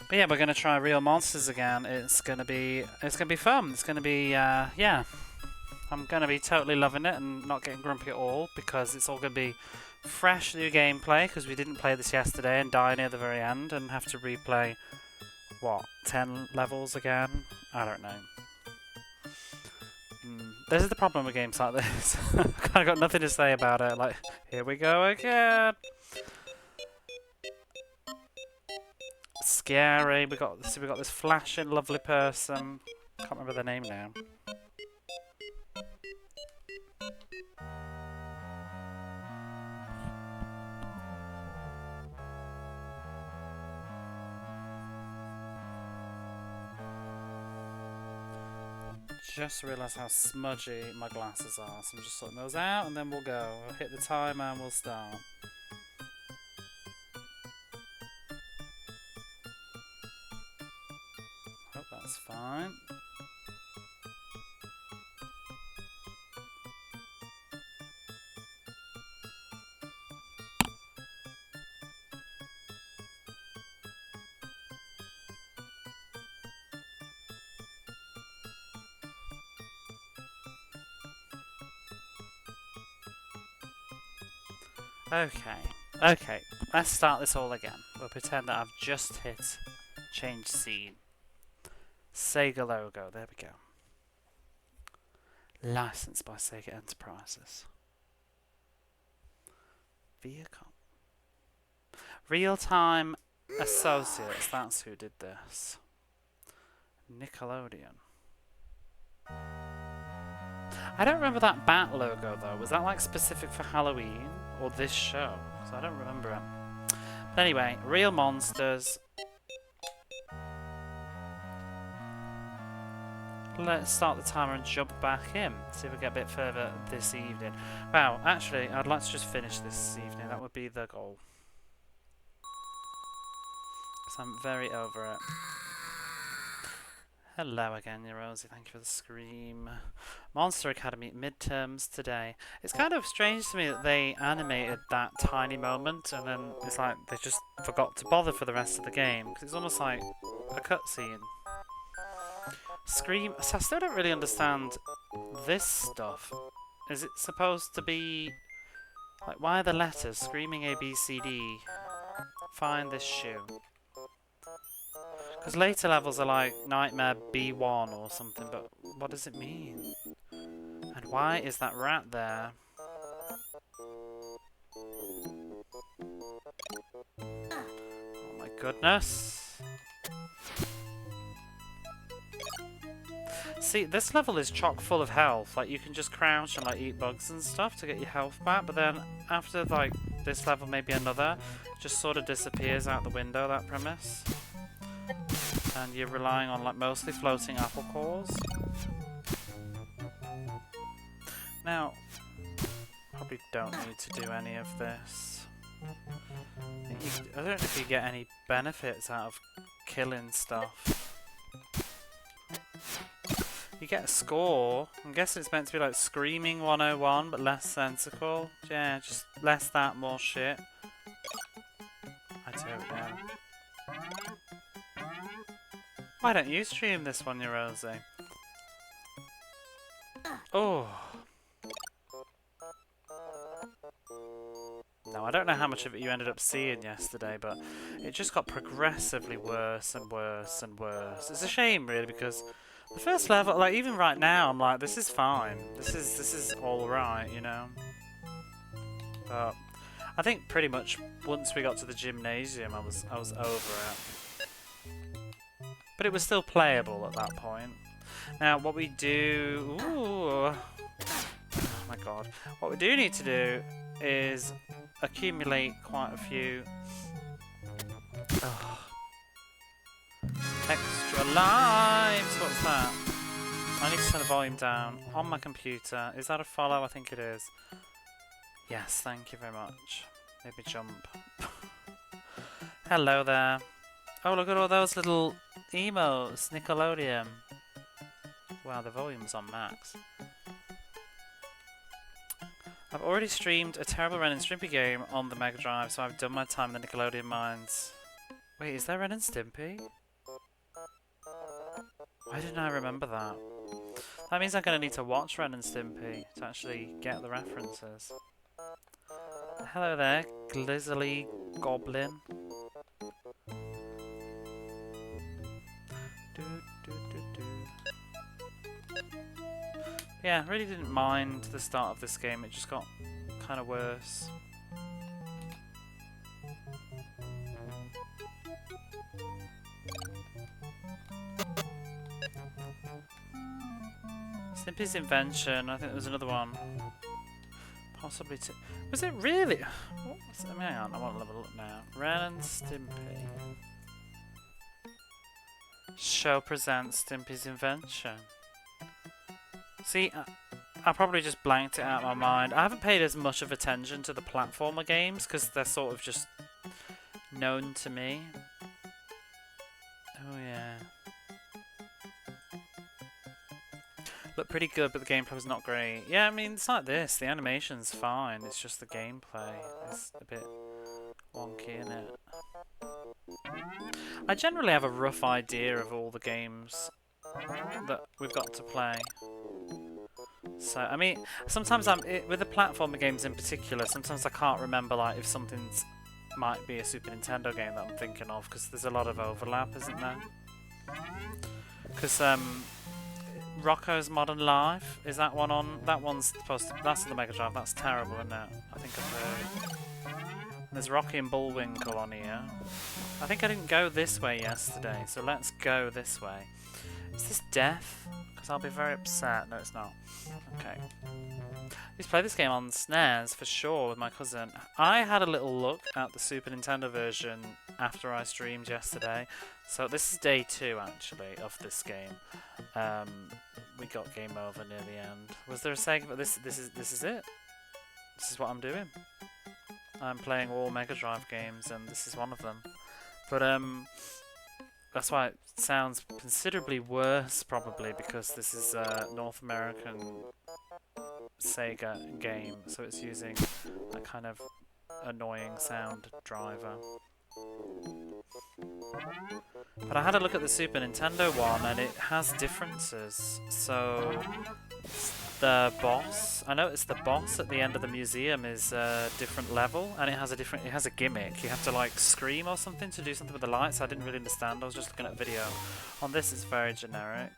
But yeah, we're gonna try Real Monsters again. It's gonna be fun. It's gonna be yeah. I'm gonna be totally loving it and not getting grumpy at all because it's all gonna be fresh new gameplay because we didn't play this yesterday and die near the very end and have to replay what 10 levels again. I don't know. This is the problem with games like this. I've kind of got nothing to say about it. Like, here we go again. Scary. We got this flashing, lovely person. Can't remember their name now. Just realised how smudgy my glasses are, so I'm just sorting those out and then we'll go. We'll hit the timer and we'll start. Hope that's fine. Okay, let's start this all again. We'll pretend that I've just hit change scene. Sega logo, there we go. Licensed by Sega Enterprises. Vehicle. Real-time associates, that's who did this. Nickelodeon. I don't remember that bat logo though. Was that like specific for Halloween or this show? Because I don't remember it. But anyway, Real Monsters. Let's start the timer and jump back in. See if we get a bit further this evening. Wow, actually, I'd like to just finish this evening. That would be the goal. Because I'm very over it. Hello again, Rosie. Thank you for the scream. Monster Academy midterms today. It's kind of strange to me that they animated that tiny moment and then it's like they just forgot to bother for the rest of the game. Because it's almost like a cutscene. Scream. So I still don't really understand this stuff. Is it supposed to be like why are the letters? Screaming A B C D. Find this shoe. Because later levels are like Nightmare B1 or something, but what does it mean? And why is that rat there? Oh my goodness. See, this level is chock full of health. Like, you can just crouch and like eat bugs and stuff to get your health back, but then after like this level, maybe another, it just sort of disappears out the window, that premise. And you're relying on like mostly floating apple cores. Now, probably don't need to do any of this. I don't know if you get any benefits out of killing stuff. You get a score. I'm guessing it's meant to be like Screaming 101, but less sensical. Yeah, just less that, more shit. I don't know. Why don't you stream this one, Rosie? Oh. No, I don't know how much of it you ended up seeing yesterday, but it just got progressively worse and worse and worse. It's a shame, really, because the first level, like even right now, I'm like, this is fine. This is all right, you know. But I think pretty much once we got to the gymnasium, I was over it. But it was still playable at that point. Now, what we do... Ooh, oh my god. What we do need to do is accumulate quite a few... extra lives! What's that? I need to turn the volume down on my computer. Is that a follow? I think it is. Yes, thank you very much. Maybe jump. Hello there. Oh, look at all those little emotes, Nickelodeon. Wow, the volume's on max. I've already streamed a terrible Ren and Stimpy game on the Mega Drive, so I've done my time in the Nickelodeon mines. Wait, is there Ren and Stimpy? Why didn't I remember that? That means I'm going to need to watch Ren and Stimpy to actually get the references. Hello there, Glizzly Goblin. Yeah, really didn't mind the start of this game, it just got kind of worse. Stimpy's Invention, I think there was another one. Possibly two. Was it really? What was it? Hang on, I want to have a look now. Ren and Stimpy. Show presents Stimpy's Invention. See, I probably just blanked it out of my mind. I haven't paid as much of attention to the platformer games because they're sort of just known to me. Oh yeah. Look pretty good, but the gameplay was not great. Yeah, I mean, it's like this. The animation's fine. It's just the gameplay is a bit wonky, isn't it? I generally have a rough idea of all the games that we've got to play. So, I mean, sometimes with the platformer games in particular, sometimes I can't remember like if something's might be a Super Nintendo game that I'm thinking of because there's a lot of overlap, isn't there? Because Rocco's Modern Life, is that one on? That one's supposed to, that's on the Mega Drive. That's terrible, isn't it? I think I've heard. There's Rocky and Bullwinkle on here. I think I didn't go this way yesterday, so let's go this way. Is this death? Because I'll be very upset. No, it's not. Okay. I used to play this game on SNES for sure with my cousin. I had a little look at the Super Nintendo version after I streamed yesterday. So this is day 2 actually of this game. We got game over near the end. Was there a segment? This is it. This is what I'm doing. I'm playing all Mega Drive games, and this is one of them. But that's why it sounds considerably worse, probably because this is a North American Sega game, so it's using that kind of annoying sound driver. But I had a look at the Super Nintendo one, and it has differences. So the boss, I noticed the boss at the end of the museum is a different level, and it has a gimmick. You have to like scream or something to do something with the lights. I didn't really understand. I was just looking at a video. On this, it's very generic.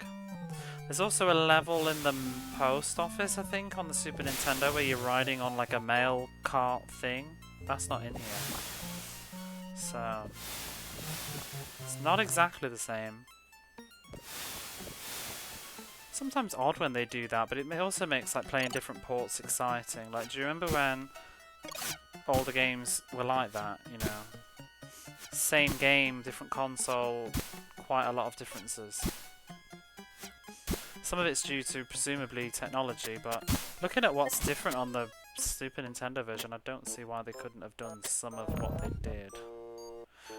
There's also a level in the post office, I think, on the Super Nintendo where you're riding on like a mail cart thing. That's not in here. So it's not exactly the same. Sometimes odd when they do that, but it also makes like playing different ports exciting. Like, do you remember when all the games were like that, you know? Same game, different console, quite a lot of differences. Some of it's due to presumably technology, but looking at what's different on the Super Nintendo version, I don't see why they couldn't have done some of what they did.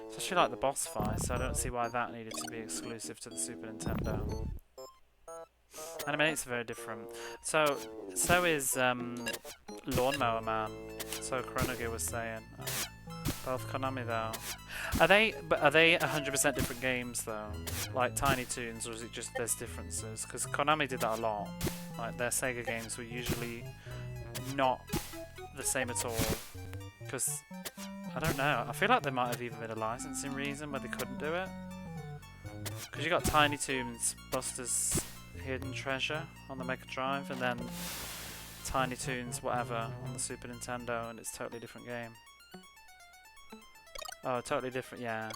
Especially like the boss fight, so I don't see why that needed to be exclusive to the Super Nintendo. Animates are very different. So is Lawnmower Man. So Chronogear was saying. Both Konami though. Are they 100% different games though? Like Tiny Toons, or is it just there's differences? Because Konami did that a lot. Like their Sega games were usually not the same at all. Because I don't know. I feel like there might have even been a licensing reason where they couldn't do it. Because you got Tiny Toons, Buster's Hidden Treasure on the Mega Drive, and then Tiny Toons whatever on the Super Nintendo, and it's a totally different game. Oh, totally different, yeah.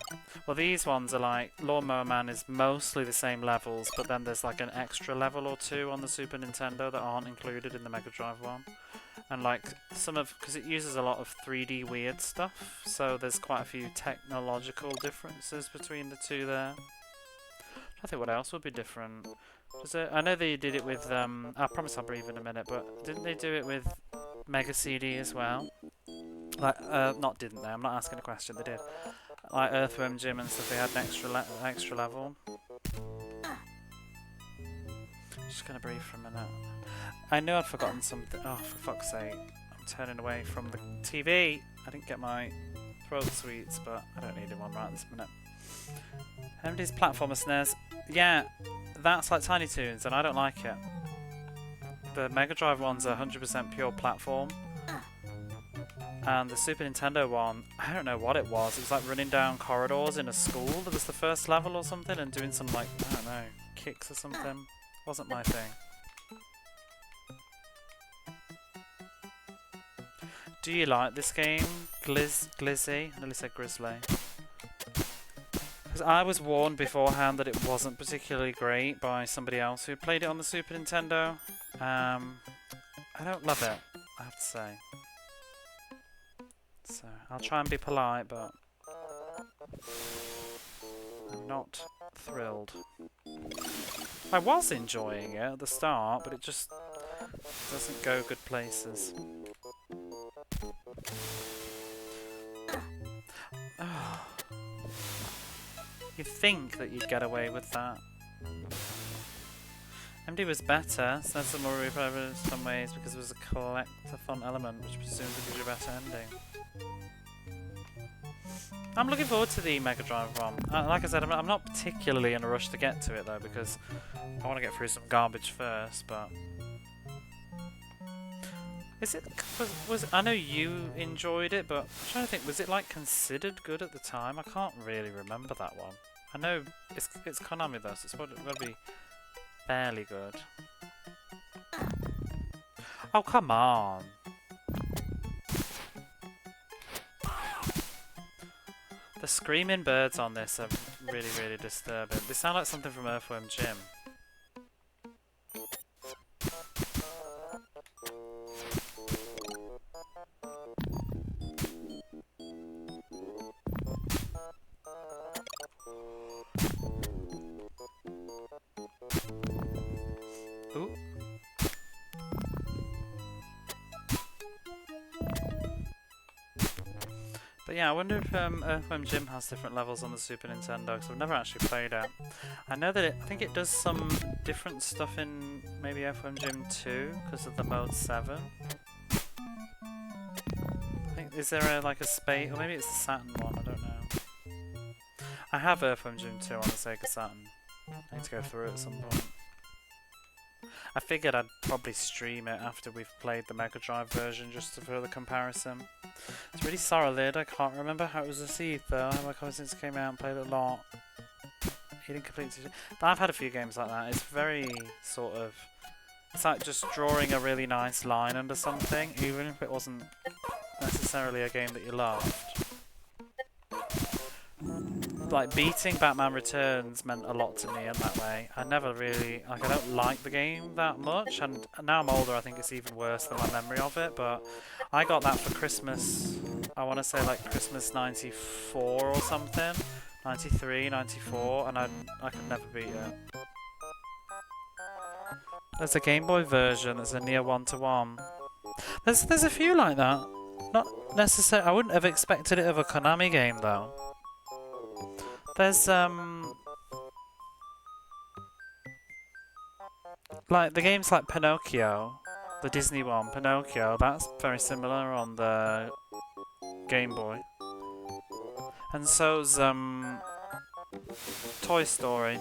Well, these ones are like, Lawnmower Man is mostly the same levels, but then there's like an extra level or two on the Super Nintendo that aren't included in the Mega Drive one. And like, because it uses a lot of 3D weird stuff, so there's quite a few technological differences between the two there. I think what else would be different? I know they did it with, I promise I'll breathe in a minute, but didn't they do it with Mega CD as well? Like, didn't they? I'm not asking a question. They did. Like Earthworm Jim and stuff. They had an extra level. Just gonna breathe for a minute. I know I'd forgotten something. Oh, for fuck's sake! I'm turning away from the TV. I didn't get my throat sweets, but I don't need one right this minute. MD's platformer snares. Yeah, that's like Tiny Toons, and I don't like it. The Mega Drive one's 100% pure platform. And the Super Nintendo one, I don't know what it was. It was like running down corridors in a school. That was the first level or something, and doing some like, I don't know, kicks or something. Wasn't my thing. Do you like this game, Glizzy? I nearly said Grizzly. Because I was warned beforehand that it wasn't particularly great by somebody else who played it on the Super Nintendo. I don't love it, I have to say. So, I'll try and be polite, but I'm not thrilled. I was enjoying it at the start, but it just doesn't go good places. You'd think that you'd get away with that. MD was better, sensible replayable in some ways because it was a collectathon element, which presumably gives you a better ending. I'm looking forward to the Mega Drive one. Like I said, I'm not particularly in a rush to get to it though, because I want to get through some garbage first. But is it? Was I know you enjoyed it, but I'm trying to think. Was it like considered good at the time? I can't really remember that one. I know it's Konami though, so it's got to be fairly good. Oh come on! The screaming birds on this are really, really disturbing. They sound like something from Earthworm Jim. Ooh. But yeah, I wonder if Earthworm Jim has different levels on the Super Nintendo, because I've never actually played it. I know that I think it does some different stuff in maybe Earthworm Jim 2, because of the Mode 7. I think, is there like a space, or maybe it's the Saturn one, I don't know. I have Earthworm Jim 2 on the Sega Saturn. I need to go through it at some point. I figured I'd probably stream it after we've played the Mega Drive version, just for the comparison. It's really sorrowlid. I can't remember how it was received though. I have since it came out and played it a lot. But I've had a few games like that. It's very sort of... It's like just drawing a really nice line under something, even if it wasn't necessarily a game that you loved. Like, beating Batman Returns meant a lot to me in that way. I never really... Like, I don't like the game that much, and now I'm older, I think it's even worse than my memory of it, but I got that for Christmas, I want to say, like, Christmas 94 or something. 93, 94, and I could never beat it. There's a Game Boy version that's a near one-to-one. There's a few like that. Not necessarily... I wouldn't have expected it of a Konami game, though. There's, like, the games like Pinocchio, the Disney one, Pinocchio, that's very similar on the Game Boy. And so's, Toy Story.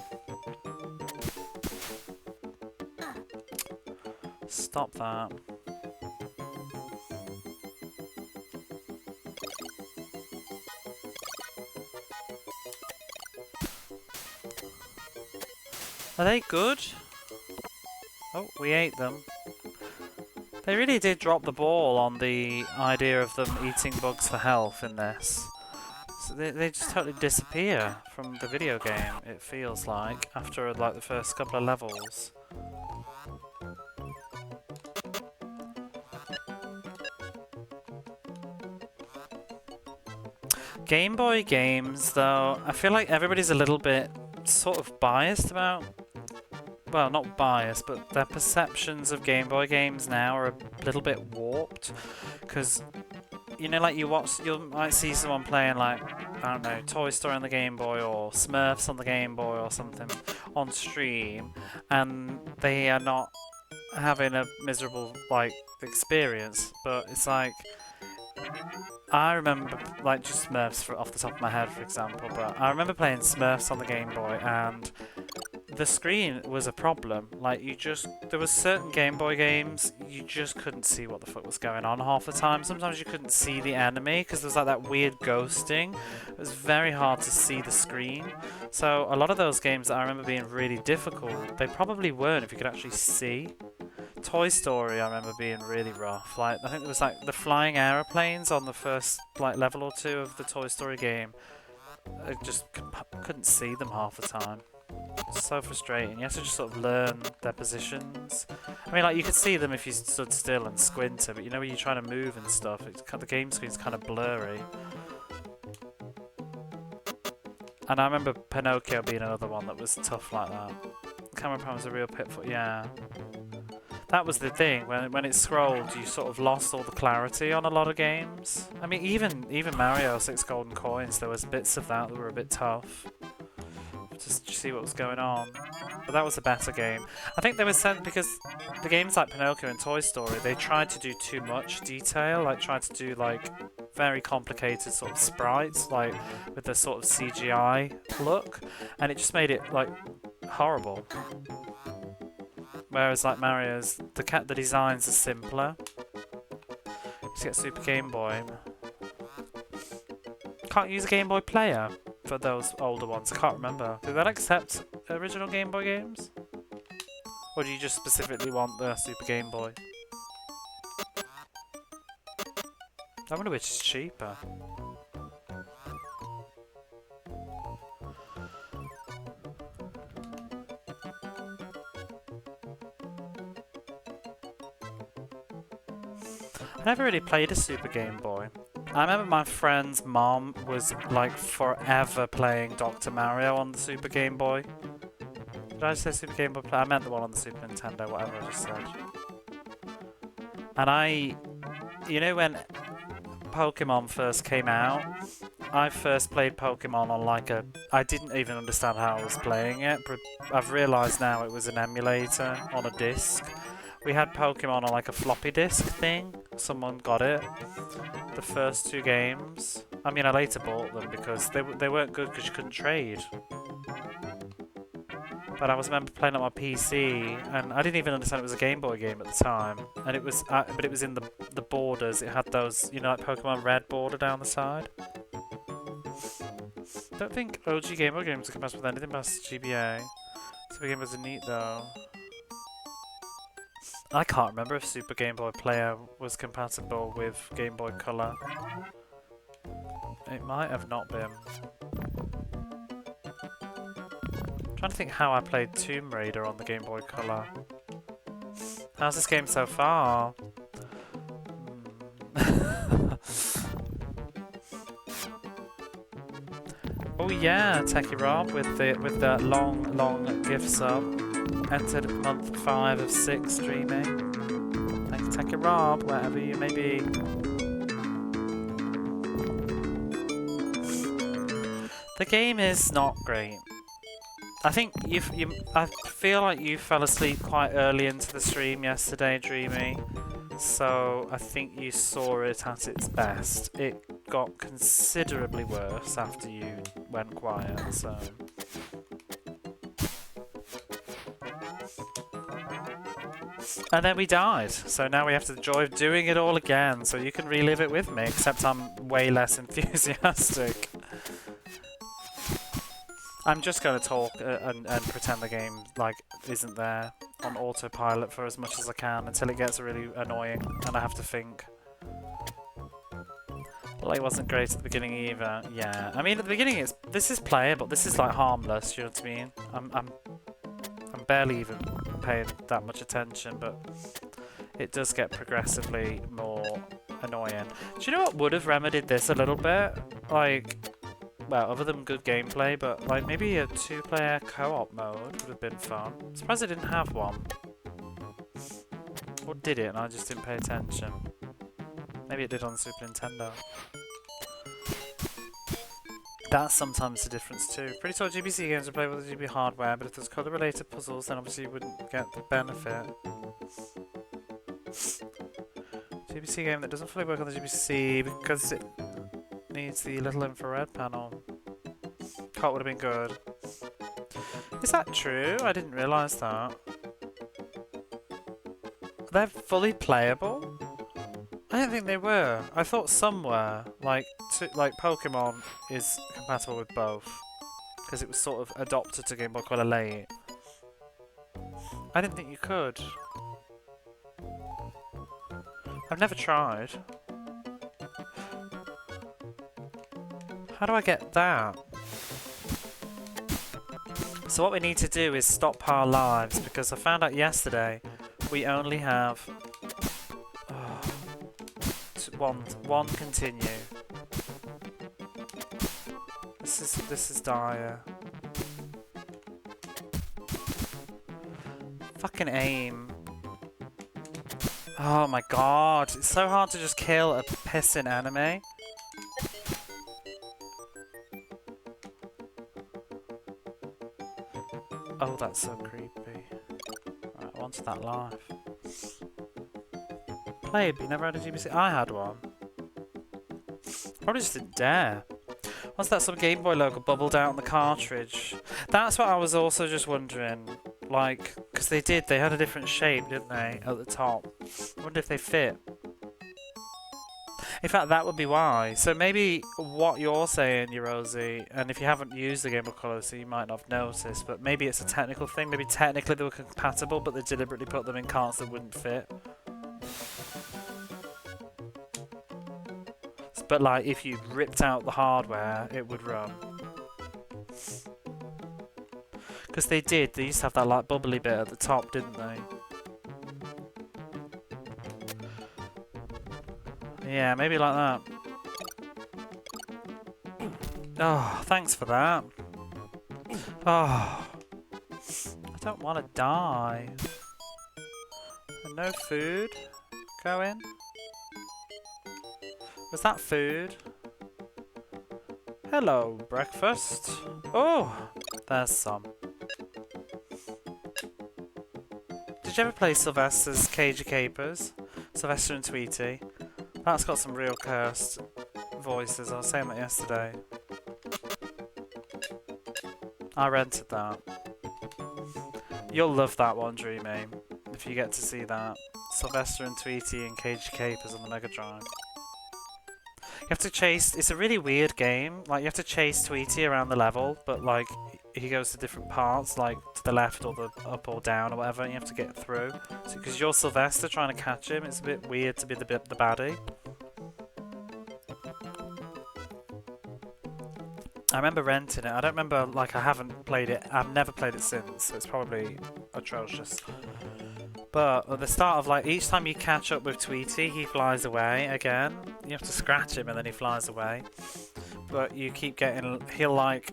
Stop that. Are they good? Oh, we ate them. They really did drop the ball on the idea of them eating bugs for health in this. So they just totally disappear from the video game, it feels like, after like the first couple of levels. Game Boy games, though, I feel like everybody's a little bit sort of biased about... Well, not biased, but their perceptions of Game Boy games now are a little bit warped. Because, you know, like you might see someone playing, like, I don't know, Toy Story on the Game Boy or Smurfs on the Game Boy or something on stream, and they are not having a miserable, like, experience. But it's like... I remember, like, just Smurfs off the top of my head, for example, but I remember playing Smurfs on the Game Boy, and the screen was a problem. Like, there was certain Game Boy games, you just couldn't see what the fuck was going on half the time. Sometimes you couldn't see the enemy because there was like that weird ghosting. It was very hard to see the screen. So a lot of those games that I remember being really difficult, they probably weren't if you could actually see. Toy Story I remember being really rough. Like, I think there was like the flying aeroplanes on the first like level or two of the Toy Story game. I just couldn't see them half the time. So frustrating. You have to just sort of learn their positions. I mean, like, you could see them if you stood still and squinted, but you know when you're trying to move and stuff, the game screen's kind of blurry. And I remember Pinocchio being another one that was tough like that. Camera Prime was a real pitfall. Yeah. That was the thing. When it scrolled, you sort of lost all the clarity on a lot of games. I mean, even Mario 6 Golden Coins, there was bits of that were a bit tough. Just to see what was going on. But that was a better game. I think they were sent because the games like Pinocchio and Toy Story, they tried to do too much detail, like tried to do like very complicated sort of sprites, like with the sort of CGI look, and it just made it like horrible. Whereas like Mario's, the designs are simpler. Just get Super Game Boy. Can't use a Game Boy player for those older ones. I can't remember. Do that accept original Game Boy games? Or do you just specifically want the Super Game Boy? I wonder which is cheaper. I never really played a Super Game Boy. I remember my friend's mom was like forever playing Dr. Mario on the Super Game Boy. Did I say Super Game Boy Play? I meant the one on the Super Nintendo, whatever I just said. And you know when Pokemon first came out, I first played Pokemon on like I didn't even understand how I was playing it, but I've realised now it was an emulator on a disc. We had Pokemon on like a floppy disk thing. Someone got it. The first two games. I mean, I later bought them because they weren't good because you couldn't trade. But I remember playing on my PC, and I didn't even understand it was a Game Boy game at the time. And it was, but it was in the borders. It had those, you know, like Pokemon Red border down the side. I don't think OG Game Boy games are compatible with anything past GBA. Super Game Boys are neat though. I can't remember if Super Game Boy Player was compatible with Game Boy Color. It might have not been. I'm trying to think how I played Tomb Raider on the Game Boy Color. How's this game so far? Oh yeah, Techie Rob with the long gift sub. Entered month 5 of 6 streaming. Thank you, Techie Rob, wherever you may be. The game is not great. I think I feel like you fell asleep quite early into the stream yesterday, Dreamy. So I think you saw it at its best. It got considerably worse after you went quiet, so... And then we died, so now we have the joy of doing it all again, so you can relive it with me, except I'm way less enthusiastic. I'm just going to talk and pretend the game like isn't there on autopilot for as much as I can until it gets really annoying and I have to think. Well, it wasn't great at the beginning either. Yeah, I mean at the beginning this is playable. This is like harmless. You know what I mean? I'm barely even paying that much attention, but it does get progressively more annoying. Do you know what would have remedied this a little bit? Like. Well, other than good gameplay, but like maybe a 2-player co-op mode would have been fun. I'm surprised it didn't have one. Or did it and I just didn't pay attention? Maybe it did on the Super Nintendo. That's sometimes the difference too. Pretty sure GBC games are played with the GB hardware, but if there's colour-related puzzles, then obviously you wouldn't get the benefit. GBC game that doesn't fully work on the GBC because it needs the little infrared panel. Cart would have been good. Is that true? I didn't realise that. They're fully playable? I didn't think they were. I thought some were. Like Pokemon is compatible with both. Because it was sort of adopted to Game Boy Color late. I didn't think you could. I've never tried. How do I get that? So what we need to do is stop our lives, because I found out yesterday we only have one continue. This is dire. Fucking aim. Oh my god, it's so hard to just kill a pissing enemy. Oh, that's so creepy. Right, I wanted that life. Played, but you never had a GBC? I had one. Probably just didn't dare. Was that some Game Boy logo bubbled out on the cartridge? That's what I was also just wondering. Like, because they had a different shape, didn't they, at the top? I wonder if they fit. In fact, that would be why. So maybe what you're saying, Rosie, and if you haven't used the Game Boy Color, so you might not have noticed, but maybe it's a technical thing. Maybe technically they were compatible, but they deliberately put them in carts that wouldn't fit. But like, if you ripped out the hardware, it would run. Because they used to have that like bubbly bit at the top, didn't they? Yeah, maybe like that. Oh, thanks for that. Oh, I don't want to die. And no food going. Was that food? Hello, breakfast. Oh, there's some. Did you ever play Sylvester's Cage of Capers? Sylvester and Tweety. That's got some real cursed voices. I was saying that yesterday. I rented that. You'll love that one, Dreamy, if you get to see that. Sylvester and Tweety and Cage of Capers on the Mega Drive. You have to chase... It's a really weird game. Like, you have to chase Tweety around the level, but, like, he goes to different parts, like, to the left or the up or down or whatever, and you have to get through. Because you're Sylvester trying to catch him, it's a bit weird to be the baddie. I remember renting it. I don't remember, like, I haven't played it. I've never played it since, so it's probably atrocious. But at the start of, like, each time you catch up with Tweety, he flies away again. You have to scratch him and then he flies away. But you keep getting... He'll, like...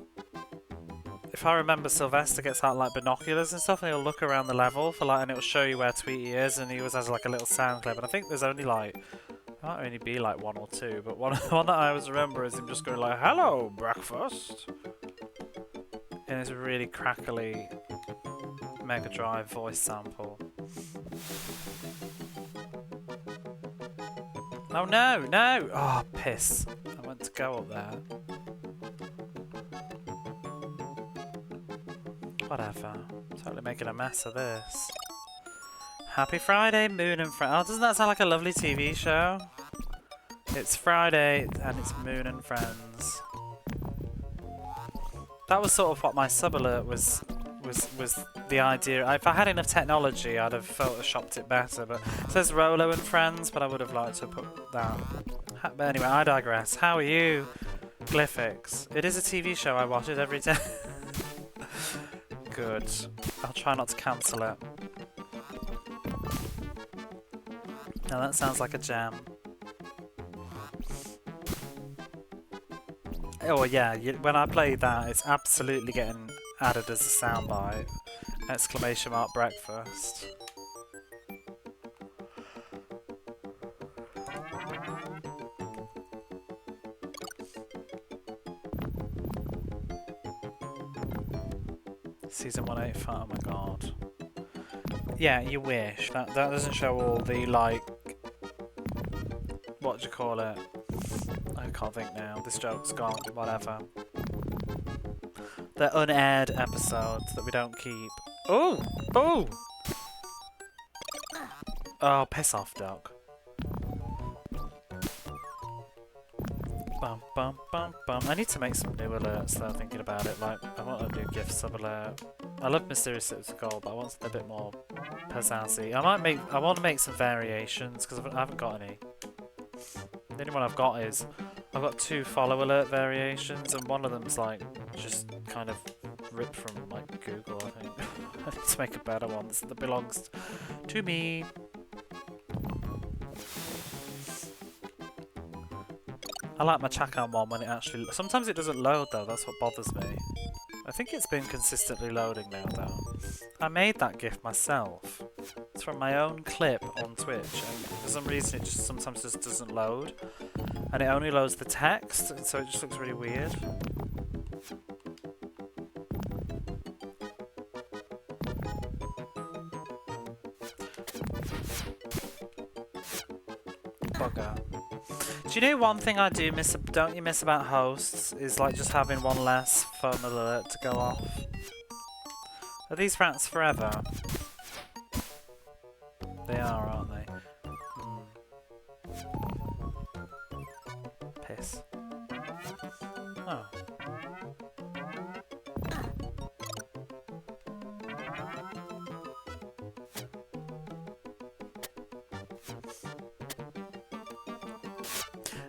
If I remember, Sylvester gets out, like, binoculars and stuff, and he'll look around the level for, like, and it'll show you where Tweety is, and he always has, like, a little sound clip. And I think there's only, like... There might only be, like, one or two, but one that I always remember is him just going, like, hello, breakfast! And it's a really crackly Mega Drive voice sample. Oh no, no! Oh, piss. I went to go up there. Whatever. Totally making a mess of this. Happy Friday, Moon and Friends. Oh, doesn't that sound like a lovely TV show? It's Friday and it's Moon and Friends. That was sort of what my sub alert was the idea. If I had enough technology, I'd have photoshopped it better. But it says Rolo and Friends, but I would have liked to put that. But anyway, I digress. How are you, Glyphix? It is a TV show. I watch it every day. Good. I'll try not to cancel it. Now that sounds like a jam. Oh yeah, when I play that, it's absolutely getting added as a soundbite. Exclamation mark breakfast. Season 185, oh my god. Yeah, you wish. That doesn't show all the, like... What do you call it? I can't think now. This joke's gone. Whatever. The unaired episodes that we don't keep. Oh! Oh! Oh, piss off, Doc. Bum, bum, bum, bum. I need to make some new alerts though, thinking about it. Like, I want a new gift sub alert. I love Mysterious Sips of Gold, but I want something a bit more pizzazzy. I want to make some variations, because I haven't got any. The only one I've got is, I've got 2 follow alert variations, and one of them's like, just kind of ripped from like Google, I think. I need to make a better one that belongs to me. I like my Chakan one when it actually... Sometimes it doesn't load though, that's what bothers me. I think it's been consistently loading now though. I made that GIF myself. It's from my own clip on Twitch, and for some reason it just sometimes just doesn't load. And it only loads the text, so it just looks really weird. Bugger. Do you know one thing I do miss, don't you miss about hosts, is like just having one less phone alert to go off? Are these rats forever? They are, aren't they? Piss. Oh.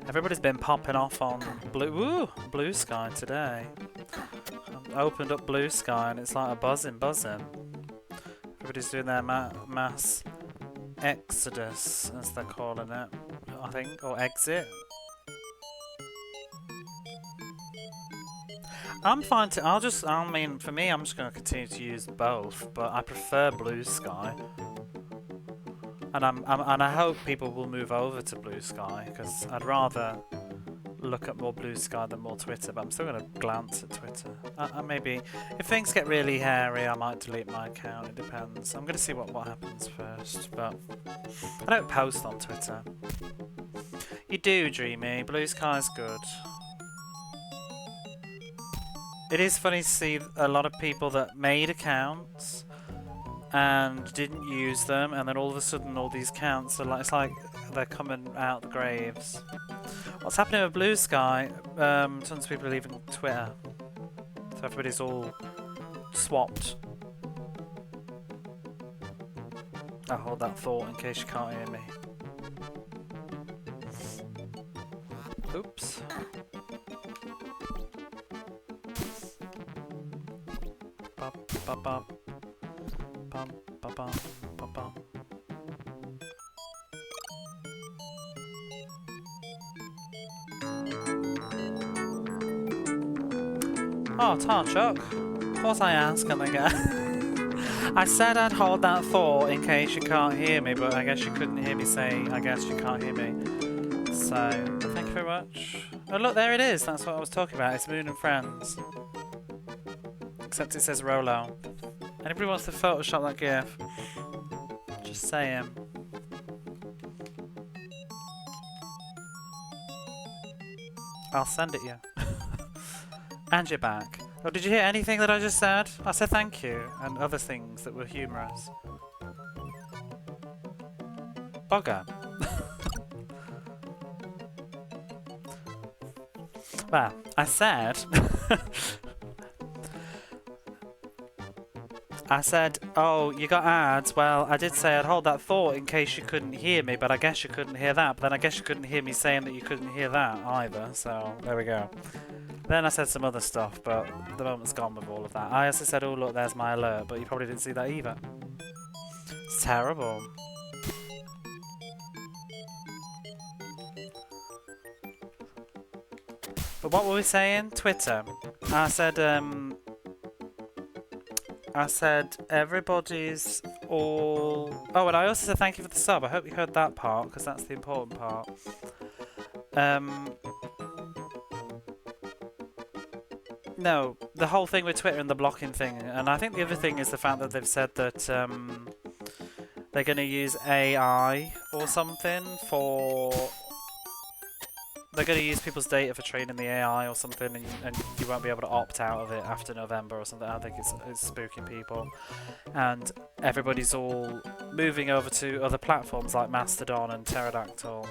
Everybody's been popping off on Blue Sky today. I opened up Blue Sky and it's like a buzzing. Everybody's doing their mass exodus, as they're calling it, I think, or exit. I'm fine to. I mean, for me, I'm just going to continue to use both, but I prefer Blue Sky. And I hope people will move over to Blue Sky, because I'd rather look at more Blue Sky than more Twitter, but I'm still going to glance at Twitter. Maybe, if things get really hairy, I might delete my account, it depends. I'm going to see what happens first, but I don't post on Twitter. You do, Dreamy. Blue Sky's good. It is funny to see a lot of people that made accounts and didn't use them, and then all of a sudden all these accounts are like, it's like they're coming out the graves. What's happening with Blue Sky? Tons of people are leaving Twitter, so everybody's all swapped. I'll hold that thought in case you can't hear me. Oops. Bop, bop, bop. Bum, ba, bum, ba, bum. Oh, Tarchuk. Of course I ask and they get. I said I'd hold that thought in case you can't hear me, but I guess you couldn't hear me say, I guess you can't hear me. So, thank you very much. Oh look, there it is. That's what I was talking about. It's Moon and Friends. Except it says Rolo. Anybody wants to Photoshop that GIF? Just saying. I'll send it you. And you're back. Oh, did you hear anything that I just said? I said thank you, and other things that were humorous. Bugger. Well, I said... I said, oh, you got ads? Well, I did say I'd hold that thought in case you couldn't hear me, but I guess you couldn't hear that. But then I guess you couldn't hear me saying that you couldn't hear that either, so there we go. Then I said some other stuff, but the moment's gone with all of that. I also said, oh look, there's my alert, but you probably didn't see that either. It's terrible. But what were we saying? Twitter. I said everybody's all... Oh, and I also said thank you for the sub. I hope you heard that part, because that's the important part. No, the whole thing with Twitter and the blocking thing. And I think the other thing is the fact that they've said that they're going to use AI or something for they're going to use people's data for training the AI or something, and you won't be able to opt out of it after November or something. I think it's spooking people, and everybody's all moving over to other platforms like Mastodon and Pterodactyl,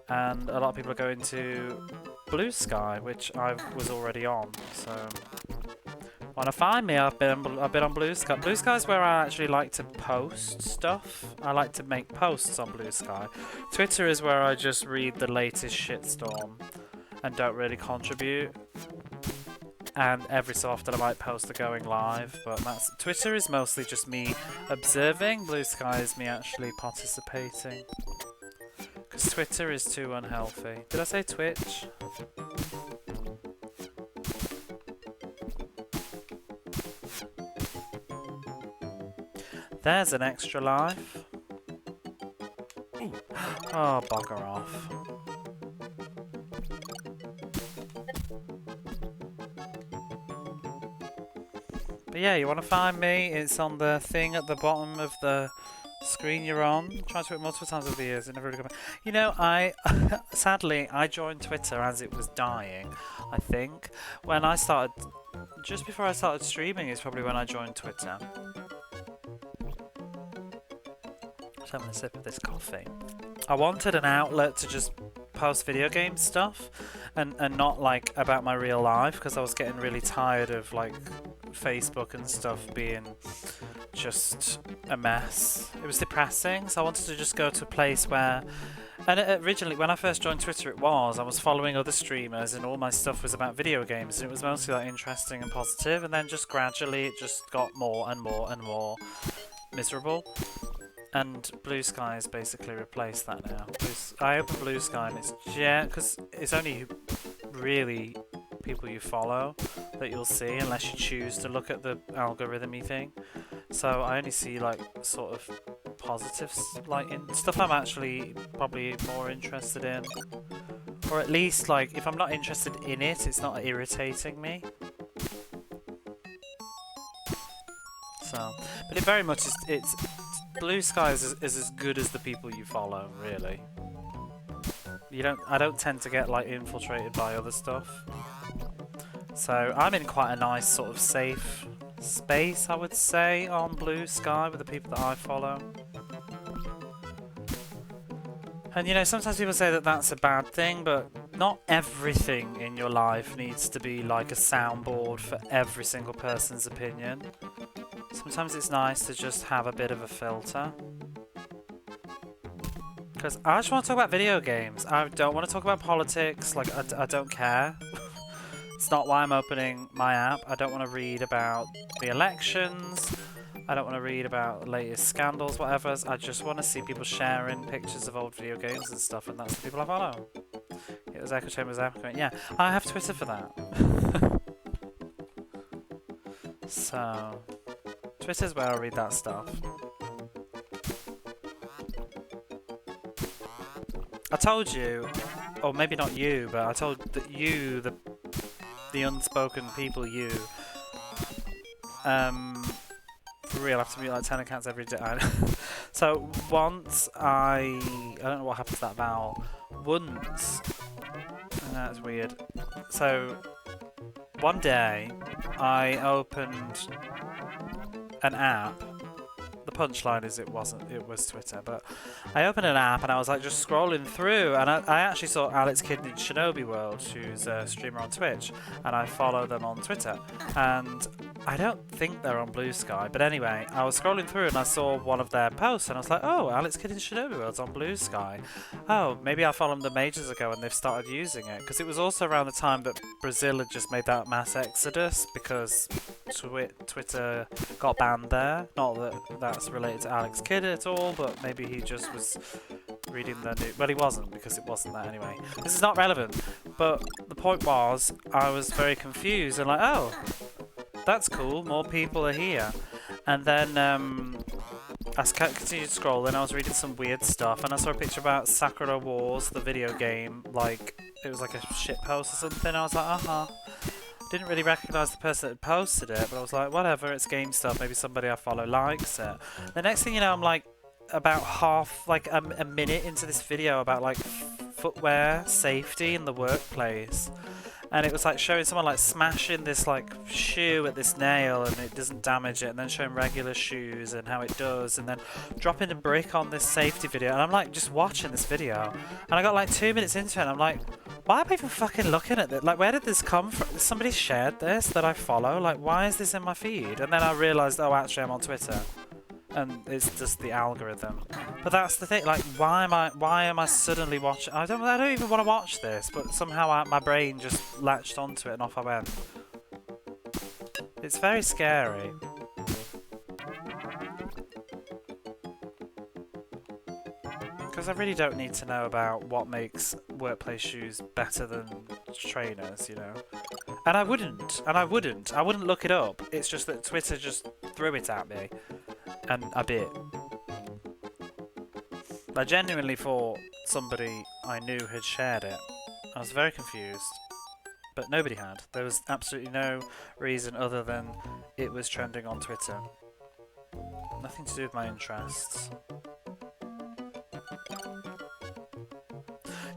and a lot of people are going to Blue Sky, which I was already on. So, wanna find me? I've been on Blue Sky. Blue Sky is where I actually like to post stuff. I like to make posts on Blue Sky. Twitter is where I just read the latest shitstorm and don't really contribute. And every so often I might post a going live, but Twitter is mostly just me observing. Blue Sky is me actually participating. Because Twitter is too unhealthy. Did I say Twitch? There's an extra life. Ooh. Oh, bugger off. But yeah, you want to find me? It's on the thing at the bottom of the screen you're on. Tried to do it multiple times over the years. It never really got back. You know, sadly I joined Twitter as it was dying. I think when I started, just before I started streaming, is probably when I joined Twitter. Just having a sip of this coffee. I wanted an outlet to just post video game stuff and not like about my real life, because I was getting really tired of like Facebook and stuff being just a mess. It was depressing, so I wanted to just go to a place where, and originally when I first joined Twitter I was following other streamers and all my stuff was about video games, and it was mostly like interesting and positive, and then just gradually it just got more and more and more miserable. And Blue Sky has basically replaced that now. I open Blue Sky and it's because it's only really people you follow that you'll see, unless you choose to look at the algorithm-y thing. So I only see like sort of positives, like in stuff I'm actually probably more interested in, or at least like if I'm not interested in it, it's not irritating me. So, but it very much is. It's Blue Sky is as good as the people you follow, really. I don't tend to get like infiltrated by other stuff. So I'm in quite a nice sort of safe space, I would say, on Blue Sky with the people that I follow. And you know, sometimes people say that that's a bad thing, but not everything in your life needs to be like a soundboard for every single person's opinion. Sometimes it's nice to just have a bit of a filter. Because I just want to talk about video games. I don't want to talk about politics. Like, I don't care. It's not why I'm opening my app. I don't want to read about the elections. I don't want to read about the latest scandals, whatever. I just want to see people sharing pictures of old video games and stuff, and that's the people I follow. It was Echo Chambers Echo. Yeah, I have Twitter for that. So, Twitter's where I read that stuff. I told you, or maybe not you, but I told that you, the unspoken people, you, for real, I have to mute like 10 accounts every day. So once I don't know what happened to that vowel. Once, that's weird. So one day I opened an app. The punchline is it was Twitter, but I opened an app and I was like just scrolling through, and I actually saw Alex Kidd in Shinobi World, who's a streamer on Twitch, and I follow them on Twitter, and I don't think they're on Blue Sky, but anyway, I was scrolling through and I saw one of their posts and I was like, oh, Alex Kidd in Shinobi World's on Blue Sky. Oh, maybe I followed them ages ago and they've started using it, because it was also around the time that Brazil had just made that mass exodus because Twitter got banned there. Not that that's related to Alex Kidd at all, but maybe he just was reading the news. Well, he wasn't, because it wasn't that anyway. This is not relevant, but the point was I was very confused and like, oh, that's cool, more people are here. And then I continued scrolling, I was reading some weird stuff, and I saw a picture about Sakura Wars, the video game, like, it was like a shit post or something. I was like, didn't really recognise the person that had posted it, but I was like, whatever, it's game stuff, maybe somebody I follow likes it. The next thing you know, I'm like about half, like a minute into this video, about like footwear safety in the workplace. And it was like showing someone like smashing this like shoe at this nail and it doesn't damage it, and then showing regular shoes and how it does, and then dropping a brick on this safety video. And I'm like just watching this video, and I got like 2 minutes into it and I'm like, why am I even fucking looking at this? Like, where did this come from? Somebody shared this that I follow. Like, why is this in my feed? And then I realised, oh, actually I'm on Twitter. And it's just the algorithm. But that's the thing, like, why am I suddenly watching? I don't even want to watch this, but somehow my brain just latched onto it and off I went. It's very scary. Because I really don't need to know about what makes workplace shoes better than trainers, you know. And I wouldn't look it up. It's just that Twitter just threw it at me. And a bit. I genuinely thought somebody I knew had shared it. I was very confused. But nobody had. There was absolutely no reason other than it was trending on Twitter. Nothing to do with my interests.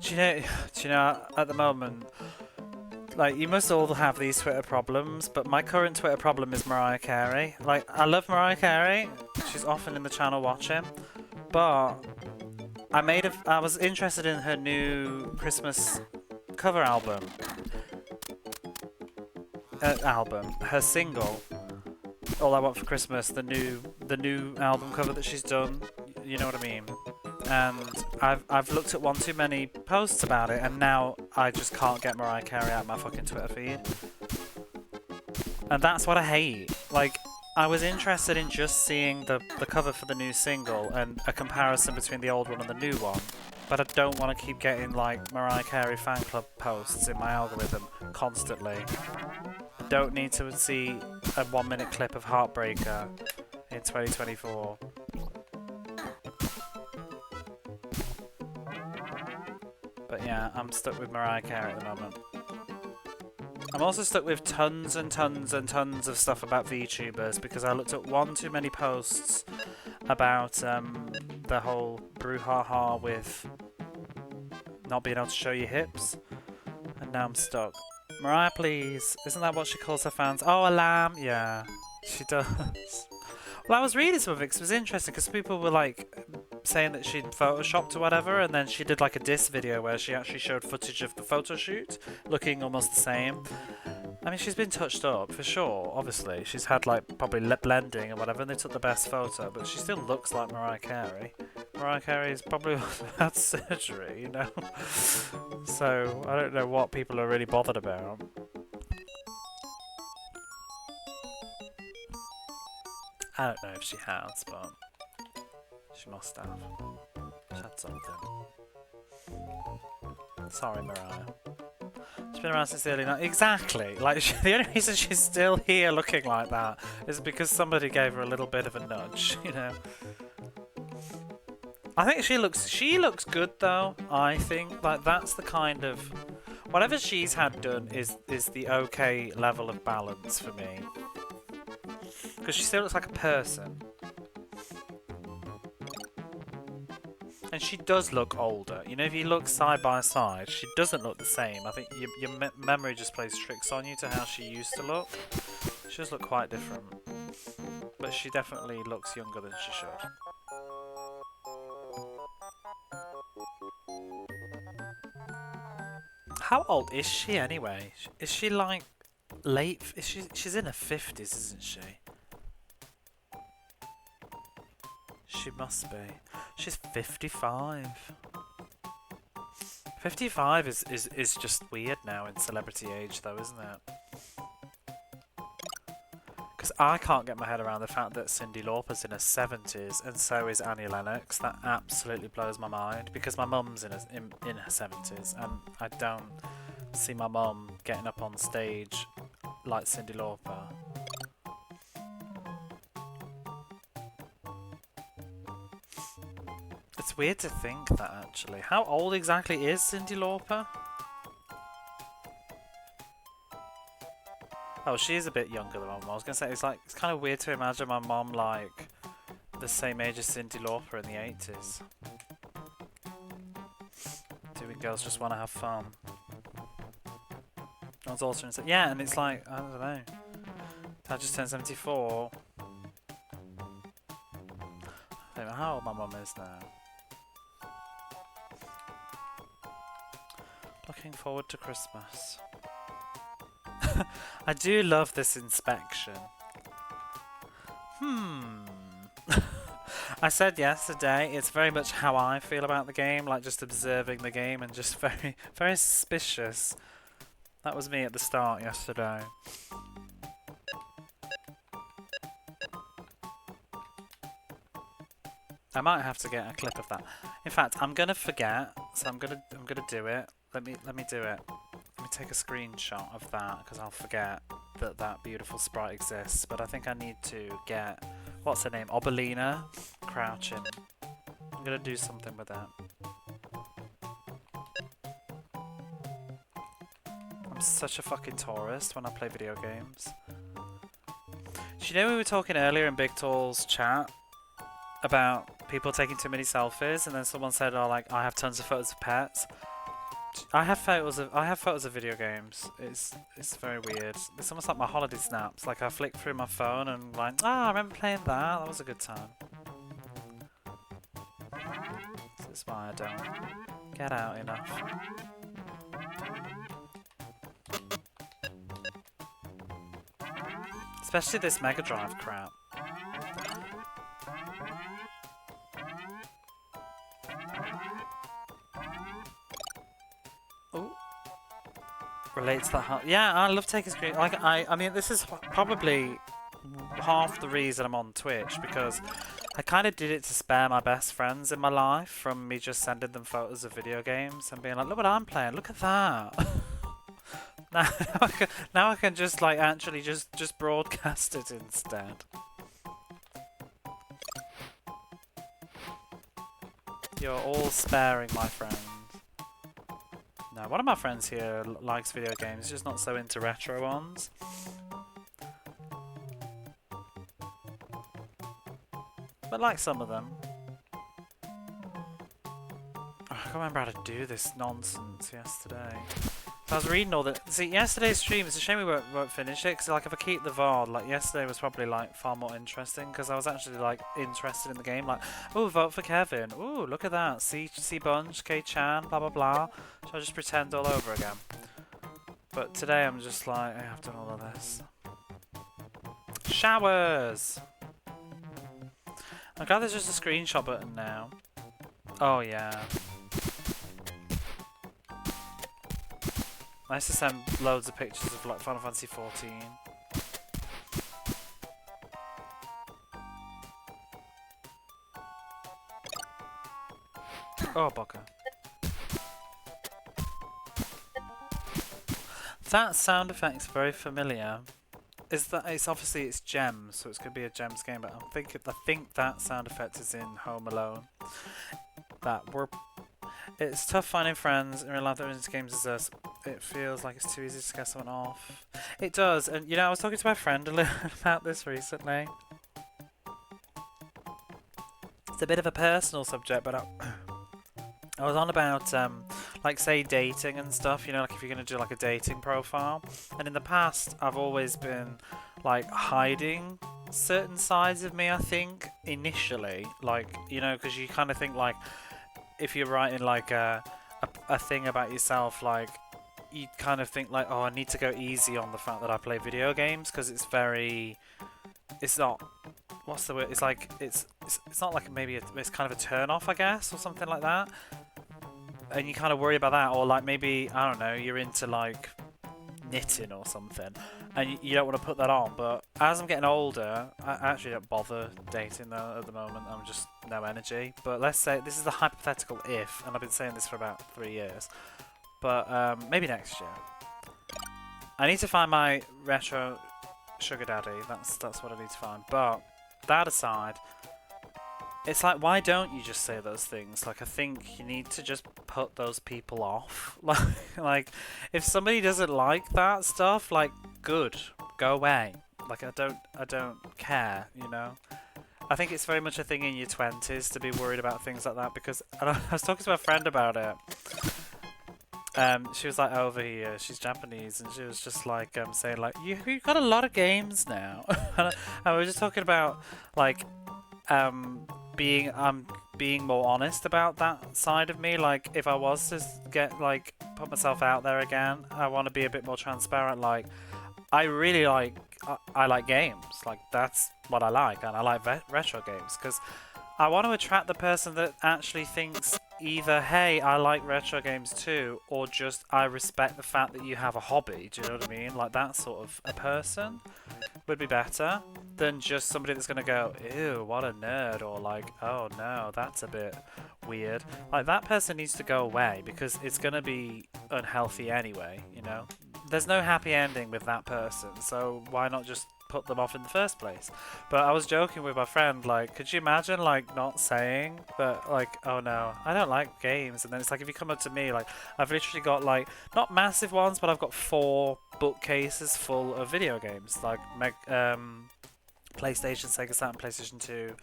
Do you know, at the moment, like, you must all have these Twitter problems, but my current Twitter problem is Mariah Carey. Like, I love Mariah Carey. She's often in the channel watching, but I was interested in her new Christmas cover album. Her single, All I Want for Christmas, the new album cover that she's done. You know what I mean? And I've looked at one too many posts about it, and now I just can't get Mariah Carey out of my fucking Twitter feed. And that's what I hate. Like, I was interested in just seeing the cover for the new single and a comparison between the old one and the new one, but I don't want to keep getting like Mariah Carey fan club posts in my algorithm constantly. I don't need to see a 1 minute clip of Heartbreaker in 2024. But yeah, I'm stuck with Mariah Carey at the moment. I'm also stuck with tons and tons and tons of stuff about VTubers because I looked at one too many posts about the whole brouhaha with not being able to show your hips, and now I'm stuck. Mariah, please. Isn't that what she calls her fans? Oh, a lamb. Yeah, she does. Well, I was reading some of it 'cause it was interesting because people were like saying that she'd photoshopped or whatever, and then she did like a diss video where she actually showed footage of the photo shoot looking almost the same. I mean, she's been touched up for sure, obviously. She's had like probably lip blending or whatever, and they took the best photo, but she still looks like Mariah Carey. Mariah Carey's probably had surgery, you know? So I don't know what people are really bothered about. I don't know if she has, but she must have. She had something. Sorry, Mariah. She's been around since the early 90s. Exactly! Like, the only reason she's still here looking like that is because somebody gave her a little bit of a nudge, you know? I think she looks good, though, I think. Like, that's the kind of... Whatever she's had done is the okay level of balance for me. Because she still looks like a person. And she does look older. You know, if you look side by side, she doesn't look the same. I think your memory just plays tricks on you to how she used to look. She does look quite different. But she definitely looks younger than she should. How old is she anyway? Is she like late? She's in her 50s, isn't she? She must be. She's 55. 55 is just weird now in celebrity age, though, isn't it? Because I can't get my head around the fact that Cyndi Lauper's in her 70s and so is Annie Lennox. That absolutely blows my mind because my mum's in her 70s and I don't see my mum getting up on stage like Cyndi Lauper. It's weird to think that, actually. How old exactly is Cyndi Lauper? Oh, she is a bit younger than my mum. I was going to say, it's kind of weird to imagine my mum, like, the same age as Cyndi Lauper in the 80s. Two girls just want to have fun. That's also insane. Yeah, and it's like, I don't know. I just turned 74. I don't know how old my mum is now. Looking forward to Christmas. I do love this inspection. I said yesterday, it's very much how I feel about the game, like just observing the game and just very, very suspicious. That was me at the start yesterday. I might have to get a clip of that. In fact, I'm gonna forget, so I'm gonna do it. Let me do it. Let me take a screenshot of that because I'll forget that that beautiful sprite exists. But I think I need to get, what's her name, Obelina, crouching. I'm gonna do something with that. I'm such a fucking tourist when I play video games. Do you know we were talking earlier in Big Tall's chat about people taking too many selfies, and then someone said, "Oh, like I have tons of photos of pets." I have photos of video games. It's very weird. It's almost like my holiday snaps. Like I flick through my phone and like, I remember playing that. That was a good time. This is why I don't get out enough. Especially this Mega Drive crap. Relates to that. Yeah, I love taking screen. Like I mean, this is probably half the reason I'm on Twitch, because I kind of did it to spare my best friends in my life from me just sending them photos of video games and being like, "Look what I'm playing. Look at that." now I can just like actually just broadcast it instead. You're all sparing my friends. No, one of my friends here likes video games, just not so into retro ones. But like some of them. Oh, I can't remember how to do this nonsense yesterday. I was reading all the... See, yesterday's stream, it's a shame we won't finish it, because like, if I keep the VOD, like, yesterday was probably, like, far more interesting, because I was actually, like, interested in the game, like, oh, vote for Kevin, ooh, look at that, C Bunch, K-Chan, blah, blah, blah, so I just pretend all over again. But today I'm just like, I've done all of this. Showers! I'm glad there's just a screenshot button now. Oh, yeah. Nice to send loads of pictures of like Final Fantasy 14. Oh, bugger. That sound effect's very familiar. Is that it's obviously it's Gems, so it's gonna be a Gems game, but I think that sound effect is in Home Alone. It's tough finding friends in real life that are into games as us. It feels like it's too easy to scare someone off. It does, and you know, I was talking to my friend a little about this recently. It's a bit of a personal subject, but I was on about, like, say, dating and stuff, you know, like if you're going to do, like, a dating profile. And in the past, I've always been, like, hiding certain sides of me, I think, initially. Like, you know, because you kind of think, like, if you're writing, like, a thing about yourself, like, you kind of think, like, oh, I need to go easy on the fact that I play video games, because it's very... It's not... What's the word? It's like... It's not like maybe... It's kind of a turn-off, I guess, or something like that. And you kind of worry about that, or like maybe, I don't know, you're into like knitting or something, and you don't want to put that on. But as I'm getting older, I actually don't bother dating though at the moment. I'm just no energy. But let's say this is the hypothetical if, and I've been saying this for about 3 years, but maybe next year. I need to find my retro sugar daddy. That's what I need to find. But that aside, it's like, why don't you just say those things? Like, I think you need to just put those people off. Like, if somebody doesn't like that stuff, like, good, go away. Like, I don't care, you know? I think it's very much a thing in your 20s to be worried about things like that, because I was talking to my friend about it, she was like over here. She's Japanese, and she was just like saying like, you got a lot of games now. And we were just talking about like being more honest about that side of me. Like if I was to get like put myself out there again, I want to be a bit more transparent. Like I really like I like games. Like that's what I like, and I like retro games because I want to attract the person that actually thinks either, hey, I like retro games too, or just I respect the fact that you have a hobby. Do you know what I mean? Like that sort of a person would be better than just somebody that's going to go, ew, what a nerd, or like, oh no, that's a bit weird. Like that person needs to go away because it's going to be unhealthy anyway, you know? There's no happy ending with that person, so why not just put them off in the first place? But I was joking with my friend, like, could you imagine like not saying that, like, oh no, I don't like games, and then it's like if you come up to me, like I've literally got like not massive ones, but I've got 4 bookcases full of video games, like PlayStation, Sega Saturn, PlayStation 2,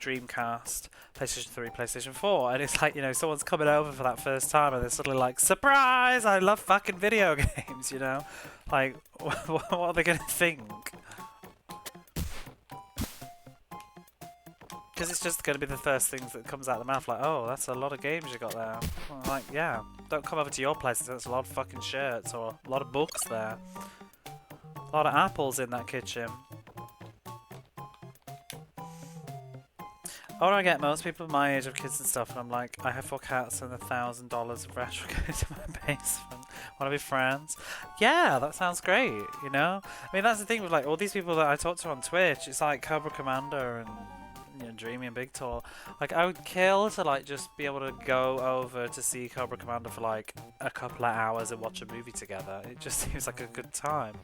Dreamcast, PlayStation 3, PlayStation 4, and it's like, you know, someone's coming over for that first time and they're suddenly like, surprise, I love fucking video games, you know? Like, what are they going to think? Because it's just going to be the first things that comes out of the mouth, like, oh, that's a lot of games you got there. Well, like, yeah, don't come over to your place, there's a lot of fucking shirts or a lot of books there. A lot of apples in that kitchen. Or I get most people my age of kids and stuff, and I'm like, I have 4 cats and $1,000 of retro games in my basement. Want to be friends? Yeah, that sounds great, you know? I mean, that's the thing with like all these people that I talk to on Twitch. It's like Cobra Commander and, you know, Dreamy and Big Tall. Like, I would kill to like just be able to go over to see Cobra Commander for like a couple of hours and watch a movie together. It just seems like a good time.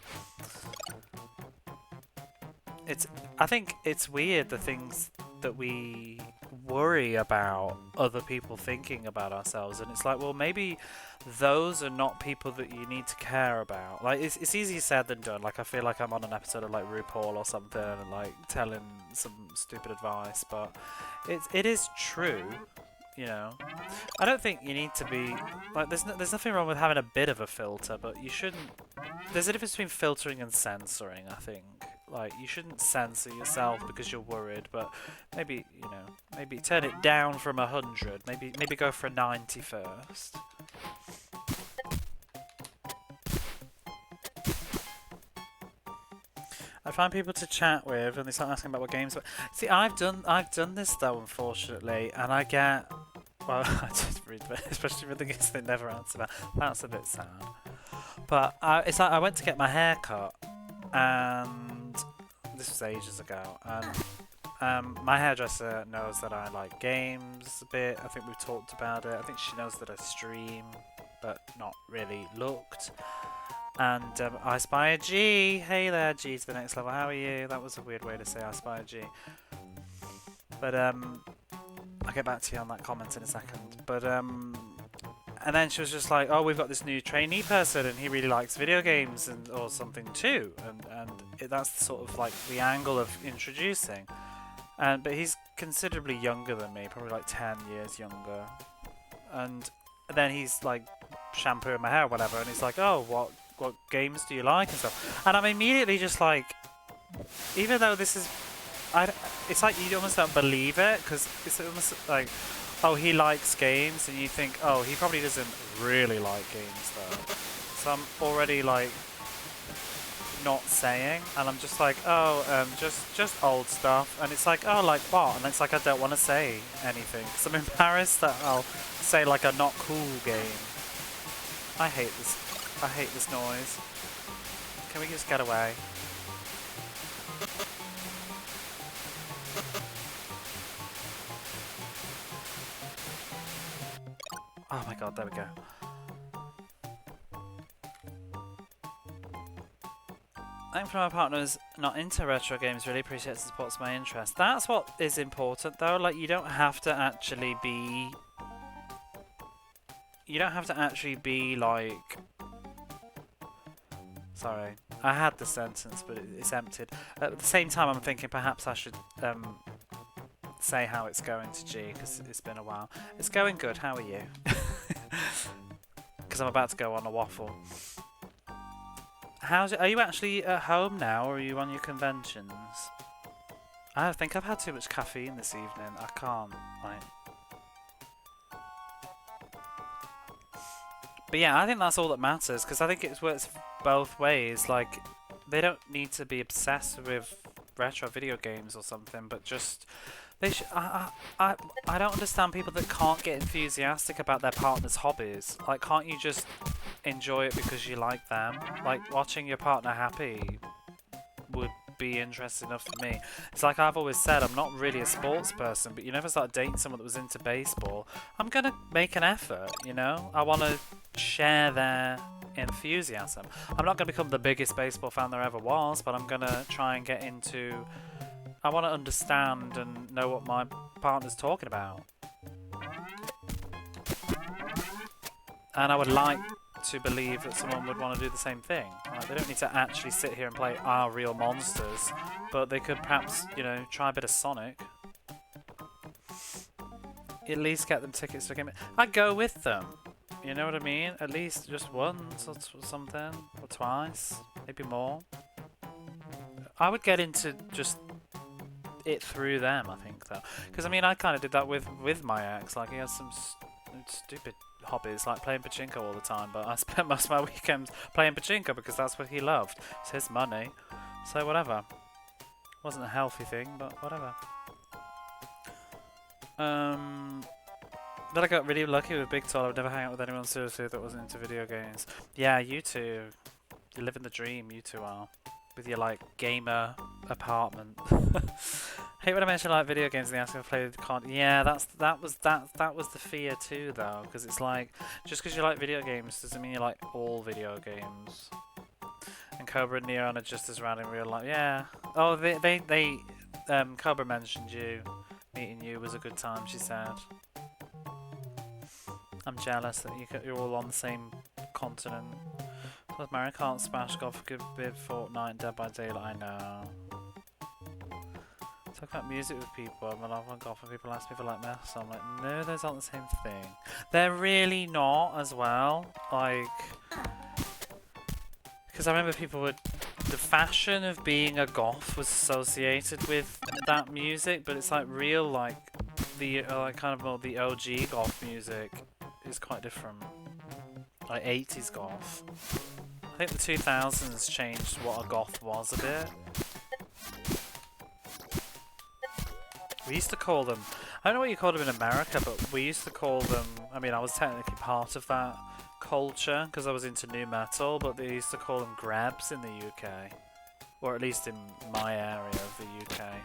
I think it's weird the things that we worry about other people thinking about ourselves, and it's like, well, maybe those are not people that you need to care about. Like it's easier said than done. Like I feel like I'm on an episode of like RuPaul or something and like telling some stupid advice, but it is true, you know. I don't think you need to be like there's nothing wrong with having a bit of a filter, but you shouldn't. There's a difference between filtering and censoring, I think. Like, you shouldn't censor yourself because you're worried, but maybe, you know, maybe turn it down from 100. Maybe go for a 90 first. I find people to chat with and they start asking about what games. But see, I've done this though, unfortunately, and I get, well, I just read, especially with the games they never answer that. That's a bit sad. But it's like I went to get my hair cut, and this was ages ago, and my hairdresser knows that I like games a bit. I think we've talked about it. I think she knows that I stream, but not really looked. And I spy a G. Hey there, G to the next level. How are you? That was a weird way to say I spy a G. But I'll get back to you on that comment in a second. But and then she was just like, oh, we've got this new trainee person and he really likes video games and or something too. And that's sort of like the angle of introducing. But he's considerably younger than me, probably like 10 years younger. And then he's like shampooing my hair or whatever, and he's like, oh, what games do you like and stuff. And I'm immediately just like, even though this is, it's like you almost don't believe it, because it's almost like, oh, he likes games, and you think, oh, he probably doesn't really like games though. So I'm already like not saying, and I'm just like, oh, just old stuff, and it's like, oh, like what? And it's like I don't want to say anything because I'm embarrassed that I'll say like a not cool game. I hate this noise. Can we just get away? Oh my god, there we go. I think my partner's not into retro games, really appreciates and supports my interest. That's what is important though, like you don't have to actually be like, sorry, I had the sentence but it's emptied. At the same time I'm thinking perhaps I should say how it's going to G, because it's been a while. It's going good, how are you? Because because I'm about to go on a waffle. How's it? Are you actually at home now, or are you on your conventions? I think I've had too much caffeine this evening. I can't, like... But yeah, I think that's all that matters, because I think it works both ways. Like, they don't need to be obsessed with retro video games or something, but just... They I don't understand people that can't get enthusiastic about their partner's hobbies. Like, can't you just enjoy it because you like them? Like, watching your partner happy would be interesting enough for me. It's like I've always said, I'm not really a sports person, but you never start dating someone that was into baseball, I'm gonna make an effort, you know? I want to share their enthusiasm. I'm not gonna become the biggest baseball fan there ever was, but I'm gonna try and get into... I want to understand and know what my partner's talking about. And I would like to believe that someone would want to do the same thing. Like, they don't need to actually sit here and play our real monsters, but they could perhaps, you know, try a bit of Sonic. At least get them tickets to a game. I'd go with them. You know what I mean? At least just once or something, or twice, maybe more. I would get into just it through them, I think, though, because I mean, I kind of did that with my ex. Like, he has some stupid hobbies, like playing pachinko all the time, but I spent most of my weekends playing pachinko because that's what he loved. It's his money, so whatever. Wasn't a healthy thing, but whatever. Then I got really lucky with Big Tall. I would never hang out with anyone seriously that wasn't into video games. Yeah, you two, you're living the dream. You two are. With your like gamer apartment. Hate when I mention like video games and they ask if I played con. Yeah, that was the fear too, though, because it's like, just because you like video games doesn't mean you like all video games. And Cobra and Neon are just as rad in real life. Yeah. Oh, they Cobra mentioned you. Meeting you was a good time, she said. I'm jealous that you're all on the same continent. Mario Kart, Smash, God for Good Bit, Fortnite, Dead by Daylight, I know. Talk about music with people, I'm an awful God when people ask me for like maths, so I'm like, no, those aren't the same thing. They're really not as well, like... Because I remember people would... The fashion of being a goth was associated with that music, but it's like real, like, the, like, kind of more the OG goth music is quite different. Like 80s goth. I think the 2000s changed what a goth was a bit. We used to call them, I don't know what you called them in America, but we used to call them, I mean, I was technically part of that culture because I was into nu metal, but they used to call them grabs in the UK. Or at least in my area of the UK.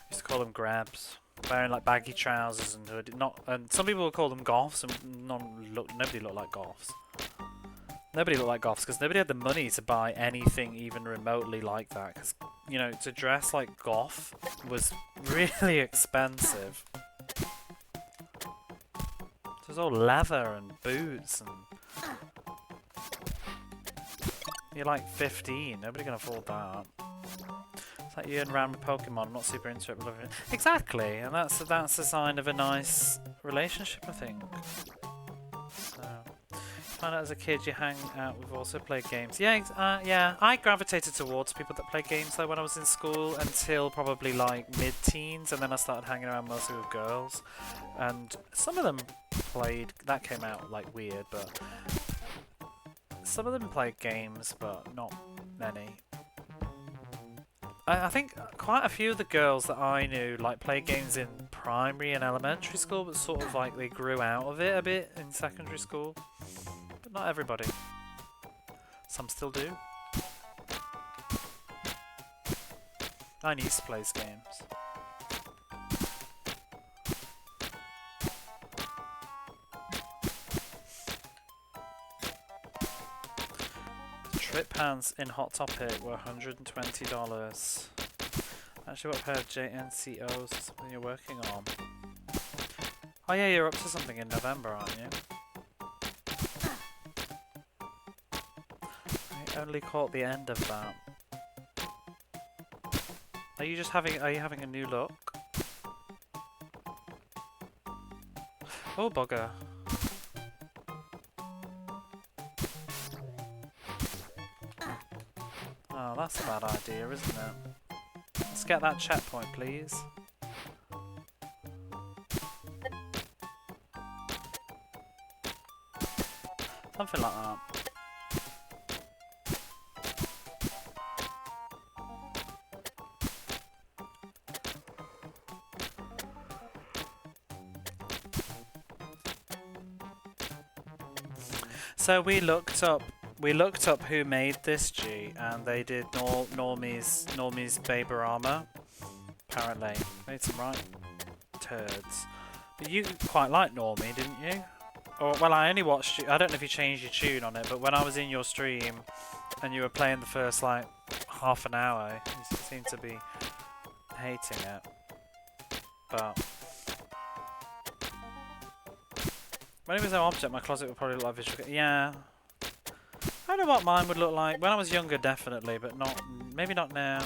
Used to call them grabs. Wearing like baggy trousers and hoodie. And some people would call them goths, and nobody looked like goths. Nobody looked like goths because nobody had the money to buy anything even remotely like that. Because, you know, to dress like goth was really expensive. It was all leather and boots and... You're like 15, nobody can afford that. It's like you and around with Pokemon, I'm not super into it, but loving it. Exactly, and that's a sign of a nice relationship, I think. So, find out as a kid you hang out with also played games. Yeah, yeah, I gravitated towards people that played games though when I was in school until probably like mid-teens, and then I started hanging around mostly with girls. And some of them played, that came out like weird, but some of them played games, but not many. I think quite a few of the girls that I knew like played games in primary and elementary school, but sort of like they grew out of it a bit in secondary school. But not everybody. Some still do. I used to play games. Trip pants in Hot Topic were $120. Actually, what pair of JNCOs is something you're working on? Oh yeah, you're up to something in November, aren't you? I only caught the end of that. Are you having a new look? Oh bugger. that's a bad idea, isn't it? Let's get that checkpoint, please. Something like that. So we looked up who made this, G, and they did Normie's Baberama. Apparently, made some right turds. But you quite liked Normie, didn't you? Or well, I only watched you. I don't know if you changed your tune on it, but when I was in your stream and you were playing the first like half an hour, you seemed to be hating it. But when it was no object, my closet would probably look like visual. Yeah. I don't know what mine would look like. When I was younger, definitely, but not. Maybe not now.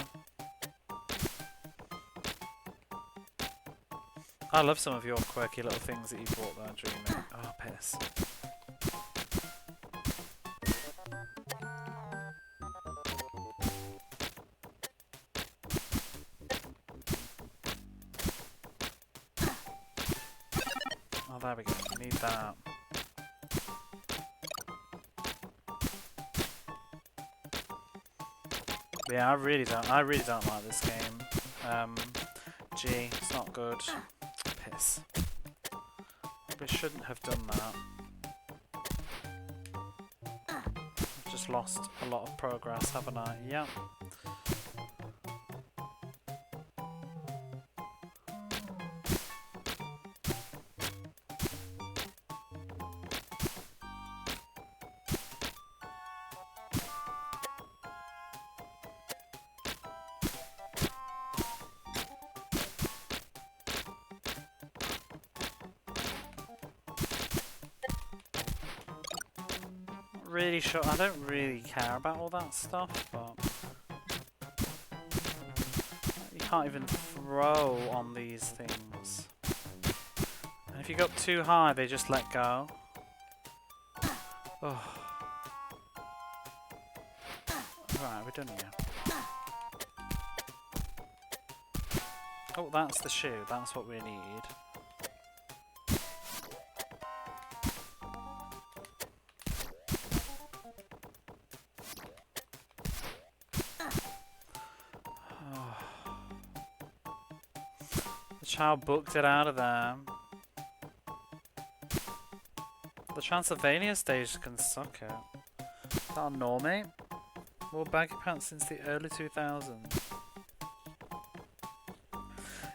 I love some of your quirky little things that you bought there, Dreaming. Oh, piss. Oh, there we go. We need that. Yeah, I really don't like this game. G, it's not good. Piss. Probably shouldn't have done that. I've just lost a lot of progress, haven't I? Yep. Really sure. I don't really care about all that stuff, but you can't even throw on these things. And if you go up too high, they just let go. Oh. Right, we're done here. Oh, that's the shoe. That's what we need. Child booked it out of there. The Transylvania stage can suck it. Is that on Normie? Wore baggy pants since the early 2000s.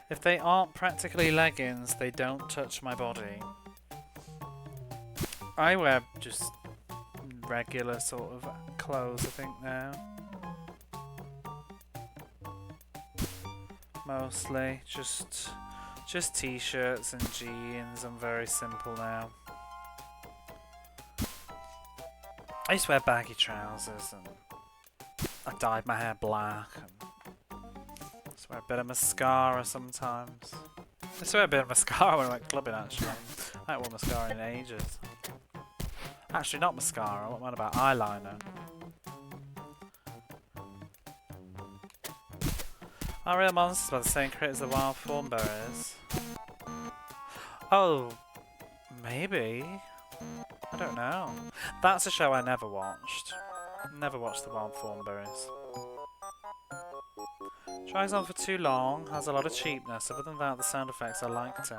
If they aren't practically leggings, they don't touch my body. I wear just regular sort of clothes, I think, now. Mostly just t-shirts and jeans. I'm very simple now. I used to wear baggy trousers and I dyed my hair black and I used to wear a bit of mascara sometimes. I used to wear a bit of mascara when I went clubbing actually. I haven't worn mascara in ages. Actually not mascara, what am I about? Eyeliner. Are real monsters by the same creators as the wild thornberries? Oh, maybe. I don't know. That's a show I never watched. Never watched the wild thornberries. Tries on for too long, has a lot of cheapness. Other than that, the sound effects I liked it.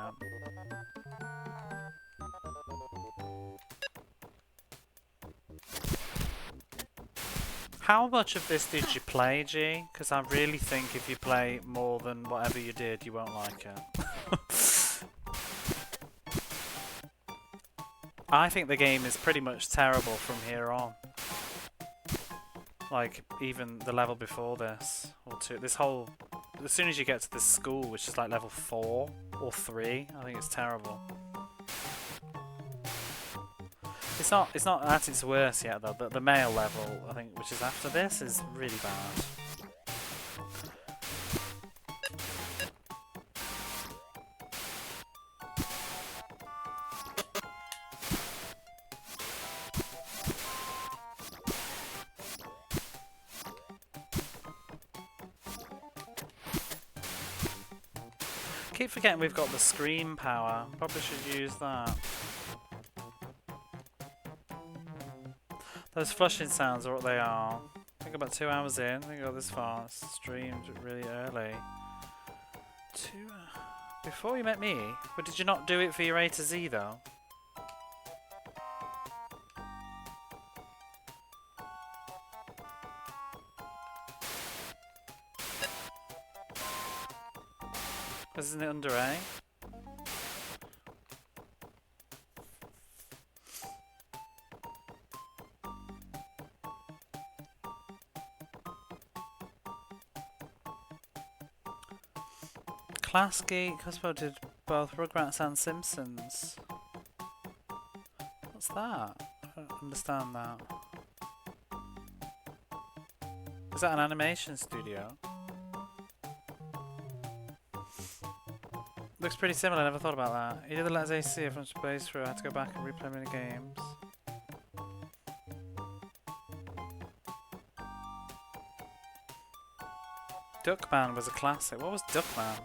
How much of this did you play, G? Because I really think if you play more than whatever you did, you won't like it. I think the game is pretty much terrible from here on. Like, even the level before this, or two, this whole... As soon as you get to this school, which is like level 4 or 3, I think it's terrible. It's not at its worst yet though. The male level, I think, which is after this, is really bad. keep forgetting we've got the scream power. Probably should use that. Those flushing sounds are what they are. I think about 2 hours in. I think I got this far. Streamed really early. Before you met me? But did you not do it for your A to Z though? Isn't it under A? Class Geek, Cosmo did both Rugrats and Simpsons. What's that? I don't understand that. Is that an animation studio? Looks pretty similar, I never thought about that. He did the Let's AC from Space through, I had to go back and replay many games. Duckman was a classic. What was Duckman?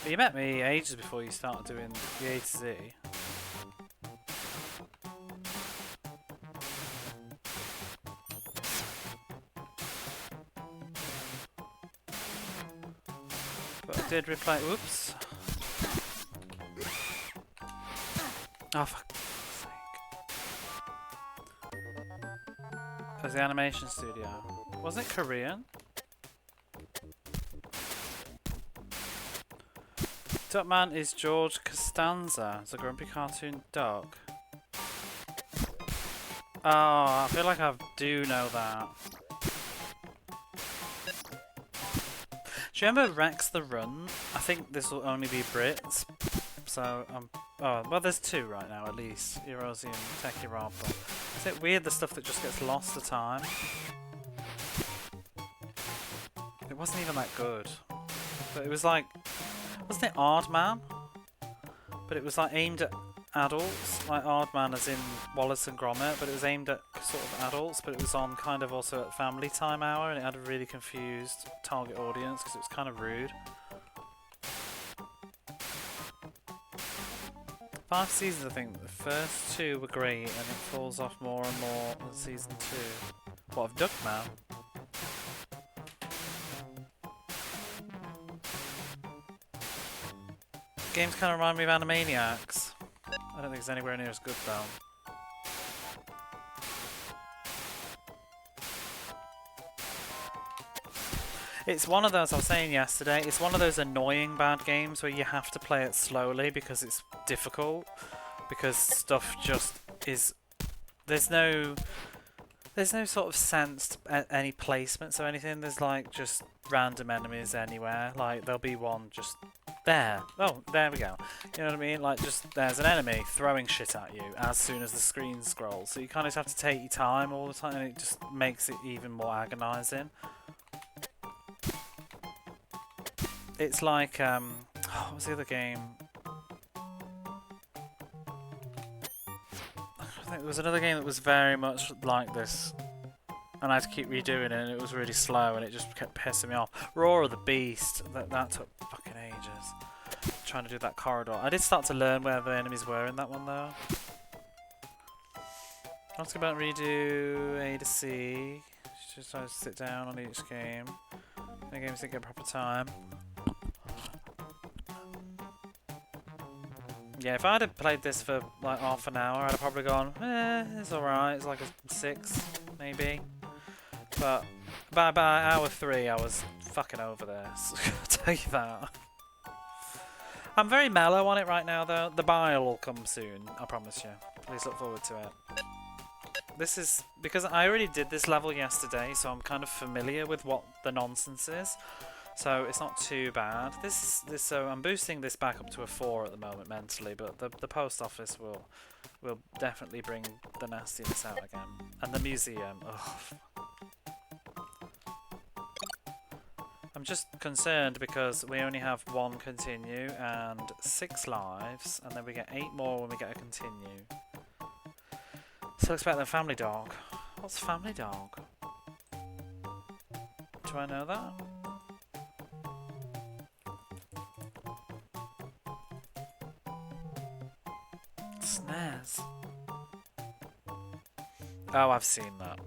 You met me ages before you started doing the A to Z. But I did reply. Whoops. Oh, fuck. It was the animation studio. Wasn't it Korean? Duckman is George Costanza. It's a grumpy cartoon duck. Oh, I feel like I do know that. Do you remember Rex the Run? I think this will only be Brits. So, oh, well, there's 2 right now at least. Erosi and Techie Rob. But is it weird the stuff that just gets lost to time? It wasn't even that good. But it was like... Wasn't it Aardman? But it was like aimed at adults, like Aardman as in Wallace and Gromit, but it was aimed at sort of adults, but it was on kind of also at family time hour, and it had a really confused target audience because it was kind of rude. 5 seasons, I think. The first 2 were great, and it falls off more and more in season 2. What, of Duckman? Games kind of remind me of Animaniacs. I don't think it's anywhere near as good though. It's one of those, I was saying yesterday, it's one of those annoying bad games where you have to play it slowly because it's difficult. Because stuff just is... There's no sort of sense to any placements or anything. There's like just random enemies anywhere. Like there'll be one just... There. Oh, there we go. You know what I mean? Like, just there's an enemy throwing shit at you as soon as the screen scrolls. So you kind of have to take your time all the time, and it just makes it even more agonising. It's like, what was the other game? I think there was another game that was very much like this. And I had to keep redoing it, and it was really slow, and it just kept pissing me off. Roar of the Beast, that took fucking ages. Trying to do that corridor. I did start to learn where the enemies were in that one, though. Let's go back and redo A to C. Just try to sit down on each game. The games didn't get proper time. Yeah, if I'd have played this for like half an hour, I'd have probably gone, it's alright, it's like a 6, maybe. But by hour 3, I was fucking over this. I'll tell you that. I'm very mellow on it right now, though. The bile will come soon, I promise you. Please look forward to it. This is because I already did this level yesterday, so I'm kind of familiar with what the nonsense is. So it's not too bad. So I'm boosting this back up to a 4 at the moment mentally, but the post office will definitely bring the nastiness out again, and the museum. Ugh. I'm just concerned because we only have 1 continue and 6 lives, and then we get 8 more when we get a continue. So expect the Family Dog. What's Family Dog? Do I know that? Snares. Oh, I've seen that.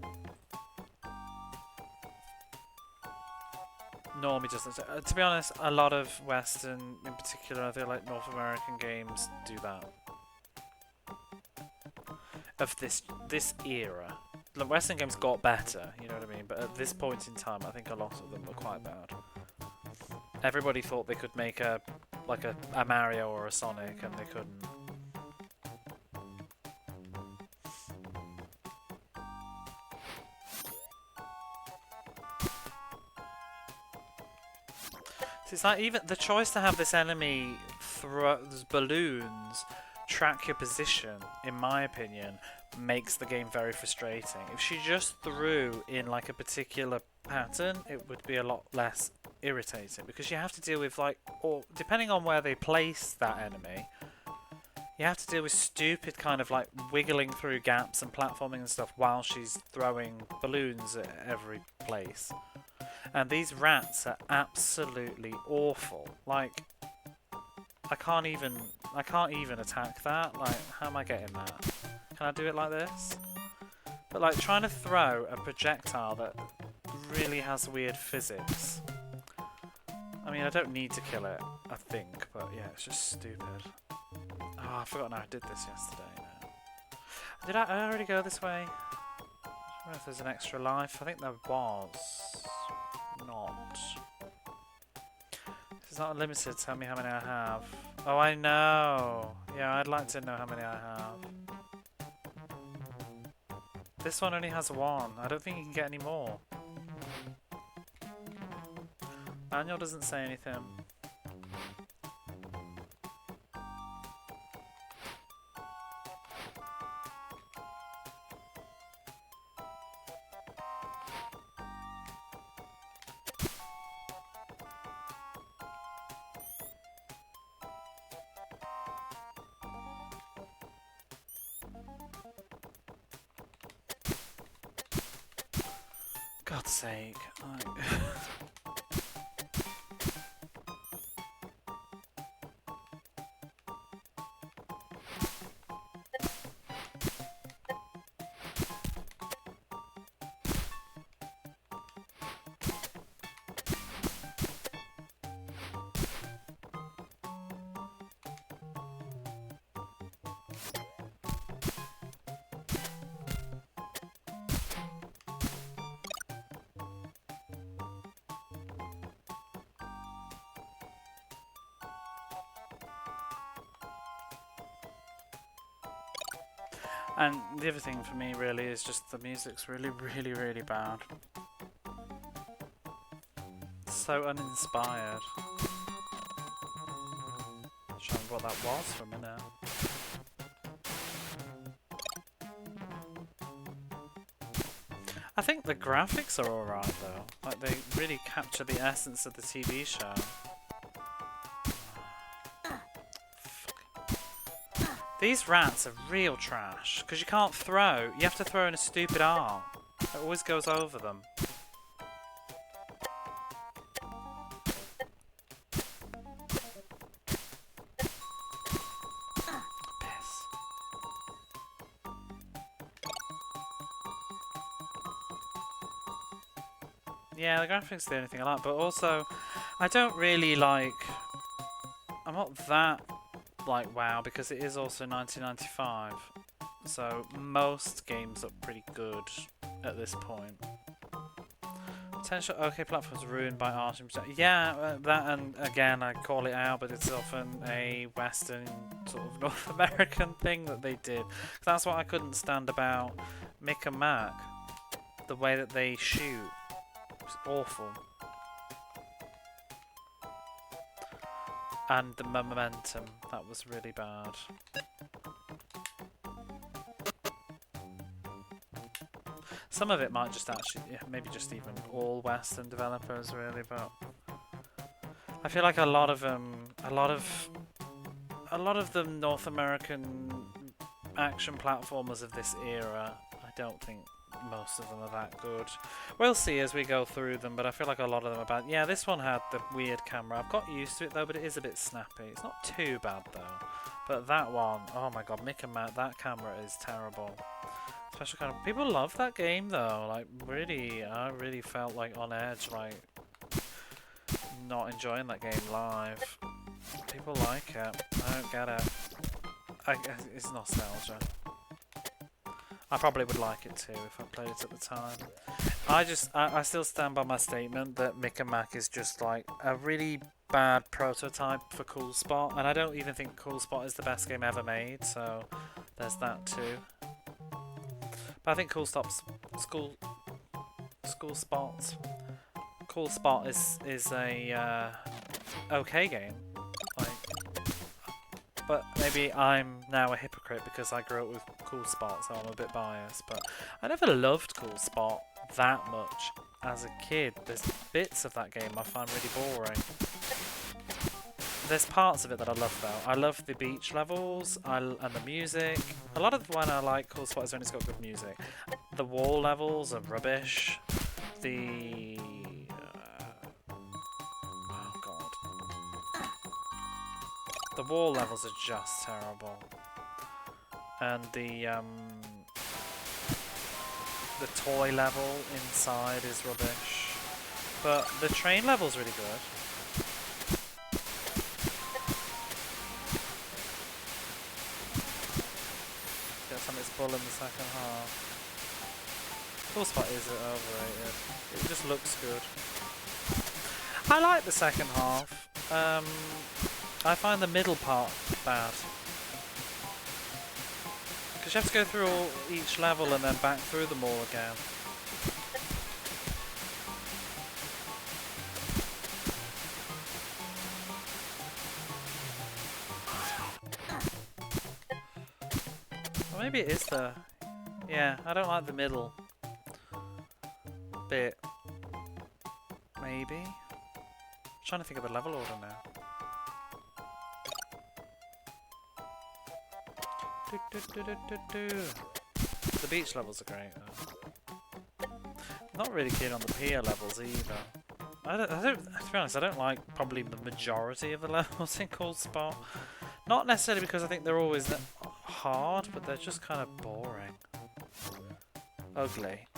Normie doesn't. To be honest, a lot of Western, in particular, I feel like North American games do that. Of this era. Look, Western games got better, you know what I mean? But at this point in time, I think a lot of them were quite bad. Everybody thought they could make a Mario or a Sonic, and they couldn't. So it's like even the choice to have this enemy throw those balloons track your position, in my opinion, makes the game very frustrating. If she just threw in like a particular pattern, it would be a lot less irritating, because you have to deal with like, or depending on where they place that enemy, you have to deal with stupid kind of like wiggling through gaps and platforming and stuff while she's throwing balloons at every place. And these rats are absolutely awful. Like, I can't even attack that. Like, how am I getting that? Can I do it like this? But like, trying to throw a projectile that really has weird physics. I mean, I don't need to kill it, I think, but yeah, it's just stupid. Oh, I've forgotten how I did this yesterday now. Did I already go this way? I don't know if there's an extra life. I think there was. Not. This is not unlimited. Tell me how many I have. Oh, I know. Yeah, I'd like to know how many I have. This one only has one. I don't think you can get any more. Manual doesn't say anything. God's sake. And the other thing for me really is just the music's really, really, really bad. So uninspired. Trying to remember what that was for a minute. I think the graphics are alright though. Like, they really capture the essence of the TV show. These rats are real trash, because you can't throw. You have to throw in a stupid arm. It always goes over them. Piss. Yeah, the graphics are the only thing I like, but also, I don't really like... I'm not that... like WoW, because it is also 1995, so most games look pretty good at this point. Potential OK platforms ruined by art and yeah, that, and again I call it out, but it's often a Western sort of North American thing that they did. That's what I couldn't stand about Mick and Mac, the way that they shoot. It's awful. And the momentum, that was really bad. Some of it might just actually, yeah, maybe just even all Western developers really, but I feel like a lot of the North American action platformers of this era, I don't think most of them are that good. We'll see as we go through them, but I feel like a lot of them are bad. Yeah, this one had the weird camera. I've got used to it though, but it is a bit snappy. It's not too bad though. But that one, oh my god, Mick and Matt, that camera is terrible. Special kind of people love that game though. Like really, I really felt like on edge, like not enjoying that game live. People like it. I don't get it. It's nostalgia. I probably would like it too if I played it at the time. I still stand by my statement that Mick and Mac is just like a really bad prototype for Cool Spot, and I don't even think Cool Spot is the best game ever made, so there's that too. But I think Cool Spot is a okay game. Like, but maybe I'm now a hypocrite because I grew up with Cool Spot, so I'm a bit biased. But I never loved Cool Spot that much as a kid. There's bits of that game I find really boring. There's parts of it that I love though. I love the beach levels and the music. A lot of when I like Cool Spot is when it's got good music. The wall levels are rubbish. The oh god, the wall levels are just terrible, and the toy level inside is rubbish. But the train level's really good. Bull in the second half. Cool Spot is overrated. It just looks good. I like the second half. I find the middle part bad. Because you have to go through each level and then back through them all again. Maybe it is the... Yeah, I don't like the middle bit. Maybe? I'm trying to think of the level order now. The beach levels are great though. I'm not really keen on the pier levels either. I don't, to be honest, I don't like probably the majority of the levels in Cold Spot. Not necessarily because I think they're always hard, but they're just kind of boring. Ugly.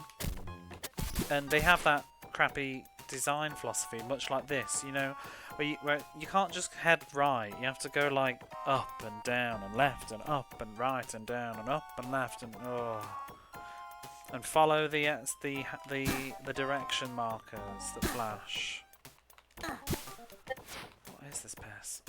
And they have that crappy design philosophy, much like this, you know, where you can't just head right, you have to go like up and down and left and up and right and down and up and left and and follow the direction markers that flash. What is this piss?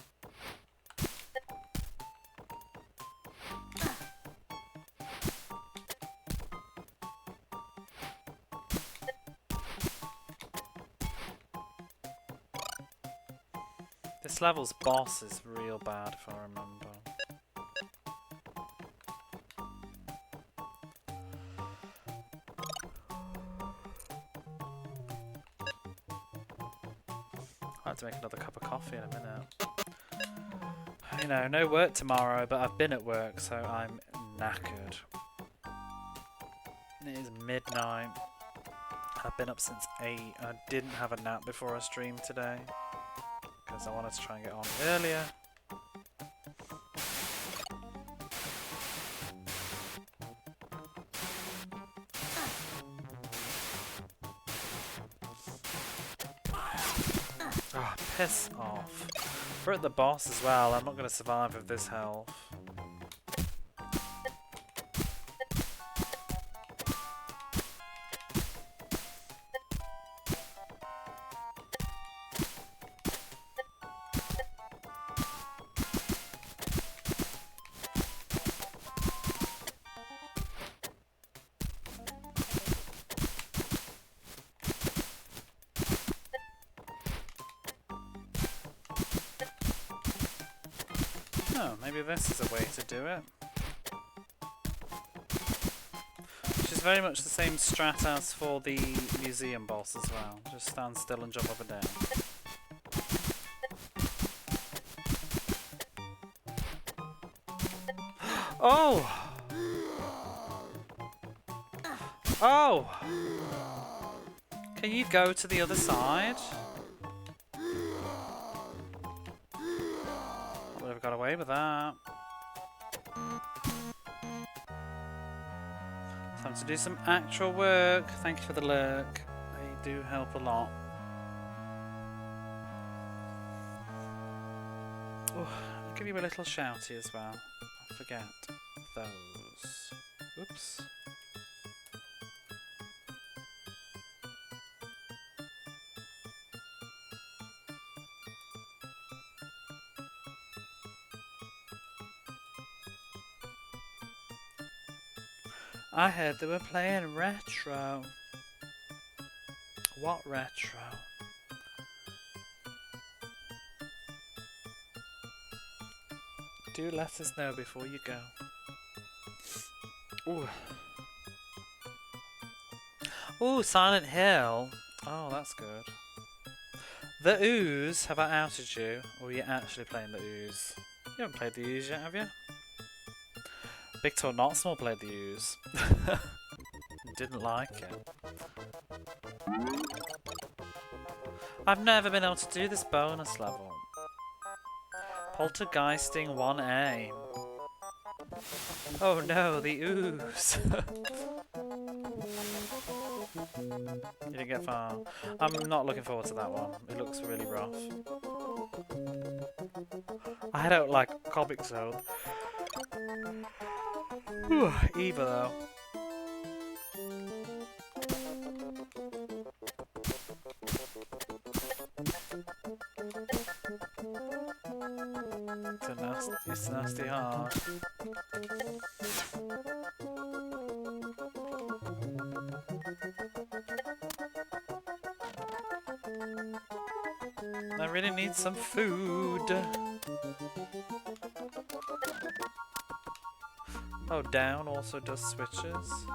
This level's boss is real bad, if I remember. I'll have to make another cup of coffee in a minute. You know, no work tomorrow, but I've been at work, so I'm knackered. It is midnight. I've been up since 8. I didn't have a nap before I streamed today, because I wanted to try and get on earlier. Oh, piss off. We're at the boss as well. I'm not going to survive with this health. Oh, maybe this is a way to do it. Which is very much the same strat as for the museum boss as well. Just stand still and jump up and down. Oh! Oh! Can you go to the other side? I would have got away with that. Time to do some actual work. Thank you for the lurk. They do help a lot. Oh, I'll give you a little shouty as well. I forget those. Oops. I heard they were playing retro. What retro? Do let us know before you go. Ooh. Ooh, Silent Hill. Oh, that's good. The Ooze, have I outed you? Or are you actually playing the Ooze? You haven't played the Ooze yet, have you? Big Tor Not Small played the Ooze. Didn't like it. I've never been able to do this bonus level. Poltergeisting 1A. Oh no, the Ooze. You didn't get far. I'm not looking forward to that one. It looks really rough. I don't like Comic Zone. Eva though. It's nasty hard. I really need some food. Oh, down also does switches.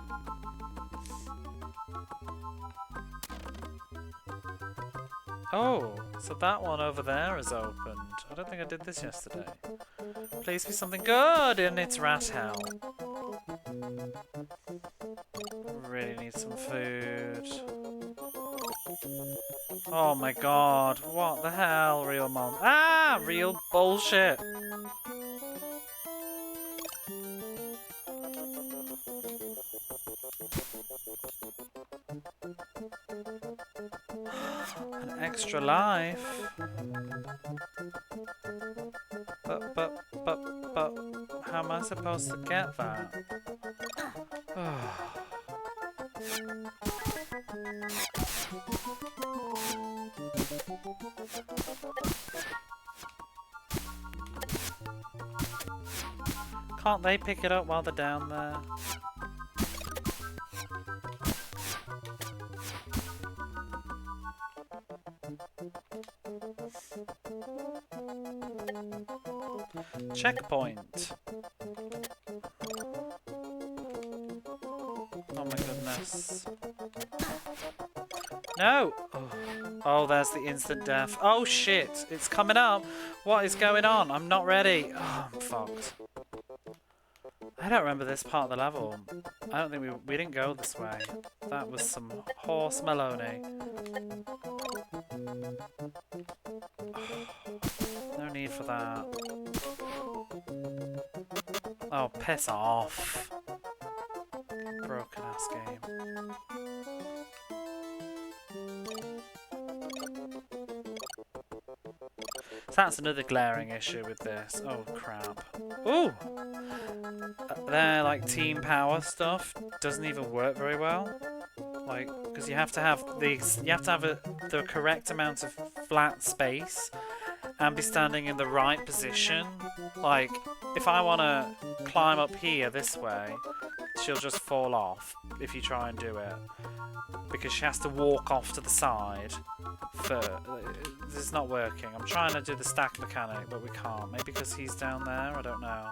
Oh, so that one over there is opened. I don't think I did this yesterday. Please be something good in its rat hell. Really need some food. Oh my god, what the hell, real mom? Ah, real bullshit. An extra life. But, how am I supposed to get that? Can't they pick it up while they're down there? Checkpoint. Oh my goodness. No! Oh, there's the instant death. Oh shit! It's coming up! What is going on? I'm not ready. Oh, I'm fucked. I don't remember this part of the level. I don't think we didn't go this way. That was some horse maloney. No need for that. Oh, piss off. Broken ass game. So that's another glaring issue with this. Oh crap. Ooh! Their like team power stuff doesn't even work very well. Like, because you have to have the correct amount of flat space and be standing in the right position. Like, if I want to climb up here this way, she'll just fall off if you try and do it. Because she has to walk off to the side. This is not working. I'm trying to do the stack mechanic, but we can't. Maybe because he's down there? I don't know.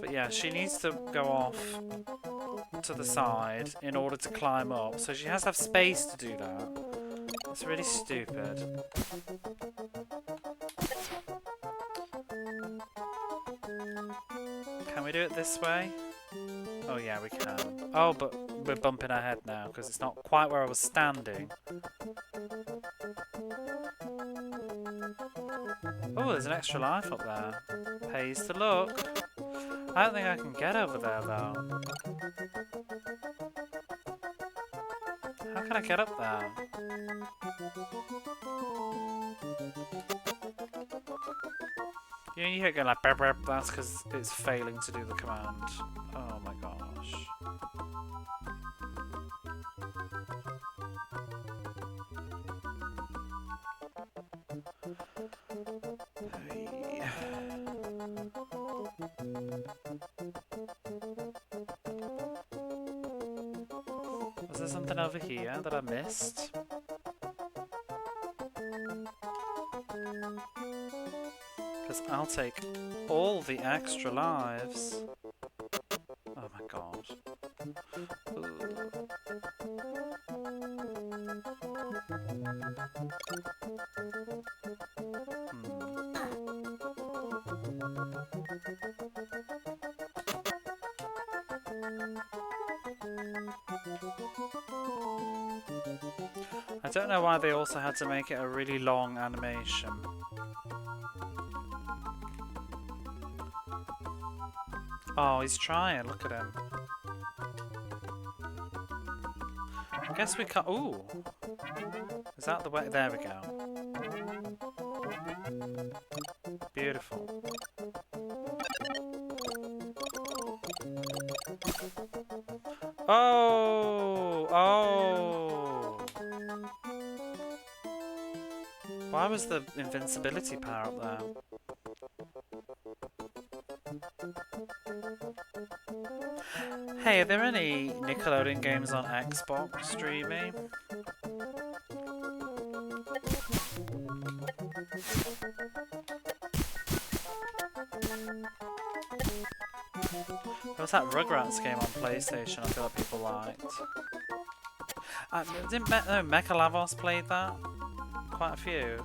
But yeah, she needs to go off to the side in order to climb up. So she has to have space to do that. It's really stupid. Can we do it this way? Oh yeah, we can. Oh, but we're bumping our head now because it's not quite where I was standing. Oh, there's an extra life up there. Pays to look. I don't think I can get over there though. How can I get up there? You know, you hear it going like burp, burp, that's because it's failing to do the command. Oh my gosh. Hey. Was there something over here that I missed? Because I'll take all the extra lives. Oh my god. I don't know why they also had to make it a really long animation. Oh, he's trying. Look at him. I guess we can't. Ooh. Is that the way? There we go. Beautiful. Oh! Oh! Why was the invincibility power up there? Hey, are there any Nickelodeon games on Xbox, Dreamy? There was that Rugrats game on PlayStation I feel like people liked. Didn't Mechalavos played that? Quite a few.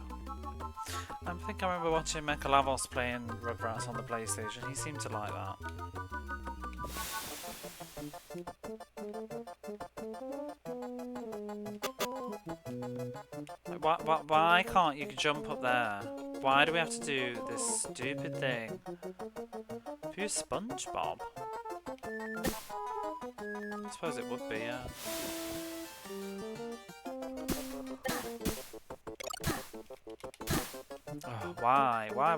I think I remember watching Mechalavos playing Rugrats on the PlayStation. He seemed to like that. Why can't you jump up there? Why do we have to do this stupid thing? If you're SpongeBob, I suppose it would be, yeah. Oh, why? Why?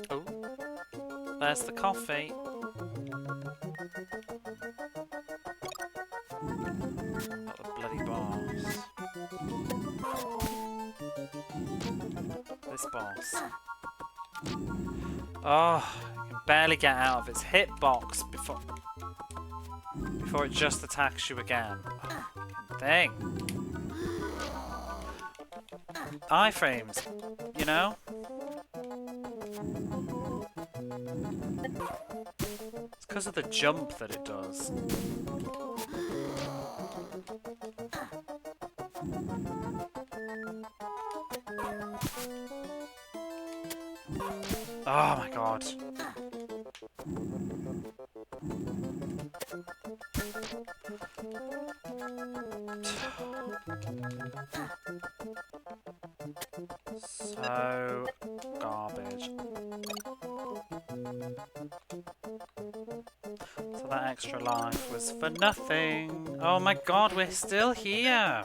Oh, there's the coffee. Not the bloody boss. This boss. Oh, you can barely get out of its hitbox before it just attacks you again. Oh, thing. Iframes, you know? It's because of the jump that it does. Oh my god. So garbage. So that extra life was for nothing. Oh my god, we're still here.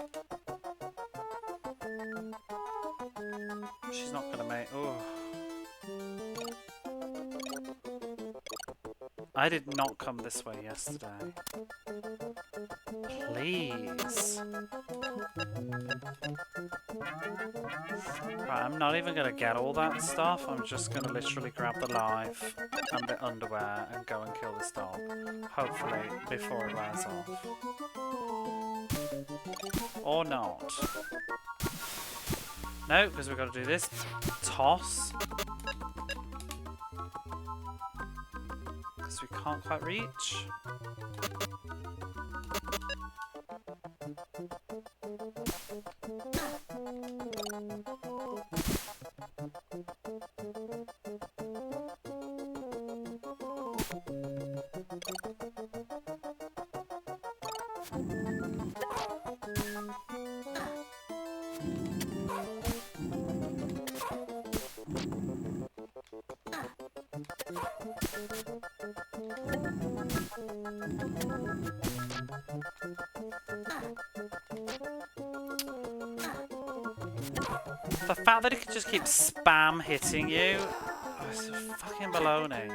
She's not gonna make. Oh. I did not come this way yesterday. Please. Right, I'm not even gonna get all that stuff. I'm just gonna literally grab the life and the underwear and go and kill this dog. Hopefully before it wears off. Or not. No, because we've got to do this toss. Because we can't quite reach. The fact that it can just keep spam hitting you, oh, it's fucking baloney.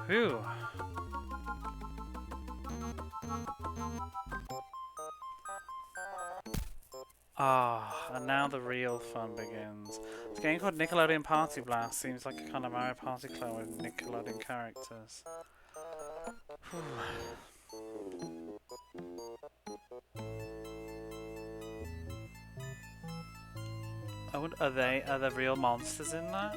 Whew. Ah, and now the real fun begins. It's a game called Nickelodeon Party Blast. Seems like a kind of Mario Party clone with Nickelodeon characters. Are there real monsters in that?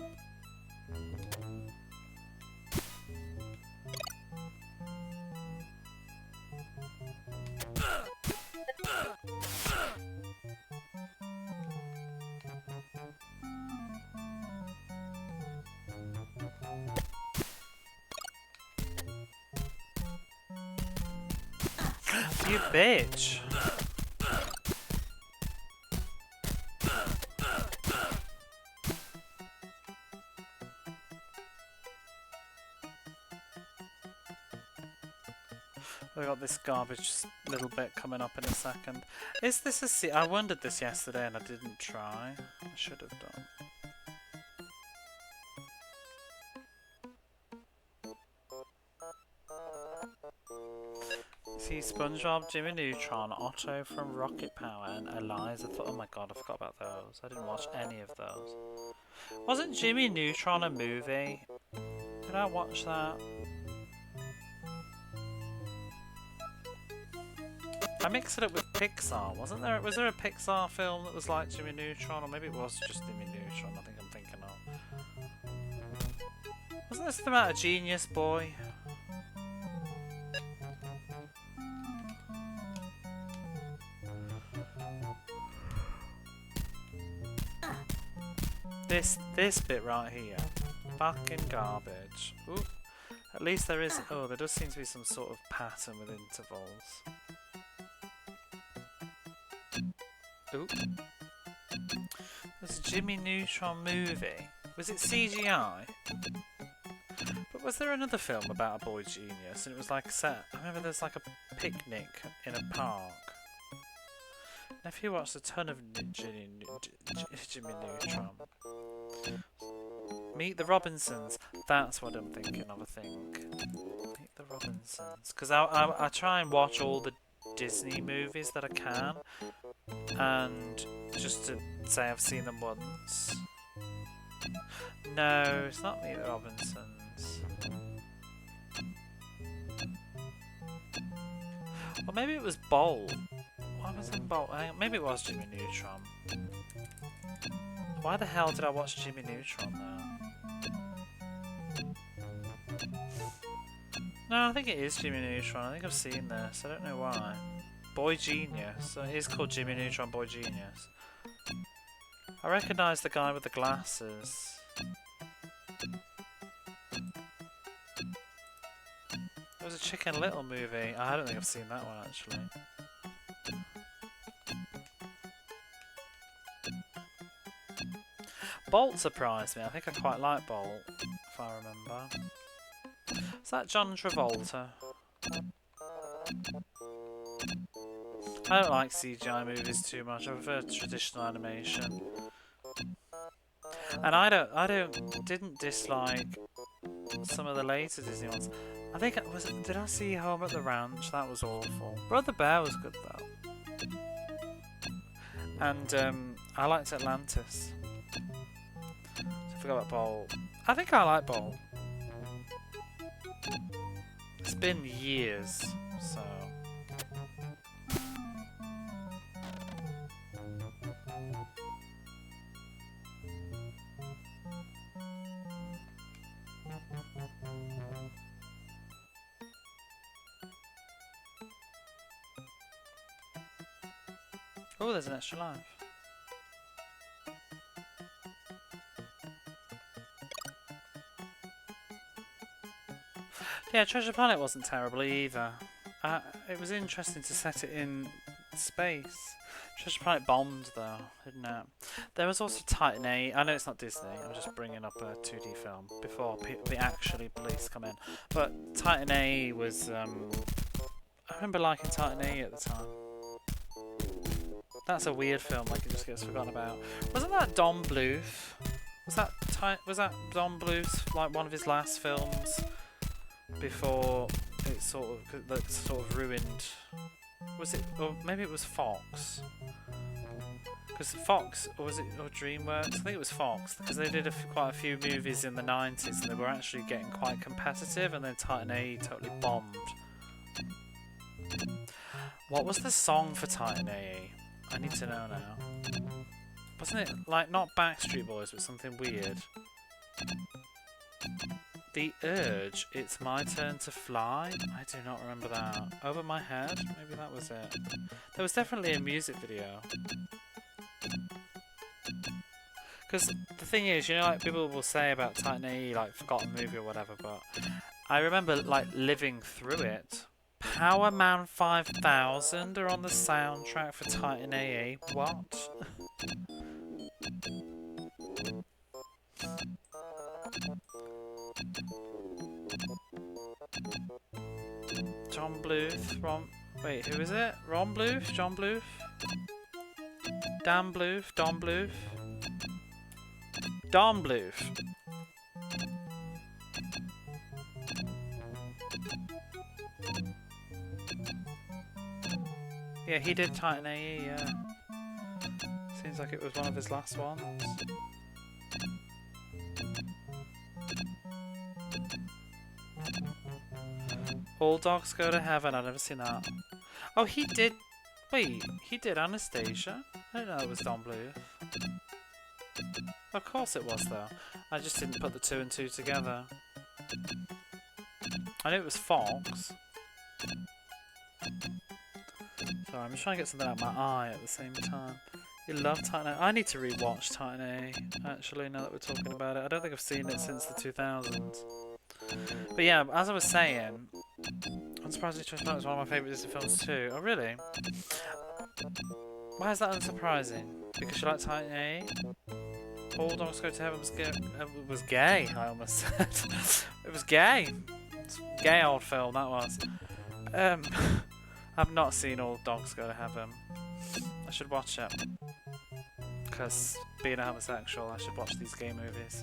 You bitch! We got this garbage little bit coming up in a second. Is this a I wondered this yesterday and I didn't try. I should have done. See SpongeBob, Jimmy Neutron, Otto from Rocket Power, and Eliza. Oh my god, I forgot about those. I didn't watch any of those. Wasn't Jimmy Neutron a movie? Did I watch that? I mixed it up with Pixar, wasn't there? Was there a Pixar film that was like Jimmy Neutron? Or maybe it was just Jimmy Neutron, I think I'm thinking of. Wasn't this about a genius boy? This bit right here. Fucking garbage. Ooh. At least there is... Oh, there does seem to be some sort of pattern with intervals. Ooh. There's a Jimmy Neutron movie. Was it CGI? But was there another film about a boy genius and it was like set? I remember there's like a picnic in a park. Now if you watched a ton of Jimmy Neutron. Meet the Robinsons. That's what I'm thinking of, I think. Meet the Robinsons. Because I try and watch all the Disney movies that I can. And just to say I've seen them once. No, it's not Meet the Robinsons. Or maybe it was Bolt. Why was it Bolt? Maybe it was Jimmy Neutron. Why the hell did I watch Jimmy Neutron now? No, I think it is Jimmy Neutron. I think I've seen this. I don't know why. Boy Genius. So it is called Jimmy Neutron Boy Genius. I recognise the guy with the glasses. There was a Chicken Little movie. I don't think I've seen that one actually. Bolt surprised me. I think I quite like Bolt, if I remember. Is that John Travolta? I don't like CGI movies too much. I prefer traditional animation. And didn't dislike some of the later Disney ones. I think did I see Home at the Ranch? That was awful. Brother Bear was good though. And I liked Atlantis. So I forgot about Bowl. I think I like Bowl. It's been years, so. Oh, there's an extra life. Yeah, Treasure Planet wasn't terrible either. It was interesting to set it in space. Treasure Planet bombed though, didn't it? There was also Titan 8. I know it's not Disney, I'm just bringing up a 2D film before the actually police come in. But Titan 8 was, I remember liking Titan 8 at the time. That's a weird film, like it just gets forgotten about. Wasn't that Don Bluth? Was that Don Bluth, like one of his last films before it sort of ruined? Was it, or maybe it was Fox? Because Fox, or was it, or DreamWorks? I think it was Fox, because they did quite a few movies in the 90s and they were actually getting quite competitive, and then Titan A totally bombed. What was the song for Titan A? I need to know now. Wasn't it like not Backstreet Boys, but something weird? The Urge, It's My Turn to Fly? I do not remember that. Over My Head? Maybe that was it. There was definitely a music video. Because the thing is, you know, like people will say about Titan AE, like forgotten movie or whatever, but I remember like living through it. Power Man 5000 are on the soundtrack for Titan AA. What? John Bluth, wait, who is it? Ron Bluth? John Bluth? Dan Bluth? Don Bluth? Don Bluth. Yeah, he did Titan AE, yeah. Seems like it was one of his last ones. All Dogs Go to Heaven, I've never seen that. Oh, he did... Wait, he did Anastasia? I didn't know it was Don Bluth. Of course it was, though. I just didn't put the two and two together. I knew it was Fox. Sorry, I'm just trying to get something out of my eye at the same time. You love Titan A. I need to rewatch Titan A, actually, now that we're talking about it. I don't think I've seen it since the 2000s. But yeah, as I was saying, Unsurprisingly, Treasure Planet is one of my favourite Disney films too. Oh, really? Why is that unsurprising? Because you like Titan A? All Dogs Go to Heaven was gay, I almost said. It was gay. It's a gay old film, that was. I've not seen All Dogs Go to Heaven. I should watch it. Because being a homosexual, I should watch these gay movies.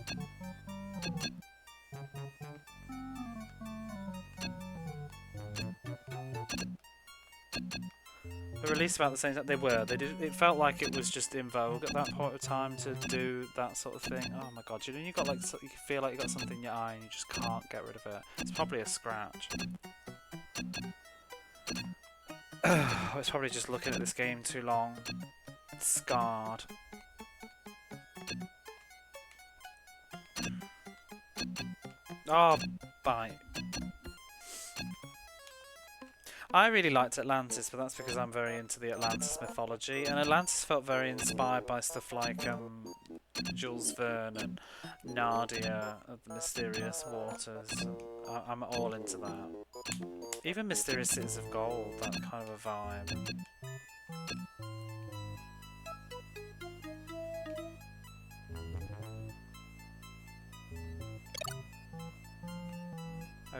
They were released about the same time. They were. They did. It felt like it was just in vogue at that point of time to do that sort of thing. Oh my god! You know, you got like you feel like you got something in your eye and you just can't get rid of it. It's probably a scratch. I was probably just looking at this game too long. It's scarred. Oh, bite. I really liked Atlantis, but that's because I'm very into the Atlantis mythology, and Atlantis felt very inspired by stuff like Jules Verne and Nadia of the Mysterious Waters. I'm all into that. Even Mysterious Cities of Gold, that kind of a vibe.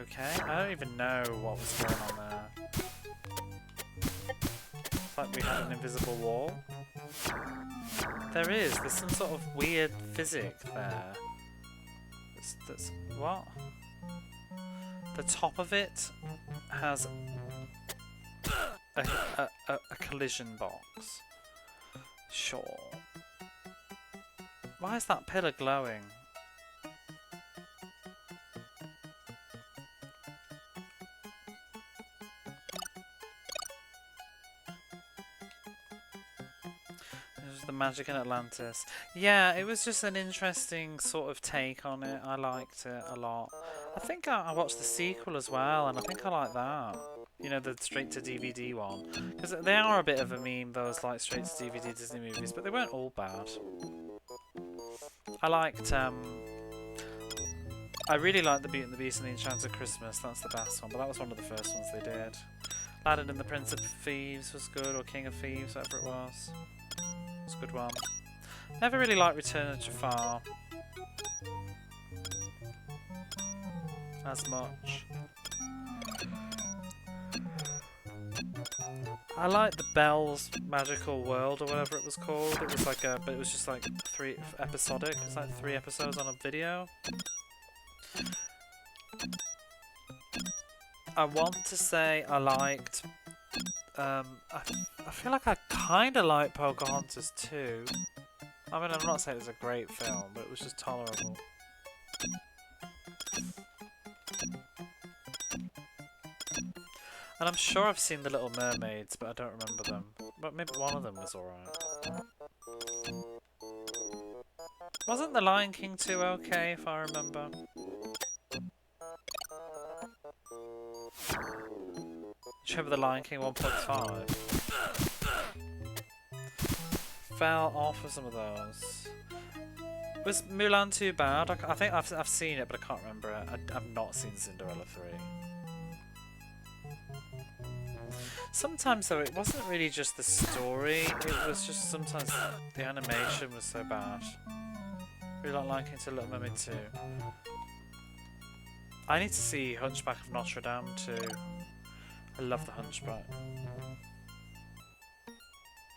Okay, I don't even know what was going on there. It's like we had an invisible wall. There's some sort of weird physic there. That's what? The top of it has a collision box. Sure. Why is that pillar glowing? The magic in Atlantis. Yeah, it was just an interesting sort of take on it. I liked it a lot. I think I watched the sequel as well, and I think I like that. You know, the straight to DVD one. Because they are a bit of a meme, those like straight to DVD Disney movies, but they weren't all bad. I liked, I really liked The Beauty and the Beast and the Enchanted Christmas. That's the best one, but that was one of the first ones they did. Aladdin and the Prince of Thieves was good, or King of Thieves, whatever it was. It's a good one. Never really liked Return of Jafar as much. I liked the Belle's Magical World or whatever it was called. It was like but it was just like episodic. It's like 3 episodes on a video. I want to say I liked. I feel like I kind of like Pocahontas too. I mean, I'm not saying it's a great film, but it was just tolerable. And I'm sure I've seen The Little Mermaids, but I don't remember them. But maybe one of them was alright. Wasn't The Lion King 2 okay, if I remember? Do you remember The Lion King 1.5? Fell off of some of those. Was Mulan too bad? I think I've seen it, but I can't remember it. I've not seen Cinderella 3. Sometimes though, it wasn't really just the story, it was just sometimes the animation was so bad. Really like Lion King to Little Mermaid 2. I need to see Hunchback of Notre Dame too. I love the Hunchback.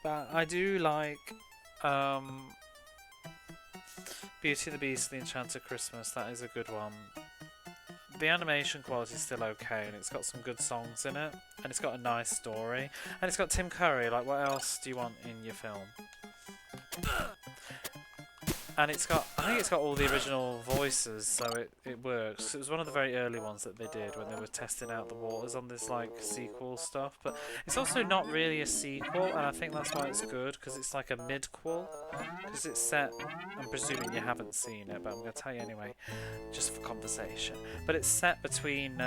But I do like Beauty and the Beast and the Enchanted Christmas, that is a good one. The animation quality is still okay, and it's got some good songs in it, and it's got a nice story, and it's got Tim Curry. Like, what else do you want in your film? And it's got, I think it's got all the original voices, so it works. It was one of the very early ones that they did when they were testing out the waters on this like sequel stuff. But it's also not really a sequel, and I think that's why it's good, because it's like a midquel. Because it's set, I'm presuming you haven't seen it, but I'm going to tell you anyway, just for conversation. But it's set between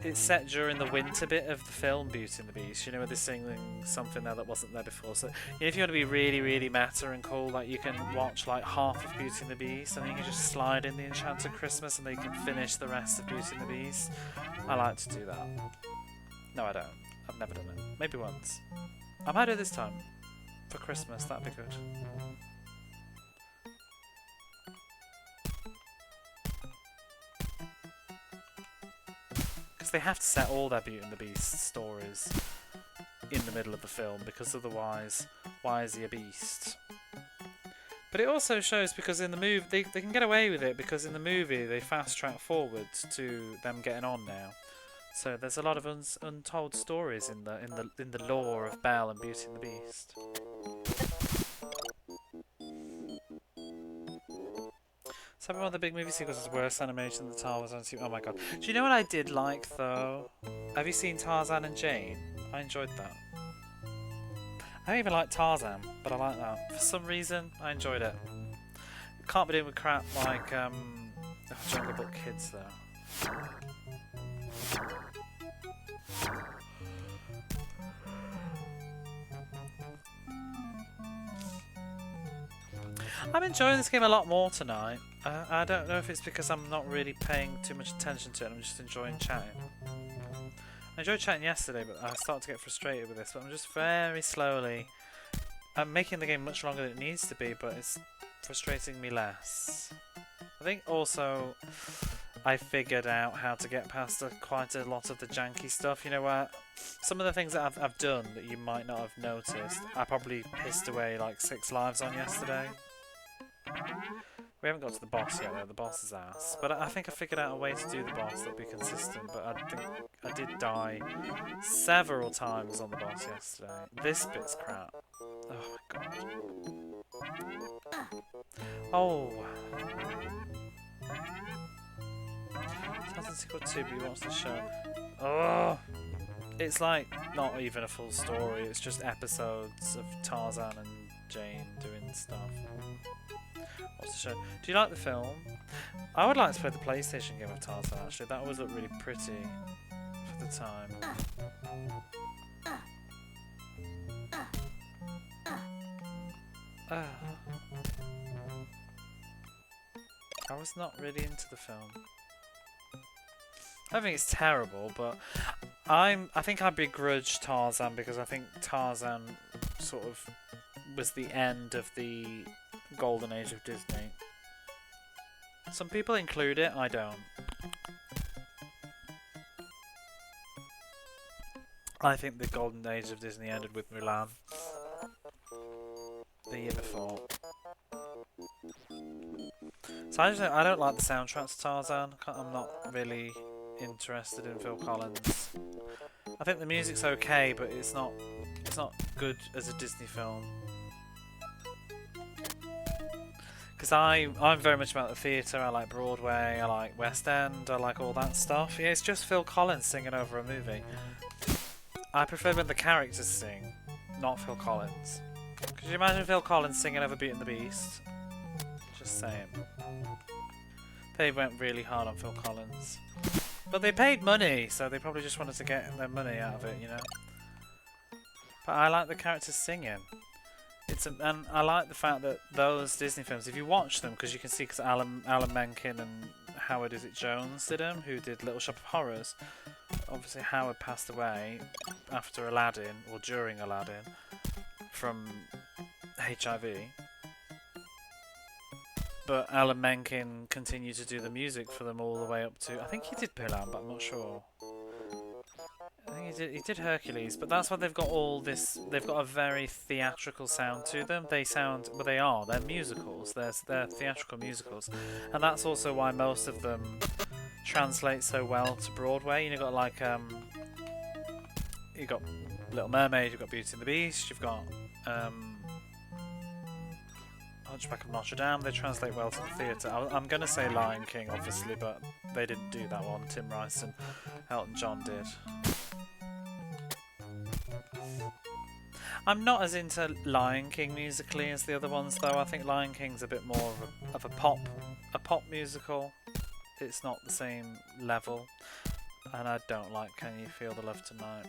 it's set during the winter bit of the film Beauty and the Beast, you know, where they're singing something there that wasn't there before. So, you know, if you want to be really, really meta and cool, like, you can watch like half of Beauty and the Beast, and then you can just slide in the Enchanted Christmas, and then you can finish the rest of Beauty and the Beast. I like to do that. No, I don't. I've never done it. Maybe once. I might do it this time. For Christmas, that'd be good. They have to set all their Beauty and the Beast stories in the middle of the film, because otherwise, why is he a beast? But it also shows, because in the movie they can get away with it, because in the movie they fast track forwards to them getting on now. So there's a lot of untold stories in the lore of Belle and Beauty and the Beast. Some of the big movie sequels is worse animation than Tarzan. Oh my god. Do you know what I did like though? Have you seen Tarzan and Jane? I enjoyed that. I don't even like Tarzan, but I like that. For some reason, I enjoyed it. Can't be doing with crap like Jungle Book Kids though. I'm enjoying this game a lot more tonight. I don't know if it's because I'm not really paying too much attention to it, I'm just enjoying chatting. I enjoyed chatting yesterday, but I started to get frustrated with this, but I'm just very slowly... I'm making the game much longer than it needs to be, but frustrating me less. I think also I figured out how to get past quite a lot of the janky stuff. You know where some of the things that I've done that you might not have noticed, I probably pissed away like 6 lives on yesterday. We haven't got to the boss yet though, the boss is ass. But I think I figured out a way to do the boss that'll be consistent, but I think I did die several times on the boss yesterday. This bit's crap. Oh my god. Oh. Assassin's Creed 2, but you watch the show. Oh. It's like not even a full story, it's just episodes of Tarzan and Jane doing stuff. What's the show? Do you like the film? I would like to play the PlayStation game of Tarzan actually, that always looked really pretty for the time. I was not really into the film. I don't think it's terrible, but I think I begrudge Tarzan because I think Tarzan sort of was the end of the golden age of Disney. Some people include it, I don't. I think the golden age of Disney ended with Mulan the year before. So I don't like the soundtrack to Tarzan. I'm not really interested in Phil Collins. I think the music's okay, but it's not good as a Disney film. Because I'm very much about the theatre. I like Broadway. I like West End. I like all that stuff. Yeah, it's just Phil Collins singing over a movie. I prefer when the characters sing, not Phil Collins. Could you imagine Phil Collins singing over Beauty and the Beast? Just saying. They went really hard on Phil Collins. But they paid money, so they probably just wanted to get their money out of it, you know? But I like the characters singing. And I like the fact that those Disney films, if you watch them, because you can see, because Alan Menken and Howard Jones did them, who did Little Shop of Horrors. Obviously Howard passed away after Aladdin, or during Aladdin, from HIV. But Alan Menken continued to do the music for them all the way up to, I think he did Mulan, but I'm not sure. I think he did Hercules, but that's why they've got all this. They've got a very theatrical sound to them. They sound, well, they're musicals. They're theatrical musicals, and that's also why most of them translate so well to Broadway. You got like you got Little Mermaid, you've got Beauty and the Beast, you've got Hunchback of Notre Dame. They translate well to the theatre. I'm going to say Lion King, obviously, but they didn't do that one. Tim Rice and Elton John did. I'm not as into Lion King musically as the other ones, though. I think Lion King's a bit more of a pop musical. It's not the same level, and I don't like Can You Feel the Love Tonight.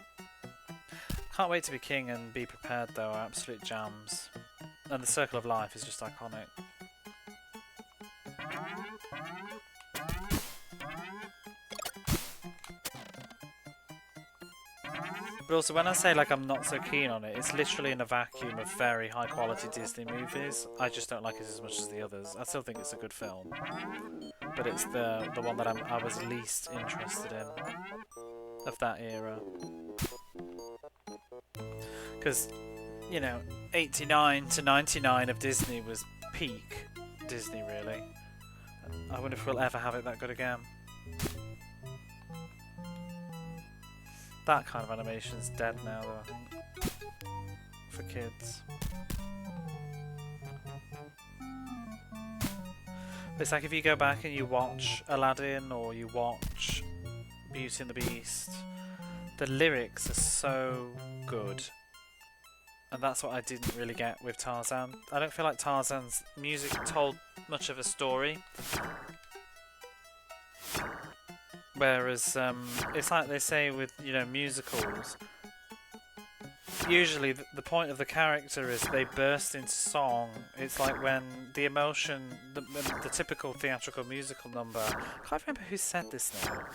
Can't Wait to Be King and Be Prepared, though, are absolute jams. And The Circle of Life is just iconic. But also, when I say like I'm not so keen on it, it's literally in a vacuum of very high quality Disney movies. I just don't like it as much as the others. I still think it's a good film, but it's the one that I was least interested in of that era. Because, you know, 89 to 99 of Disney was peak Disney, really. I wonder if we'll ever have it that good again. That kind of animation's dead now, though, I think. For kids. But it's like if you go back and you watch Aladdin or you watch Beauty and the Beast, the lyrics are so good. And that's what I didn't really get with Tarzan. I don't feel like Tarzan's music told much of a story. Whereas, it's like they say with, you know, musicals. Usually the point of the character is they burst into song. It's like when the emotion, the typical theatrical musical number. I can't remember who said this now.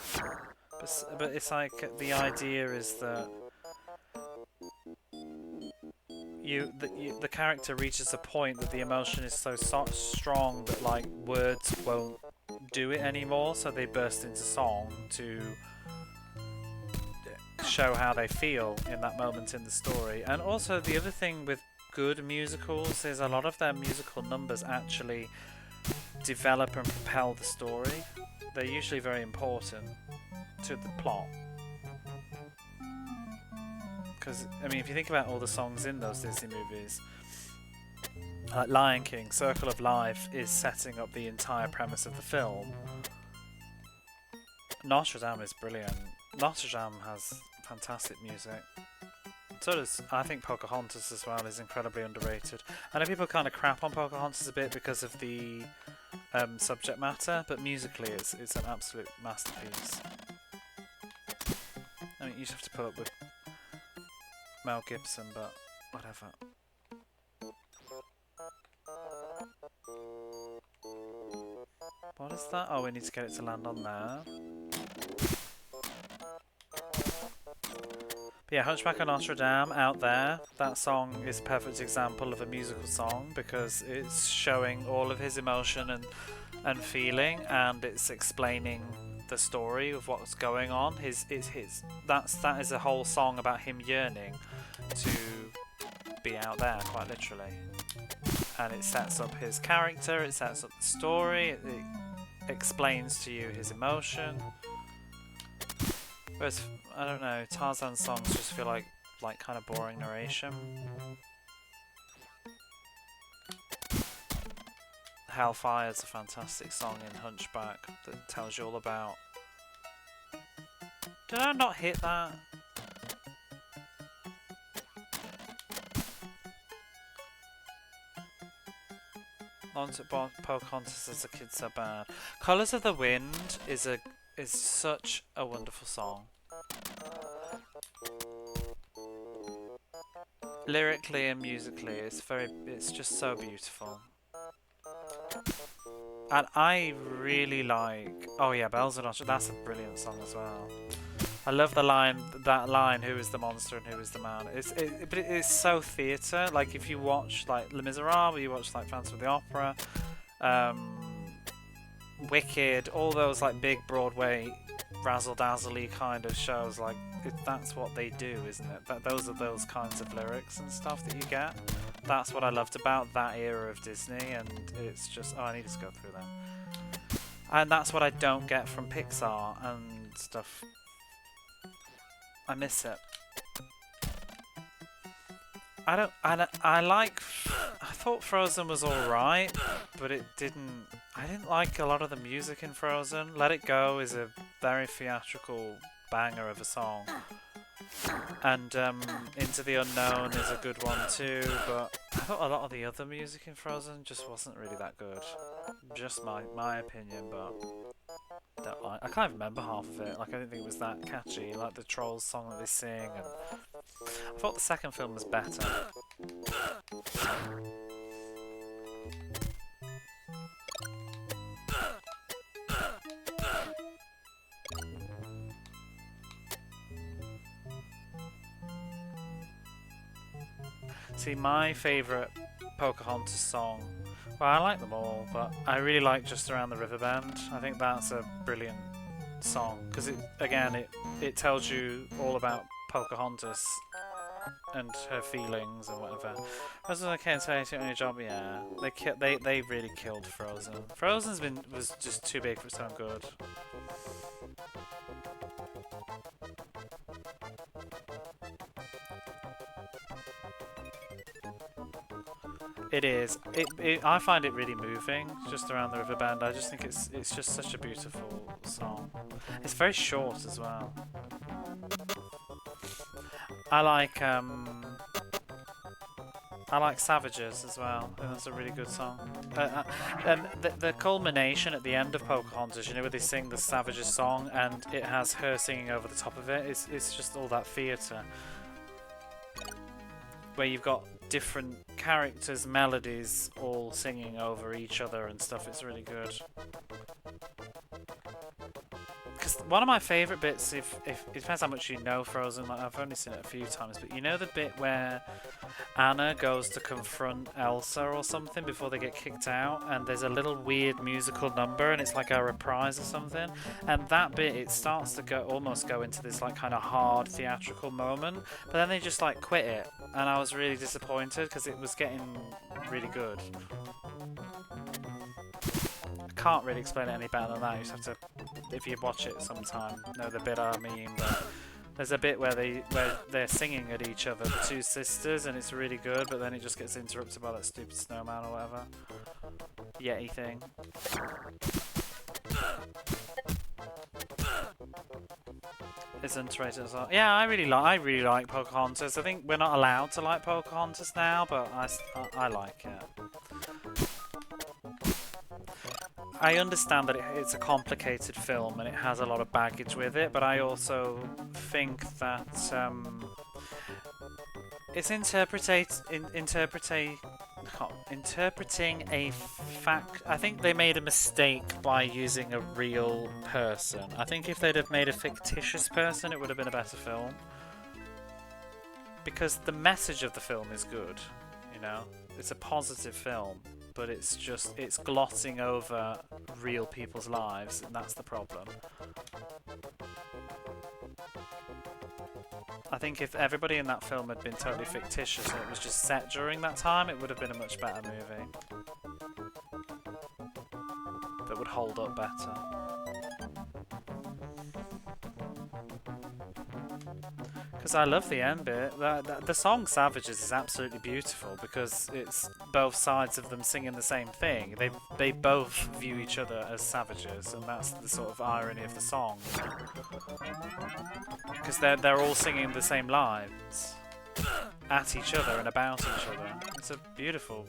But it's like the idea is that the character reaches a point that the emotion is so strong that like words won't do it anymore, so they burst into song to show how they feel in that moment in the story. And also the other thing with good musicals is a lot of their musical numbers actually develop and propel the story. They're usually very important to the plot. Because, I mean, if you think about all the songs in those Disney movies, like Lion King, Circle of Life is setting up the entire premise of the film. Notre Dame is brilliant. Notre Dame has fantastic music. So does, I think, Pocahontas as well is incredibly underrated. I know people kind of crap on Pocahontas a bit because of the subject matter, but musically it's an absolute masterpiece. I mean, you just have to put up with Mel Gibson, but whatever. What is that? Oh, we need to get it to land on there. But yeah, Hunchback of Notre Dame, out there. That song is a perfect example of a musical song because it's showing all of his emotion and feeling, and it's explaining the story of what's going on. That is a whole song about him yearning to be out there, quite literally. And it sets up his character, it sets up the story, it explains to you his emotion. Whereas, I don't know, Tarzan songs just feel like kind of boring narration. Hellfire's a fantastic song in Hunchback that tells you all about... Did I not hit that? Pocahontas as a kid so bad. Colours of the Wind is such a wonderful song. Lyrically and musically, it's just so beautiful. And I really like... Oh yeah, Bells of Notre Dame, that's a brilliant song as well. I love that line, who is the monster and who is the man. But it's so theatre. Like if you watch like Les Miserables, you watch like Phantom of the Opera, Wicked, all those like big Broadway razzle-dazzle-y kind of shows, like that's what they do, isn't it? Those are those kinds of lyrics and stuff that you get. That's what I loved about that era of Disney, and it's just... Oh, I need to go through them. And that's what I don't get from Pixar and stuff. I miss it. I thought Frozen was alright, but I didn't like a lot of the music in Frozen. Let It Go is a very theatrical banger of a song. And Into the Unknown is a good one too, but I thought a lot of the other music in Frozen just wasn't really that good. Just my opinion, but I can't even remember half of it. Like I didn't think it was that catchy, like the Trolls song that they sing, and I thought the second film was better. See, my favourite Pocahontas song, well, I like them all, but I really like Just Around the River Bend. I think that's a brilliant song, because it tells you all about Pocahontas and her feelings and whatever. Frozen, I can't say anything on your job, yeah. They really killed Frozen. Frozen was just too big for its own good. It is. I find it really moving, Just Around the River Bend. I just think it's just such a beautiful song. It's very short as well. I like Savages as well. I think that's a really good song. And the culmination at the end of Pocahontas, you know, where they sing the Savages song and it has her singing over the top of it. It's just all that theatre where you've got different characters, melodies, all singing over each other and stuff. It's really good. because one of my favourite bits, if it depends how much you know Frozen, like, I've only seen it a few times, but you know the bit where Anna goes to confront Elsa or something before they get kicked out, and there's a little weird musical number, and it's like a reprise or something, and that bit, it starts to almost go into this like kind of hard theatrical moment, but then they just like quit it, and I was really disappointed because it was getting really good. I can't really explain it any better than that. You just have to, if you watch it sometime, know the bit I mean. But there's a bit where they're singing at each other, the two sisters, and it's really good. But then it just gets interrupted by that stupid snowman or whatever, Yeti thing. It's underrated as well. Yeah, I really like Pocahontas. I think we're not allowed to like Pocahontas now, but I like it. I understand that it's a complicated film and it has a lot of baggage with it, but I also think that it's interpreting a fact. I think they made a mistake by using a real person. I think if they'd have made a fictitious person, it would have been a better film. Because the message of the film is good, you know? It's a positive film. But it's glossing over real people's lives, and that's the problem. I think if everybody in that film had been totally fictitious and it was just set during that time, it would have been a much better movie. That would hold up better. Because I love the end bit. The song Savages is absolutely beautiful because it's both sides of them singing the same thing. They both view each other as savages, and that's the sort of irony of the song. Because they're all singing the same lines at each other and about each other. It's a beautiful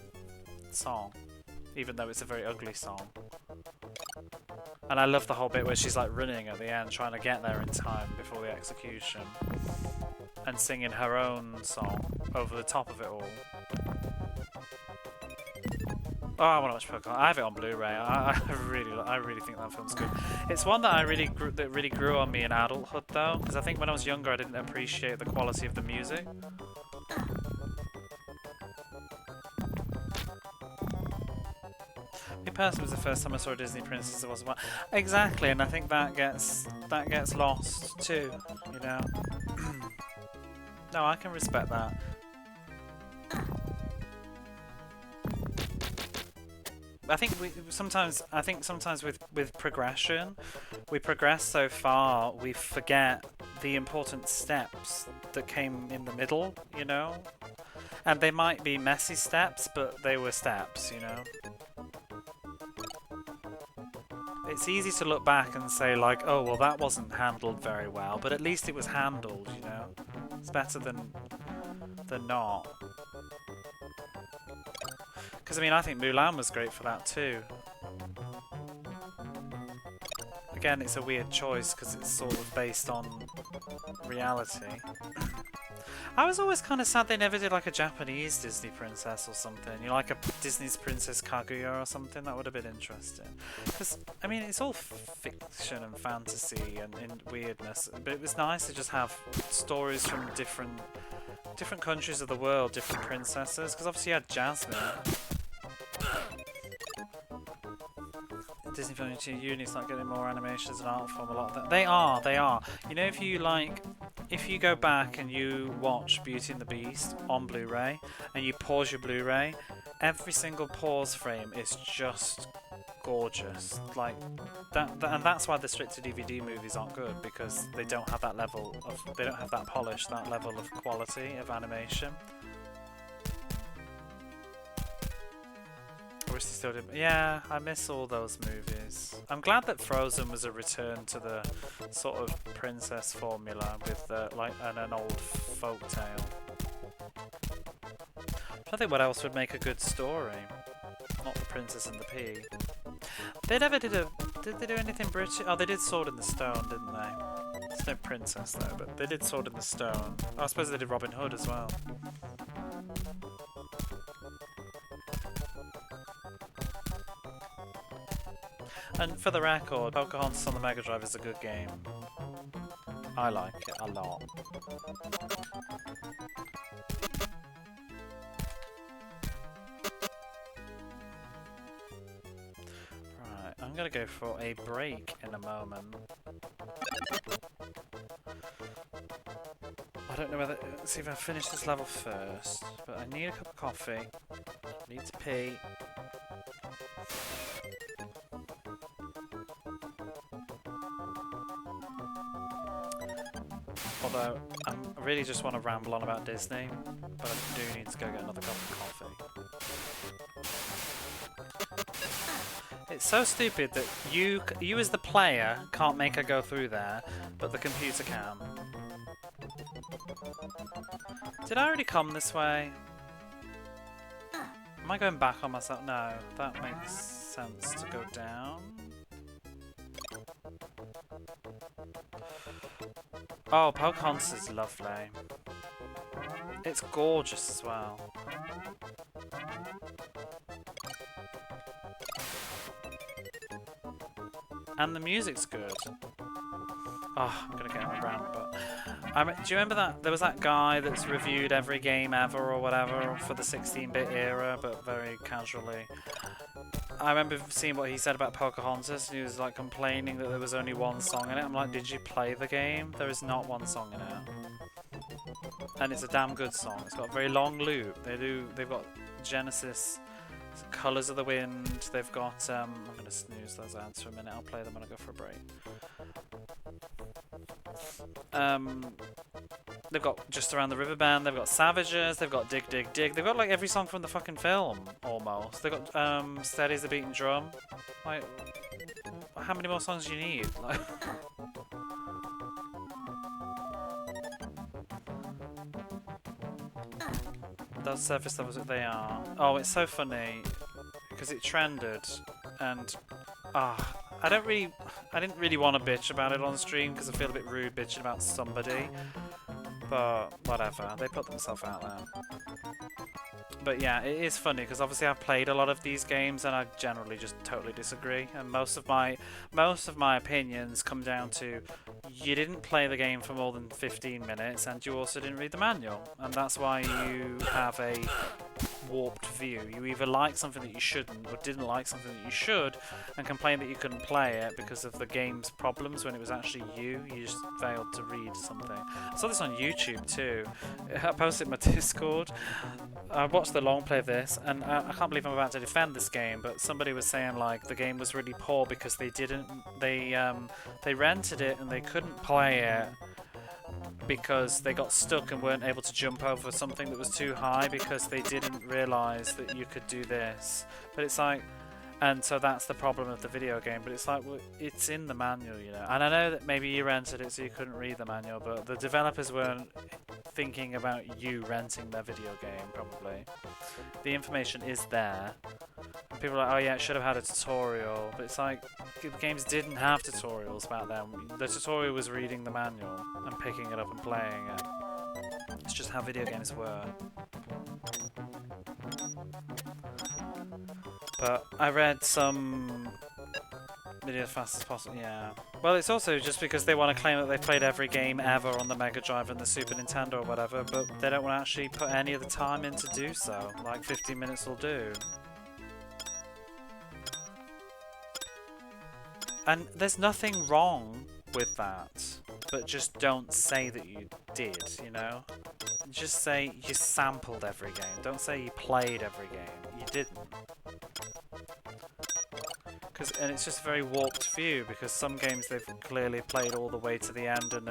song, even though it's a very ugly song. And I love the whole bit where she's like running at the end, trying to get there in time before the execution. And singing her own song over the top of it all. Oh, I want to watch Pokemon. I have it on Blu-ray. I really think that film's good. It's one that really grew on me in adulthood though, because I think when I was younger I didn't appreciate the quality of the music. Me personally, was the first time I saw a Disney princess. It wasn't one. Exactly, and I think that gets lost too. You know. No, I can respect that. I think sometimes with progression, we progress so far we forget the important steps that came in the middle, you know? And they might be messy steps, but they were steps, you know? It's easy to look back and say like, oh well that wasn't handled very well, but at least it was handled, you know? It's better than not. Because I mean, I think Mulan was great for that too. Again, it's a weird choice because it's sort of based on reality. I was always kind of sad they never did like a Japanese Disney princess or something. You know, like a Disney's Princess Kaguya or something. That would have been interesting. Because I mean, it's all fiction and fantasy and weirdness, but it was nice to just have stories from different countries of the world, different princesses. Because obviously you had Jasmine. Disney Film Uni's not getting more animations and art form. A lot of that. They are. You know, if you go back and you watch Beauty and the Beast on Blu-ray and you pause your Blu-ray, every single pause frame is just gorgeous. Like that, and that's why the straight-to-DVD movies aren't good, because they don't have that level of, they don't have that polish, that level of quality of animation. Still did. Yeah, I miss all those movies. I'm glad that Frozen was a return to the sort of princess formula with like an old folk tale. I think what else would make a good story? Not The Princess and the Pea. They never did Did they do anything British? Oh, they did Sword in the Stone, didn't they? There's no princess though, but they did Sword in the Stone. Oh, I suppose they did Robin Hood as well. And for the record, Pocahontas on the Mega Drive is a good game. I like it a lot. Right, I'm gonna go for a break in a moment. I don't know whether... Let's see if I finish this level first. But I need a cup of coffee. Need to pee. Although, I really just want to ramble on about Disney, but I do need to go get another cup of coffee. It's so stupid that you as the player can't make her go through there, but the computer can. Did I already come this way? Am I going back on myself? No, that makes sense to go down. Oh, Pocahontas is lovely. It's gorgeous as well. And the music's good. Oh, I'm gonna get on a rant, but... do you remember that? There was that guy that's reviewed every game ever or whatever for the 16-bit era, but very casually. I remember seeing what he said about Pocahontas, and he was like complaining that there was only one song in it. I'm like, did you play the game? There is not one song in it. And it's a damn good song. It's got a very long loop. They've got Genesis, Colours of the Wind, they've got, I'm gonna snooze those ads for a minute, I'll play them when I go for a break. They've got Just Around the River Band, they've got Savages, they've got Dig Dig Dig, they've got like every song from the fucking film, almost. They've got Steady as the Beating Drum. Like, how many more songs do you need? Like, those surface levels, they are. Oh, it's so funny, because it trended, and I didn't really want to bitch about it on stream because I feel a bit rude bitching about somebody, but whatever, they put themselves out there. But yeah, it is funny because obviously I've played a lot of these games and I generally just totally disagree, and most of my opinions come down to you didn't play the game for more than 15 minutes and you also didn't read the manual, and that's why you have a warped view. You either like something that you shouldn't or didn't like something that you should and complain that you couldn't play it because of the game's problems when it was actually you just failed to read something. I saw this on YouTube too. I posted in my Discord. I watched the long play of this and I can't believe I'm about to defend this game, but somebody was saying like the game was really poor because they rented it and they couldn't play it because they got stuck and weren't able to jump over something that was too high because they didn't realise that you could do this. But it's like, and so that's the problem of the video game, but it's like, well, it's in the manual, you know. And I know that maybe you rented it so you couldn't read the manual, but the developers weren't thinking about you renting their video game, probably. The information is there. And people are like, oh yeah, it should have had a tutorial, but it's like, games didn't have tutorials back then. The tutorial was reading the manual and picking it up and playing it. It's just how video games were. But I read some video as fast as possible, yeah. Well, it's also just because they want to claim that they've played every game ever on the Mega Drive and the Super Nintendo or whatever, but they don't want to actually put any of the time in to do so. Like 15 minutes will do. And there's nothing wrong with that, but just don't say that you did, you know? Just say you sampled every game. Don't say you played every game. You didn't. And it's just a very warped view, because some games they've clearly played all the way to the end and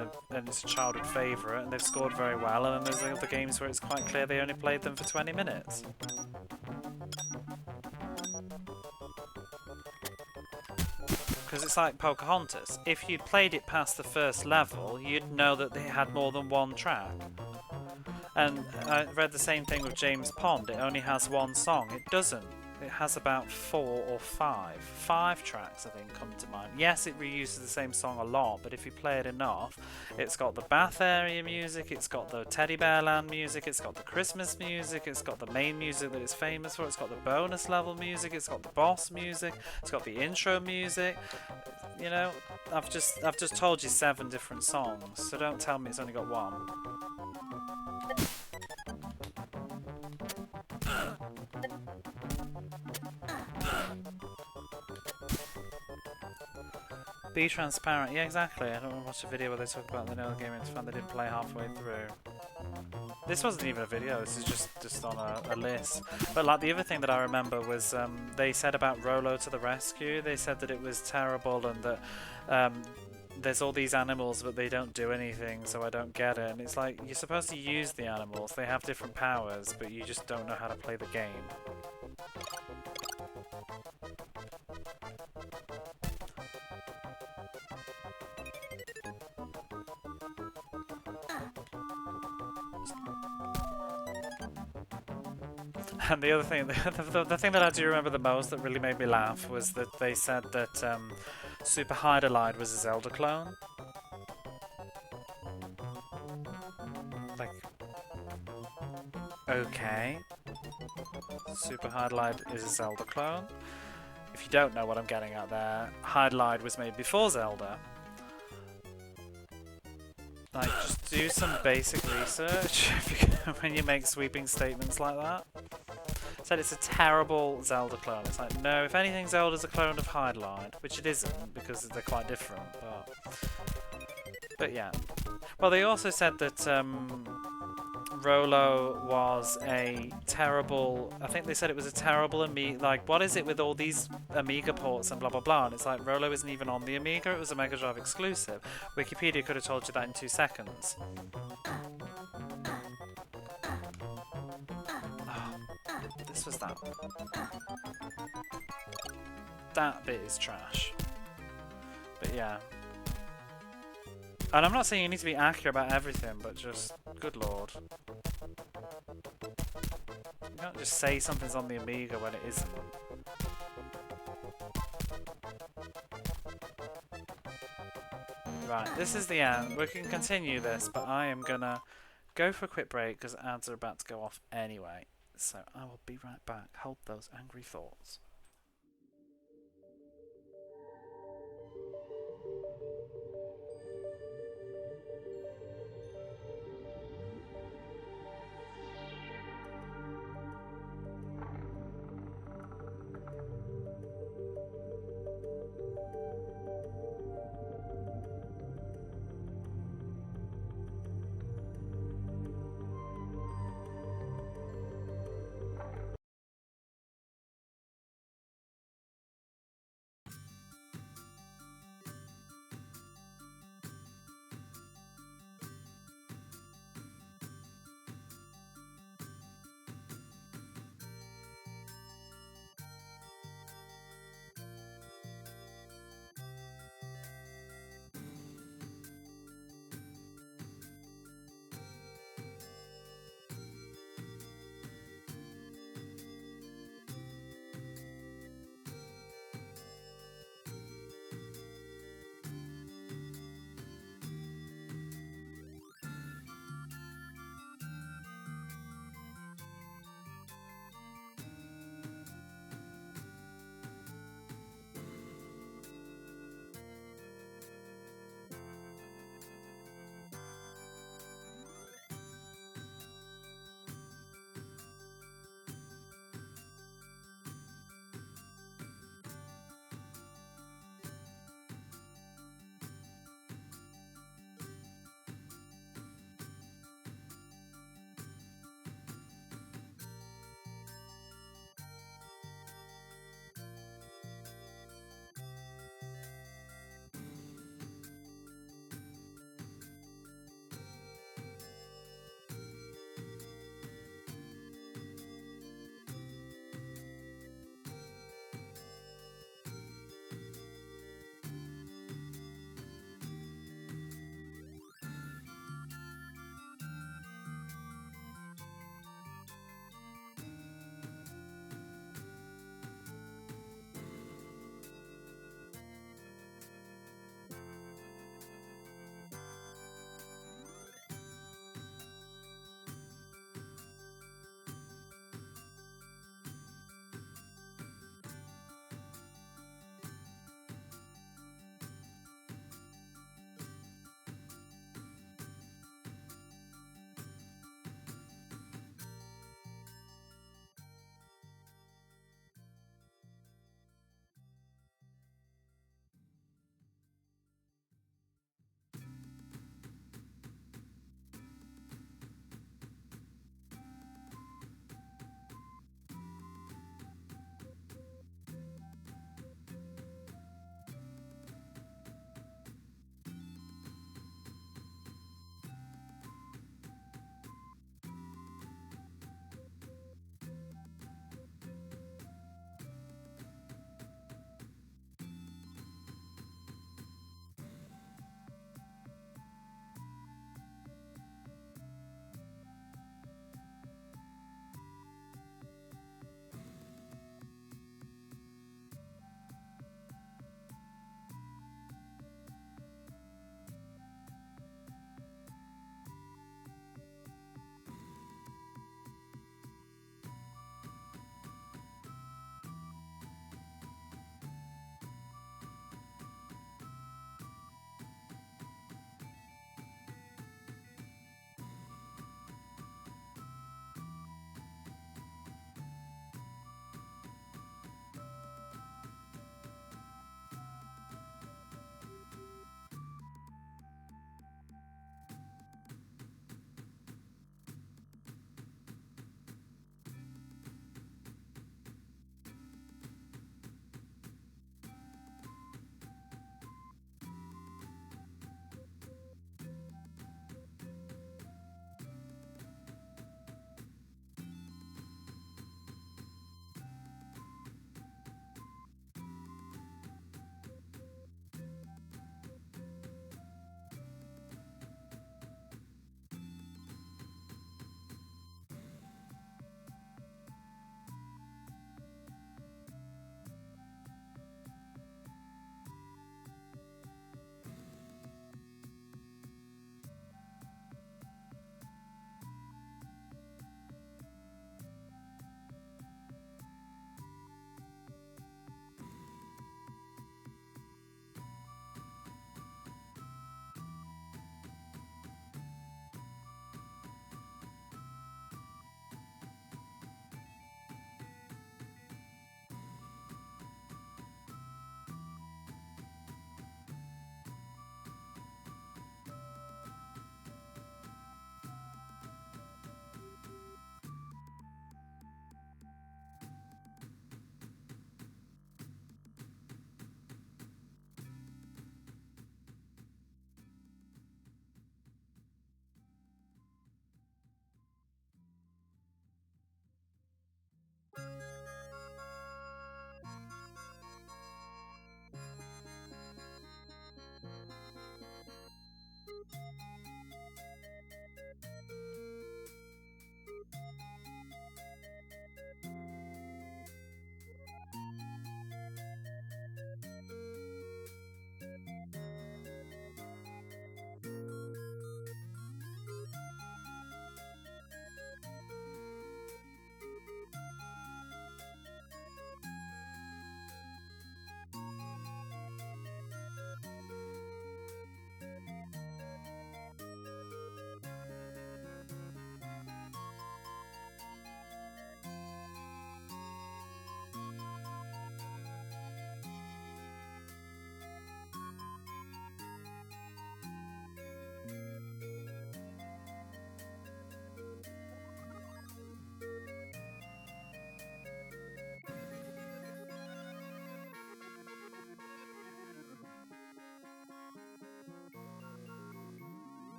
it's a childhood favourite and they've scored very well, and then there's other games where it's quite clear they only played them for 20 minutes. Because it's like Pocahontas. If you'd played it past the first level, you'd know that they had more than one track. And I read the same thing with James Pond. It only has one song. It doesn't. It has about 4 or 5. 5 tracks, I think, come to mind. Yes, it reuses the same song a lot, but if you play it enough, it's got the bath area music, it's got the teddy bear land music, it's got the Christmas music, it's got the main music that it's famous for, it's got the bonus level music, it's got the boss music, it's got the intro music. You know, I've just told you 7 different songs, so don't tell me it's only got one. Be transparent. Yeah, exactly. I don't watch a video where they talk about the no game into fun they didn't play halfway through. This wasn't even a video. This is just on a list. But like the other thing that I remember was they said about Rolo to the rescue. They said that it was terrible and that there's all these animals but they don't do anything, so I don't get it. And it's like you're supposed to use the animals. They have different powers, but you just don't know how to play the game. And the other thing, the thing that I do remember the most that really made me laugh was that they said that Super Hyderlide was a Zelda clone. Like, okay. Super Hyderlide is a Zelda clone. If you don't know what I'm getting at there, Hyderlide was made before Zelda. Like, just do some basic research when you make sweeping statements like that. Said it's a terrible Zelda clone. It's like, no, if anything, Zelda's a clone of Hyderlide, which it isn't because they're quite different. But yeah. Well, they also said that Rolo was a terrible. I think they said it was a terrible Amiga. Like, what is it with all these Amiga ports and blah blah blah? And it's like Rolo isn't even on the Amiga. It was a Mega Drive exclusive. Wikipedia could have told you that in 2 seconds. This was that. That bit is trash. But yeah. And I'm not saying you need to be accurate about everything, but just, good lord. You can't just say something's on the Amiga when it isn't. Right, this is the end. We can continue this, but I am gonna go for a quick break because ads are about to go off anyway. So I will be right back. Hold those angry thoughts.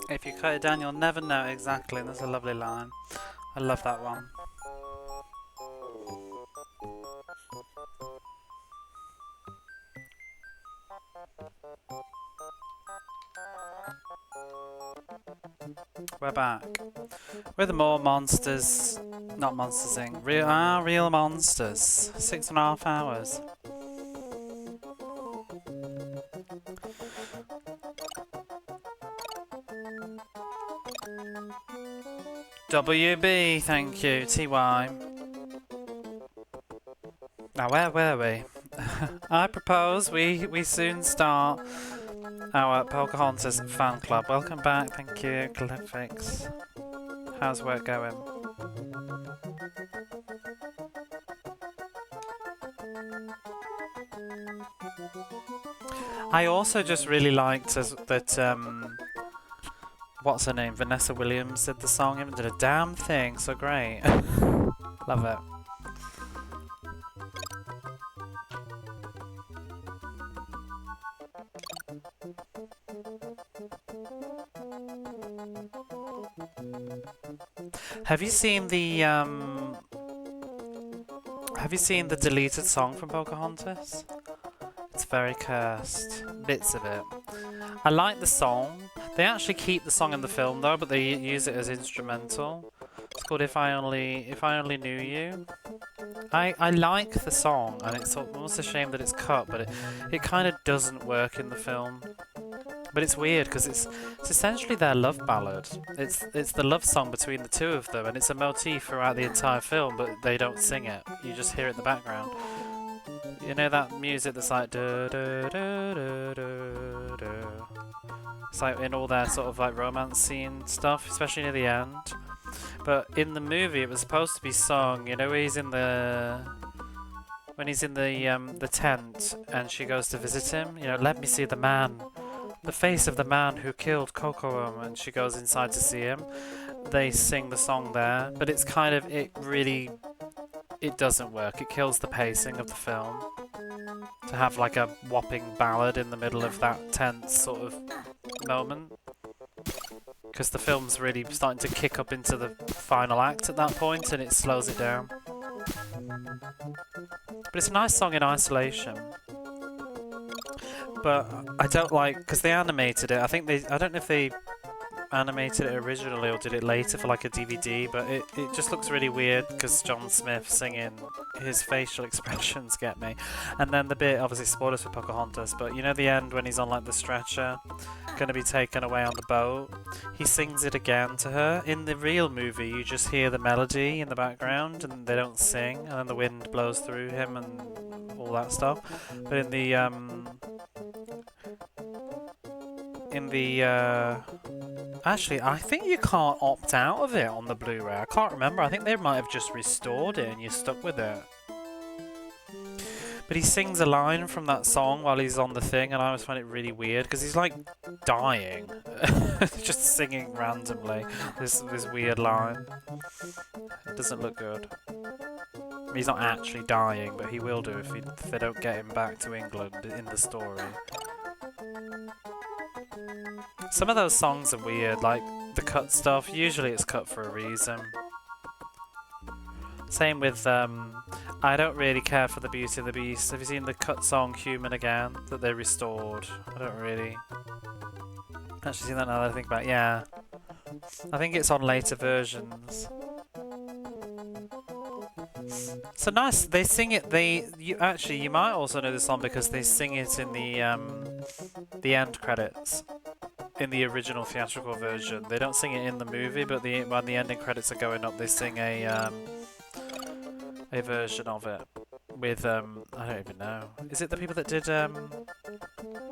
If you cut it down, you'll never know exactly. That's a lovely line. I love that one. We're back. We're the more monsters, not Monsters Inc. Real monsters. 6.5 hours. WB, thank you. TY. Now where were we? I propose we soon start our Pocahontas fan club. Welcome back, thank you, Glyphix. How's work going? I also just really liked that what's her name? Vanessa Williams did the song and did a damn thing, so great. Love it. Have you seen the deleted song from Pocahontas? It's very cursed. Bits of it. I like the song. They actually keep the song in the film though, but they use it as instrumental. It's called If I Only Knew You. I like the song, and it's almost a shame that it's cut, but it kind of doesn't work in the film. But it's weird because it's essentially their love ballad. It's the love song between the two of them, and it's a motif throughout the entire film, but they don't sing it. You just hear it in the background. You know that music that's like da da da da da da. It's like in all their sort of like romance scene stuff, especially near the end. But in the movie, it was supposed to be sung. You know, when he's in the tent and she goes to visit him. You know, let me see the man. The face of the man who killed Coco, and she goes inside to see him. They sing the song there, but it's kind of, it doesn't work. It kills the pacing of the film. To have like a whopping ballad in the middle of that tense sort of moment. Because the film's really starting to kick up into the final act at that point, and it slows it down. But it's a nice song in isolation. But I don't like, because they animated it. I don't know if they animated it originally or did it later for like a DVD, but it just looks really weird because John Smith singing, his facial expressions get me. And then the bit, obviously spoilers for Pocahontas, but you know the end when he's on like the stretcher, gonna be taken away on the boat, he sings it again to her. In the real movie you just hear the melody in the background and they don't sing, and then the wind blows through him and all that stuff. But in the actually, I think you can't opt out of it on the Blu-ray. I can't remember. I think they might have just restored it and you're stuck with it. But he sings a line from that song while he's on the thing, and I always find it really weird because he's like dying, just singing randomly this weird line. It doesn't look good. He's not actually dying, but he will do if they don't get him back to England in the story. Some of those songs are weird, like the cut stuff. Usually it's cut for a reason. Same with, I don't really care for the Beauty and the Beast. Have you seen the cut song Human Again that they restored? I don't really actually seen that now that I think about it. Yeah. I think it's on later versions. So nice, they sing it, you might also know this song because they sing it in the end credits. In the original theatrical version. They don't sing it in the movie, but when the ending credits are going up, they sing a version of it with I don't even know. Is it the people that did I don't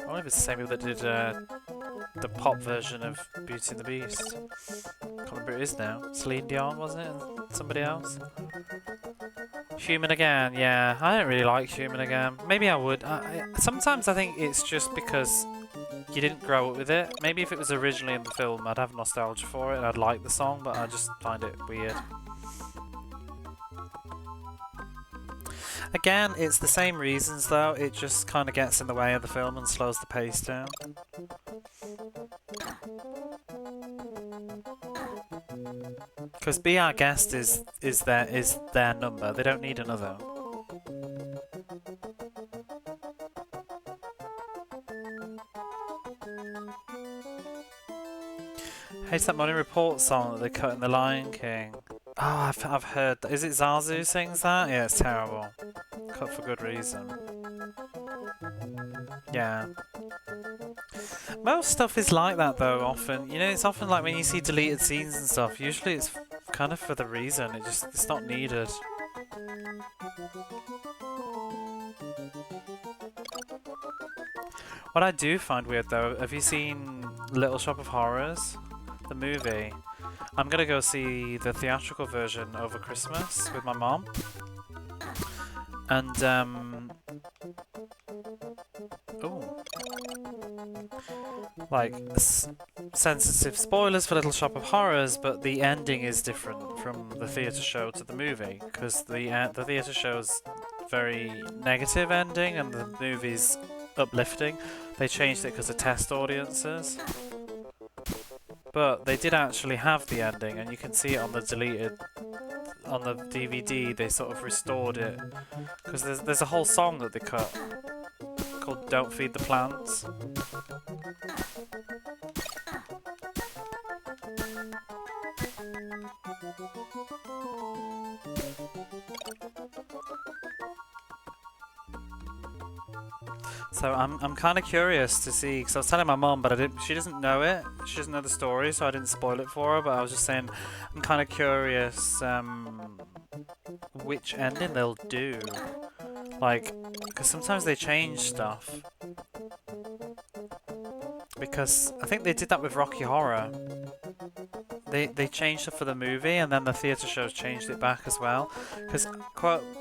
know if it's the same people that did the pop version of Beauty and the Beast. Can't remember who it is now. Celine Dion, wasn't it? Somebody else? Human Again, yeah. I don't really like Human Again. Maybe I would. Sometimes I think it's just because you didn't grow up with it. Maybe if it was originally in the film, I'd have nostalgia for it and I'd like the song, but I just find it weird. Again, it's the same reasons though, it just kind of gets in the way of the film and slows the pace down. Because Be Our Guest is their number, they don't need another. Hey, it's that Morning Report song that they cut in The Lion King. Oh, I've heard that. Is it Zazu sings that? Yeah, it's terrible. Cut for good reason. Yeah. Most stuff is like that though, often. You know, it's often like when you see deleted scenes and stuff, usually it's kind of for the reason, it's not needed. What I do find weird though, have you seen Little Shop of Horrors? The movie? I'm gonna go see the theatrical version over Christmas with my mom. And, ooh. Like, sensitive spoilers for Little Shop of Horrors, but the ending is different from the theatre show to the movie, because the theatre show's very negative ending and the movie's uplifting. They changed it because of test audiences. But they did actually have the ending, and you can see it on the deleted, on the DVD. They sort of restored it because there's a whole song that they cut called "Don't Feed the Plants." So I'm kind of curious to see, because I was telling my mum, but she doesn't know it. She doesn't know the story, so I didn't spoil it for her. But I was just saying, I'm kind of curious which ending they'll do. Like, because sometimes they change stuff. Because I think they did that with Rocky Horror. They changed it for the movie, and then the theatre shows changed it back as well. Because,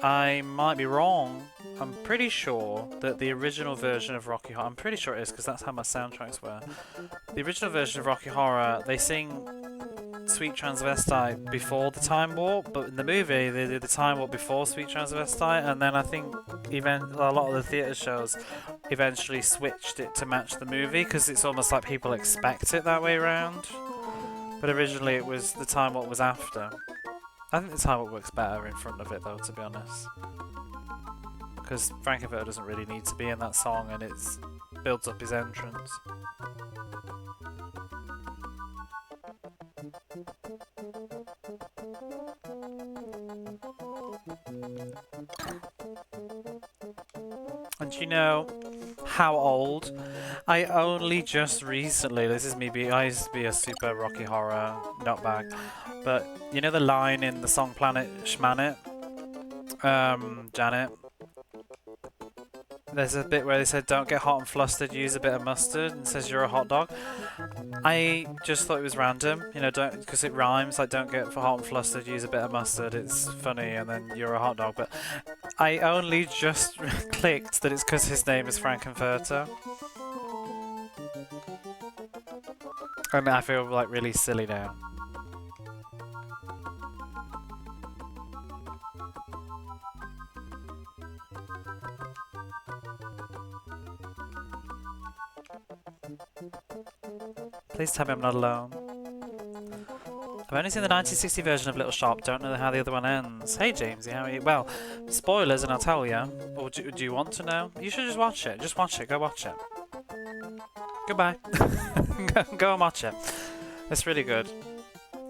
I might be wrong, I'm pretty sure that the original version of Rocky Horror, I'm pretty sure it is because that's how my soundtracks were. The original version of Rocky Horror, they sing Sweet Transvestite before the time warp, but in the movie they did the time warp before Sweet Transvestite, and then I think a lot of the theatre shows eventually switched it to match the movie because it's almost like people expect it that way around. But originally it was the time warp was after. I think the time warp works better in front of it though, to be honest. Because Frankenfurter doesn't really need to be in that song, and it builds up his entrance. And you know how old? I only just recently, this is me, I used to be a super Rocky Horror nutbag, but you know the line in the song Planet Schmanet? Janet? There's a bit where they said, "Don't get hot and flustered, use a bit of mustard," and it says you're a hot dog. I just thought it was random, you know, because it rhymes, like don't get hot and flustered, use a bit of mustard, it's funny, and then you're a hot dog. But I only just clicked that it's because his name is Frankenfurter. I mean, I feel like really silly now. Please tell me I'm not alone. I've only seen the 1960 version of Little Shop, don't know how the other one ends. Hey Jamesy, how are you? Well, spoilers and I'll tell you. Or do you want to know? You should just watch it. Just watch it. Go watch it. Goodbye. Go and watch it. It's really good.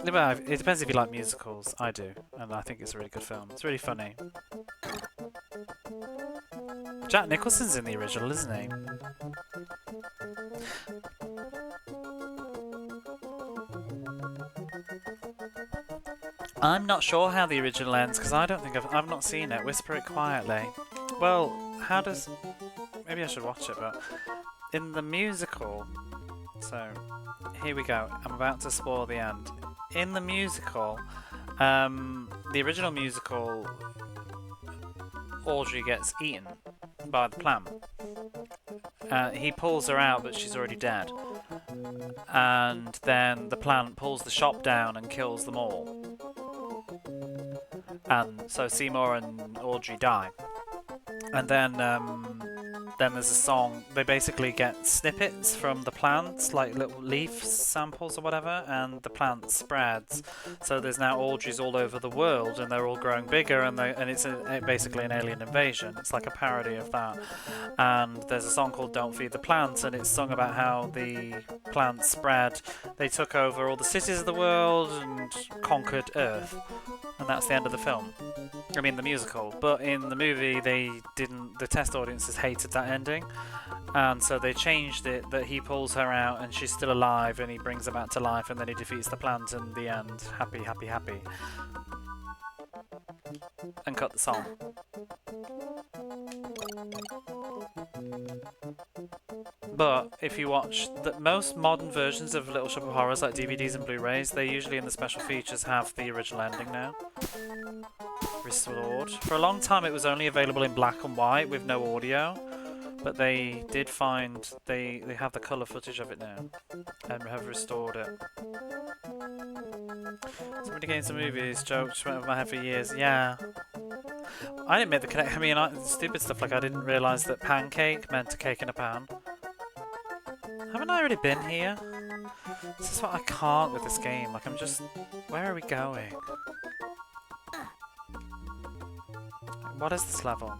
It depends if you like musicals. I do. And I think it's a really good film. It's really funny. Jack Nicholson's in the original, isn't he? I'm not sure how the original ends because I don't think I've not seen it. Whisper it quietly. Well, how does... Maybe I should watch it, but... In the musical... So, here we go. I'm about to spoil the end. In the musical, the original musical, Audrey gets eaten by the plant. He pulls her out, but she's already dead. And then the plant pulls the shop down and kills them all. And so Seymour and Audrey die. And then there's a song. They basically get snippets from the plants, like little leaf samples or whatever, and the plant spreads. So there's now orgies all over the world, and they're all growing bigger, and it's basically an alien invasion. It's like a parody of that. And there's a song called "Don't Feed the Plants," and it's sung about how the plants spread. They took over all the cities of the world and conquered Earth, and that's the end of the film. I mean the musical, but in the movie they didn't. The test audiences hated that ending, and so they changed it that he pulls her out and she's still alive, and he brings her back to life, and then he defeats the plant in the end. Happy, happy, happy. And cut the song. But if you watch the most modern versions of Little Shop of Horrors, like DVDs and Blu-rays, they usually in the special features have the original ending now. Restored. For a long time it was only available in black and white with no audio, but they did find they have the colour footage of it now and have restored it. So many games and movies, jokes went over my head for years. Yeah. I didn't make the connection. I mean, stupid stuff like I didn't realise that pancake meant a cake in a pan. Haven't I already been here? This is what I can't with this game. Like, I'm just... Where are we going? What is this level?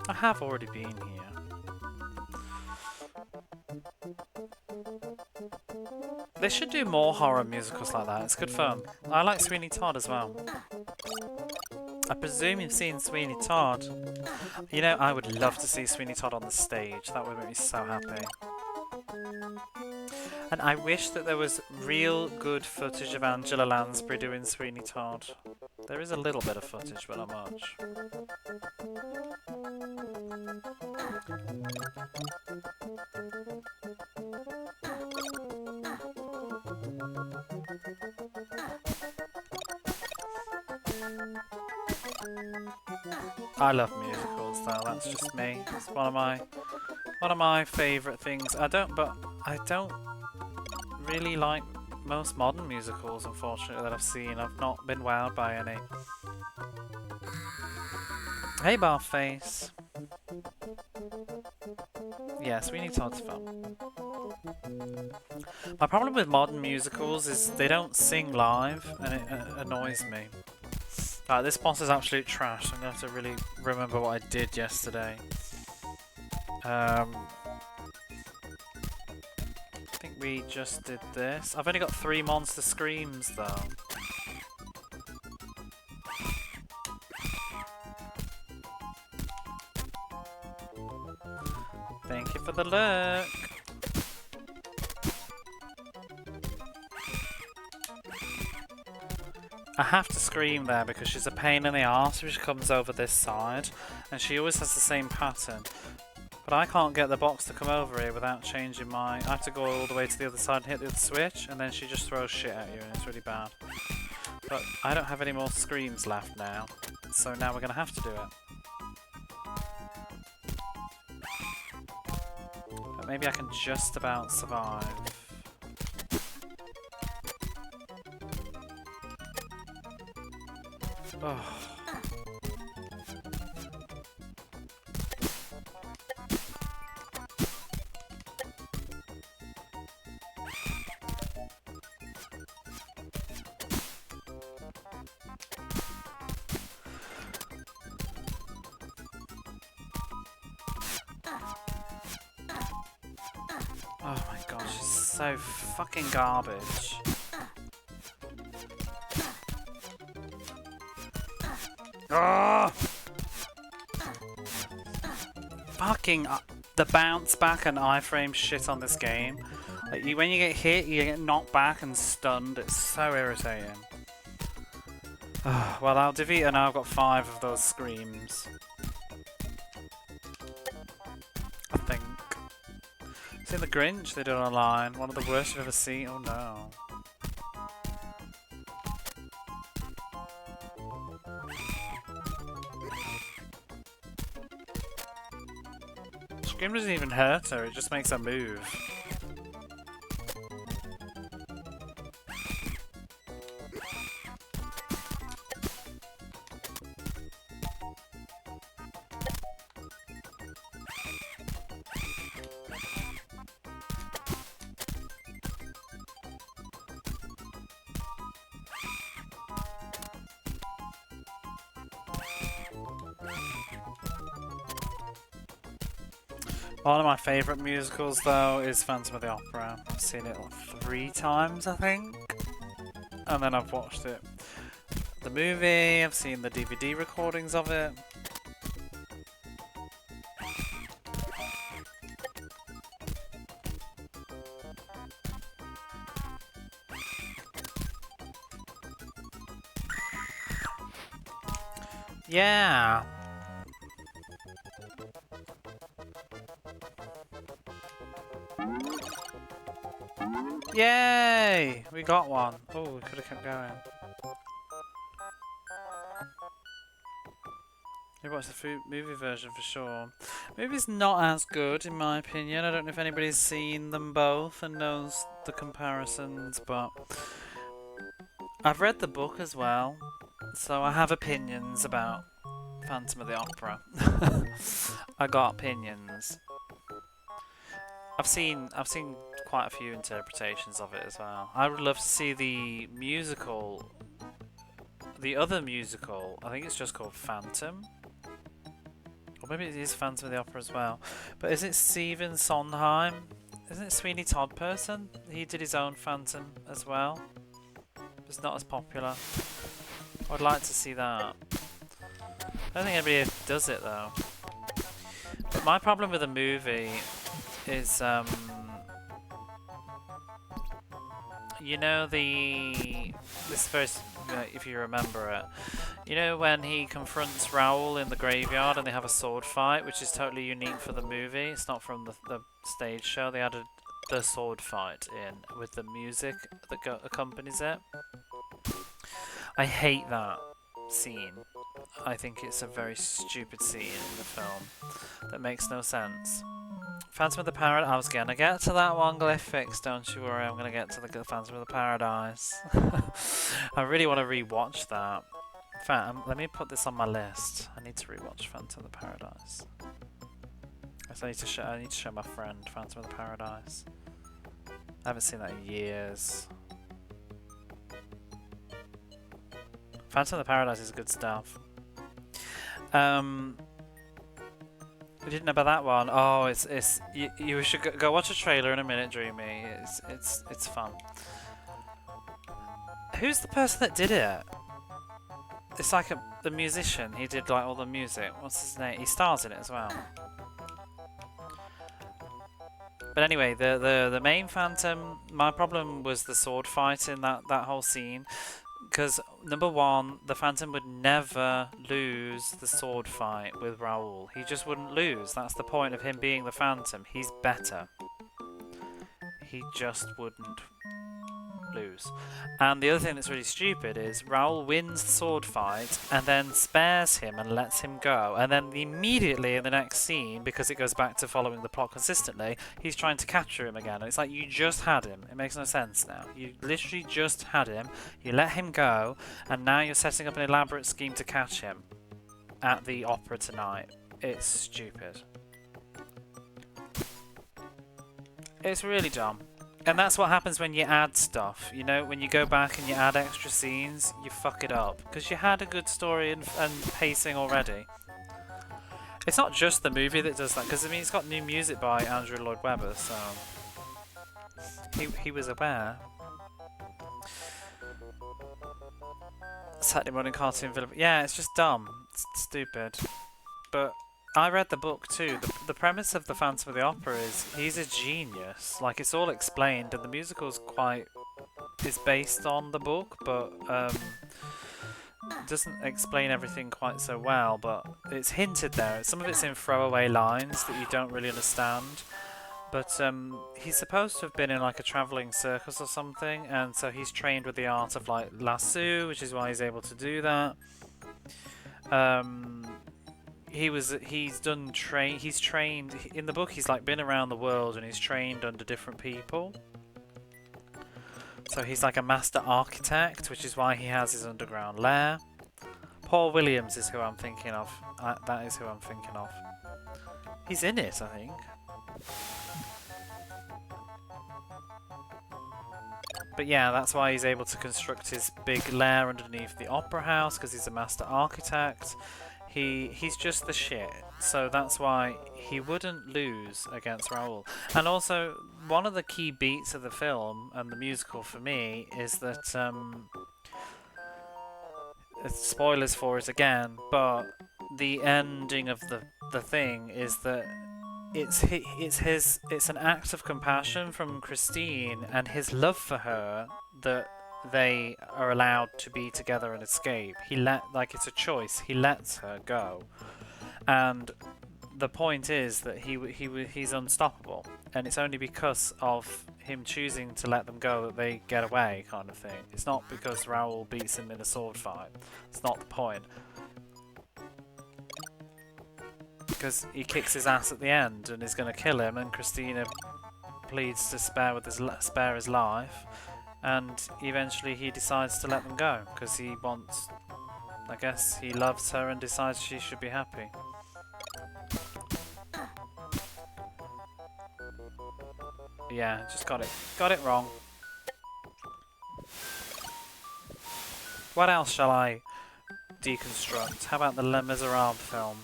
I have already been here. They should do more horror musicals like that. It's good fun. I like Sweeney Todd as well. I presume you've seen Sweeney Todd. You know, I would love to see Sweeney Todd on the stage. That would make me so happy. And I wish that there was real good footage of Angela Lansbury doing Sweeney Todd. There is a little bit of footage, but not much. I love musicals though, that's just me. It's one of my favourite things. I don't really like most modern musicals, unfortunately, that I've seen. I've not been wowed by any. Hey Barface. Yeah, Sweeney Todd's fun. My problem with modern musicals is they don't sing live, and it annoys me. This boss is absolute trash. I'm going to have to really remember what I did yesterday. I think we just did this. I've only got 3 monster screams though. Thank you for the look. I have to scream there because she's a pain in the arse if she comes over this side, and she always has the same pattern. But I can't get the box to come over here without changing my... I have to go all the way to the other side and hit the other switch, and then she just throws shit at you, and it's really bad. But I don't have any more screams left now, so now we're going to have to do it. But maybe I can just about survive. Oh. Oh my gosh, she's so fucking garbage. Oh! Fucking the bounce back and iframe shit on this game. Like when you get hit, you get knocked back and stunned. It's so irritating. Well, I'll defeat her now. I've got 5 of those screams. I think. Seen The Grinch? They did it online. One of the worst I've ever seen. Oh no. Scream doesn't even hurt her, it just makes her move. One of my favourite musicals, though, is Phantom of the Opera. I've seen it like 3 times, I think. And then I've watched it. The movie, I've seen the DVD recordings of it. Yeah! Yay! We got one. Oh, we could have kept going. We watched the movie version for sure. Movie's not as good in my opinion. I don't know if anybody's seen them both and knows the comparisons, but I've read the book as well, so I have opinions about Phantom of the Opera. I got opinions. I've seen quite a few interpretations of it as well. I would love to see the musical, the other musical. I think it's just called Phantom, or maybe it is Phantom of the Opera as well. But is it Stephen Sondheim? Isn't it Sweeney Todd person? He did his own Phantom as well. It's not as popular. I would like to see that. I don't think anybody does it though. But my problem with the movie is, you know, this first, if you remember it, you know when he confronts Raoul in the graveyard and they have a sword fight, which is totally unique for the movie. It's not from the stage show. They added the sword fight in with the music that accompanies it. I hate that scene. I think it's a very stupid scene in the film that makes no sense. Phantom of the Paradise. I was gonna get to that one, Glyphix. Don't you worry. I'm gonna get to the Phantom of the Paradise. I really want to rewatch that. In fact, let me put this on my list. I need to rewatch Phantom of the Paradise. I need to show my friend Phantom of the Paradise. I haven't seen that in years. Phantom of the Paradise is good stuff. We didn't know about that one. Oh, you should go watch a trailer in a minute, Dreamy. It's fun. Who's the person that did it? It's like the musician. He did like all the music. What's his name? He stars in it as well. But anyway, the main Phantom. My problem was the sword fight in that whole scene. Because, number one, the Phantom would never lose the sword fight with Raoul. He just wouldn't lose. That's the point of him being the Phantom. He's better. He just wouldn't lose. And the other thing that's really stupid is Raoul wins the sword fight and then spares him and lets him go. And then immediately in the next scene, because it goes back to following the plot consistently, he's trying to capture him again. And it's like, you just had him. It makes no sense now. You literally just had him. You let him go. And now you're setting up an elaborate scheme to catch him at the opera tonight. It's stupid. It's really dumb. And that's what happens when you add stuff, you know, when you go back and you add extra scenes, you fuck it up. Because you had a good story and pacing already. It's not just the movie that does that, because I mean, it's got new music by Andrew Lloyd Webber, so he was aware. Saturday morning cartoon villain. Yeah, it's just dumb. It's stupid. But I read the book too. The premise of the Phantom of the Opera is he's a genius. Like, it's all explained, and the musical's is based on the book, but doesn't explain everything quite so well. But it's hinted there. Some of it's in throwaway lines that you don't really understand. But he's supposed to have been in like a travelling circus or something, and so he's trained with the art of like lasso, which is why he's able to do that. He's trained in the book. He's like been around the world and he's trained under different people. So he's like a master architect, which is why he has his underground lair. Paul Williams is who I'm thinking of. That is who I'm thinking of. He's in it, I think. But yeah, that's why he's able to construct his big lair underneath the opera house, because he's a master architect. He's just the shit. So that's why he wouldn't lose against Raoul. And also, one of the key beats of the film and the musical for me is that spoilers for it again, but the ending of the thing is that it's an act of compassion from Christine and his love for her that they are allowed to be together and escape. It's a choice. He lets her go, and the point is that he's unstoppable, and it's only because of him choosing to let them go that they get away, kind of thing. It's not because Raoul beats him in a sword fight. It's not the point. Because he kicks his ass at the end and is going to kill him, and Christina pleads to spare his life, and eventually he decides to let them go because he wants. I guess he loves her and decides she should be happy. Yeah, just got it wrong. What else shall I deconstruct? How about the Les Miserables film?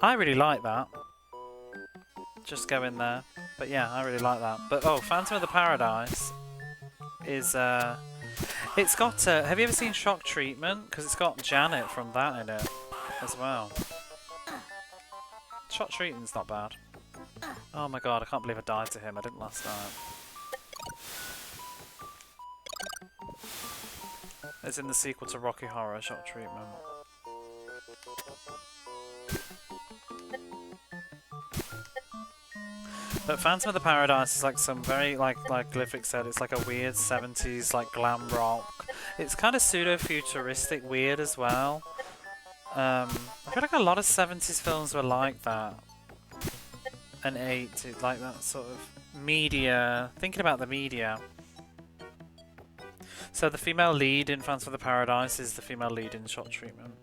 I really like that. Just go in there. But yeah, I really like that. But oh, Phantom of the Paradise is it's got have you ever seen Shock Treatment? Because it's got Janet from that in it as well. Shock Treatment's not bad. Oh my god, I can't believe I died to him. I didn't last night. It's in the sequel to Rocky Horror, Shock Treatment. But Phantom of the Paradise is like some very, like Glyphic said, it's like a weird 70s, like glam rock. It's kind of pseudo-futuristic weird as well. I feel like a lot of 70s films were like that. And 80s, like that sort of media. Thinking about the media. So the female lead in Phantom of the Paradise is the female lead in Shock Treatment.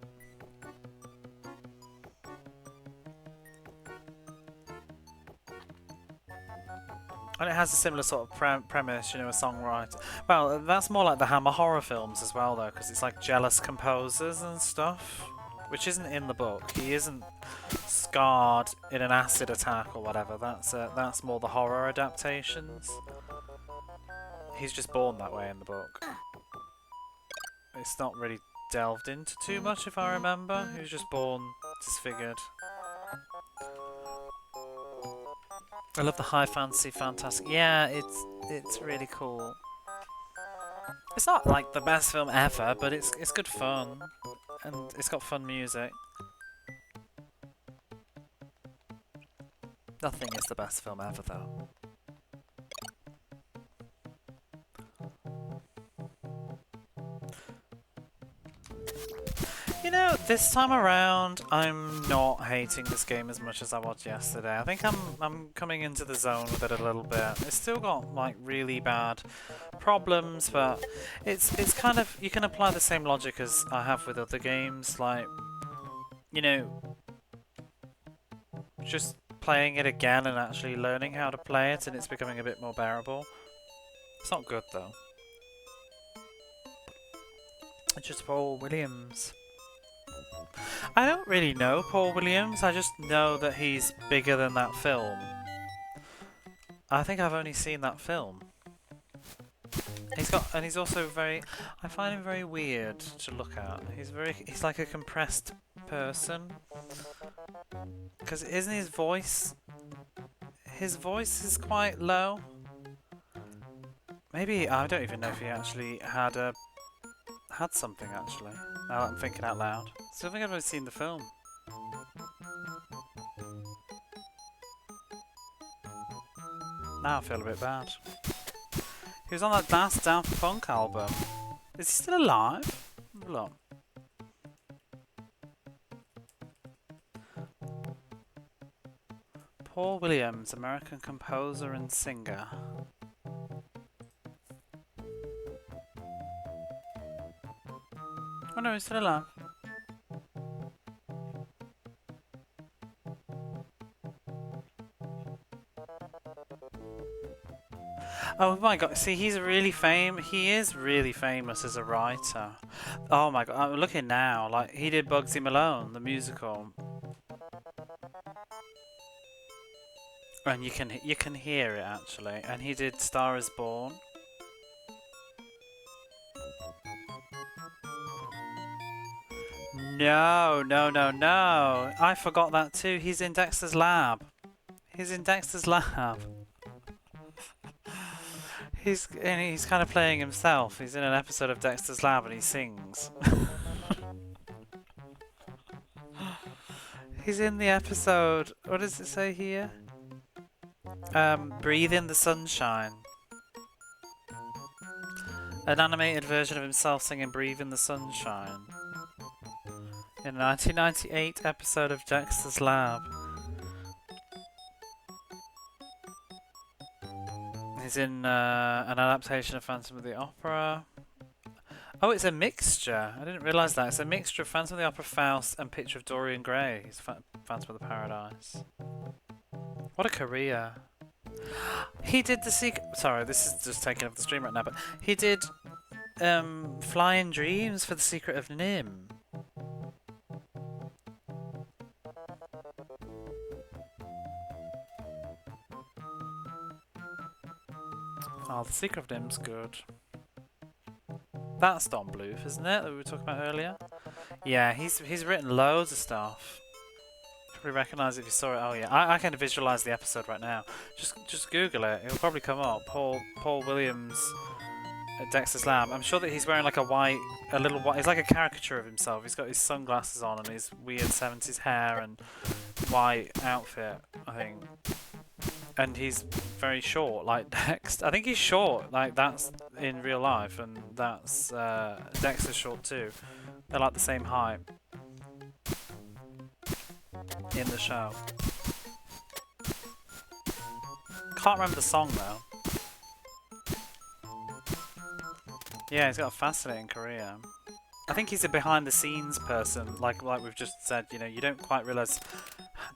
And it has a similar sort of premise, you know, a songwriter. Well, that's more like the Hammer horror films as well, though, because it's like jealous composers and stuff, which isn't in the book. He isn't scarred in an acid attack or whatever. That's more the horror adaptations. He's just born that way in the book. It's not really delved into too much, if I remember. He was just born disfigured. I love the high fantasy, fantastic. Yeah, it's really cool. It's not like the best film ever, but it's good fun, and it's got fun music. Nothing is the best film ever, though. You know, this time around, I'm not hating this game as much as I was yesterday. I think I'm coming into the zone with it a little bit. It's still got like really bad problems, but it's kind of, you can apply the same logic as I have with other games, like, you know, just playing it again and actually learning how to play it, and it's becoming a bit more bearable. It's not good though. It's just Paul Williams. I don't really know Paul Williams, I just know that he's bigger than that film. I think I've only seen that film. He's also very, I find him very weird to look at. He's like a compressed person. Because isn't his voice is quite low. Maybe, I don't even know if he actually had something actually. Now that I'm thinking out loud. Still think I've never seen the film. Now I feel a bit bad. He was on that last Daft Punk album. Is he still alive? Look. Paul Williams, American composer and singer. Oh no, he's still alive. Oh my god, see, he is really famous as a writer. Oh my god, I'm looking now. Like he did Bugsy Malone, the musical, and you can hear it actually. And he did Star Is Born. No, no, no, no. I forgot that too. He's in Dexter's Lab. He's in Dexter's Lab. He's kind of playing himself. He's in an episode of Dexter's Lab and he sings. He's in the episode. What does it say here? Breathe in the Sunshine. An animated version of himself singing Breathe in the Sunshine. In a 1998 episode of Dexter's Lab. He's in an adaptation of Phantom of the Opera. Oh, it's a mixture. I didn't realise that. It's a mixture of Phantom of the Opera, Faust, and Picture of Dorian Gray. He's Phantom of the Paradise. What a career. He did the secret. Sorry, this is just taking up the stream right now, but he did Flying Dreams for the Secret of Nim. Oh, the Secret of Nim's good. That's Don Bluth, isn't it? That we were talking about earlier. Yeah, he's written loads of stuff. Probably recognise if you saw it. Oh yeah, I can visualise the episode right now. Just Google it. It'll probably come up. Paul Williams at Dexter's Lab. I'm sure that he's wearing like a little white. He's like a caricature of himself. He's got his sunglasses on and his weird 70s hair and white outfit, I think. And he's very short, like Dex. I think he's short, like that's in real life, and that's Dexter's short too. They're like the same height in the show. Can't remember the song though. Yeah, he's got a fascinating career. I think he's a behind-the-scenes person, like we've just said. You know, you don't quite realise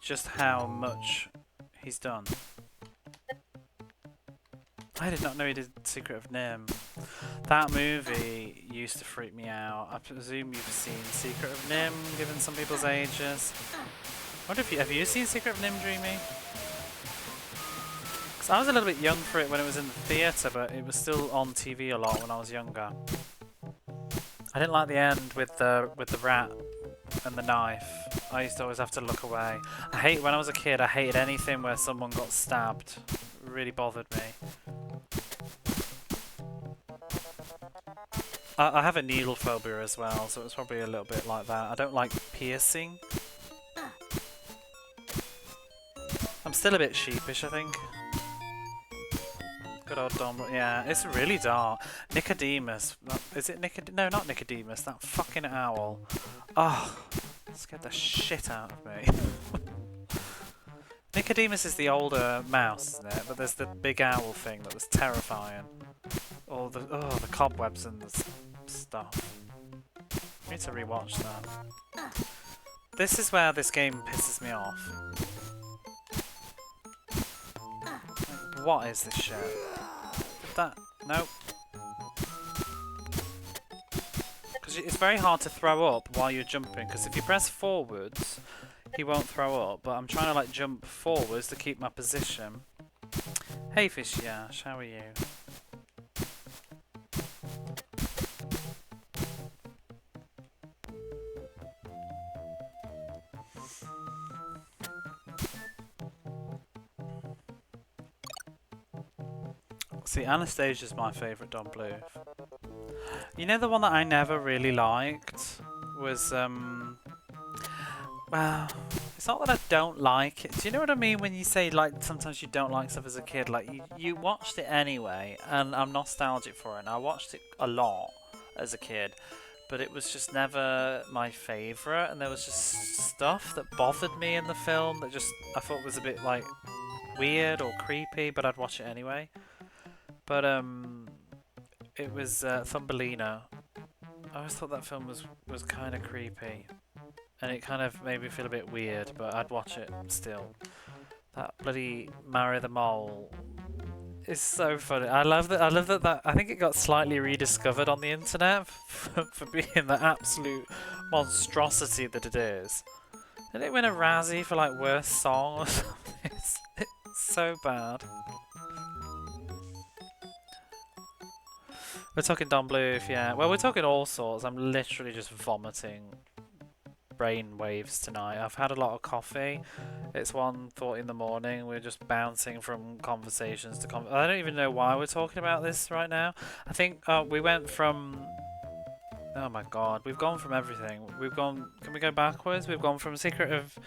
just how much he's done. I did not know he did Secret of Nim. That movie used to freak me out. I presume you've seen Secret of Nim, given some people's ages. I wonder if have you seen Secret of Nim, Dreamy? Because I was a little bit young for it when it was in the theatre, but it was still on TV a lot when I was younger. I didn't like the end with the rat and the knife. I used to always have to look away. When I was a kid, I hated anything where someone got stabbed. It really bothered me. I have a needle phobia as well, so it's probably a little bit like that. I don't like piercing. I'm still a bit sheepish, I think. Good old Dom. Yeah, it's really dark. Nicodemus. Is it Nicodemus? No, not Nicodemus. That fucking owl. Oh, scared the shit out of me. Nicodemus is the older mouse, isn't it? But there's the big owl thing that was terrifying. All the cobwebs and the stuff. I need to rewatch that. This is where this game pisses me off. Like, what is this shit? That nope. Because it's very hard to throw up while you're jumping. Because if you press forwards, he won't throw up. But I'm trying to like jump forwards to keep my position. Hey Fish Yash, how are you? See, Anastasia's my favourite Don Bluth. You know the one that I never really liked was, well, it's not that I don't like it. Do you know what I mean when you say, like, sometimes you don't like stuff as a kid? Like, you watched it anyway, and I'm nostalgic for it, and I watched it a lot as a kid, but it was just never my favourite, and there was just stuff that bothered me in the film that just, I thought was a bit, like, weird or creepy, but I'd watch it anyway. But it was Thumbelina. I always thought that film was kind of creepy, and it kind of made me feel a bit weird. But I'd watch it still. That bloody Marry the Mole It's so funny. I love that. I love that. I think it got slightly rediscovered on the internet for being the absolute monstrosity that it is. Did it win a Razzie for like worst song or something? It's so bad. We're talking Don Bluth, yeah. Well, we're talking all sorts. I'm literally just vomiting brain waves tonight. I've had a lot of coffee. It's 1:40 in the morning. We're just bouncing from conversations to I don't even know why we're talking about this right now. I think we went from... Oh my god, we've gone from everything. We've gone... Can we go backwards? We've gone from Secret of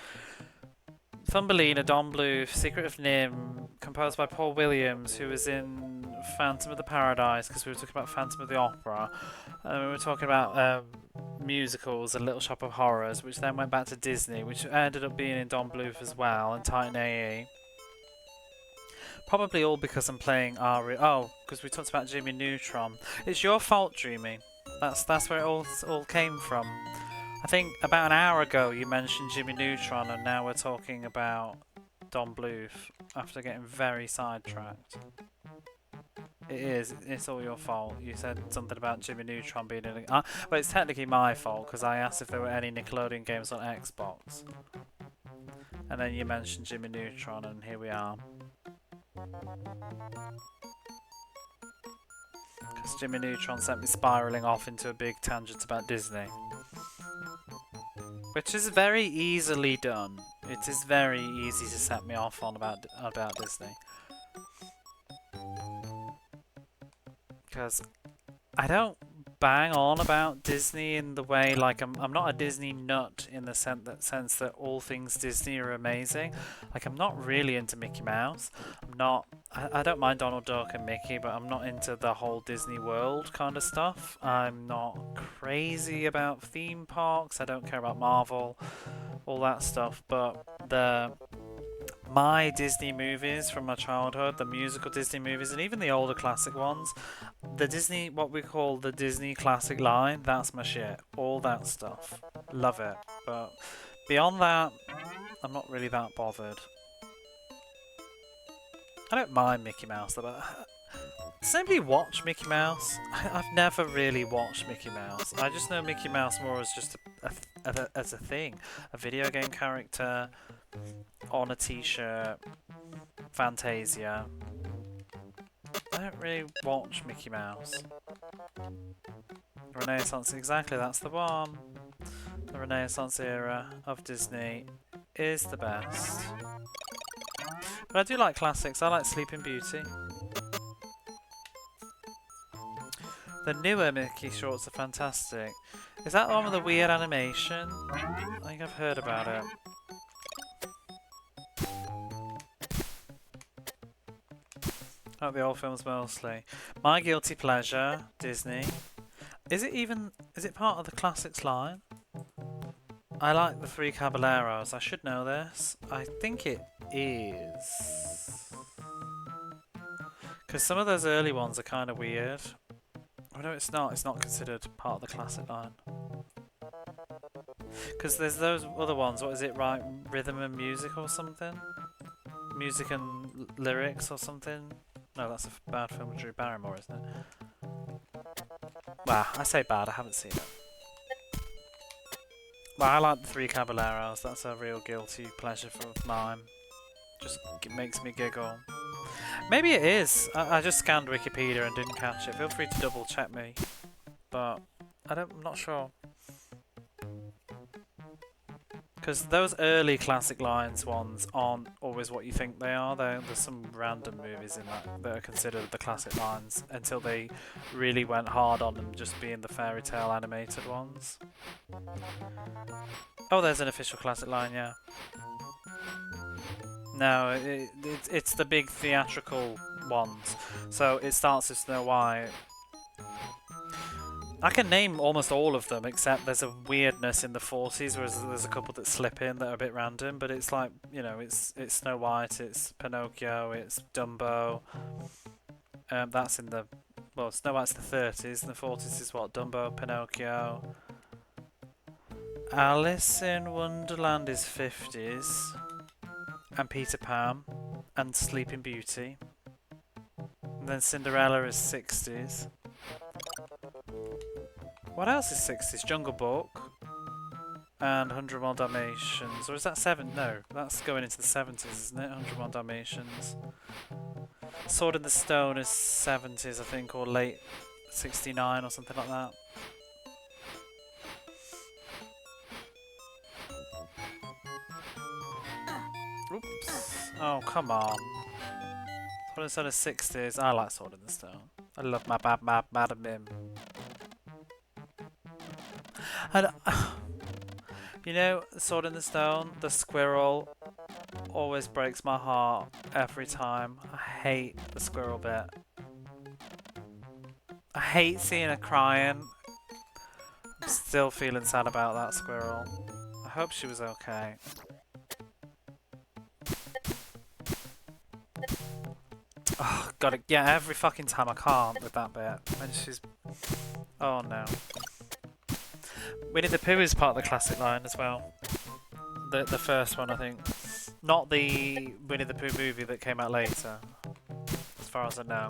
Thumbelina, Don Bluth, Secret of Nim, composed by Paul Williams, who was in Phantom of the Paradise, because we were talking about Phantom of the Opera. And we were talking about musicals and Little Shop of Horrors, which then went back to Disney, which ended up being in Don Bluth as well, and Titan AE. Probably all because I'm playing Aaahh. Oh, because we talked about Jimmy Neutron. It's your fault, Dreamy. That's where it all came from. I think about an hour ago you mentioned Jimmy Neutron, and now we're talking about Don Bluth after getting very sidetracked. It is. It's all your fault. You said something about Jimmy Neutron being in. Well, it's technically my fault because I asked if there were any Nickelodeon games on Xbox, and then you mentioned Jimmy Neutron, and here we are. Because Jimmy Neutron sent me spiraling off into a big tangent about Disney. Which is very easily done. It is very easy to set me off on about Disney. Because I don't bang on about Disney in the way, like, I'm not a Disney nut in the sense that all things Disney are amazing. Like, I'm not really into Mickey Mouse. I don't mind Donald Duck and Mickey, but I'm not into the whole Disney World kind of stuff. I'm not crazy about theme parks. I don't care about Marvel, all that stuff. But my Disney movies from my childhood, the musical Disney movies, and even the older classic ones, the Disney, what we call the Disney classic line, that's my shit. All that stuff. Love it. But beyond that, I'm not really that bothered. I don't mind Mickey Mouse, but does anybody watch Mickey Mouse? I've never really watched Mickey Mouse. I just know Mickey Mouse more as just as a thing. A video game character on a t-shirt. Fantasia. I don't really watch Mickey Mouse. Renaissance, exactly, that's the one. The Renaissance era of Disney is the best. But I do like classics. I like Sleeping Beauty. The newer Mickey shorts are fantastic. Is that the one with the weird animation? I think I've heard about it. Oh, the old films mostly. My guilty pleasure, Disney. Is it part of the classics line? I like the Three Caballeros. I should know this. I think it is. Because some of those early ones are kind of weird. Oh no, it's not. It's not considered part of the classic line. Because there's those other ones. What is it, right? Rhythm and music or something? Music and lyrics or something? No, that's a bad film with Drew Barrymore, isn't it? Well, I say bad. I haven't seen it. Well, I like the Three Caballeros. That's a real guilty pleasure of mine. Just makes me giggle. Maybe it is. I just scanned Wikipedia and didn't catch it. Feel free to double check me. But I'm not sure. Because those early classic lines ones aren't always what you think they are. There's some random movies in that are considered the classic lines until they really went hard on them just being the fairy tale animated ones. Oh, there's an official classic line, yeah. No, it's the big theatrical ones. So it starts with Snow White. I can name almost all of them, except there's a weirdness in the 40s, whereas there's a couple that slip in that are a bit random. But it's like, you know, it's Snow White, it's Pinocchio, it's Dumbo. That's in the... Well, Snow White's the 30s, and the 40s is what? Dumbo, Pinocchio. Alice in Wonderland is 50s. And Peter Pan. And Sleeping Beauty. And then Cinderella is 60s. What else is 60s? Jungle Book. And 101 Dalmatians. Or is that 7? No, that's going into the 70s, isn't it? 101 Dalmatians. Sword in the Stone is 70s, I think, or late 69 or something like that. Oops. Oh, come on. Sword in the Stone is 60s. I like Sword in the Stone. I love my Madam Mim. And, you know, Sword in the Stone, the squirrel always breaks my heart every time. I hate the squirrel bit. I hate seeing her crying. I'm still feeling sad about that squirrel. I hope she was okay. Oh, got it. Yeah, every fucking time I can't with that bit. When she's... Oh no. Winnie the Pooh is part of the classic line as well. The first one, I think. Not the Winnie the Pooh movie that came out later, as far as I know.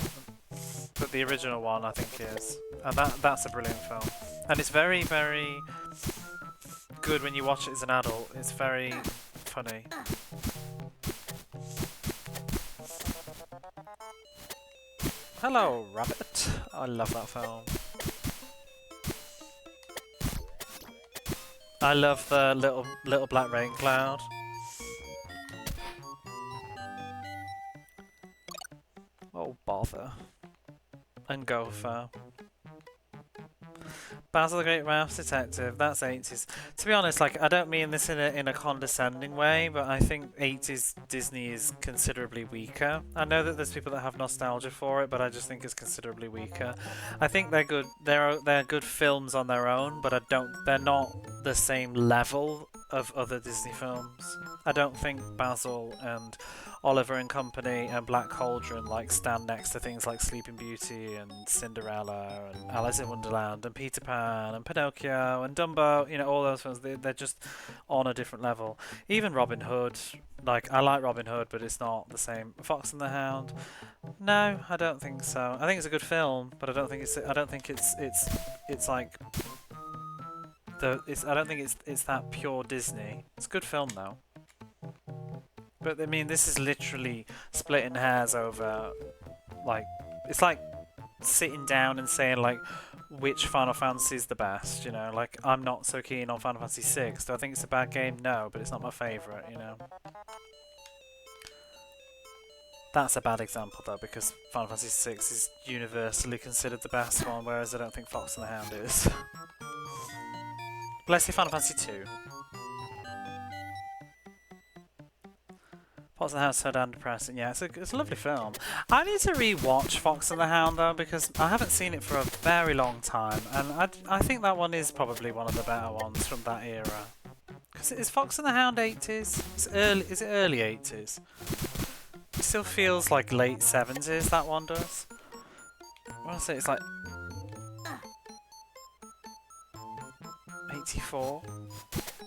But the original one, I think, is. And that's a brilliant film. And it's very, very good when you watch it as an adult. It's very funny. Hello, Rabbit. I love that film. I love the little black rain cloud. Oh bother. And Gopher. Basil the Great Mouse Detective, that's 80s. To be honest, like, I don't mean this in a condescending way, but I think 80s Disney is considerably weaker. I know that there's people that have nostalgia for it, but I just think it's considerably weaker. I think they're good. They're good films on their own, but they're not the same level of other Disney films. I don't think Basil and Oliver and Company and Black Cauldron like stand next to things like Sleeping Beauty and Cinderella and Alice in Wonderland and Peter Pan and Pinocchio and Dumbo. You know, all those films. They're just on a different level. Even Robin Hood. Like, I like Robin Hood, but it's not the same. Fox and the Hound. No, I don't think so. I think it's a good film, but I don't think it's like I don't think it's that pure Disney. It's a good film though. But I mean, this is literally splitting hairs over, like, it's like sitting down and saying like, which Final Fantasy is the best, you know? Like, I'm not so keen on Final Fantasy 6. Do I think it's a bad game? No, but it's not my favourite, you know? That's a bad example though, because Final Fantasy 6 is universally considered the best one, whereas I don't think Fox and the Hound is. But let's say Final Fantasy 2. Fox and the Hound is so damn depressing. Yeah, it's a lovely film. I need to re-watch Fox and the Hound though, because I haven't seen it for a very long time, and I think that one is probably one of the better ones from that era. Because is Fox and the Hound 80s? Is it early 80s? It still feels like late 70s, that one does. I want to say it's like 84?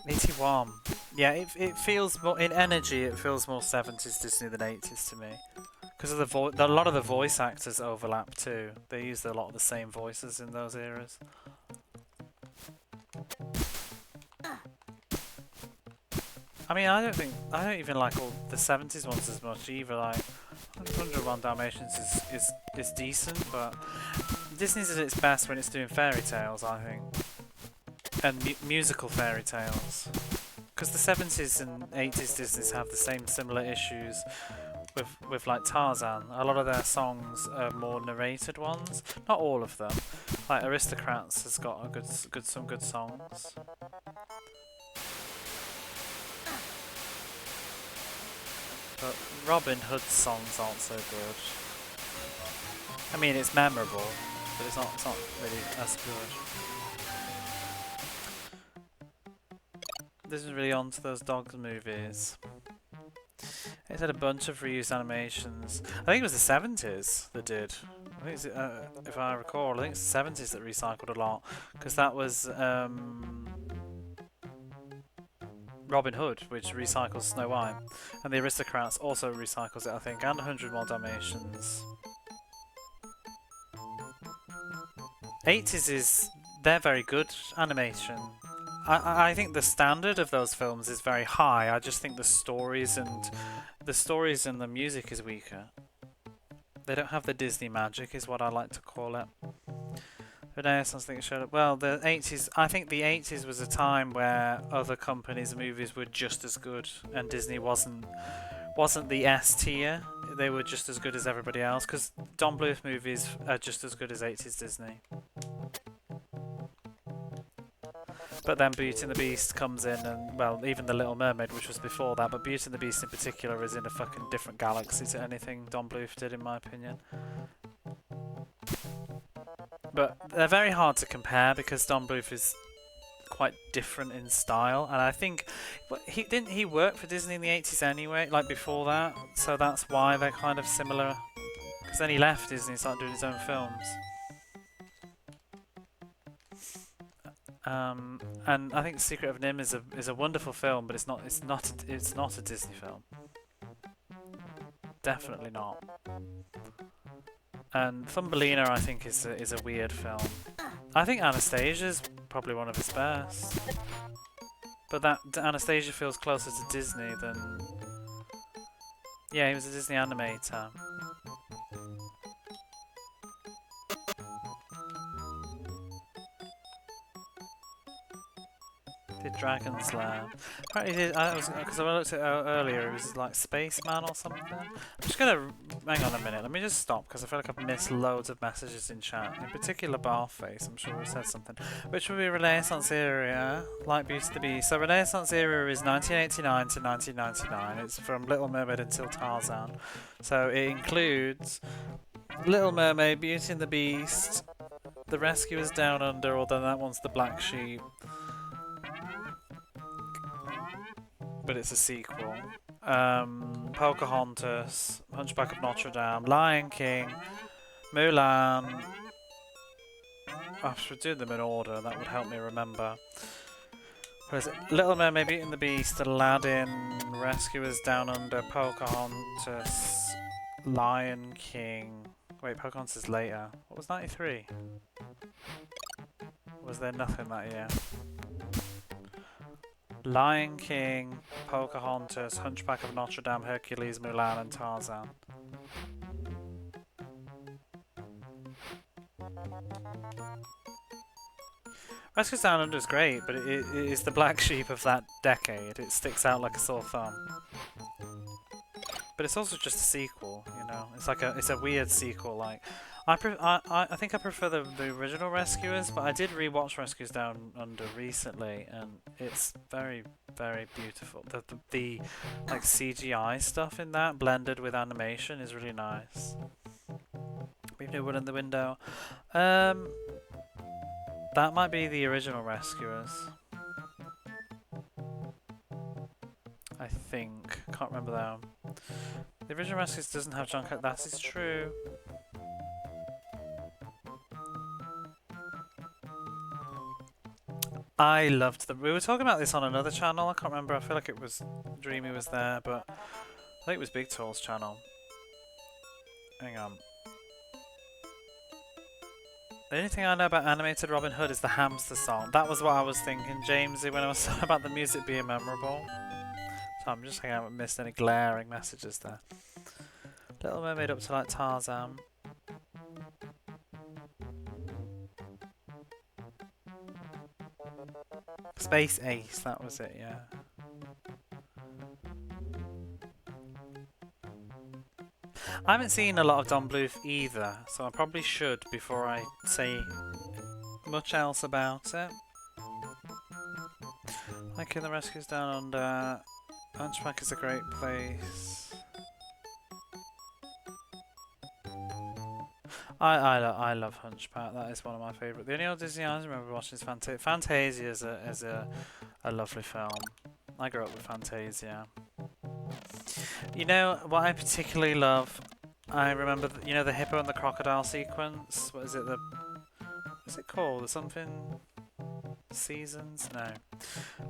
81. Yeah, it feels more, in energy, it feels more 70s Disney than 80s to me. Because of a lot of the voice actors overlap too. They used a lot of the same voices in those eras. I mean, I don't even like all the 70s ones as much either. Like, 101 Dalmatians is decent, but Disney's at its best when it's doing fairy tales, I think. And musical fairy tales. Because the 70s and 80s Disneys have the same similar issues with like Tarzan. A lot of their songs are more narrated ones. Not all of them. Like Aristocrats has got some good songs. But Robin Hood's songs aren't so good. I mean, it's memorable, but it's not really as good. This is really on to those dogs movies. It's had a bunch of reused animations. I think it was the 70s that did. I think it's, if I recall, I think it's the 70s that recycled a lot. Because that was Robin Hood, which recycles Snow White. And the Aristocrats also recycles it, I think. And 101 Dalmatians. 80s is they're very good animation. I think the standard of those films is very high. I just think the stories and the music is weaker. They don't have the Disney magic, is what I like to call it. Renaissance, I think it showed up. Well, the 80s. I think the 80s was a time where other companies' movies were just as good, and Disney wasn't the S tier. They were just as good as everybody else, because Don Bluth movies are just as good as 80s Disney. But then Beauty and the Beast comes in, and well, even The Little Mermaid, which was before that, but Beauty and the Beast in particular is in a fucking different galaxy to anything Don Bluth did, in my opinion. But they're very hard to compare because Don Bluth is quite different in style, and I think he work for Disney in the 80s anyway, like before that, so that's why they're kind of similar. Because then he left Disney and started doing his own films. And I think Secret of Nim is a wonderful film, but it's not a Disney film. Definitely not. And Thumbelina, I think, is a weird film. I think Anastasia's probably one of his best. But that Anastasia feels closer to Disney than... Yeah, he was a Disney animator. Did Dragon's Lair. Apparently he did, because I looked at it earlier, it was like Spaceman or something. I'm just gonna, hang on a minute, let me just stop, because I feel like I've missed loads of messages in chat. In particular Barface, I'm sure he said something. Which would be Renaissance era, like Beauty and the Beast. So Renaissance era is 1989 to 1999. It's from Little Mermaid until Tarzan. So it includes Little Mermaid, Beauty and the Beast, The Rescuers Down Under, although that one's The Black Sheep. But it's a sequel. Pocahontas, Hunchback of Notre Dame, Lion King, Mulan. I should do them in order, that would help me remember. Where is it? Little Mermaid, Beauty and the Beast, Aladdin, Rescuers Down Under, Pocahontas, Lion King. Wait, Pocahontas is later. What was 93? Was there nothing that year? Lion King, Pocahontas, Hunchback of Notre Dame, Hercules, Mulan, and Tarzan. Rescuers Down Under is great, but it is the black sheep of that decade. It sticks out like a sore thumb. But it's also just a sequel, you know. It's a weird sequel. Like, I think I prefer the original Rescuers, but I did rewatch Rescuers Down Under recently, and it's very, very beautiful. The like CGI stuff in that blended with animation is really nice. We've new one in the window. That might be the original Rescuers. I think. Can't remember that. The original Rescuers doesn't have John Cut. That is true. I loved them. We were talking about this on another channel. I can't remember. I feel like it was Dreamy was there, but I think it was Big Tall's channel. Hang on. The only thing I know about animated Robin Hood is the hamster song. That was what I was thinking, Jamesy, when I was talking about the music being memorable. So I'm just thinking I haven't missed any glaring messages there. Little Mermaid up to like Tarzan. Space Ace, that was it, yeah. I haven't seen a lot of Don Bluth either, so I probably should before I say much else about it. Like in the Rescuers Down Under, Hunchback is a great place. I love Hunchback. That is one of my favourite. The only old Disney I remember watching is Fantasia. Fantasia is a lovely film. I grew up with Fantasia. You know what I particularly love? I remember, you know, the hippo and the crocodile sequence. What is it? What's it called? The something seasons? No.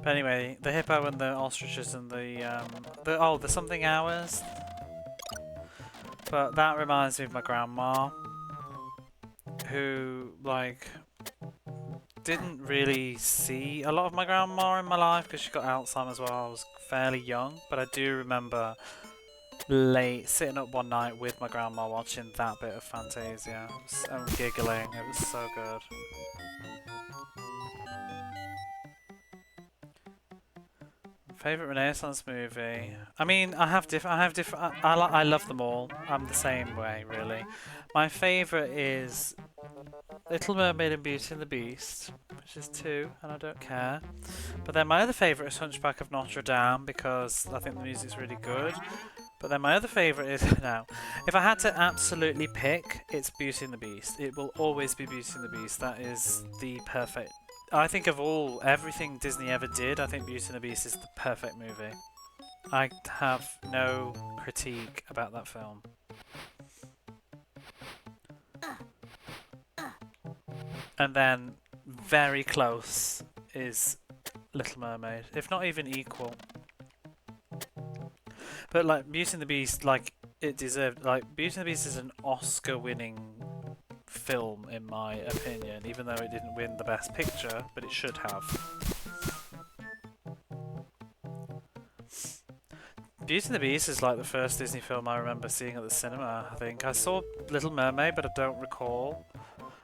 But anyway, the hippo and the ostriches and the something hours. But that reminds me of my grandma, who, like, didn't really see a lot of my grandma in my life because she got Alzheimer's while I was fairly young, but I do remember late sitting up one night with my grandma watching that bit of Fantasia and giggling. It was so good. Favorite Renaissance movie? I mean, I love them all. I'm the same way, really. My favorite is Little Mermaid and Beauty and the Beast, which is 2, and I don't care. But then my other favourite is Hunchback of Notre Dame because I think the music's really good. But then my other favourite is now, if I had to absolutely pick, it's Beauty and the Beast. It will always be Beauty and the Beast. That is the perfect. I think of everything Disney ever did, I think Beauty and the Beast is the perfect movie. I have no critique about that film. And then, very close is Little Mermaid, if not even equal. But like Beauty and the Beast, like it deserved. Like Beauty and the Beast is an Oscar-winning film, in my opinion, even though it didn't win the Best Picture, but it should have. Beauty and the Beast is like the first Disney film I remember seeing at the cinema. I think I saw Little Mermaid, but I don't recall.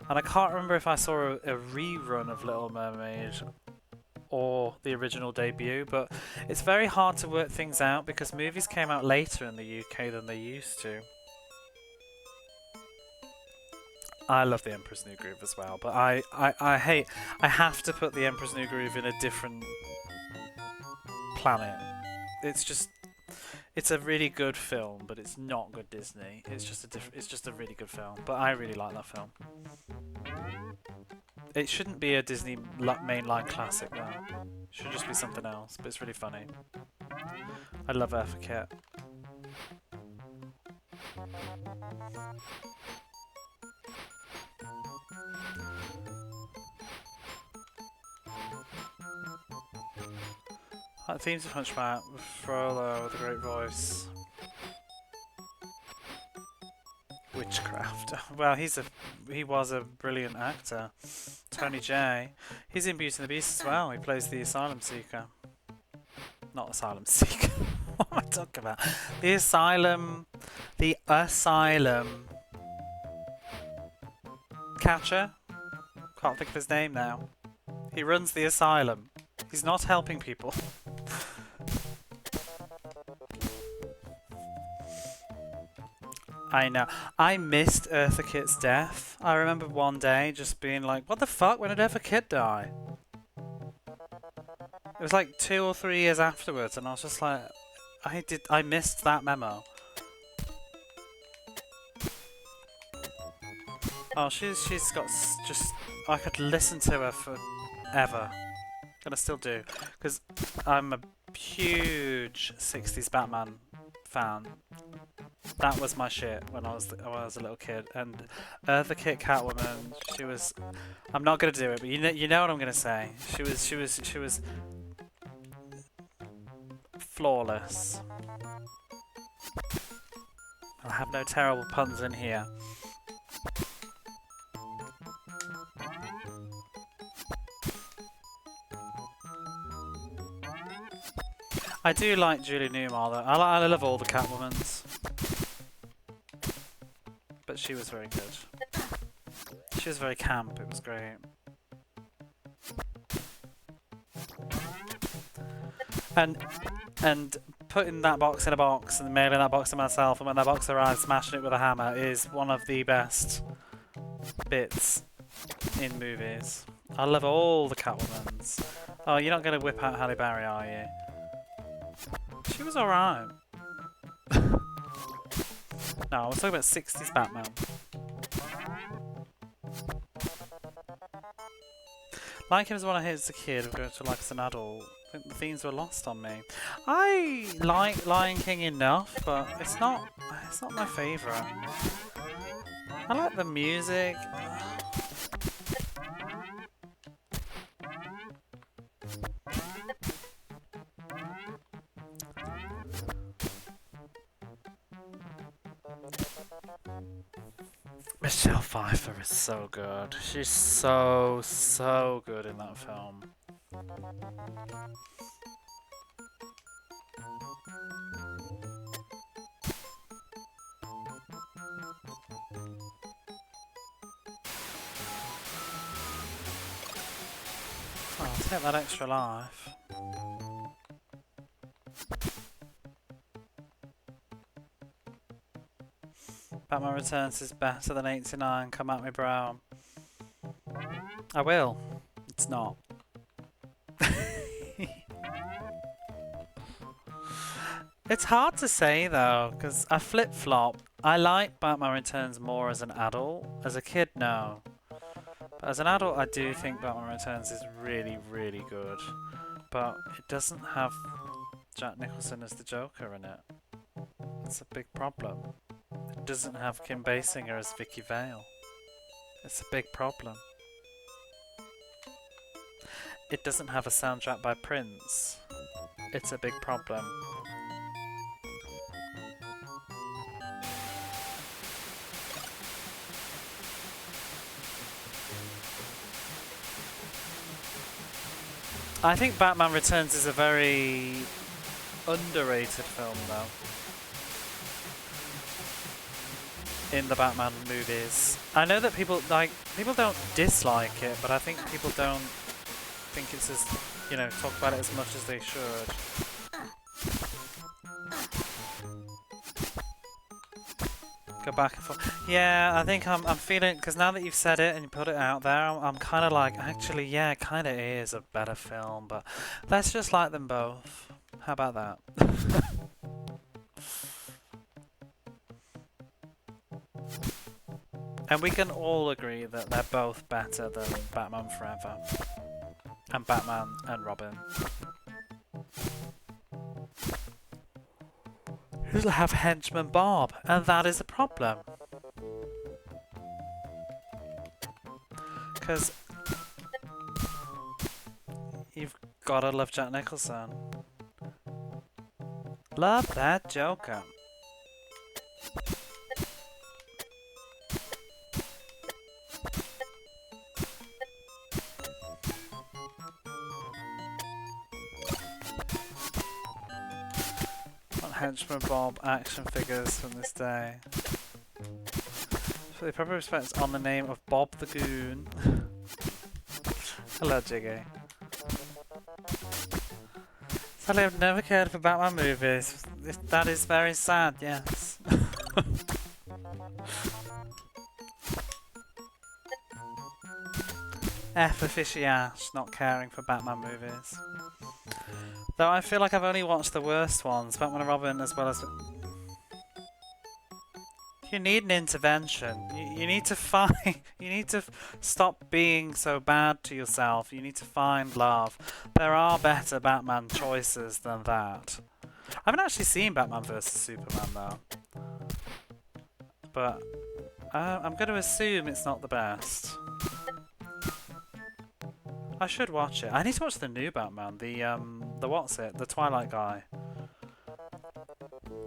And I can't remember if I saw a rerun of Little Mermaid or the original debut, but it's very hard to work things out because movies came out later in the UK than they used to. I love The Emperor's New Groove as well, but I have to put The Emperor's New Groove in a different planet. It's a really good film, but it's not good Disney. It's just a really good film, but I really like that film. It shouldn't be a Disney mainline classic though. It should just be something else, but it's really funny. I love Eartha Kitt. Themes of Hunchback with Frollo with a great voice. Witchcraft. Well, he was a brilliant actor. Tony J. He's in Beauty and the Beast as well. He plays the asylum seeker. Not asylum seeker. What am I talking about? The asylum catcher. Can't think of his name now. He runs the asylum. He's not helping people. I know. I missed Eartha Kitt's death. I remember one day just being like, what the fuck? When did Eartha Kitt die? It was like 2 or 3 years afterwards, and I was just like, I missed that memo. Oh, she's got just, I could listen to her forever. And I still do, because I'm a huge 60s Batman fan. That was my shit when I was a little kid. And Eartha Kitt Catwoman, she was. I'm not gonna do it, but you know what I'm gonna say. She was flawless. I'll have no terrible puns in here. I do like Julie Newmar though. I love all the Catwomans. But she was very good. She was very camp, it was great. And putting that box in a box and mailing that box to myself, and when that box arrives, smashing it with a hammer is one of the best bits in movies. I love all the Catwomans. Oh, you're not going to whip out Halle Berry, are you? She was alright. No, I was talking about 60s Batman. Like him as one I hit as a kid, or going to like as an adult. I think the themes were lost on me. I like Lion King enough, but it's not my favourite. I like the music. Michelle Pfeiffer is so good. She's so good in that film. Oh, I'll take that extra life. Batman Returns is better than 89. Come at me, bro. I will. It's not. It's hard to say though, because I flip-flop. I like Batman Returns more as an adult. As a kid, no. But as an adult, I do think Batman Returns is really, really good. But it doesn't have Jack Nicholson as the Joker in it. It's a big problem. It doesn't have Kim Basinger as Vicky Vale. It's a big problem. It doesn't have a soundtrack by Prince. It's a big problem. I think Batman Returns is a very underrated film though. In the Batman movies. I know that people don't dislike it, but I think people don't think it's as, you know, talk about it as much as they should. Go back and forth. Yeah, I think I'm feeling, because now that you've said it and you put it out there, I'm kind of like, actually, yeah, it kind of is a better film, but let's just like them both. How about that? And we can all agree that they're both better than Batman Forever and Batman and Robin. Who'll have henchman Bob? And that is a problem. Because you've gotta love Jack Nicholson. Love that Joker. Henchman Bob action figures from this day. So the proper respect is on the name of Bob the Goon. Hello, Jiggy. Sadly, I've never cared for Batman movies. That is very sad, yes. F for Fishy Ash, not caring for Batman movies. Though I feel like I've only watched the worst ones, Batman and Robin as well as... You need an intervention. You need to find... You need to stop being so bad to yourself. You need to find love. There are better Batman choices than that. I haven't actually seen Batman vs Superman though. But I'm going to assume it's not the best. I should watch it. I need to watch the new Batman, the what's it, the Twilight guy.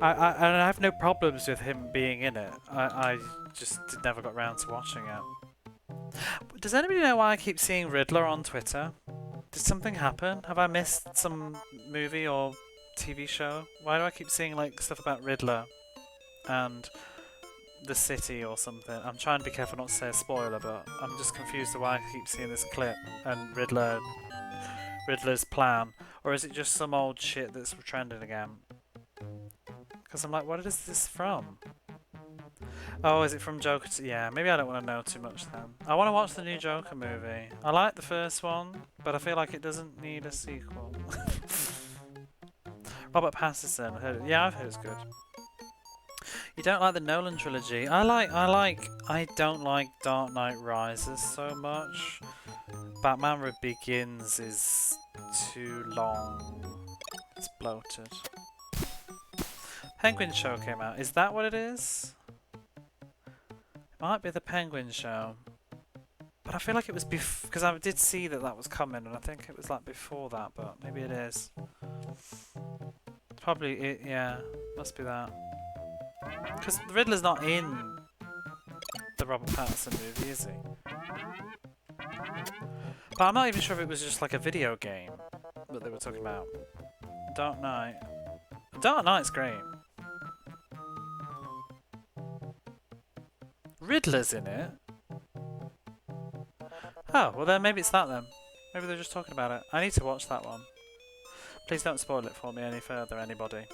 I have no problems with him being in it. I just never got round to watching it. Does anybody know why I keep seeing Riddler on Twitter? Did something happen? Have I missed some movie or TV show? Why do I keep seeing like stuff about Riddler and the city or something? I'm trying to be careful not to say a spoiler, but I'm just confused to why I keep seeing this clip and Riddler's plan, or is it just some old shit that's trending again? Because I'm like, what is this from? Oh, is it from Joker? Yeah, maybe I don't want to know too much then. I want to watch the new Joker movie. I like the first one, but I feel like it doesn't need a sequel. Robert Pattinson, yeah, I've heard it's good. You don't like the Nolan trilogy? I don't like Dark Knight Rises so much. Batman Begins is too long. It's bloated. Penguin Show came out. Is that what it is? It might be the Penguin Show. But I feel like it was because I did see that was coming, and I think it was like before that, but maybe it is. Probably it, yeah. Must be that. Because the Riddler's not in the the Robert Pattinson movie, is he? But I'm not even sure if it was just like a video game that they were talking about. Dark Knight. Dark Knight's great. Riddler's in it? Oh, well then maybe it's that then. Maybe they're just talking about it. I need to watch that one. Please don't spoil it for me any further, anybody.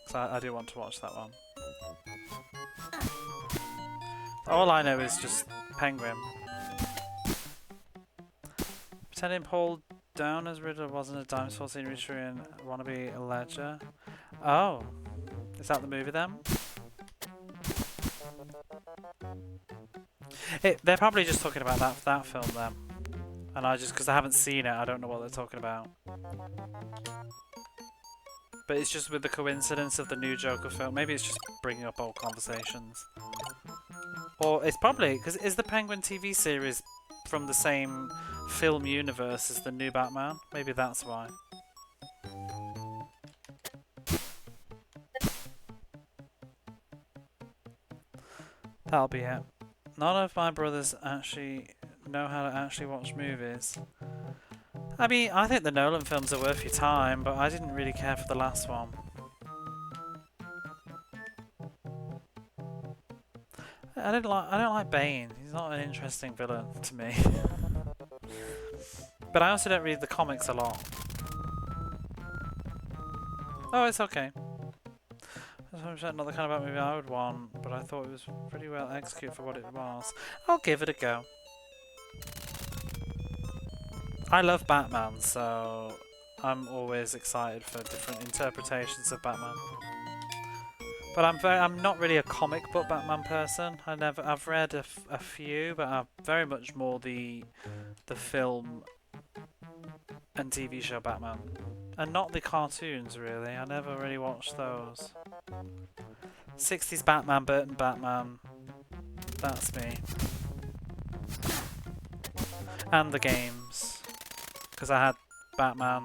Because I do want to watch that one. All I know is just Penguin. Pretending Paul Down as Riddler wasn't a Dimes 14 Retrian wannabe Ledger. Oh. Is that the movie then? They're probably just talking about that film then. And because I haven't seen it, I don't know what they're talking about. But it's just with the coincidence of the new Joker film. Maybe it's just bringing up old conversations. Or it's probably, because is the Penguin TV series from the same film universe as the new Batman? Maybe that's why. That'll be it. None of my brothers actually know how to actually watch movies. I mean, I think the Nolan films are worth your time, but I didn't really care for the last one. I don't like Bane. He's not an interesting villain to me. But I also don't read the comics a lot. Oh, it's okay. That's not the kind of movie I would want, but I thought it was pretty well executed for what it was. I'll give it a go. I love Batman, so I'm always excited for different interpretations of Batman. But I'm not really a comic book Batman person. I've read a few, but I'm very much more the film and TV show Batman, and not the cartoons really. I never really watched those. 60s Batman, Burton Batman. That's me. And the games, because I had Batman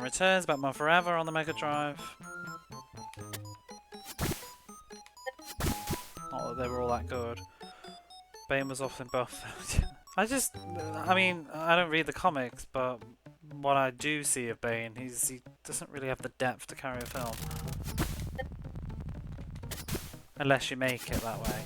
Returns, Batman Forever on the Mega Drive. Not that they were all that good. Bane was off in both. I mean, I don't read the comics, but what I do see of Bane, he doesn't really have the depth to carry a film. Unless you make it that way.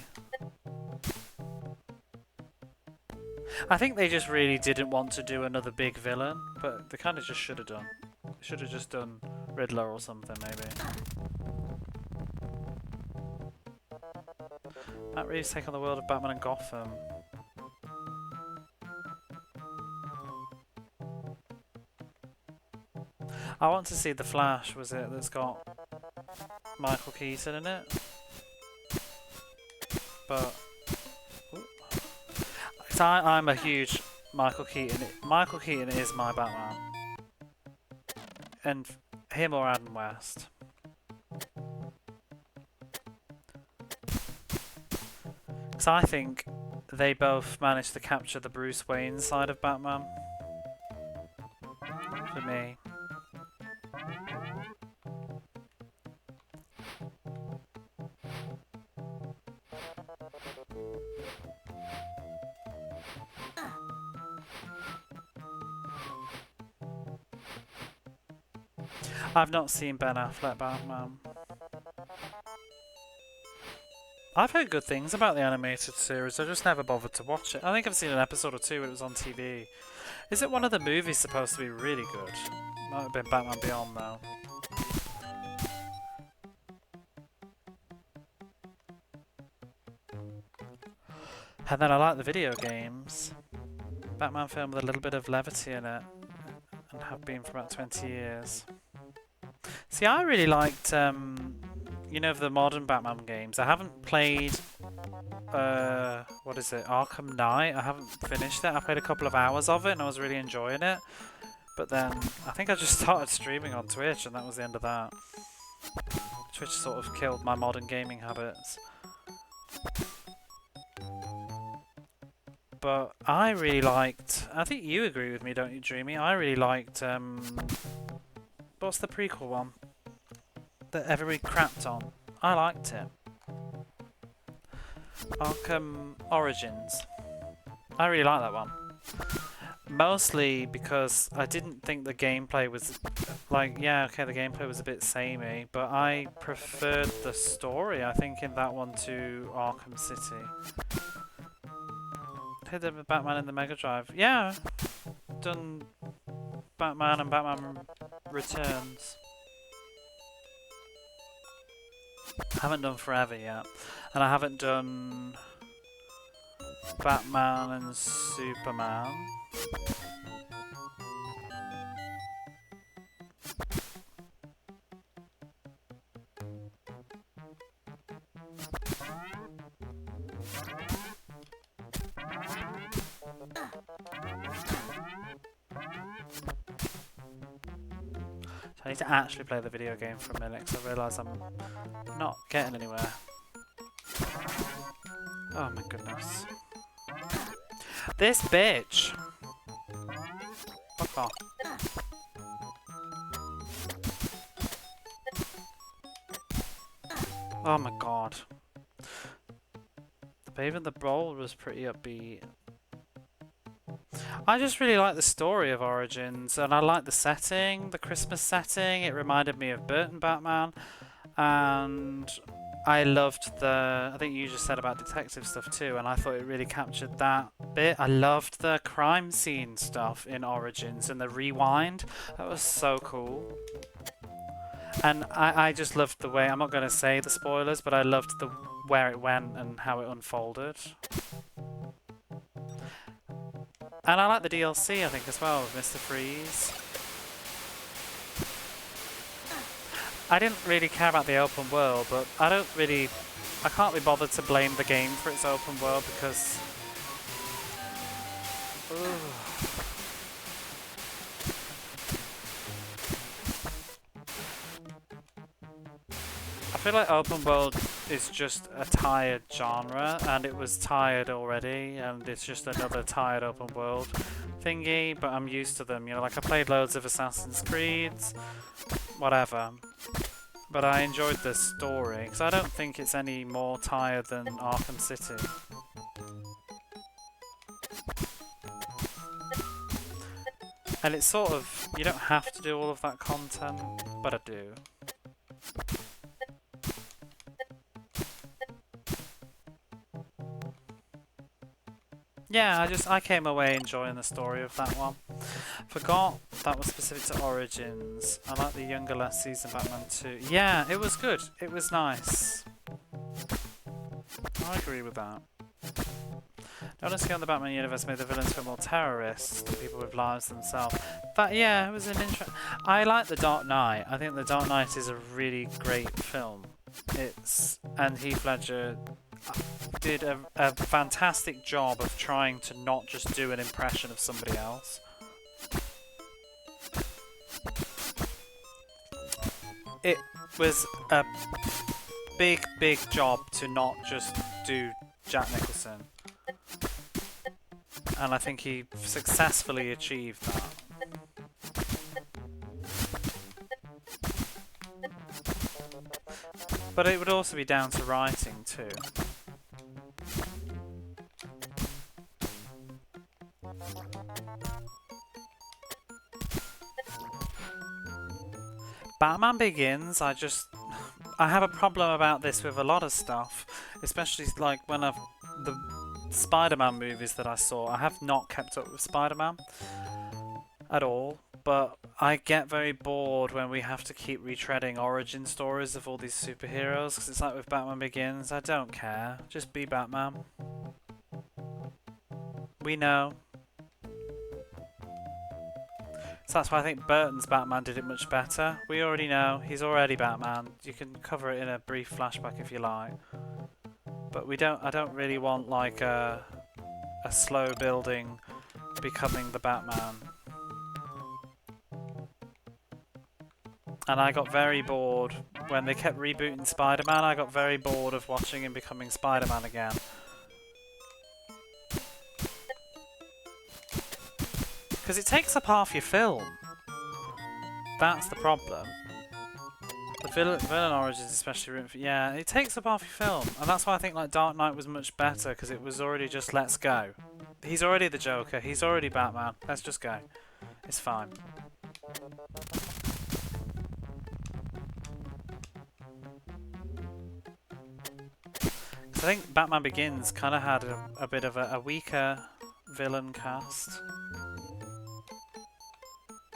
I think they just really didn't want to do another big villain, but they kind of just should have done. They should have just done Riddler or something, maybe. Matt Reeves take on the world of Batman and Gotham. I want to see The Flash, was it, that's got Michael Keaton in it? But I'm a huge Michael Keaton. Michael Keaton is my Batman. And him or Adam West. Because I think they both managed to capture the Bruce Wayne side of Batman. For me. I've not seen Ben Affleck Batman. I've heard good things about the animated series, I just never bothered to watch it. I think I've seen an episode or two when it was on TV. Is it one of the movies supposed to be really good? Might have been Batman Beyond though. And then I like the video games. Batman film with a little bit of levity in it. And have been for about 20 years. See, I really liked, you know, the modern Batman games. I haven't played, what is it, Arkham Knight. I haven't finished it. I played a couple of hours of it and I was really enjoying it. But then, I think I just started streaming on Twitch and that was the end of that. Twitch sort of killed my modern gaming habits. But I really liked, I think you agree with me, don't you, Dreamy? I really liked, what's the prequel one that everybody crapped on? I liked it. Arkham Origins. I really like that one. Mostly because I didn't think the gameplay was like, yeah, okay, the gameplay was a bit samey, but I preferred the story, I think, in that one to Arkham City. Hit it with Batman in the Mega Drive. Yeah, done Batman and Batman Returns. Haven't done Forever yet, and I haven't done Batman and Superman. I need to actually play the video game for a minute because I realise I'm not getting anywhere. Oh my goodness. This bitch! Fuck off. Oh my god. Even the brawl was pretty upbeat. I just really like the story of Origins, and I like the setting, the Christmas setting. It reminded me of Burton Batman, and I loved the, I think you just said about detective stuff too, and I thought it really captured that bit. I loved the crime scene stuff in Origins and the rewind. That was so cool. And I just loved the way, I'm not going to say the spoilers, but I loved the where it went and how it unfolded. And I like the DLC, I think, as well, with Mr. Freeze. I didn't really care about the open world, but I can't be bothered to blame the game for its open world because... I feel like open world is just a tired genre, and it was tired already, and it's just another tired open world thingy, but I'm used to them, you know, like I played loads of Assassin's Creeds, whatever, but I enjoyed the story, because I don't think it's any more tired than Arkham City. And it's sort of, you don't have to do all of that content, but I do. Yeah, I came away enjoying the story of that one. Forgot that was specific to Origins. I like the younger last season Batman 2. Yeah, it was good. It was nice. I agree with that. The Odyssey on the Batman universe made the villains feel more terrorists than people with lives themselves. That, yeah, it was an I like The Dark Knight. I think The Dark Knight is a really great film. And Heath Ledger did a fantastic job of trying to not just do an impression of somebody else. It was a big job to not just do Jack Nicholson. And I think he successfully achieved that. But it would also be down to writing too. Batman Begins, I have a problem about this with a lot of stuff, especially like when the Spider-Man movies that I saw. I have not kept up with Spider-Man at all, but I get very bored when we have to keep retreading origin stories of all these superheroes, because it's like with Batman Begins, I don't care, just be Batman. We know. So that's why I think Burton's Batman did it much better. We already know, he's already Batman. You can cover it in a brief flashback if you like. But I don't really want like a slow building becoming the Batman. And I got very bored when they kept rebooting Spider-Man. I got very bored of watching him becoming Spider-Man again. Because it takes up half your film. That's the problem. The villain origins, especially written for, yeah, it takes up half your film, and that's why I think like Dark Knight was much better because it was already just let's go. He's already the Joker. He's already Batman. Let's just go. It's fine. I think Batman Begins kind of had a bit of a weaker villain cast.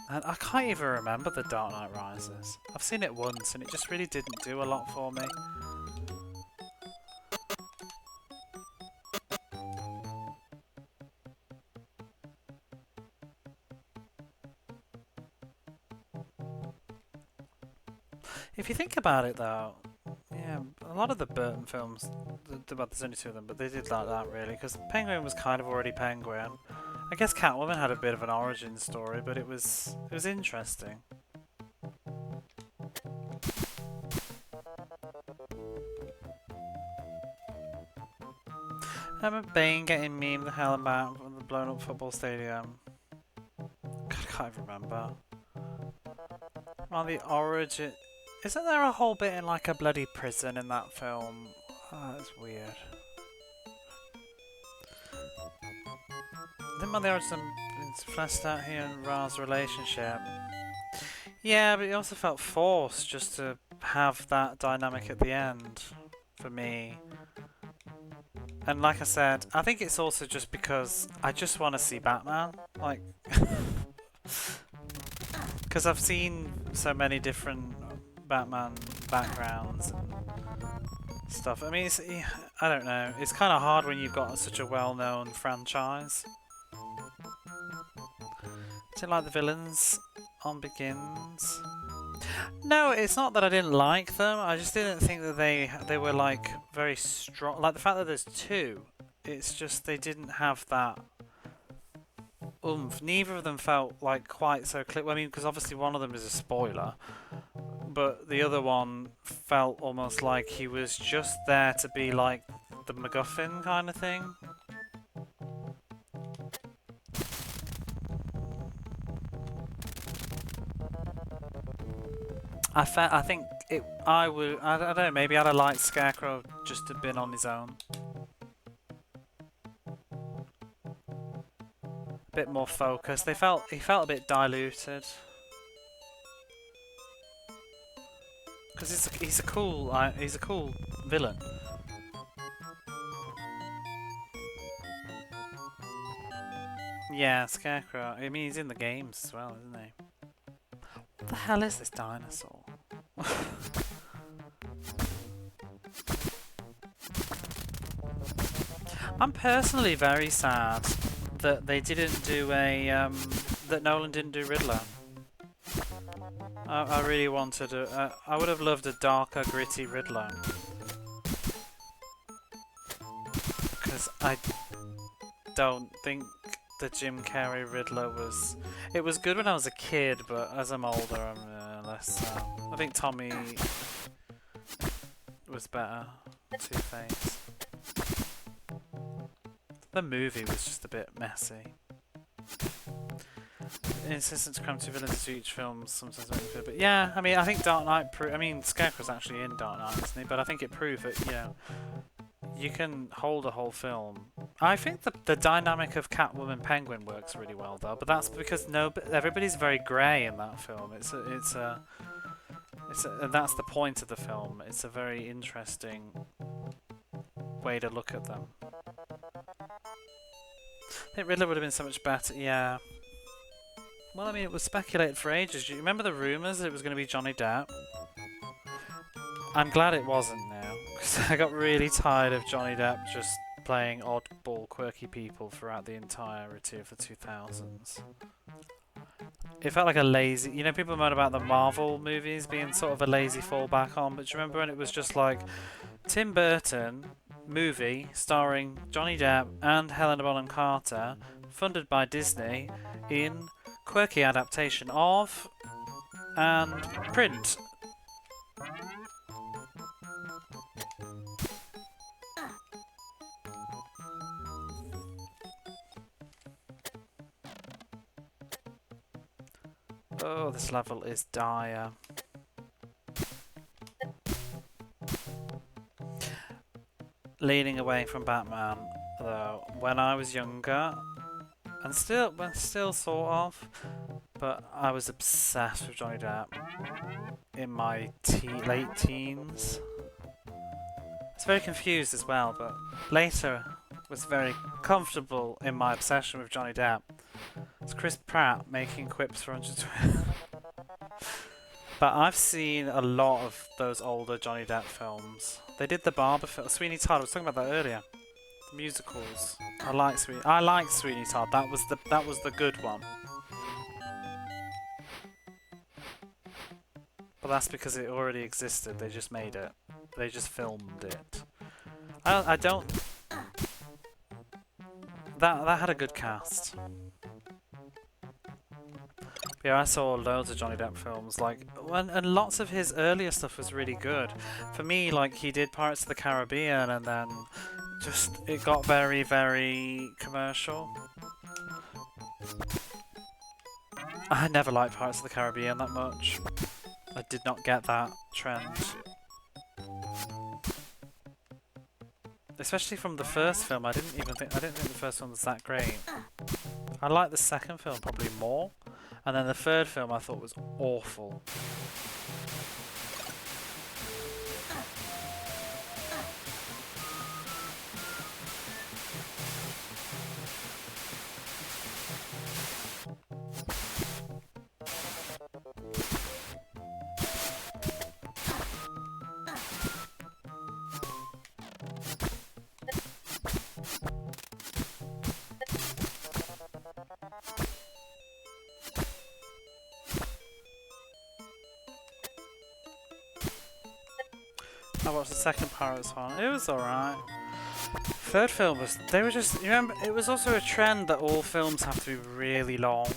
And I can't even remember The Dark Knight Rises. I've seen it once and it just really didn't do a lot for me. If you think about it though, yeah, a lot of the Burton films, well, there's only two of them, but they did like that really, because Penguin was kind of already Penguin. I guess Catwoman had a bit of an origin story, but it was interesting. I remember Bane getting memed the hell about from the blown up football stadium. God, I can't even remember. On the origin... Isn't there a whole bit in like a bloody prison in that film? Oh, that's weird. I think on the origin it's fleshed out here in Ra's relationship. Yeah, but it also felt forced just to have that dynamic at the end for me. And like I said, I think it's also just because I just want to see Batman. Like, because I've seen so many different Batman backgrounds and stuff. I mean, it's, I don't know. It's kind of hard when you've got such a well-known franchise. Do you like the villains on Begins? No, it's not that I didn't like them. I just didn't think that they were like very strong. Like the fact that there's two, it's just they didn't have that oomph. Neither of them felt like quite so clear. I mean, because obviously one of them is a spoiler, but the other one felt almost like he was just there to be like the MacGuffin kind of thing. I think it. I don't know. Maybe I'd have liked Scarecrow just to have been on his own. A bit more focused. He felt a bit diluted. Because he's a cool villain. Yeah, Scarecrow. I mean, he's in the games as well, isn't he? What the hell is this dinosaur? I'm personally very sad that they didn't do a that Nolan didn't do Riddler. I really wanted I would have loved a darker, gritty Riddler. Because I don't think the Jim Carrey Riddler was... It was good when I was a kid, but as I'm older, I'm less... I think Tommy was better. Two-Face. The movie was just a bit messy. Insistence to cram two villains into each film sometimes make me feel, but yeah, I mean, I think Dark Knight I mean, Scarecrow's actually in Dark Knight, isn't he? But I think it proved that, you know, you can hold a whole film. I think the dynamic of Catwoman Penguin works really well though, but that's because everybody's very grey in that film. And that's the point of the film. It's a very interesting way to look at them. I think Riddler would have been so much better. Yeah. Well, I mean, it was speculated for ages. Do you remember the rumours that it was going to be Johnny Depp? I'm glad it wasn't now, because I got really tired of Johnny Depp just playing oddball, quirky people throughout the entirety of the 2000s. It felt like a lazy... You know, people moan about the Marvel movies being sort of a lazy fallback on, but do you remember when it was just like Tim Burton movie starring Johnny Depp and Helena Bonham Carter, funded by Disney, in quirky adaptation of and print. Oh, this level is dire. leaning away from Batman, though. When I was younger, and still sort of, but I was obsessed with Johnny Depp in my late teens. I was very confused as well, but later was very comfortable in my obsession with Johnny Depp. It's Chris Pratt making quips for 120. But I've seen a lot of those older Johnny Depp films. They did the Barber film, Sweeney Todd. I was talking about that earlier. The musicals. I like Sweeney Todd. That was the good one. But that's because it already existed. They just made it. They just filmed it. I don't. That had a good cast. Yeah, I saw loads of Johnny Depp films, like, and lots of his earlier stuff was really good. For me, like, he did Pirates of the Caribbean, and then just it got very, very commercial. I never liked Pirates of the Caribbean that much. I did not get that trend. Especially from the first film, I didn't think the first one was that great. I liked the second film probably more. And then the third film I thought was awful. I watched the second Pirates one. It was alright. Third film was... They were just... You remember, it was also a trend that all films have to be really long.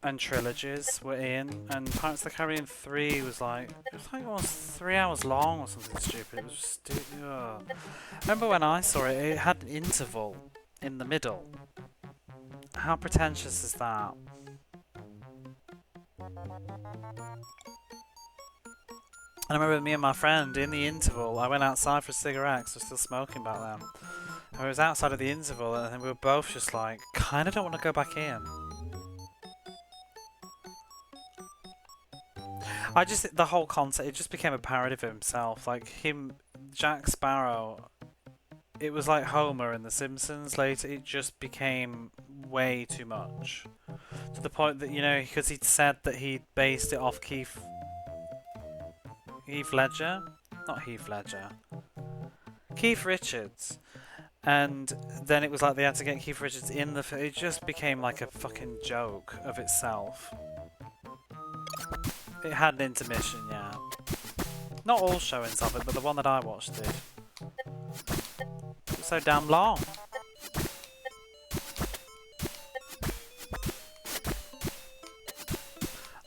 And trilogies were in. And Pirates of the Caribbean 3 was like... It was like almost 3 hours long or something stupid. It was just stupid. I remember when I saw it, it had an interval in the middle. How pretentious is that? And I remember me and my friend, in the interval, I went outside for a cigarette because I was still smoking back then. And we was outside of the interval and we were both just like, kinda don't want to go back in. The whole concept, it just became a parody of himself. Like Jack Sparrow, it was like Homer in The Simpsons later, it just became way too much. To the point that, you know, because he'd said that he'd based it off Heath Ledger? Not Heath Ledger. Keith Richards. And then it was like they had to get Keith Richards in the... It just became like a fucking joke of itself. It had an intermission, yeah. Not all showings of it, but the one that I watched did. It was so damn long.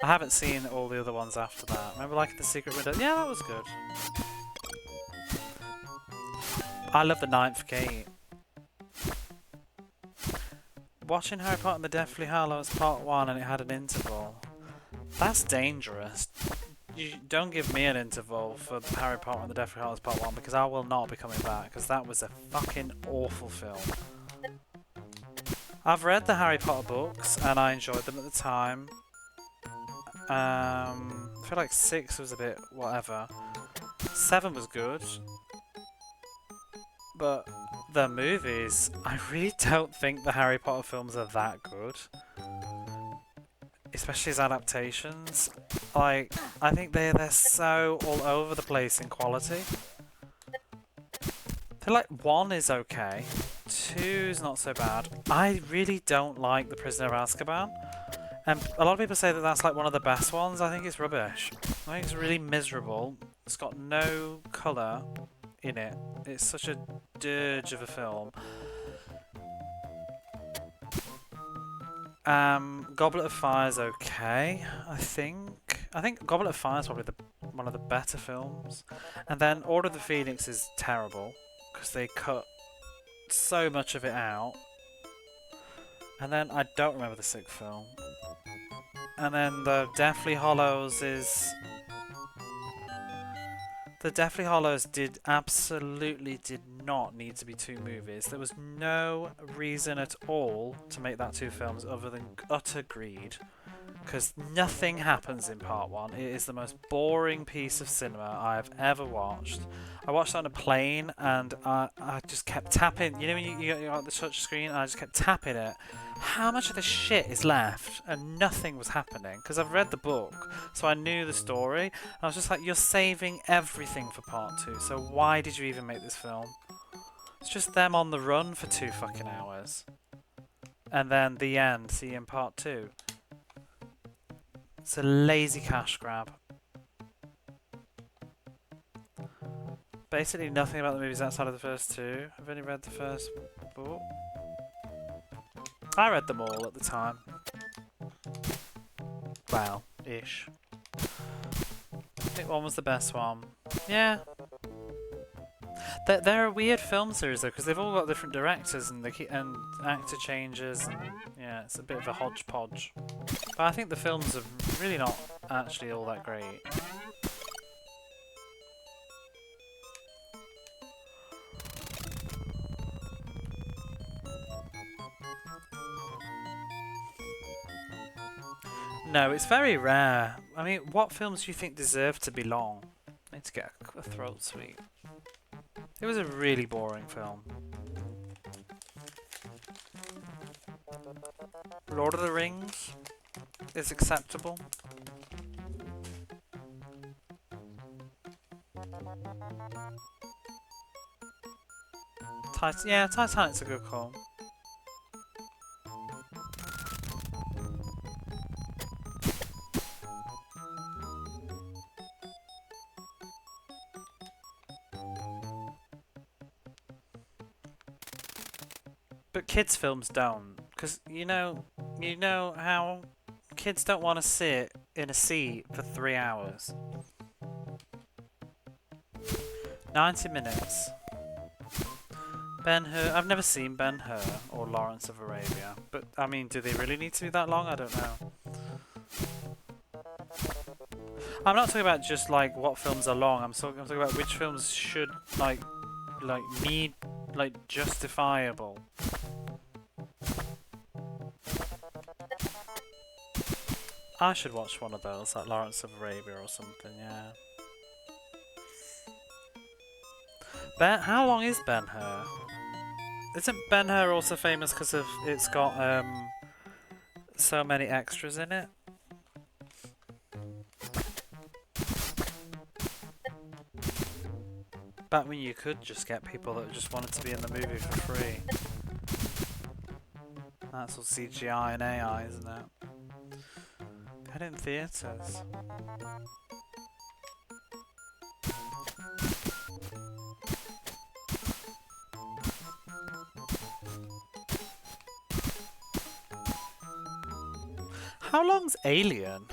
I haven't seen all the other ones after that. Remember, like, The Secret Window? Yeah, that was good. I love The Ninth Gate. Watching Harry Potter and the Deathly Hallows Part 1 and it had an interval. That's dangerous. You don't give me an interval for Harry Potter and the Deathly Hallows Part 1 because I will not be coming back because that was a fucking awful film. I've read the Harry Potter books and I enjoyed them at the time. I feel like 6 was a bit whatever. 7 was good. But the movies, I really don't think the Harry Potter films are that good. Especially as adaptations. Like, I think they're so all over the place in quality. I feel like 1 is okay. 2 is not so bad. I really don't like The Prisoner of Azkaban. And a lot of people say that that's like one of the best ones. I think it's rubbish. I think it's really miserable. It's got no colour in it. It's such a dirge of a film. Goblet of Fire is okay, I think. I think Goblet of Fire is probably one of the better films. And then Order of the Phoenix is terrible because they cut so much of it out. And then I don't remember the 6th film. And then the Deathly Hallows is... The Deathly Hallows absolutely did not need to be 2 movies. There was no reason at all to make that 2 films other than utter greed. Because nothing happens in part 1. It is the most boring piece of cinema I've ever watched. I watched it on a plane and I just kept tapping. You know when you got the touch screen and I just kept tapping it. How much of the shit is left? And nothing was happening. Because I've read the book, so I knew the story. And I was just like, you're saving everything for part 2. So why did you even make this film? It's just them on the run for 2 fucking hours. And then the end, see you in part 2. It's a lazy cash grab. Basically nothing about the movies outside of the first 2. I've only read the first book. I read them all at the time. Well, ish. I think 1 was the best one. Yeah. They're a weird film series though, because they've all got different directors and actor changes. And, yeah, it's a bit of a hodgepodge. But I think the films are really not actually all that great. No, it's very rare. I mean, what films do you think deserve to be long? I need to get a throat sweet. It was a really boring film. Lord of the Rings is acceptable. Yeah, Titanic's a good call. But kids' films don't, because you know how kids don't want to sit in a seat for 3 hours. 90 minutes. Ben-Hur. I've never seen Ben-Hur or Lawrence of Arabia, but I mean, do they really need to be that long? I don't know. I'm not talking about just like what films are long. I'm talking about which films should need justifiable. I should watch one of those, like Lawrence of Arabia or something, yeah. How long is Ben-Hur? Isn't Ben-Hur also famous because of it's got so many extras in it? Back when you could just get people that just wanted to be in the movie for free. That's all CGI and AI, isn't it? Had it in theatres. How long's Alien?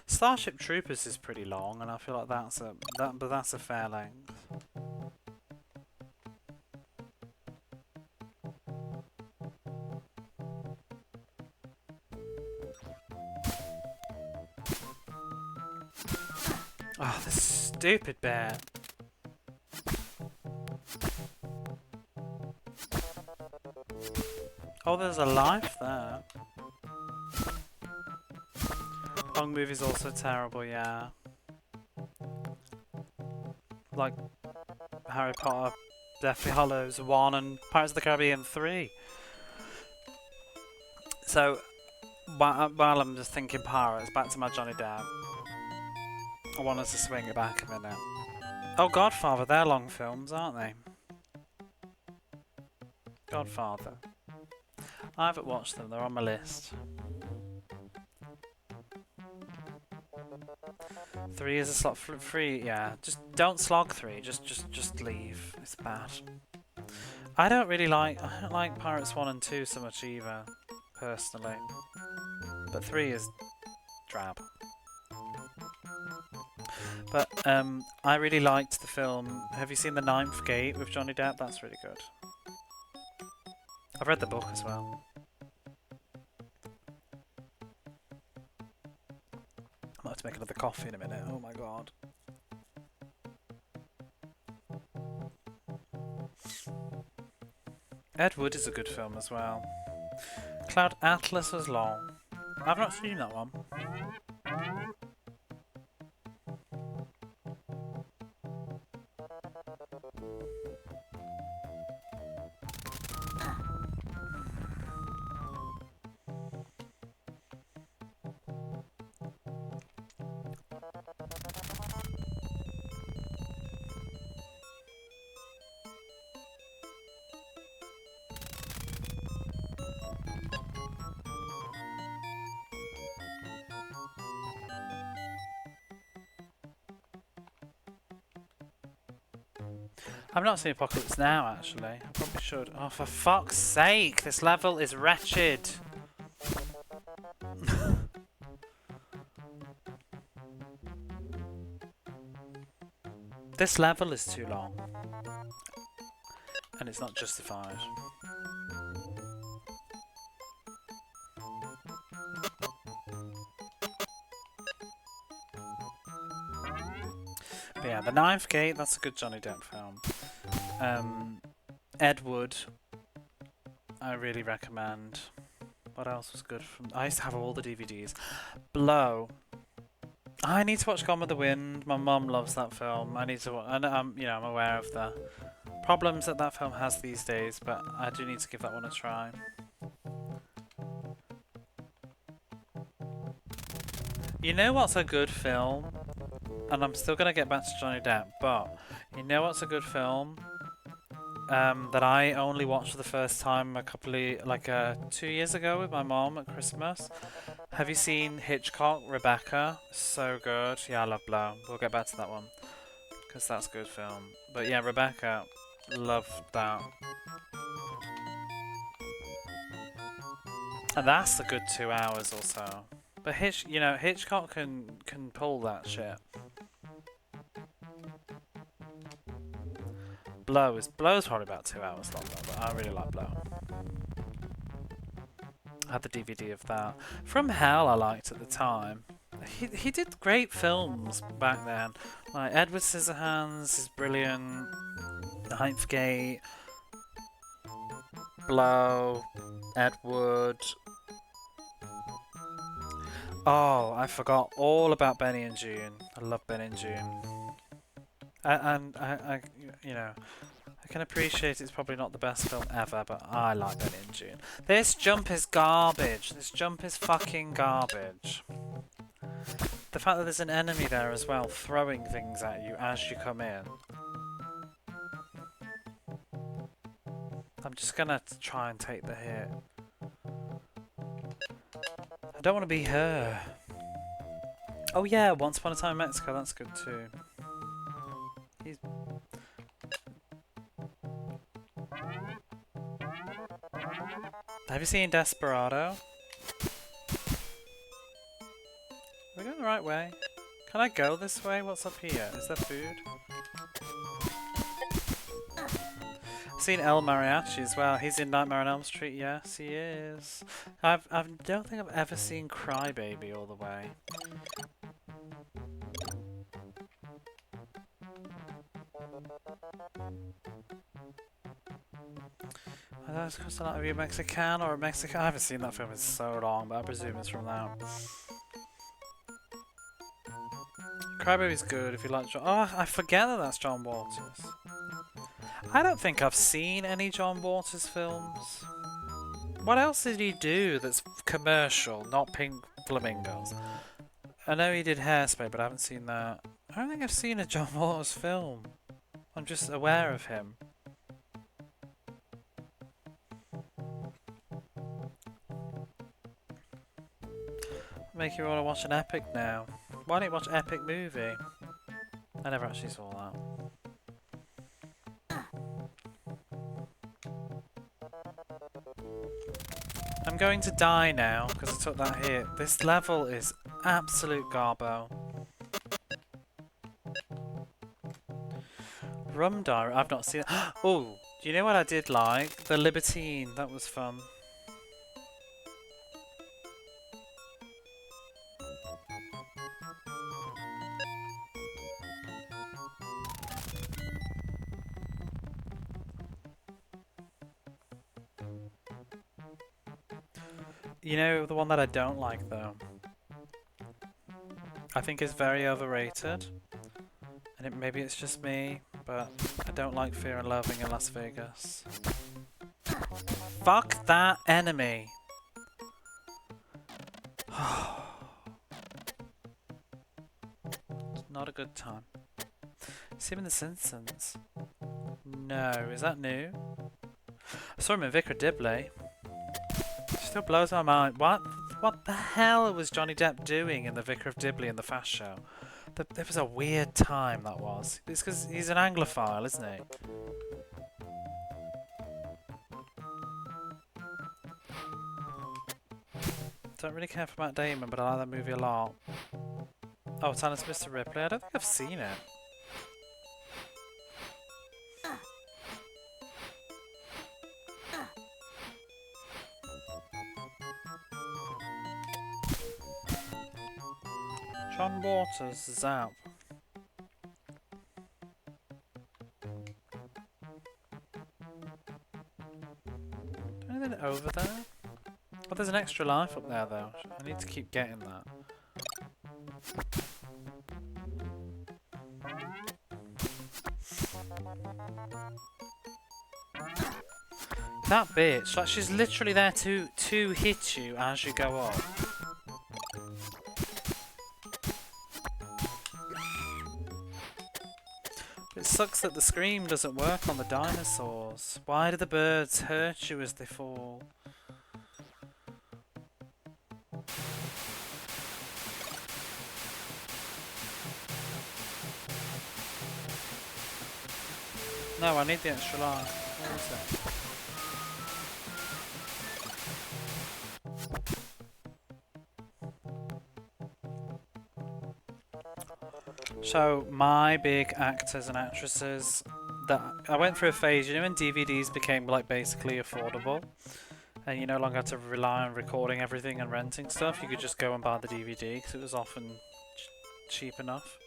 Starship Troopers is pretty long, and I feel like that's a fair length. Oh, this stupid bear. Oh, there's a life there. Long movie's also terrible, yeah. Like Harry Potter, Deathly Hallows 1 and Pirates of the Caribbean 3. So, while I'm just thinking pirates, back to my Johnny Depp. I want us to swing it back a minute. Oh, Godfather, they're long films, aren't they? Godfather. I haven't watched them, they're on my list. 3 is a slot 3, yeah. Just don't slog 3, just leave. It's bad. I don't like Pirates 1 and 2 so much either, personally. But 3 is drab. But I really liked the film. Have you seen The Ninth Gate with Johnny Depp? That's really good. I've read the book as well. I'll have to make another coffee in a minute. Oh my god. Ed Wood is a good film as well. Cloud Atlas was long. I've not seen that one. I've not seen Apocalypse Now, actually. I probably should. Oh, for fuck's sake! This level is wretched! This level is too long. And it's not justified. But yeah, The Ninth Gate, that's a good Johnny Depp film. Ed Wood, I really recommend. What else was good from... I used to have all the DVDs. Blow. I need to watch Gone with the Wind. My mum loves that film. I need to watch... And you know, I'm aware of the problems that film has these days, but I do need to give that one a try. You know what's a good film? And I'm still going to get back to Johnny Depp, but you know what's a good film? That I only watched for the first time a couple of, 2 years ago with my mom at Christmas. Have you seen Hitchcock, Rebecca? So good. Yeah, I love Blow. We'll get back to that one, because that's a good film. But yeah, Rebecca, loved that. And that's a good 2 hours or so. But Hitchcock can pull that shit. Blow's probably about 2 hours long though, but I really like Blow. I had the DVD of that. From Hell I liked at the time. He did great films back then. Like Edward Scissorhands is brilliant. Ninth Gate. Blow. Ed Wood. Oh, I forgot all about Benny and June. I love Benny and June. And I can appreciate it's probably not the best film ever, but I like Benny and June. This jump is garbage. This jump is fucking garbage. The fact that there's an enemy there as well, throwing things at you as you come in. I'm just gonna try and take the hit. I don't want to be her. Oh yeah, Once Upon a Time in Mexico, that's good too. Have you seen Desperado? Are we going the right way? Can I go this way? What's up here? Is there food? I've seen El Mariachi as well. He's in Nightmare on Elm Street. Yes, he is. I don't think I've ever seen Crybaby all the way. Are you Mexican or a Mexican? I haven't seen that film in so long, but I presume it's from that. Crybaby's good if you like John... Oh, I forget that that's John Waters. I don't think I've seen any John Waters films. What else did he do that's commercial, not Pink Flamingos? I know he did Hairspray, but I haven't seen that. I don't think I've seen a John Waters film. I'm just aware of him. Make you want to watch an epic now. Why don't you watch Epic Movie? I never actually saw that. I'm going to die now because I took that hit. This level is absolute garbo. Rum Diary, I've not seen it. Oh, do you know what I did like? The Libertine, that was fun. You know the one that I don't like though? I think is very overrated. And maybe it's just me, but I don't like Fear and Loathing in Las Vegas. Fuck that enemy! It's not a good time. See him in The Simpsons? No, is that new? I saw him in Vicar Dibley. Still blows my mind. What the hell was Johnny Depp doing in the Vicar of Dibley in the Fast Show? It was a weird time, that was. It's because he's an Anglophile, isn't he? Don't really care for Matt Damon, but I like that movie a lot. Oh, Silence Mr. Ripley. I don't think I've seen it. John Waters, Zap. Anything over there? Oh, there's an extra life up there though. I need to keep getting that. That bitch, like she's literally there to hit you as you go up. It sucks that the scream doesn't work on the dinosaurs. Why do the birds hurt you as they fall? No, I need the extra life. Where is it? So, my big actors and actresses that I went through a phase, you know, when DVDs became like basically affordable and you no longer had to rely on recording everything and renting stuff, you could just go and buy the DVD because it was often cheap enough.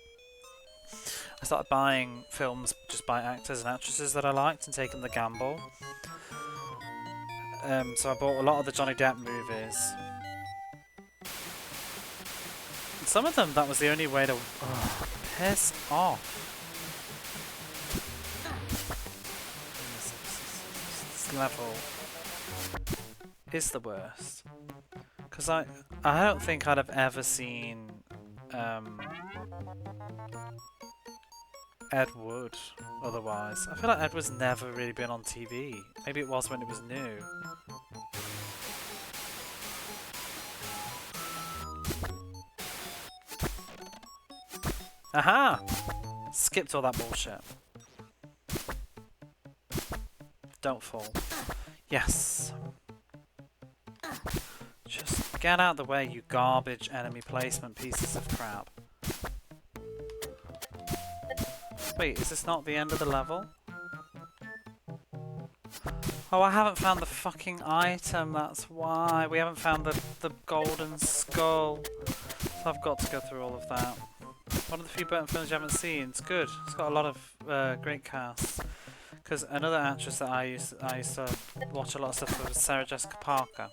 I started buying films just by actors and actresses that I liked and taking the gamble. So I bought a lot of the Johnny Depp movies. And some of them, that was the only way to... piss off. This level is the worst. Because I don't think I'd have ever seen Ed Wood otherwise. I feel like Ed Wood's never really been on TV. Maybe it was when it was new. Aha! Skipped all that bullshit. Don't fall. Yes! Just get out of the way, you garbage enemy placement pieces of crap. Wait, is this not the end of the level? Oh, I haven't found the fucking item, that's why. We haven't found the golden skull. So I've got to go through all of that. One of the few Burton films you haven't seen. It's good. It's got a lot of great casts. Because another actress that I used to watch a lot of stuff with was Sarah Jessica Parker.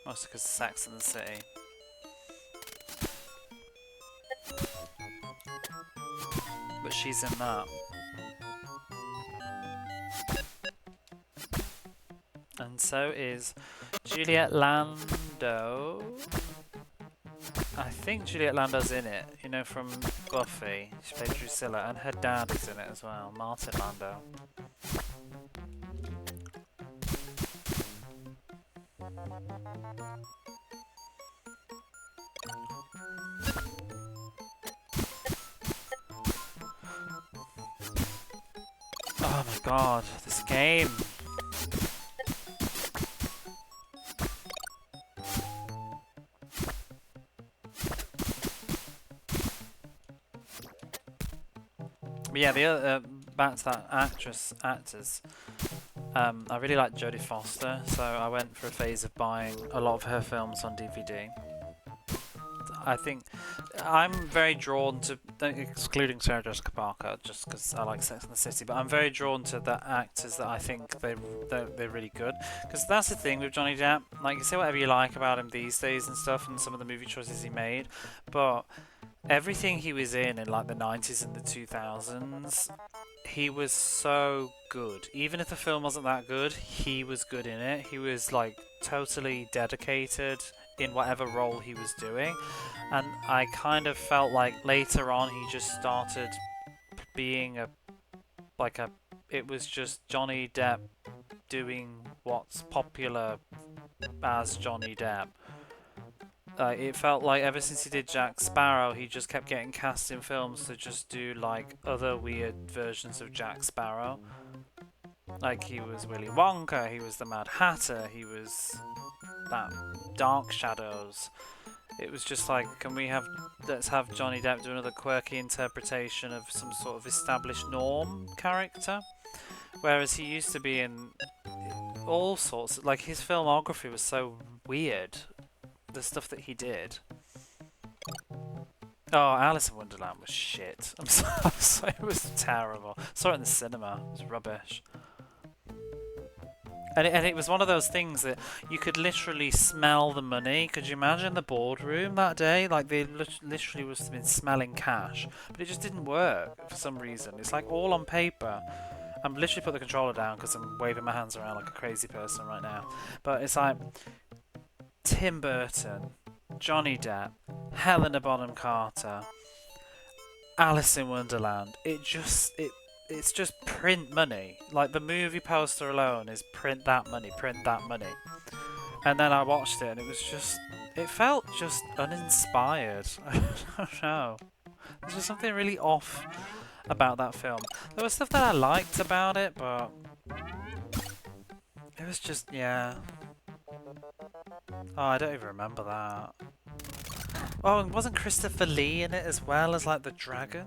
Mostly because of Sex and the City. But she's in that. And so is Juliet Lando. I think Juliet Lando's in it, you know, from Buffy. She played Drusilla, and her dad is in it as well, Martin Lando. Oh my god, this game! But yeah, the other, back to that actors. I really like Jodie Foster, so I went for a phase of buying a lot of her films on DVD. I think I'm very drawn to, excluding Sarah Jessica Parker, just because I like Sex and the City, but I'm very drawn to the actors that I think they're really good. Because that's the thing with Johnny Depp. Like, you say whatever you like about him these days and stuff, and some of the movie choices he made, but everything he was in like the 90s and the 2000s, he was so good. Even if the film wasn't that good, he was good in it. He was like totally dedicated in whatever role he was doing, and I kind of felt like later on he just started being it was just Johnny Depp doing what's popular as Johnny Depp. It felt like ever since he did Jack Sparrow, he just kept getting cast in films to just do like other weird versions of Jack Sparrow. Like, he was Willy Wonka, he was the Mad Hatter, he was that Dark Shadows. It was just like, let's have Johnny Depp do another quirky interpretation of some sort of established norm character. Whereas he used to be in all sorts, like his filmography was so weird. The stuff that he did. Oh, Alice in Wonderland was shit. I'm sorry, it was terrible. Saw it in the cinema. It was rubbish. And it was one of those things that you could literally smell the money. Could you imagine the boardroom that day? Like, they literally must have been smelling cash. But it just didn't work for some reason. It's like all on paper. I'm literally put the controller down because I'm waving my hands around like a crazy person right now. But it's like Tim Burton, Johnny Depp, Helena Bonham Carter, Alice in Wonderland. It's just print money. Like, the movie poster alone is print that money, print that money. And then I watched it and it felt just uninspired. I don't know. There's just something really off about that film. There was stuff that I liked about it, but it was just, yeah. Oh, I don't even remember that. Oh, and wasn't Christopher Lee in it as well as like the dragon?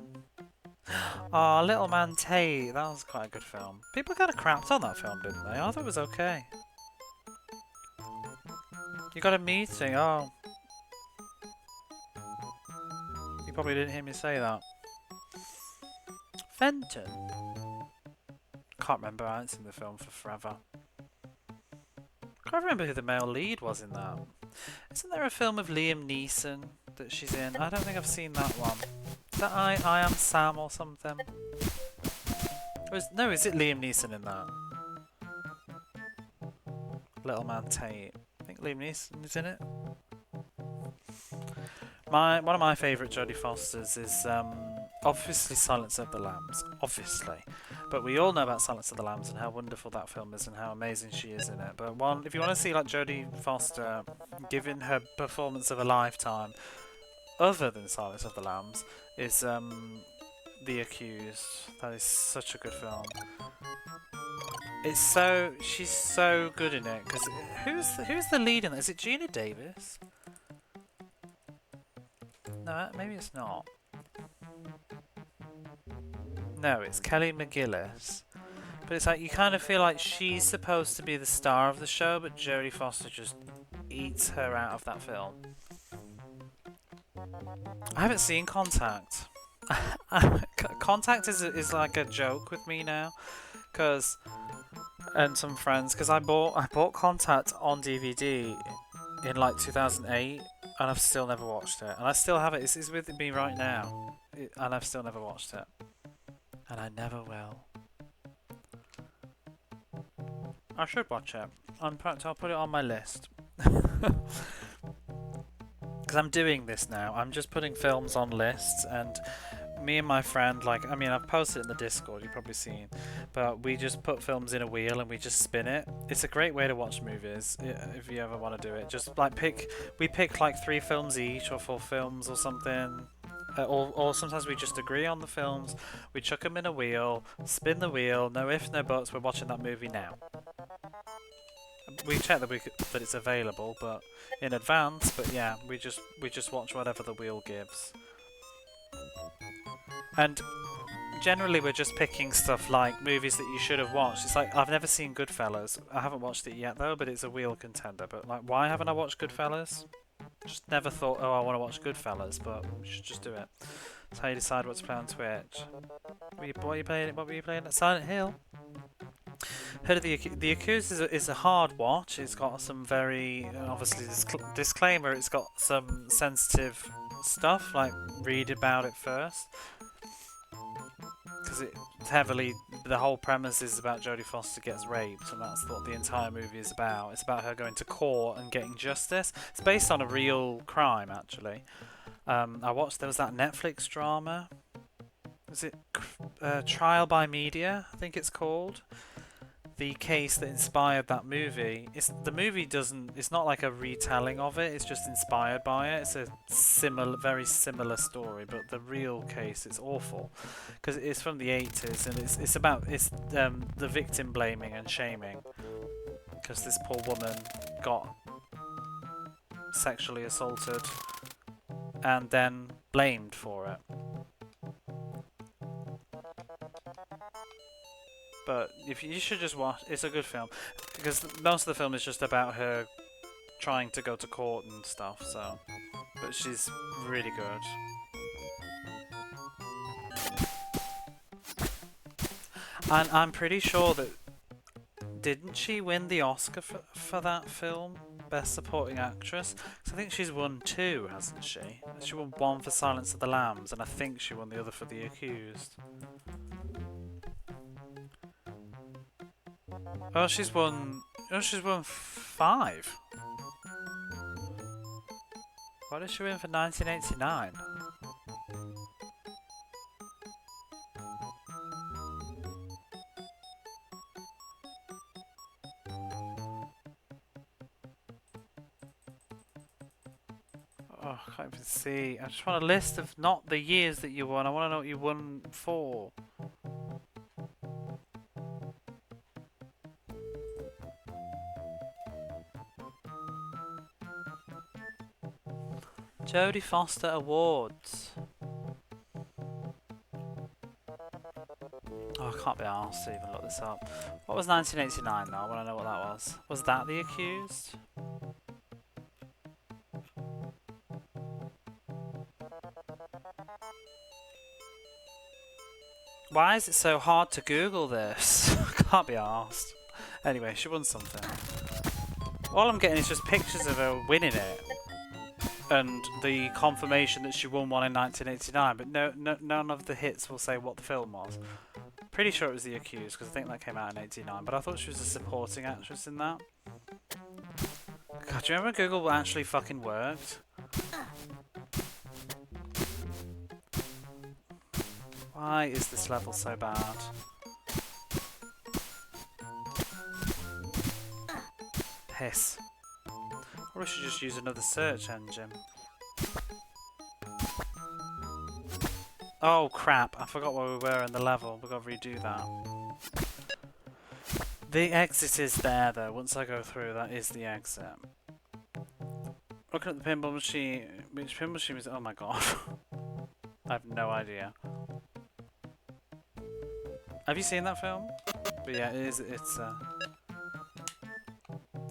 Oh, Little Man Tate, that was quite a good film. People kind of crapped on that film, didn't they? I thought it was okay. You got a meeting, oh. You probably didn't hear me say that. Fenton? Can't remember, I haven't seen the film for forever. I can't remember who the male lead was in that. Isn't there a film with Liam Neeson that she's in? I don't think I've seen that one. Is that I Am Sam or something? No, is it Liam Neeson in that? Little Man Tate. I think Liam Neeson is in it. One of my favourite Jodie Fosters is obviously Silence of the Lambs. Obviously. But we all know about Silence of the Lambs and how wonderful that film is and how amazing she is in it. But if you want to see like Jodie Foster giving her performance of a lifetime, other than Silence of the Lambs, is The Accused. That is such a good film. She's so good in it. Because who's the lead in that? Is it Gina Davis? No, maybe it's not. No, it's Kelly McGillis. But it's like, you kind of feel like she's supposed to be the star of the show, but Jodie Foster just eats her out of that film. I haven't seen Contact. Contact is like a joke with me now, and some friends, because I bought Contact on DVD in like 2008, and I've still never watched it. And I still have it. It's with me right now, and I've still never watched it. And I never will. I should watch it. In fact, I'll put it on my list. Because I'm doing this now. I'm just putting films on lists, and me and my friend, I've posted it in the Discord, you've probably seen, but we just put films in a wheel and we just spin it. It's a great way to watch movies, if you ever want to do it. Just we pick like 3 films each, or 4 films or something. Or sometimes we just agree on the films, we chuck them in a wheel, spin the wheel, no ifs, no buts, we're watching that movie now. We check that it's available, but in advance. But yeah, we just watch whatever the wheel gives. And generally we're just picking stuff like movies that you should have watched. It's like, I've never seen Goodfellas. I haven't watched it yet though, but it's a wheel contender. But like, why haven't I watched Goodfellas? Just never thought, oh, I want to watch Goodfellas, but we should just do it. That's how you decide what to play on Twitch. What were you playing? What were you playing at Silent Hill? Heard of the Accused is a hard watch. It's got some very obviously disclaimer. It's got some sensitive stuff. Like read about it first, because it's heavily the whole premise is about Jodie Foster gets raped, and that's what the entire movie is about. It's about her going to court and getting justice. It's based on a real crime, actually. I watched there was that Netflix drama. Was it Trial by Media? I think it's called. The case that inspired that movie. The movie doesn't. It's not like a retelling of it. It's just inspired by it. It's a very similar story, but the real case is awful because it's from the 80s and it's about the victim blaming and shaming because this poor woman got sexually assaulted and then blamed for it. But you should just watch. It's a good film because most of the film is just about her trying to go to court and stuff. So, but she's really good. And I'm pretty sure that didn't she win the Oscar for that film, Best Supporting Actress? Because I think she's won 2, hasn't she? She won 1 for Silence of the Lambs, and I think she won the other for The Accused. Oh, she's won 5. What did she win for 1989? Oh, I can't even see. I just want a list of not the years that you won. I want to know what you won for. Jodie Foster Awards. Oh, I can't be arsed to even look this up. What was 1989 though? I want to know what that was. Was that The Accused? Why is it so hard to Google this? I can't be arsed. Anyway, she won something. All I'm getting is just pictures of her winning it. And the confirmation that she won one in 1989, but none of the hits will say what the film was. Pretty sure it was The Accused, because I think that came out in 89, but I thought she was a supporting actress in that. God, do you remember Google actually fucking worked? Why is this level so bad? Piss. Or we should just use another search engine. Oh crap, I forgot where we were in the level. We've got to redo that. The exit is there though. Once I go through, that is the exit. Looking at the pinball machine. Which pinball machine is it? Oh my god. I have no idea. Have you seen that film? But yeah, it's the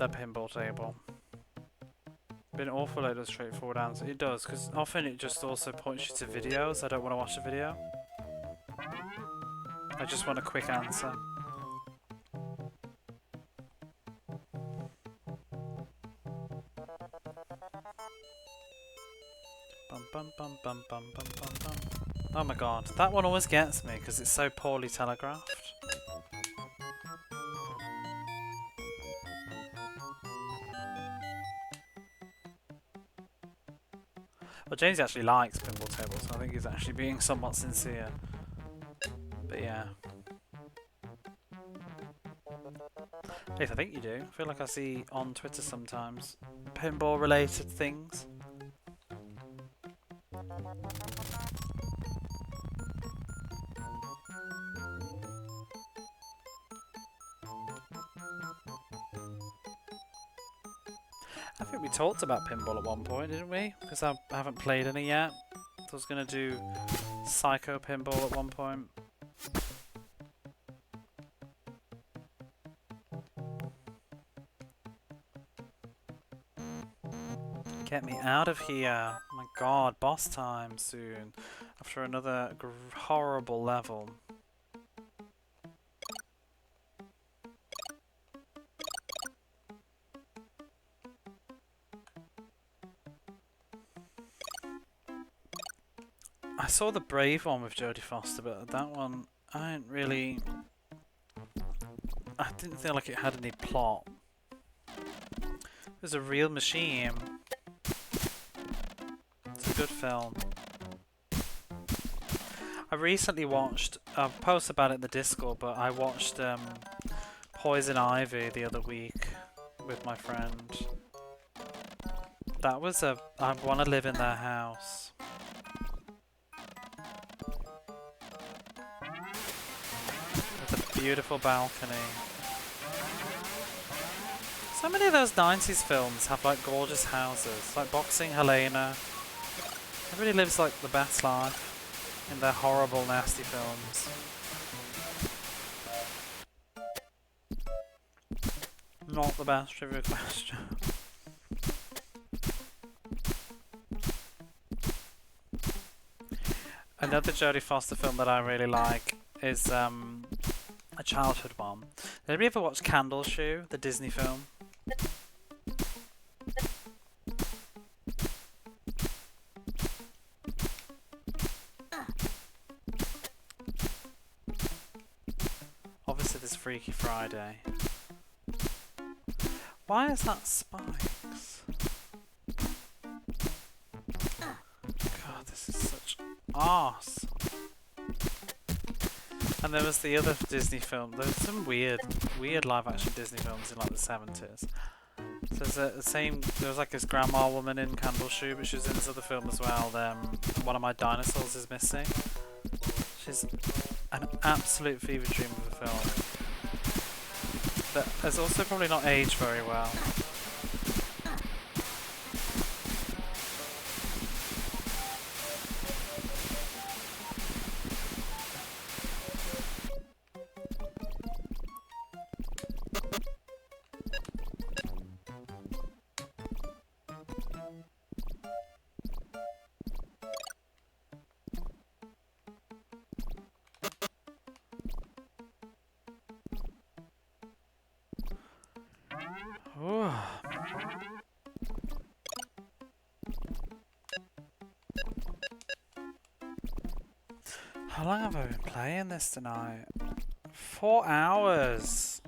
pinball table. Been an awful load of straightforward answers. It does, because often it just also points you to videos. I don't want to watch a video. I just want a quick answer. Bum bum bum bum bum bum bum bum. Oh my god, that one always gets me because it's so poorly telegraphed. Well, James actually likes pinball tables, so I think he's actually being somewhat sincere. But yeah. At least I think you do. I feel like I see on Twitter sometimes pinball related things. I think we talked about pinball at one point, didn't we? Because I haven't played any yet. I was going to do Psycho Pinball at one point. Get me out of here. Oh my god, boss time soon. After another horrible level. I saw the Brave one with Jodie Foster, but that one, I didn't feel like it had any plot. It was a real machine. It's a good film. I recently watched, I've posted about it in the Discord, but I watched Poison Ivy the other week with my friend. That was I want to live in their house. With a beautiful balcony. So many of those 90s films have like gorgeous houses, like Boxing Helena. Everybody lives like the best life in their horrible, nasty films. Not the best trivia question. Another Jodie Foster film that I really like is a childhood one. Did anybody ever watch Candleshoe, the Disney film? Obviously there's Freaky Friday. Why is that spikes? God, this is such arse. And there was the other Disney film. There was some weird live action Disney films in like the 70s. So there was like this grandma woman in Candleshoe, but she was in this other film as well. One of My Dinosaurs Is Missing. She's an absolute fever dream of a film. That has also probably not aged very well. Ooh. How long have I been playing this tonight? 4 hours!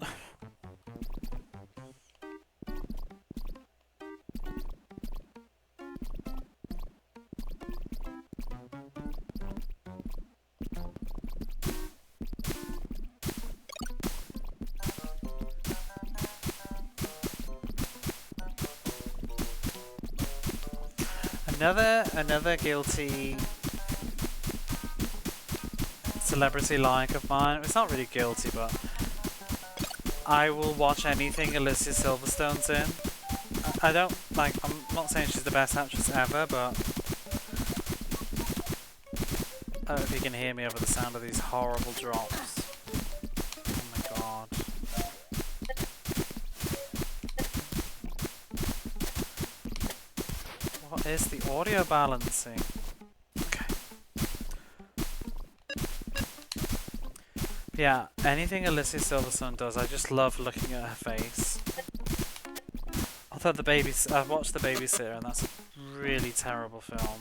Another guilty celebrity like of mine. It's not really guilty, but I will watch anything Alicia Silverstone's in. I don't like. I'm not saying she's the best actress ever, but I don't know if you can hear me over the sound of these horrible drops. Oh my god. What is the audio balancing? Okay. Yeah, anything Alicia Silverstone does, I just love looking at her face. Although I've watched The Babysitter, and that's a really terrible film.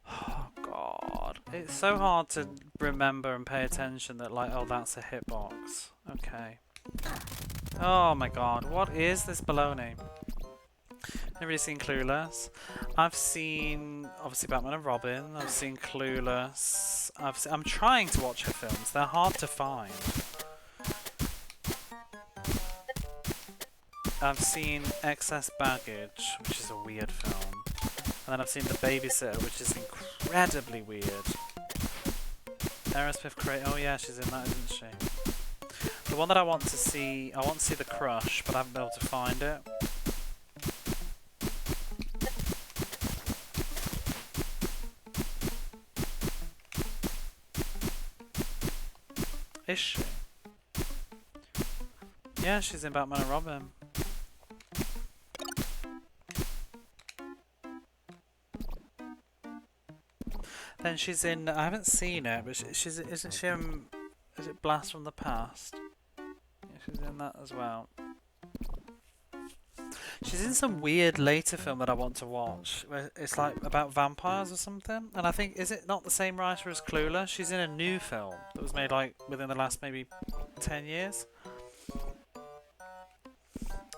Oh god, it's so hard to remember and pay attention that like, oh, that's a hitbox. Okay. Oh my god, what is this baloney? Never really seen Clueless. I've seen obviously Batman and Robin. I've seen Clueless. I'm trying to watch her films. They're hard to find. I've seen Excess Baggage, which is a weird film. And then I've seen The Babysitter, which is incredibly weird. Aerosmith Cray. Oh yeah, she's in that, isn't she? The one that I want to see The Crush, but I haven't been able to find it. Is she? Yeah, she's in Batman and Robin. Then she's in. I haven't seen it, but she's isn't she? Is it Blast from the Past? Yeah, she's in that as well. She's in some weird later film that I want to watch. Where it's like about vampires or something. And I think, is it not the same writer as Clueless? She's in a new film that was made like within the last maybe 10 years.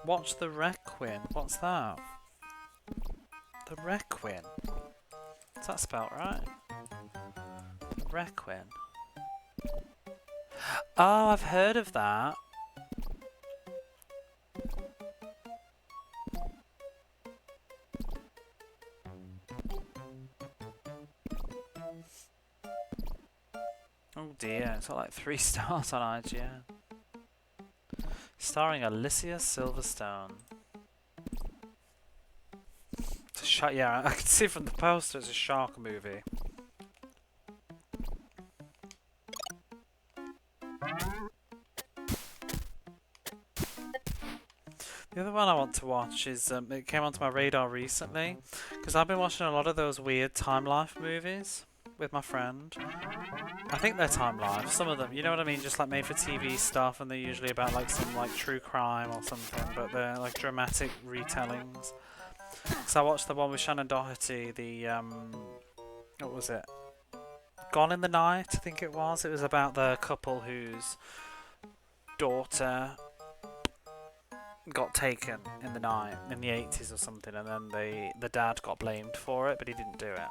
Watch The Requiem. What's that? The Requiem. Is that spelled right? The Requiem. Oh, I've heard of that. Oh dear, it's got like 3 stars on IGN. Starring Alicia Silverstone. It's a shark. Yeah, I can see from the poster it's a shark movie. The other one I want to watch is, it came onto my radar recently, because I've been watching a lot of those weird Time Life movies with my friend. I think they're Time Life, some of them, you know what I mean, just like made for TV stuff, and they're usually about like some like true crime or something, but they're like dramatic retellings. So I watched the one with Shannon Doherty, the, what was it? Gone in the Night, I think it was. It was about the couple whose daughter got taken in the night in the 80s or something, and then the dad got blamed for it, but he didn't do it.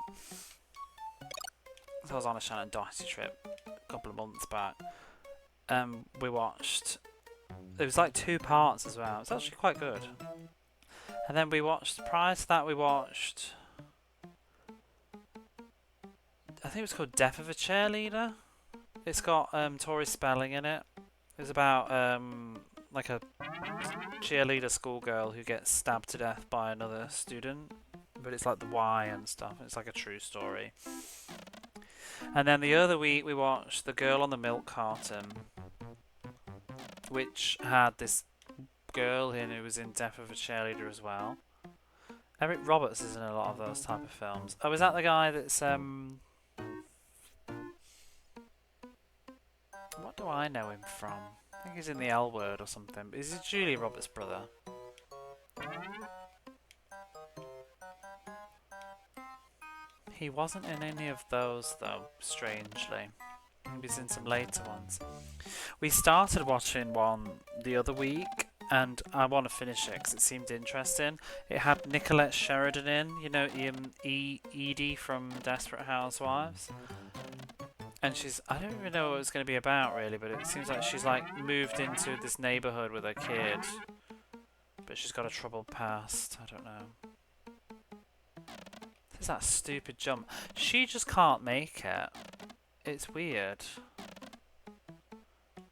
So I was on a Shannon Doherty trip a couple of months back. We watched. It was like 2 parts as well. It's actually quite good. And then we watched. Prior to that, we watched. I think it was called Death of a Cheerleader. It's got Tori Spelling in it. It was about like a cheerleader schoolgirl who gets stabbed to death by another student, but it's like the why and stuff. It's like a true story. And then the other week we watched The Girl on the Milk Carton, which had this girl in who was in Death of a Cheerleader as well. Eric Roberts is in a lot of those type of films. Oh, is that the guy that's what do I know him from? I think he's in The L Word or something. Is he Julia Roberts' brother? He wasn't in any of those though, strangely. He was in some later ones. We started watching one the other week, and I want to finish it because it seemed interesting. It had Nicolette Sheridan in, you know, Edie from Desperate Housewives. And she's, I don't even know what it's going to be about really, but it seems like she's like moved into this neighbourhood with her kid. But she's got a troubled past, I don't know. There's that stupid jump. She just can't make it. It's weird.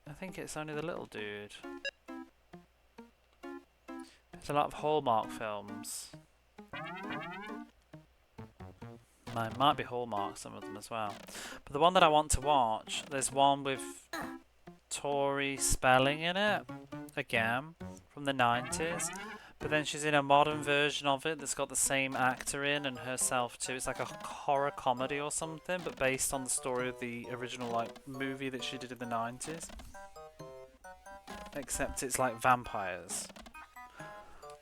I think it's only the little dude. There's a lot of Hallmark films. Might be Hallmark, some of them as well. But the one that I want to watch, there's one with Tori Spelling in it, again, from the 90s. But then she's in a modern version of it that's got the same actor in and herself too. It's like a horror comedy or something, but based on the story of the original like movie that she did in the 90s. Except it's like vampires.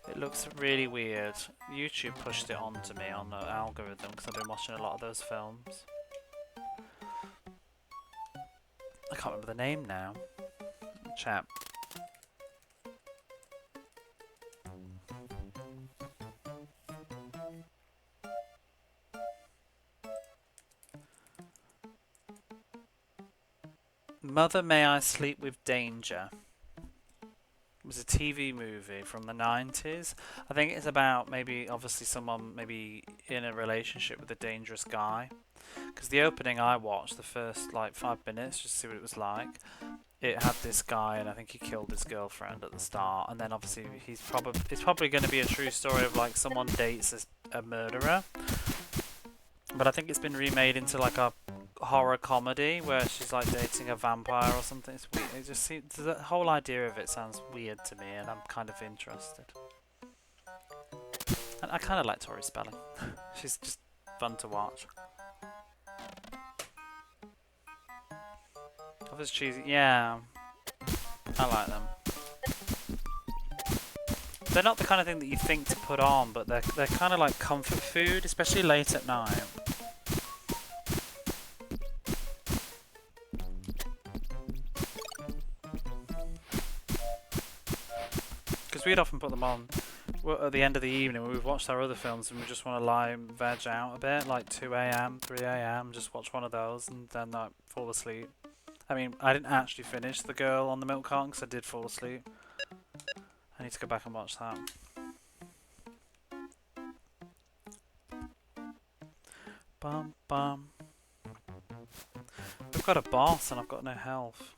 It looks really weird. YouTube pushed it onto me on the algorithm because I've been watching a lot of those films. I can't remember the name now. Chat. Mother, May I Sleep with Danger. It was a TV movie from the 90s. I think it's about maybe, obviously someone maybe in a relationship with a dangerous guy. Because the opening I watched, the first like 5 minutes, just to see what it was like. It had this guy, and I think he killed his girlfriend at the start. And then obviously it's probably going to be a true story of like someone dates a murderer. But I think it's been remade into like a horror comedy where she's like dating a vampire or something. It's weird. It just seems the whole idea of it sounds weird to me, and I'm kind of interested. And I kind of like Tori Spelling. She's just fun to watch. Office cheesy, yeah. I like them. They're not the kind of thing that you think to put on, but they're kind of like comfort food, especially late at night. Because we'd often put them on at the end of the evening when we've watched our other films and we just want to lie and veg out a bit, like 2 a.m, 3 a.m, just watch one of those and then like fall asleep. I mean, I didn't actually finish The Girl on the Milk Carton because I did fall asleep. I need to go back and watch that. Bum bum. We've got a boss and I've got no health.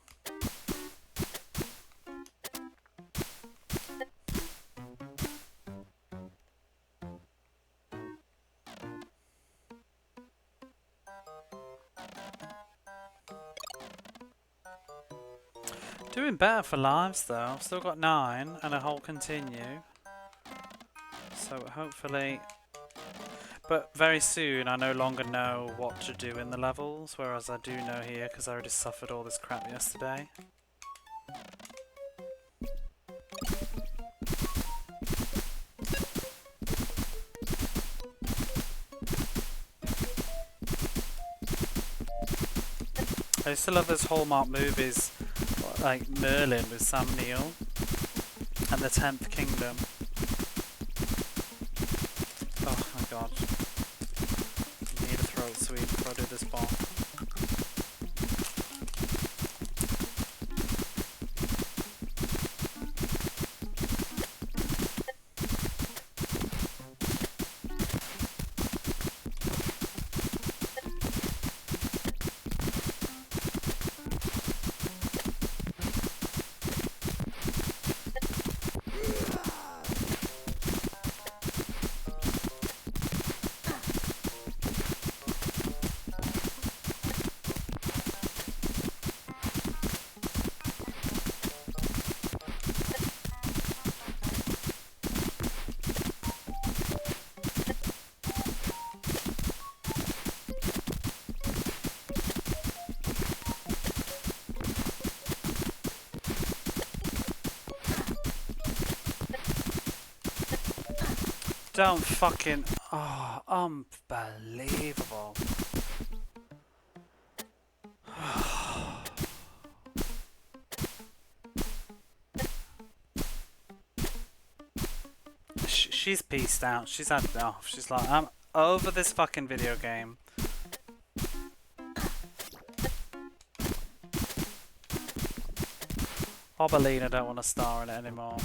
Doing better for lives though. I've still got 9 and a whole continue. So hopefully... But very soon I no longer know what to do in the levels, whereas I do know here because I already suffered all this crap yesterday. I used to love those Hallmark movies like Merlin with Sam Neill and the 10th Kingdom. Oh my god. I need a throat sweet before I do this ball. Don't fucking... Oh, unbelievable. She's peaced out. She's had enough. She's like, I'm over this fucking video game. Oberlin, I don't want to star in it anymore.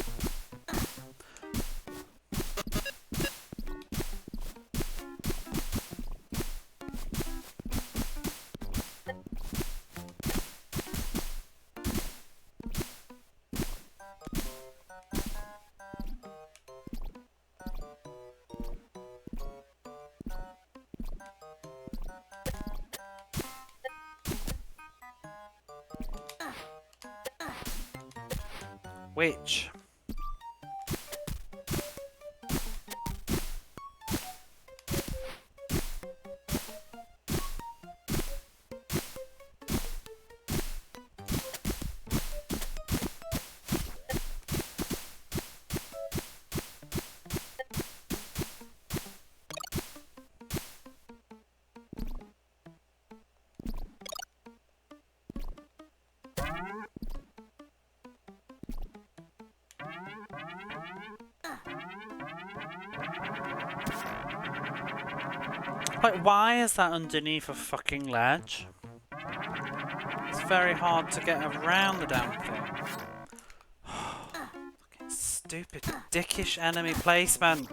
Which? Like, why is that underneath a fucking ledge? It's very hard to get around the damn thing. Fucking stupid, dickish enemy placement.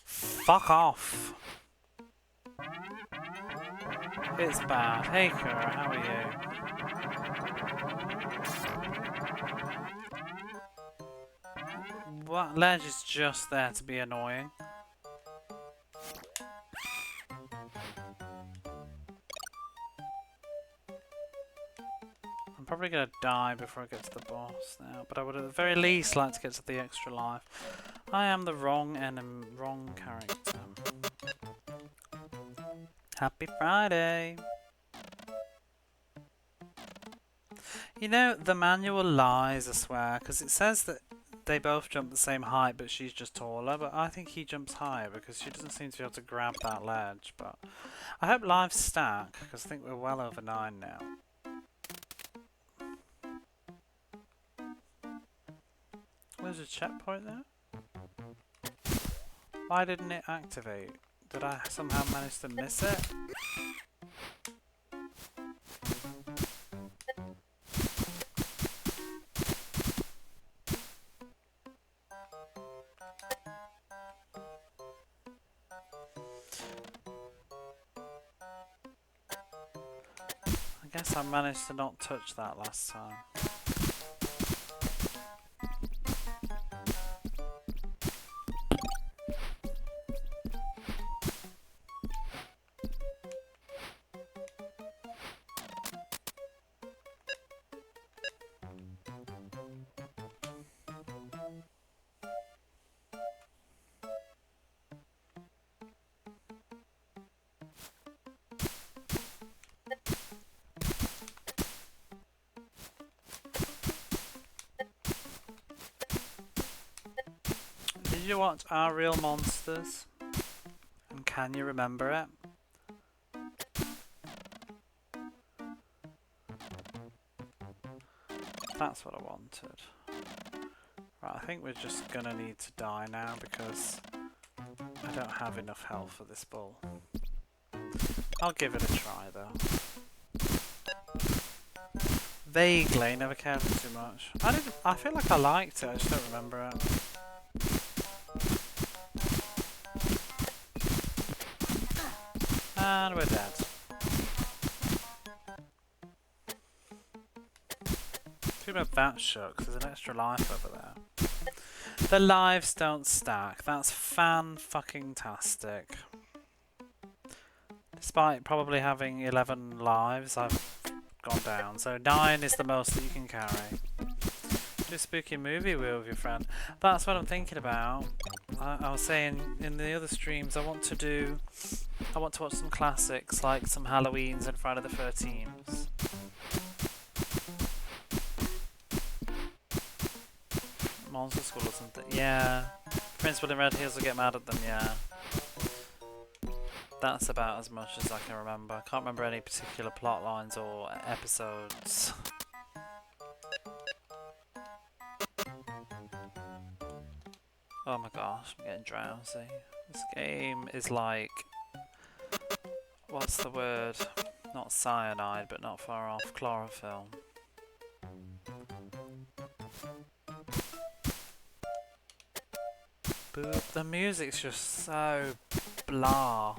Fuck off. It's bad. Hey, Kura, how are you? What ledge is just there to be annoying? probably gonna die before I get to the boss now, but I would at the very least like to get to the extra life. I am the wrong enemy, wrong character. Happy Friday! You know, the manual lies, I swear, because it says that they both jump the same height, but she's just taller, but I think he jumps higher because she doesn't seem to be able to grab that ledge, but I hope lives stack, because I think we're well over 9 now. There's a checkpoint there? Why didn't it activate? Did I somehow manage to miss it? I guess I managed to not touch that last time. Did you watch Our Real Monsters? And can you remember it? That's what I wanted. Right, I think we're just gonna need to die now because I don't have enough health for this bull. I'll give it a try though. Vaguely, never cared for too much. I feel like I liked it, I just don't remember it. And we're dead. Too bad that shook, there's an extra life over there. The lives don't stack, that's fan-fucking-tastic. Despite probably having 11 lives, I've gone down, so 9 is the most that you can carry. Do a spooky movie with your friend. That's what I'm thinking about. I was saying in the other streams I want to watch some classics like some Halloweens and Friday the 13th. Monster School or something. Yeah. Principal in Red Hills will get mad at them, yeah. That's about as much as I can remember. I can't remember any particular plot lines or episodes. Oh my gosh, I'm getting drowsy. This game is like... what's the word? Not cyanide, but not far off. Chlorophyll. Boop. The music's just so blah.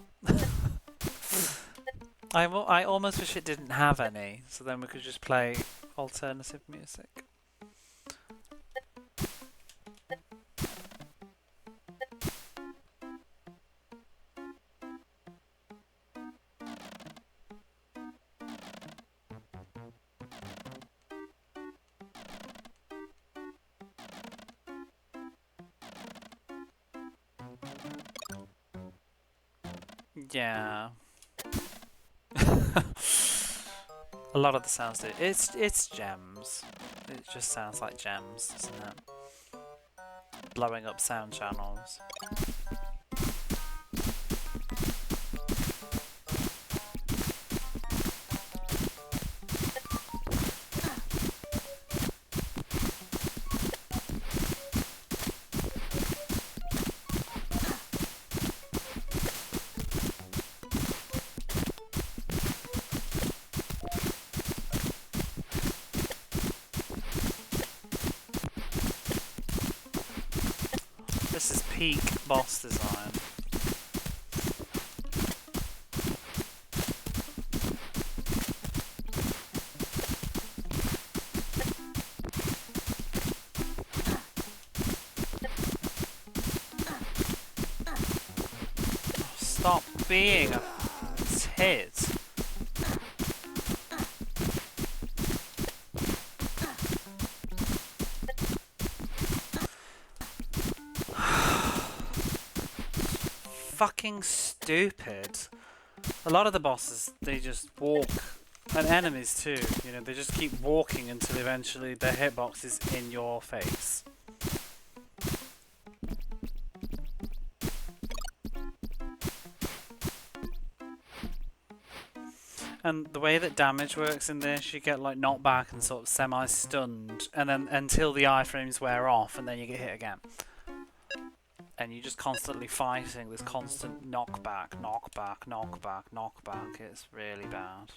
I almost wish it didn't have any, so then we could just play alternative music. Yeah. A lot of the sounds do. It's gems. It just sounds like gems, doesn't it? Blowing up sound channels. This is peak boss design. Stop being a tit. fucking stupid. A lot of the bosses, they just walk, and enemies too, you know, they just keep walking until eventually their hitbox is in your face. And the way that damage works in this, you get like knocked back and sort of semi-stunned, and then until the iframes wear off, and then you get hit again. And you're just constantly fighting this constant knockback, knockback, knockback, knockback. It's really bad.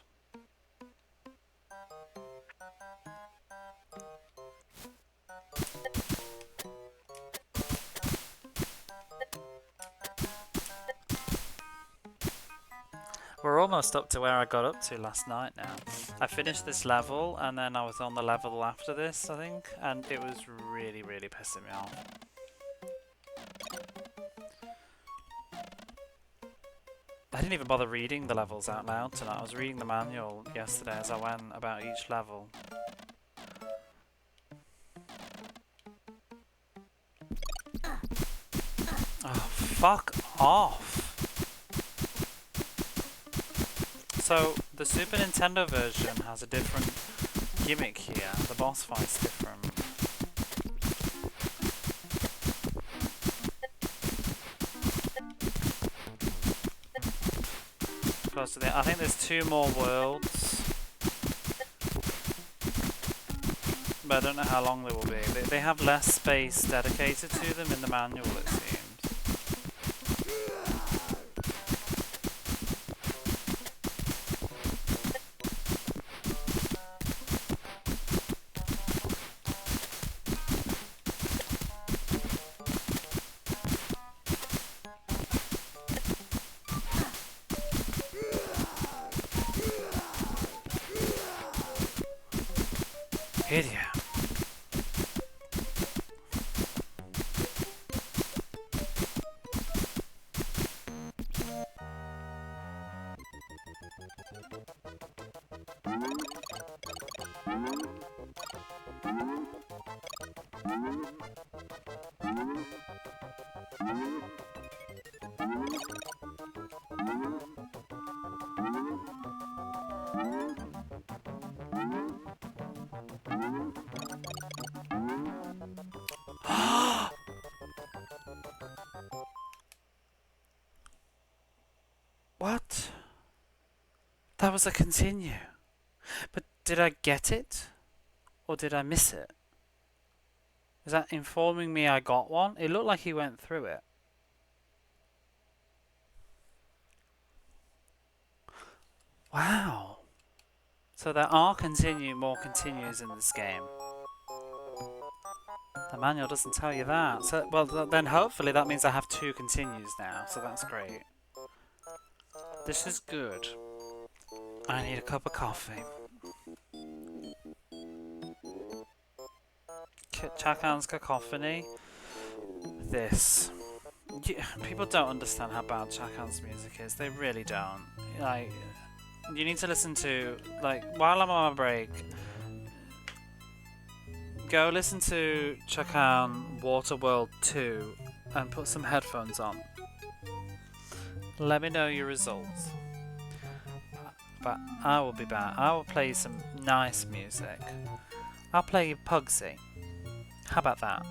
We're almost up to where I got up to last night now. I finished this level and then I was on the level after this, I think, and it was really, really pissing me off. I didn't even bother reading the levels out loud tonight. I was reading the manual yesterday as I went about each level. Oh, fuck off! So, the Super Nintendo version has a different gimmick here. The boss fight's different. Close to the, I think there's 2 more worlds. But I don't know how long they will be. They have less space dedicated to them in the manual, it seems. Idiot. What? That was a continue. But did I get it? Or did I miss it? Is that informing me I got one? It looked like he went through it. Wow. So there are more continues in this game. The manual doesn't tell you that. So, well, then hopefully that means I have 2 continues now, so that's great. This is good. I need a cup of coffee. Chakan's cacophony. This. People don't understand how bad Chakan's music is. They really don't. Like, you need to listen to, like, while I'm on my break, go listen to Chakan Waterworld 2 and put some headphones on. Let me know your results. But I will be back. I will play some nice music. I'll play you Pugsy. How about that?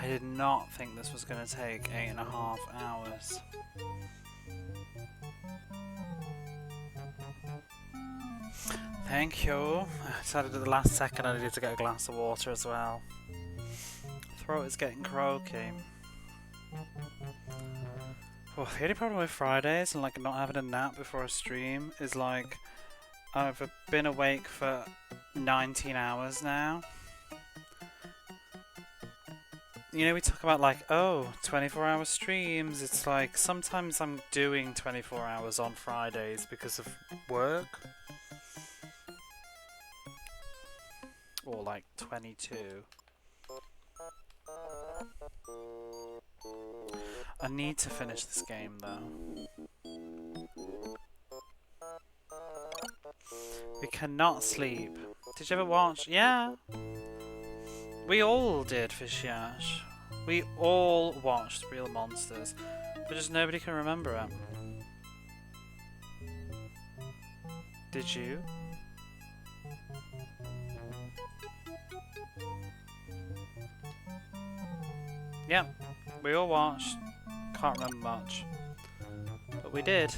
I did not think this was going to take 8.5 hours. Thank you. I decided at the last second I needed to get a glass of water as well. Throat is getting croaky. Oh, the only problem with Fridays and like not having a nap before a stream is like I've been awake for 19 hours now. You know, we talk about like, oh, 24-hour streams. It's like sometimes I'm doing 24 hours on Fridays because of work. Or like 22. I need to finish this game though. We cannot sleep. Did you ever watch? Yeah. We all did, Fishiash. We all watched Real Monsters, but just nobody can remember it. Did you? Yeah, we all watched. Can't remember much, but we did.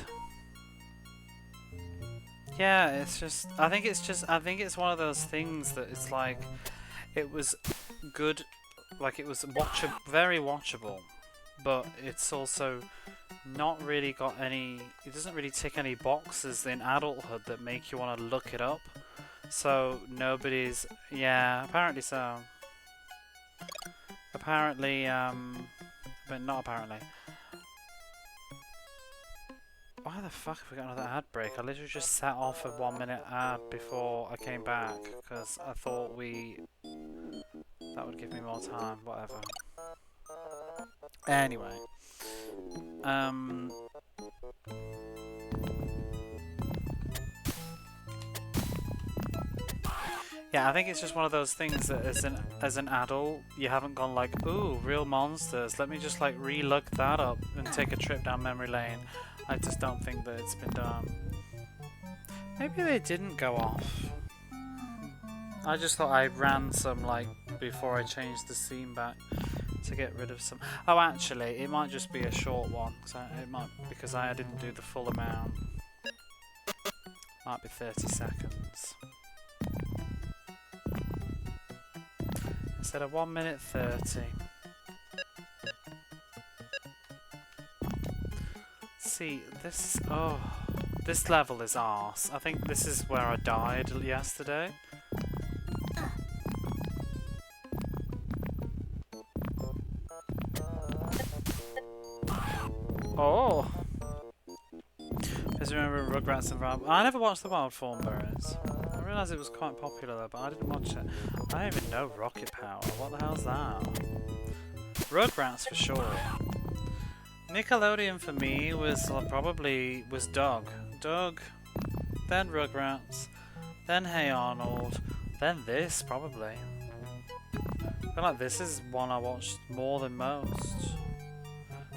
Yeah, it's just. I think it's one of those things that it's like. It was good, like it was very watchable, but it's also not really got any. It doesn't really tick any boxes in adulthood that make you want to look it up. So nobody's. Yeah, apparently so. Apparently, but not apparently. Why the fuck have we got another ad break? I literally just set off a 1-minute ad before I came back because I thought that would give me more time. Whatever. Anyway, yeah, I think it's just one of those things that as an adult you haven't gone like, ooh, Real Monsters. Let me just like re-look that up and take a trip down memory lane. I just don't think that it's been done. Maybe they didn't go off. I just thought I ran some like before I changed the scene back to get rid of some. Oh, actually, it might just be a short one. So it might because I didn't do the full amount. Might be 30 seconds. Instead of 1 minute 30. See, this level is arse. I think this is where I died yesterday. Oh! Because remember Rugrats and Rob. I never watched the Wild Thornberrys. I realised it was quite popular though, but I didn't watch it. I don't even know Rocket Power. What the hell's that? Rugrats for sure. Nickelodeon for me was probably Doug. Doug, then Rugrats, then Hey Arnold, then this probably. I feel like this is one I watched more than most.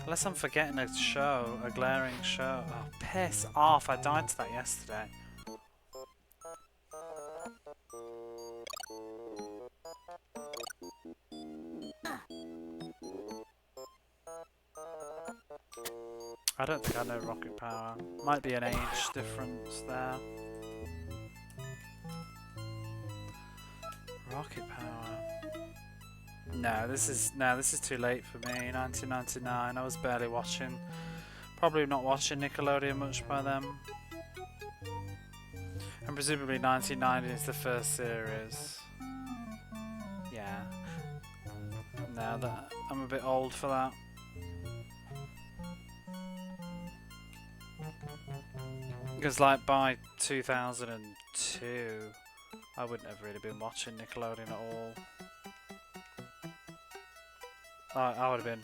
Unless I'm forgetting a show, a glaring show. Oh, piss off, I died to that yesterday. I don't think I know Rocket Power. Might be an age difference there. Rocket Power. No, this is too late for me. 1999. I was barely watching. Probably not watching Nickelodeon much by then. And presumably 1990 is the first series. Yeah. No, that I'm a bit old for that. Because like by 2002 I wouldn't have really been watching Nickelodeon at all. I would have been,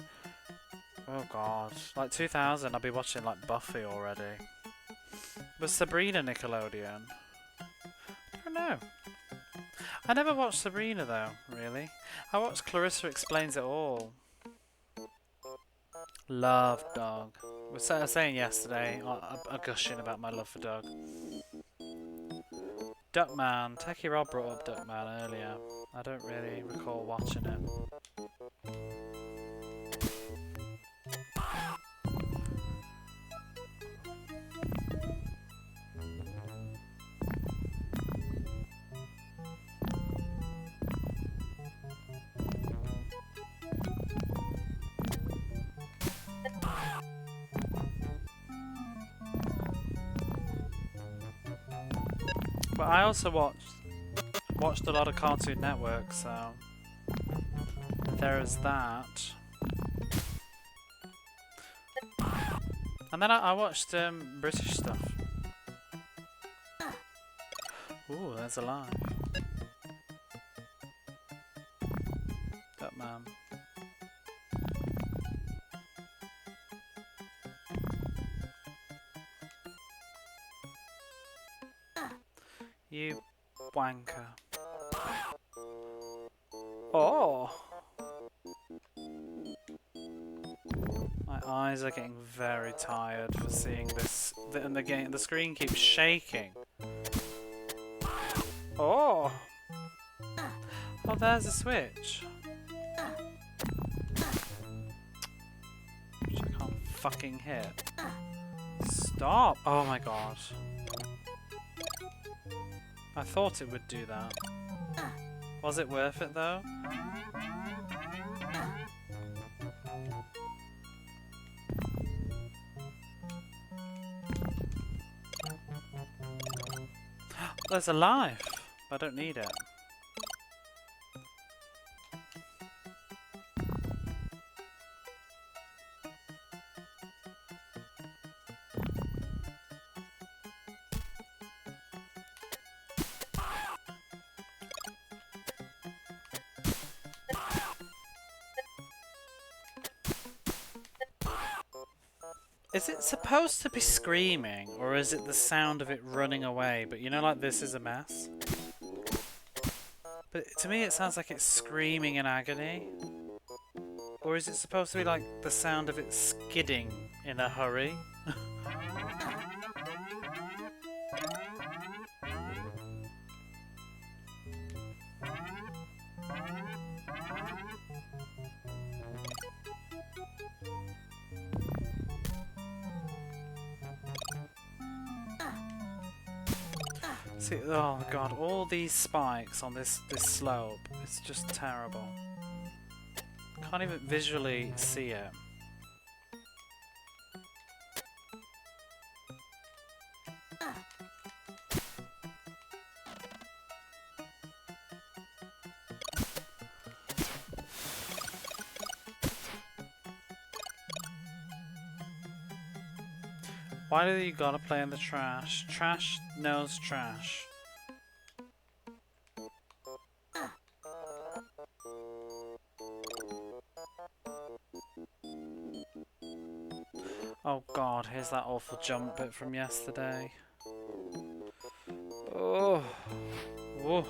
oh god, like 2000 I'd be watching like Buffy already. Was Sabrina Nickelodeon? I don't know. I never watched Sabrina though, really. I watched Clarissa Explains It All. Love Dog. We were saying yesterday, I'm gushing about my love for Doug. Duckman. Techie Rob brought up Duckman earlier. I don't really recall watching it. But I also watched a lot of Cartoon Network, so there is that. And then I watched British stuff. Ooh, there's a line. That man. You wanker. Oh! My eyes are getting very tired for seeing this. And the screen keeps shaking. Oh! Oh, there's a switch. Which I can't fucking hit. Stop! Oh my god. I thought it would do that. Was it worth it though? There's a life. I don't need it. Is it supposed to be screaming, or is it the sound of it running away? But you know, like, this is a mess. But to me it sounds like it's screaming in agony. Or is it supposed to be like the sound of it skidding in a hurry? See, oh my god, all these spikes on this slope, it's just terrible. Can't even visually see it. Why do you gotta play in the trash? Trash knows trash. Oh god, here's that awful jump bit from yesterday. Oh. Whoa.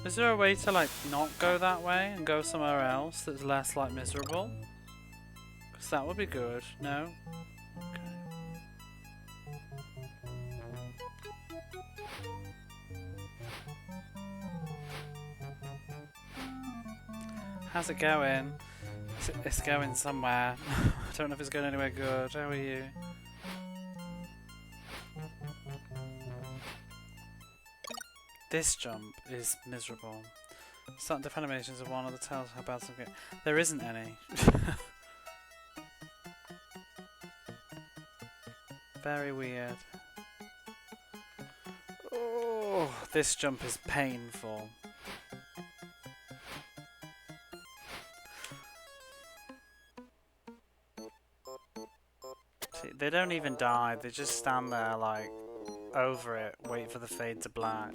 Is there a way to, like, not go that way and go somewhere else that's less, like, miserable? Because that would be good. No? Okay. How's it going? It's going somewhere. I don't know if it's going anywhere good. How are you? This jump is miserable. Certain diff animations are one of the tells how bad something. There isn't any. Very weird. Oh, this jump is painful. See, they don't even die. They just stand there like over it, wait for the fade to black.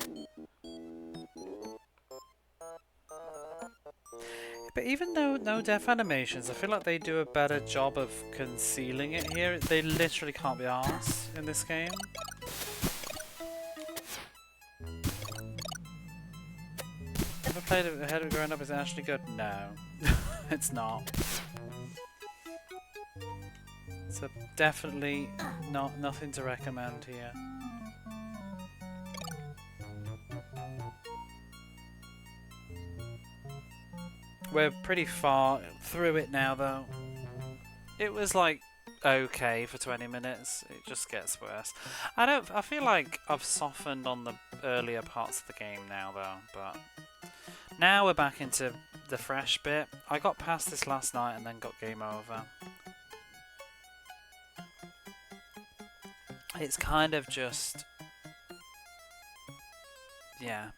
But even though no death animations, I feel like they do a better job of concealing it here. They literally can't be arsed in this game. Ever played it ahead of growing up? Is it actually good? No. It's not. So definitely nothing to recommend here. We're pretty far through it now, though. It was like okay for 20 minutes. It just gets worse. I feel like I've softened on the earlier parts of the game now, though. But now we're back into the fresh bit. I got past this last night and then got game over. It's kind of just, yeah,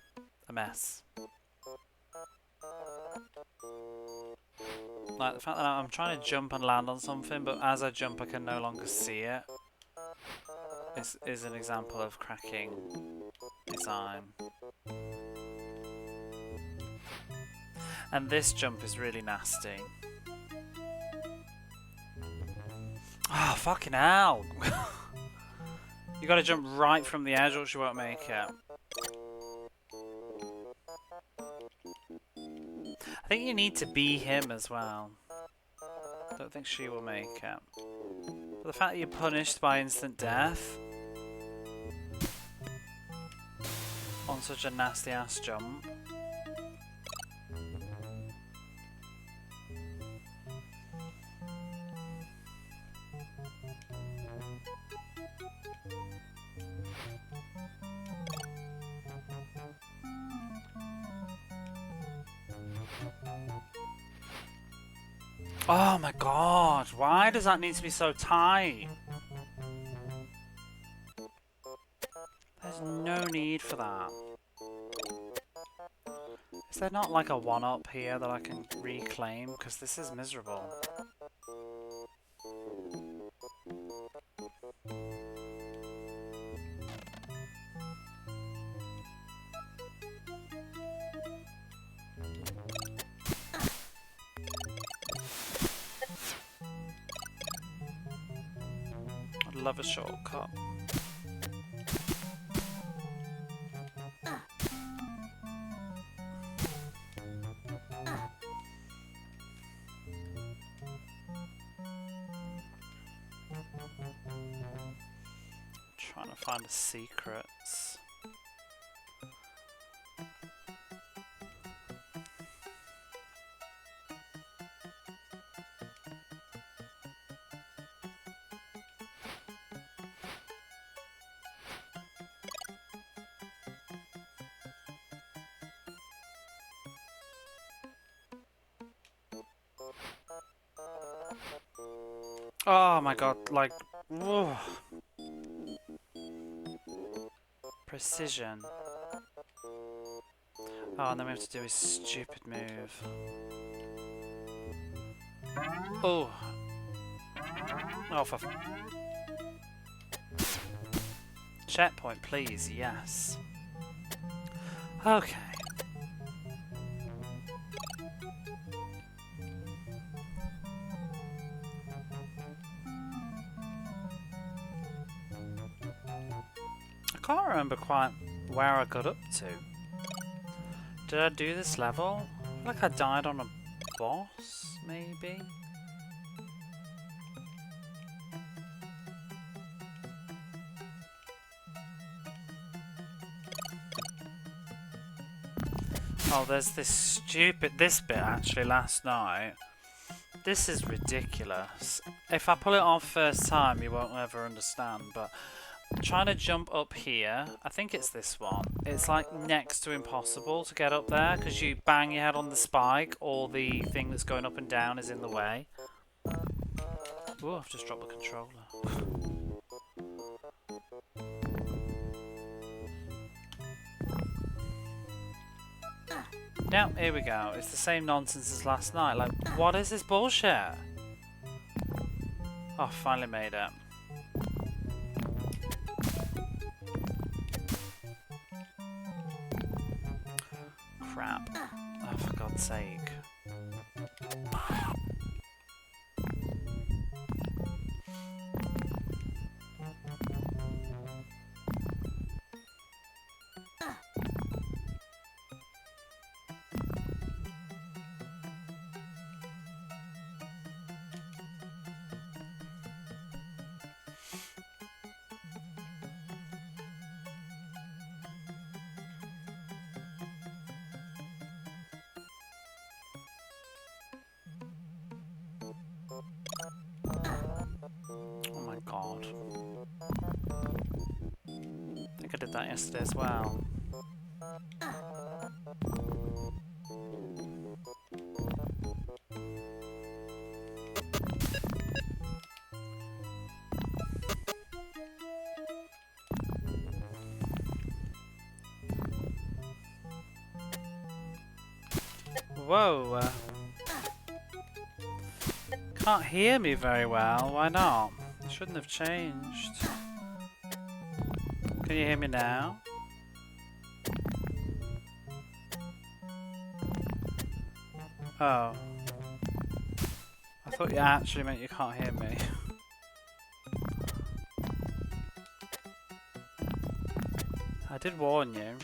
a mess. Like the fact that I'm trying to jump and land on something, but as I jump I can no longer see it. Is an example of cracking design. And this jump is really nasty. Oh, fucking hell! You gotta jump right from the edge or she won't make it. I think you need to be him as well. I don't think she will make it. But the fact that you're punished by instant death on such a nasty ass jump. Oh my god, why does that need to be so tight? There's no need for that. Is there not like a one-up here that I can reclaim? Because this is miserable. I'd love a shortcut. Trying to find the secrets. Oh my god, like, whoa. Precision. Oh, and then we have to do his stupid move. Oh. Oh, for... Checkpoint, please, yes. Okay. I can't remember quite where I got up to. Did I do this level? I feel like I died on a boss, maybe? Oh, there's this bit actually last night. This is ridiculous. If I pull it off first time, you won't ever understand, but trying to jump up here, I think it's this one. It's like next to impossible to get up there because you bang your head on the spike or the thing that's going up and down is in the way. Ooh, I've just dropped the controller. Yeah, here we go. It's the same nonsense as last night. Like, what is this bullshit? Oh, finally made it. Crap. Oh, for God's sake. think I did that yesterday as well. Whoa! Can't hear me very well. Why not? It shouldn't have changed. Can you hear me now? Oh. I thought you actually meant you can't hear me. I did warn you.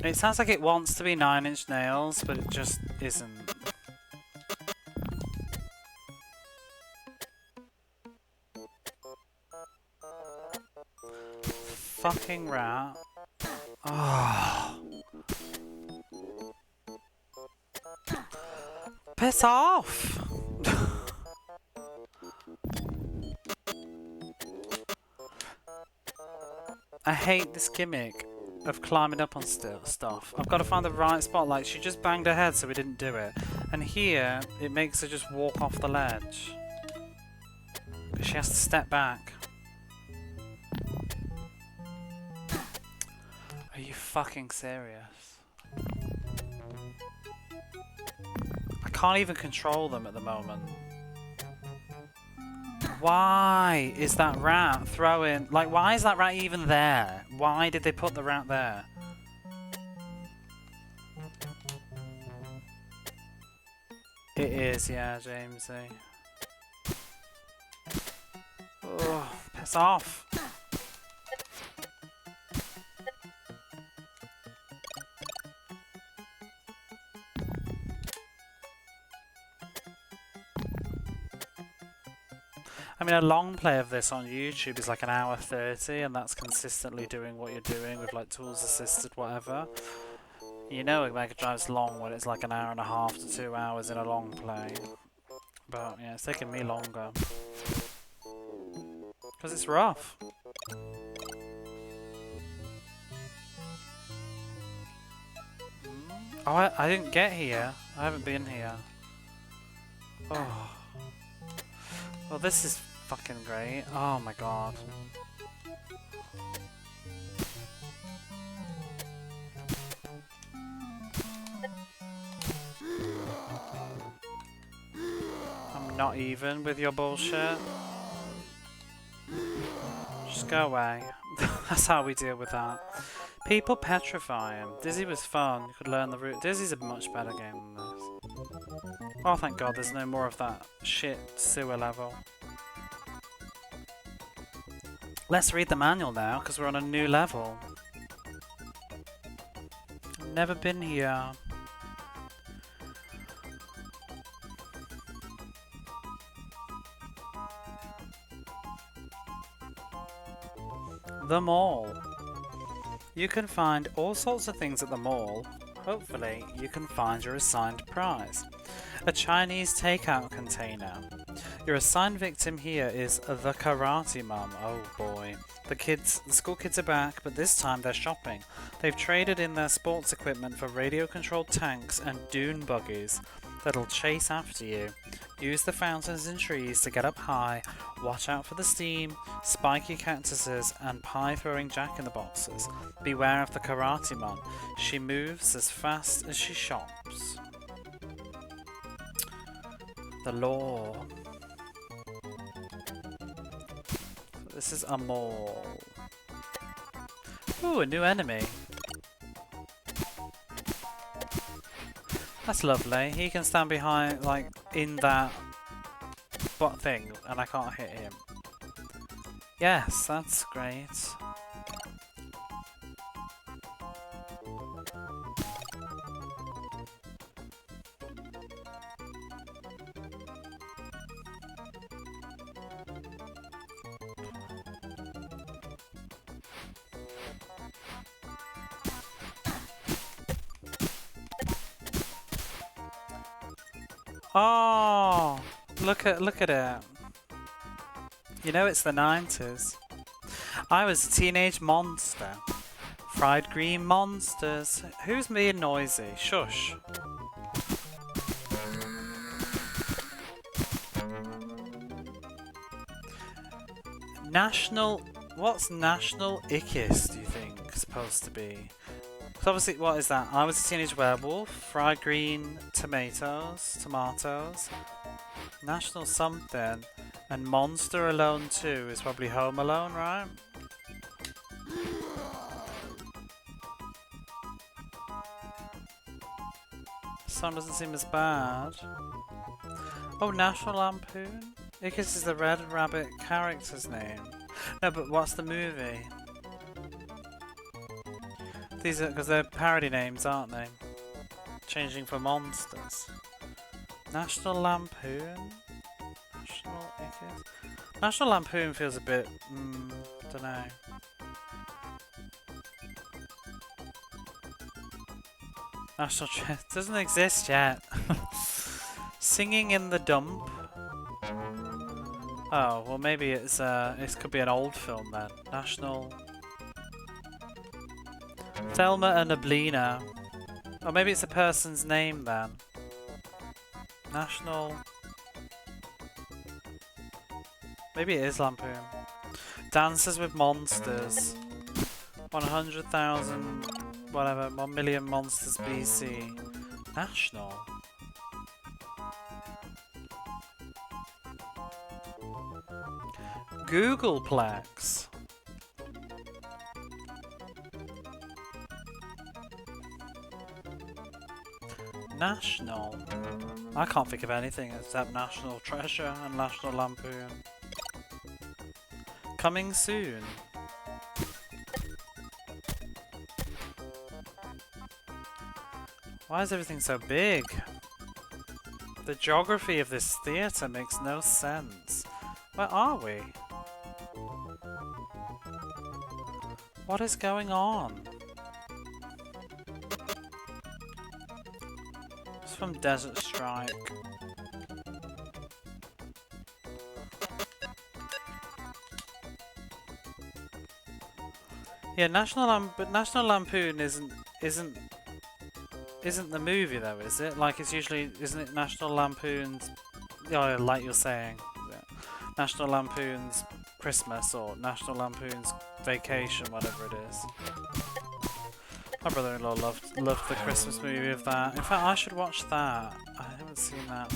It sounds like it wants to be 9 Inch Nails, but it just isn't. Fucking rat. Oh. Piss off! I hate this gimmick of climbing up on stuff. I've got to find the right spot. Like, she just banged her head, so we didn't do it. And here, it makes her just walk off the ledge. Because she has to step back. Are you fucking serious? I can't even control them at the moment. Why is that rat throwing... Like, why is that rat even there? Why did they put the rat there? It is, yeah, Jamesy. Oh, piss off. I mean, a long play of this on YouTube is like 1:30, and that's consistently doing what you're doing with like tools assisted whatever. You know Mega Drive's long when it's like 1.5 to 2 hours in a long play. But yeah, it's taking me longer. Because it's rough. Oh, I didn't get here. I haven't been here. Oh. Well, this is fucking great. Oh my god. I'm not even with your bullshit. Just go away. That's how we deal with that. People petrify him. Dizzy was fun. You could learn the route. Dizzy's a much better game than this. Oh, thank God, there's no more of that shit sewer level. Let's read the manual now, because we're on a new level. I've never been here. The mall. You can find all sorts of things at the mall. Hopefully, you can find your assigned prize. A Chinese takeout container. Your assigned victim here is the Karate Mum. Oh boy. The school kids are back, but this time they're shopping. They've traded in their sports equipment for radio-controlled tanks and dune buggies that'll chase after you. Use the fountains and trees to get up high. Watch out for the steam, spiky cactuses, and pie-throwing jack-in-the-boxes. Beware of the Karate Mum. She moves as fast as she shops. The law. This is a mall. Ooh, a new enemy. That's lovely. He can stand behind, like, in that thing, and I can't hit him. Yes, that's great. Oh, look at it. You know it's the 90s. I was a teenage monster. Fried green monsters. Who's being noisy? Shush. National... What's National Ickis, do you think, supposed to be? Because obviously, what is that? I was a teenage werewolf. Fried green tomatoes. National something. And Monster Alone 2 is probably Home Alone, right? Song doesn't seem as bad. Oh, National Lampoon? Ickis is the Red Rabbit character's name. No, but what's the movie? These are because they're parody names, aren't they? Changing for monsters. National Lampoon? National Ickis? National Lampoon feels a bit... dunno. National Trust doesn't exist yet. Singing in the Dump. Oh, well maybe it's it could be an old film then. National Thelma and Ablina. Or maybe it's a person's name then. National... Maybe it is Lampoon. Dances with Monsters. 100,000... whatever, 1 million monsters BC. National? Googleplex. National. I can't think of anything except National Treasure and National Lampoon. Coming soon. Why is everything so big? The geography of this theatre makes no sense. Where are we? What is going on? It's from Desert Strike. Yeah, but National Lampoon isn't the movie though, is it? Like it's usually, isn't it National Lampoon's? Oh, like you're saying, National Lampoon's Christmas or National Lampoon's Vacation, whatever it is. My brother-in-law loved the Christmas movie of that. In fact, I should watch that. I haven't seen that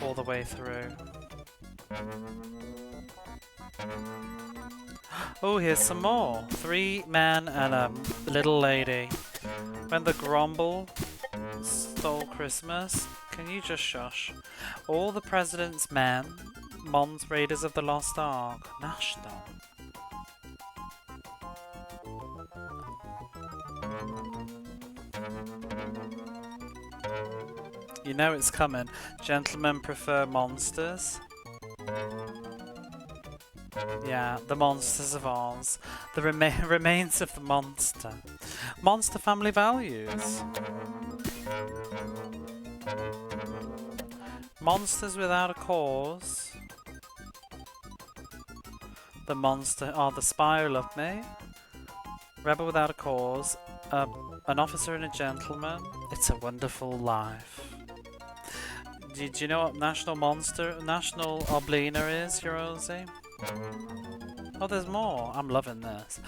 all the way through. Oh, here's some more. 3 men and a little lady. When the Grumble stole Christmas. Can you just shush? All the President's Men. Mons Raiders of the Lost Ark. National. You know it's coming. Gentlemen prefer monsters. Yeah, the monsters of Oz. The remains of the monster. Monster family values. Monsters without a cause. The monster. Oh, the spy who loved me. Rebel without a cause. An officer and a gentleman. It's a wonderful life. Do you know what National Oblina is, Rosie? Oh, there's more. I'm loving this.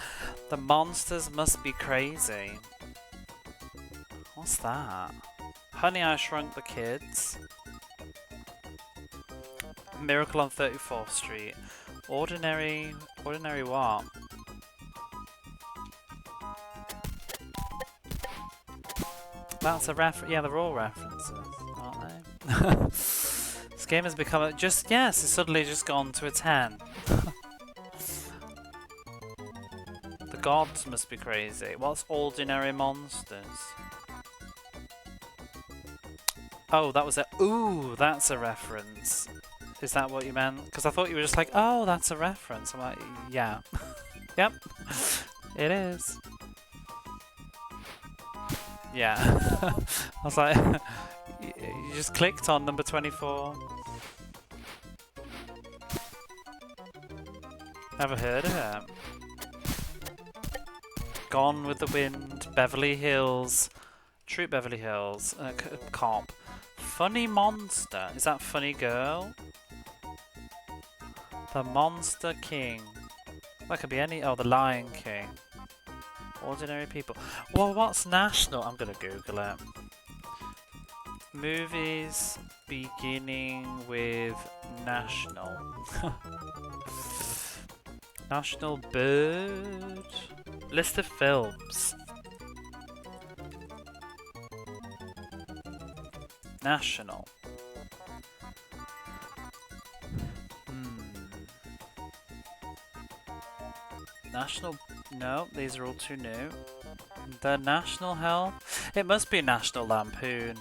The monsters must be crazy. What's that? Honey, I Shrunk the Kids. Miracle on 34th Street. Ordinary what? That's a reference. Yeah, they're all references, aren't they? This game has become it's suddenly just gone to a 10. The gods must be crazy. What's ordinary monsters? Oh, that was a... Ooh, that's a reference. Is that what you meant? Because I thought you were just like, oh, that's a reference. I'm like, yeah. Yep. It is. Yeah. I was like... You just clicked on number 24. Never heard of it. Gone with the Wind, Beverly Hills, Troop Beverly Hills, Cop. Funny Monster. Is that Funny Girl? The Monster King. That could be any. Oh, the Lion King. Ordinary People. Well, what's national? I'm gonna Google it. Movies beginning with national. National Bird. List of films. National. National. No, these are all too new. The National Health. It must be National Lampoon.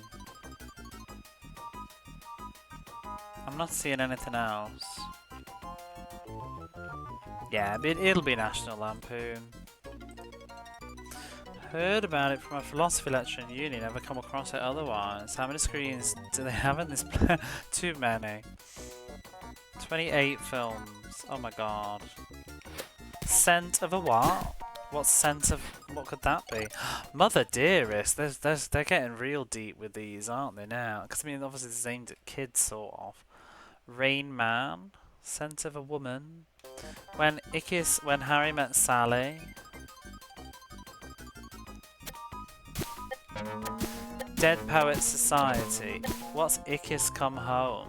I'm not seeing anything else. Yeah, it'll be National Lampoon. Heard about it from a philosophy lecture in uni, never come across it otherwise. How many screens do they have in this play? Too many. 28 films. Oh my god. Scent of a what? What scent of... what could that be? Mother Dearest. They're getting real deep with these, aren't they now? Because, I mean, obviously this is aimed at kids, sort of. Rain Man. Scent of a Woman. When Harry Met Sally. Dead Poets Society. What's Ickis Come Home?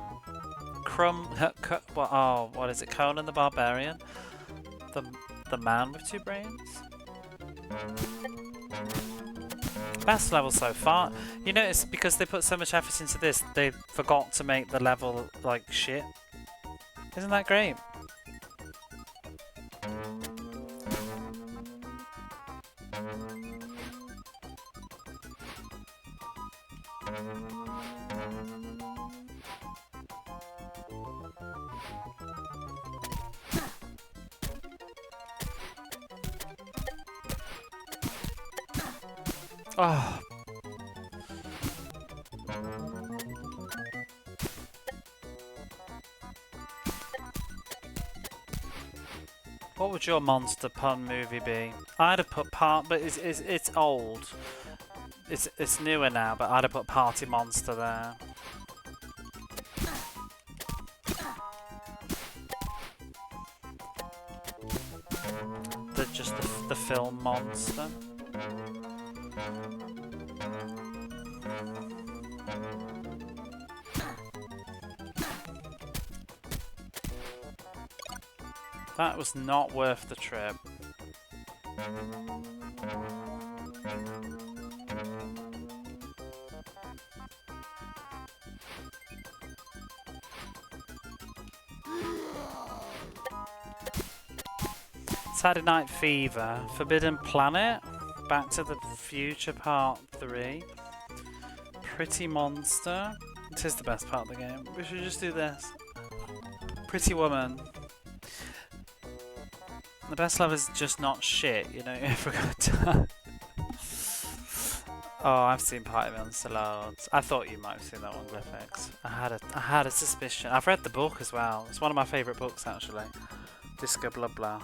What is it? Conan the Barbarian? The Man with Two Brains? Best level so far. You notice because they put so much effort into this, they forgot to make the level like shit. Isn't that great? Oh. What would your monster pun movie be? I'd have put but it's old. It's newer now, but I'd have put Party Monster there. Just the film Monster. That was not worth the trip. Saturday Night Fever, Forbidden Planet, Back to the Future Part 3, Pretty Monster. It is the best part of the game. We should just do this. Pretty Woman. The best level is just not shit, you know, I forgot to... Oh, I've seen Party Monster loads. I thought you might have seen that one, Glyphix. I had a suspicion. I've read the book as well. It's one of my favourite books, actually. Disco Bloodbath.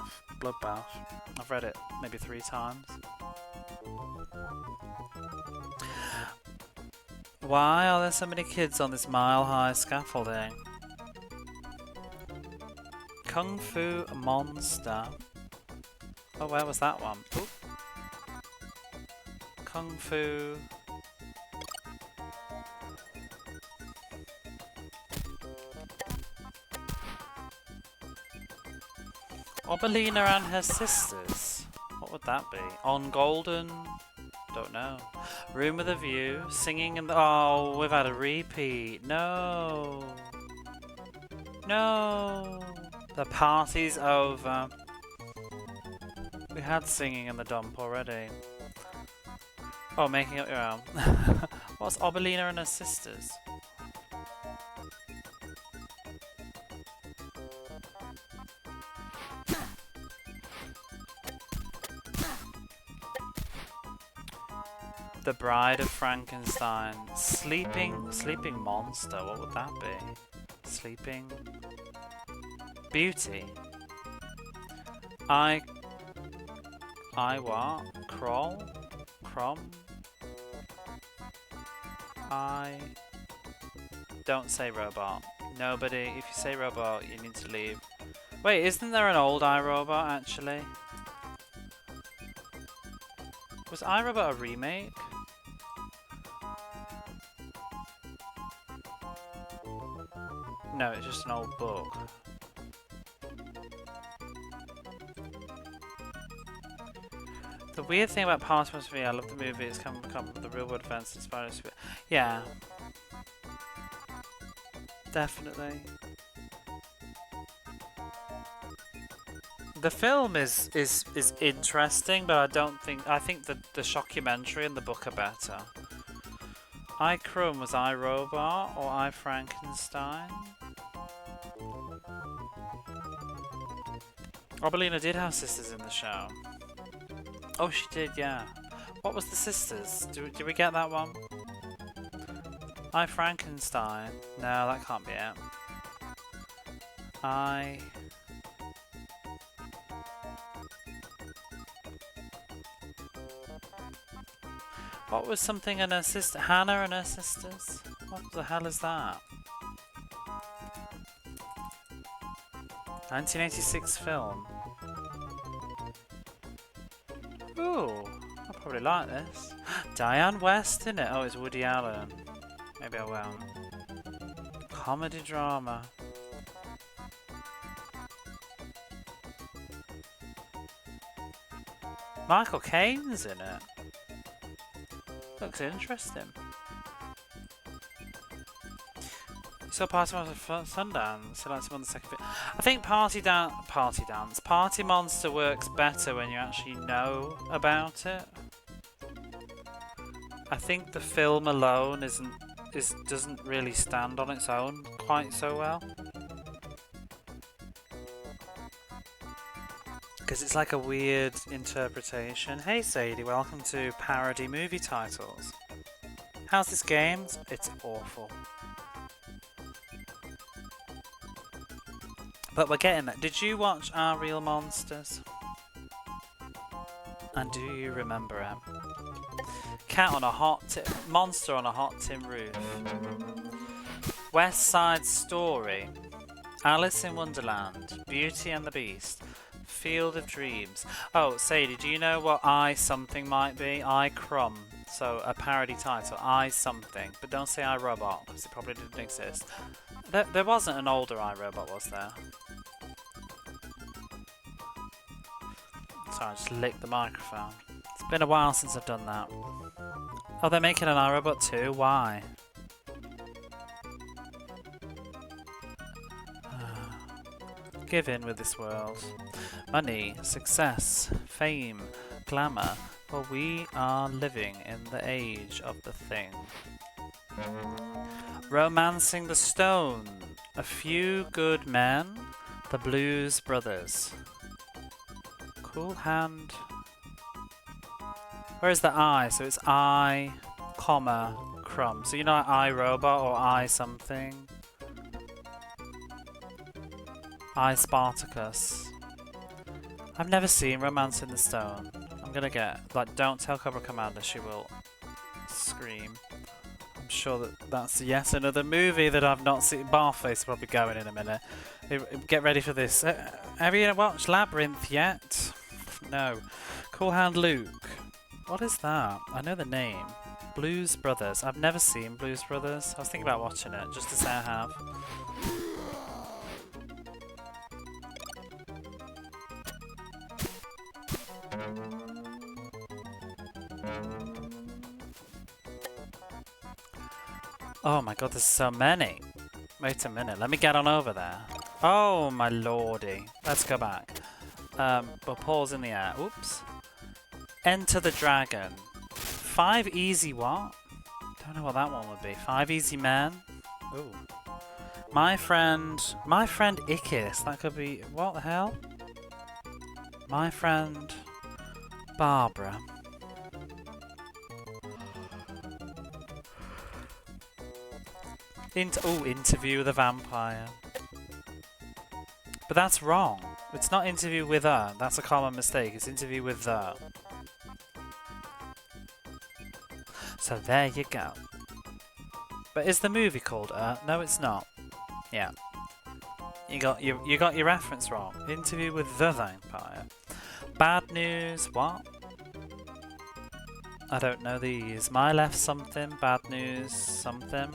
I've read it maybe 3 times. Why are there so many kids on this mile-high scaffolding? Kung Fu Monster. Oh, where was that one? Ooh. Kung Fu. Obelina and her sisters. What would that be? On Golden? Don't know. Room with a View. Singing in the... Oh, we've had a repeat. No. No. The party's over. We had Singing in the Dump already. Oh, Making Up Your Own. What's Obelina and her sisters? The Bride of Frankenstein. Sleeping Monster. What would that be? Sleeping Beauty. I what? Crawl? Crom? I don't say robot. Nobody, if you say robot, you need to leave. Wait, isn't there an old iRobot actually? Was iRobot a remake? No, it's just an old book. The weird thing about Past Must Be, I love the movie, it's come with the real world events inspired us. Yeah. Definitely. The film is interesting, but I think the shockumentary and the book are better. I Crumb was I Robot or I Frankenstein? Robelina did have sisters in the show. Oh, she did, yeah. What was the sisters? Did we get that one? I Frankenstein. No, that can't be it. What was something and her sister? Hannah and her sisters? What the hell is that? 1986 film. Ooh, I probably like this. Diane West in it. Oh, it's Woody Allen. Maybe I will. Comedy drama. Michael Caine's in it. Looks interesting. So Party Monster Sundance. So that's on the second bit. I think Party Monster works better when you actually know about it. I think the film alone doesn't really stand on its own quite so well. Because it's like a weird interpretation. Hey Sadie, welcome to Parody Movie Titles. How's this game? It's awful. But we're getting there. Did you watch Our Real Monsters? And do you remember him? Cat on a monster on a hot tin roof. West Side Story. Alice in Wonderland. Beauty and the Beast. Field of Dreams. Oh, Sadie, do you know what I something might be? I Crumb. So a parody title. I something. But don't say I Robot, because it probably didn't exist. There wasn't an older I Robot, was there? Sorry, I just licked the microphone. It's been a while since I've done that. Oh, they're making an iRobot too? Why? Give in with this world. Money, success, fame, glamour, for we are living in the age of the thing. Romancing the Stone, A Few Good Men, The Blues Brothers. Cool Hand. Where is the I? So it's I, comma, Crumb. So you know I Robot or I something? I Spartacus. I've never seen Romance in the Stone. I'm gonna get, like, don't tell Cobra Commander, she will scream. I'm sure that's yet another movie that I've not seen. Barface is probably going in a minute. Get ready for this. Have you watched Labyrinth yet? No. Cool Hand Luke. What is that? I know the name. Blues Brothers. I've never seen Blues Brothers. I was thinking about watching it, just to say I have. Oh my god, there's so many. Wait a minute, let me get on over there. Oh my lordy. Let's go back. We'll pause in the air. Oops. Enter the Dragon. 5 Easy what? Don't know what that one would be. 5 Easy Men? Ooh. My friend Ickis. That could be, what the hell? My friend Barbara. Interview with a Vampire. But that's wrong. It's not interview with her. That's a common mistake. It's interview with the. So there you go. But is the movie called No, it's not. Yeah. You got your reference wrong. Interview with the vampire. Bad news. What? I don't know these. My left something. Bad news something.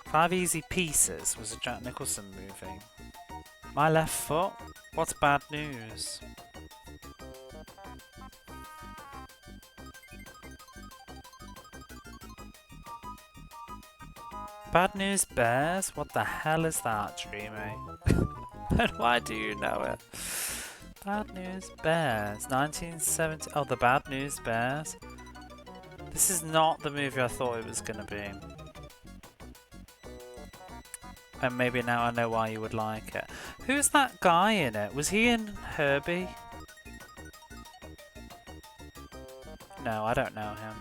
Five Easy Pieces was a Jack Nicholson movie. My left foot? What's bad news? Bad News Bears? What the hell is that, Dreamy? And why do you know it? Bad News Bears. 1970. Oh, the Bad News Bears. This is not the movie I thought it was going to be. And maybe now I know why you would like it. Who's that guy in it? Was he in Herbie? No, I don't know him.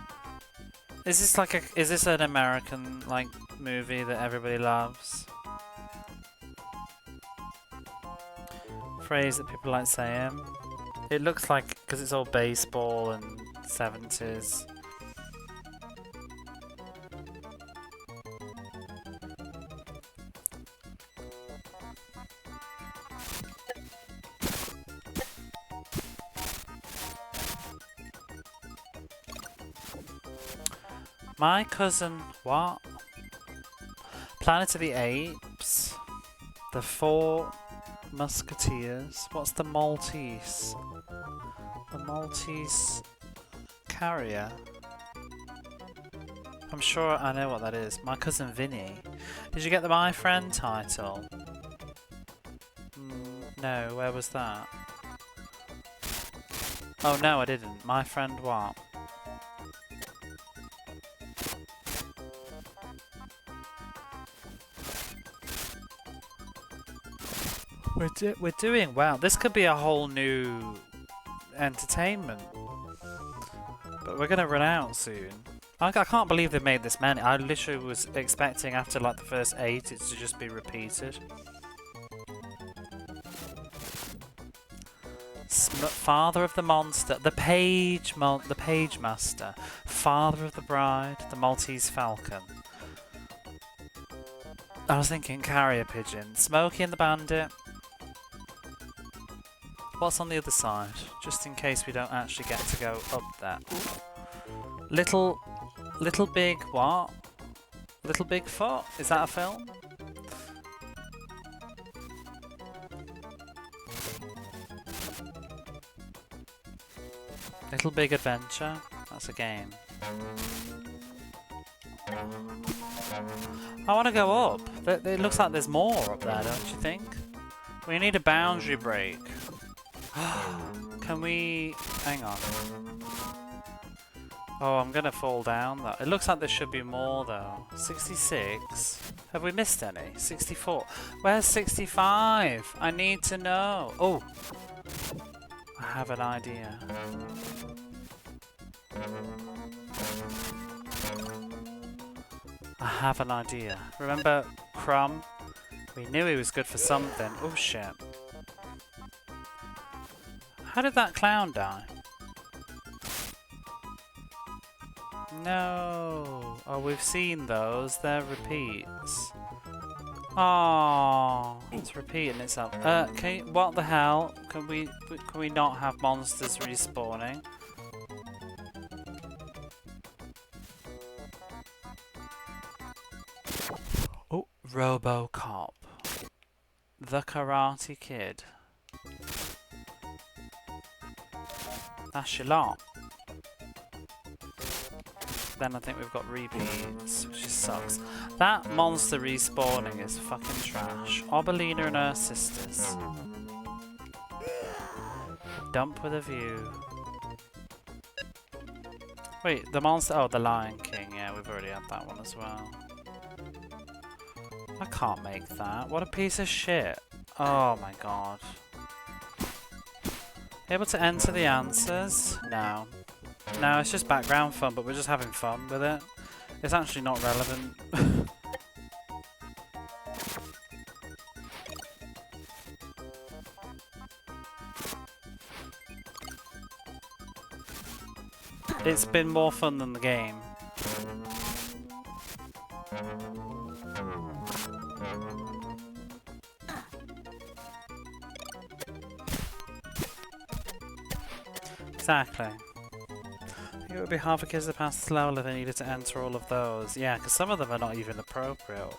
Is this like is this an American like movie that everybody loves? Phrase that people like saying. It looks like, because it's all baseball and 70s. My cousin, what? Planet of the Apes. The Four Musketeers. What's the Maltese? The Maltese Carrier. I'm sure I know what that is. My cousin Vinny. Did you get the My Friend title? No, where was that? Oh no, I didn't. My Friend what? We're doing well. This could be a whole new entertainment. But we're gonna run out soon. I can't believe they made this many. I literally was expecting after like the first 8 it to just be repeated. Father of the Monster, the Page Master, Father of the Bride, the Maltese Falcon. I was thinking Carrier Pigeon, Smokey and the Bandit. What's on the other side? Just in case we don't actually get to go up there. Little Big what? Little Big Foot? Is that a film? Little Big Adventure? That's a game. I want to go up. It looks like there's more up there, don't you think? We need a boundary break. Can we... hang on. Oh, I'm gonna fall down though. It looks like there should be more though. 66? Have we missed any? 64? Where's 65? I need to know. Oh! I have an idea. I have an idea. Remember Crumb? We knew he was good for something. Oh shit. How did that clown die? No. Oh, we've seen those. They're repeats. Oh, it's repeating itself. Can you, what the hell? Can we not have monsters respawning? Oh, RoboCop. The Karate Kid. That's your lot. Then I think we've got repeats, which just sucks. That monster respawning is fucking trash. Obelina and her sisters. Dump with a view. Wait, the monster... oh, the Lion King. Yeah, we've already had that one as well. I can't make that. What a piece of shit. Oh my god. Able to enter the answers? No. No, it's just background fun, but we're just having fun with it. It's actually not relevant. It's been more fun than the game. Exactly. It would be hard for kids to pass this level if they needed to enter all of those. Yeah, because some of them are not even appropriate.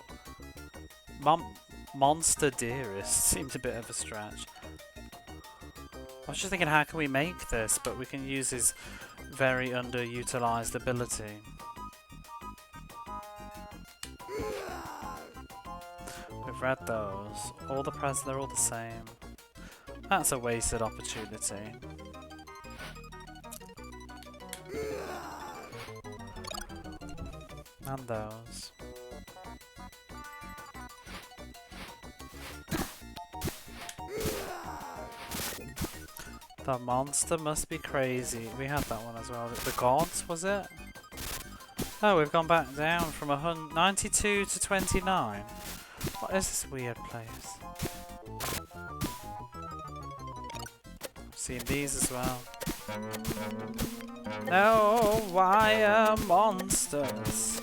Monster Dearest seems a bit of a stretch. I was just thinking, how can we make this? But we can use his very underutilized ability. We've read those. All the presents, they're all the same. That's a wasted opportunity. And those. The monster must be crazy. We had that one as well. The gods, was it? Oh, we've gone back down from 92 to 29. What is this weird place? I've seen these as well. No, why are monsters?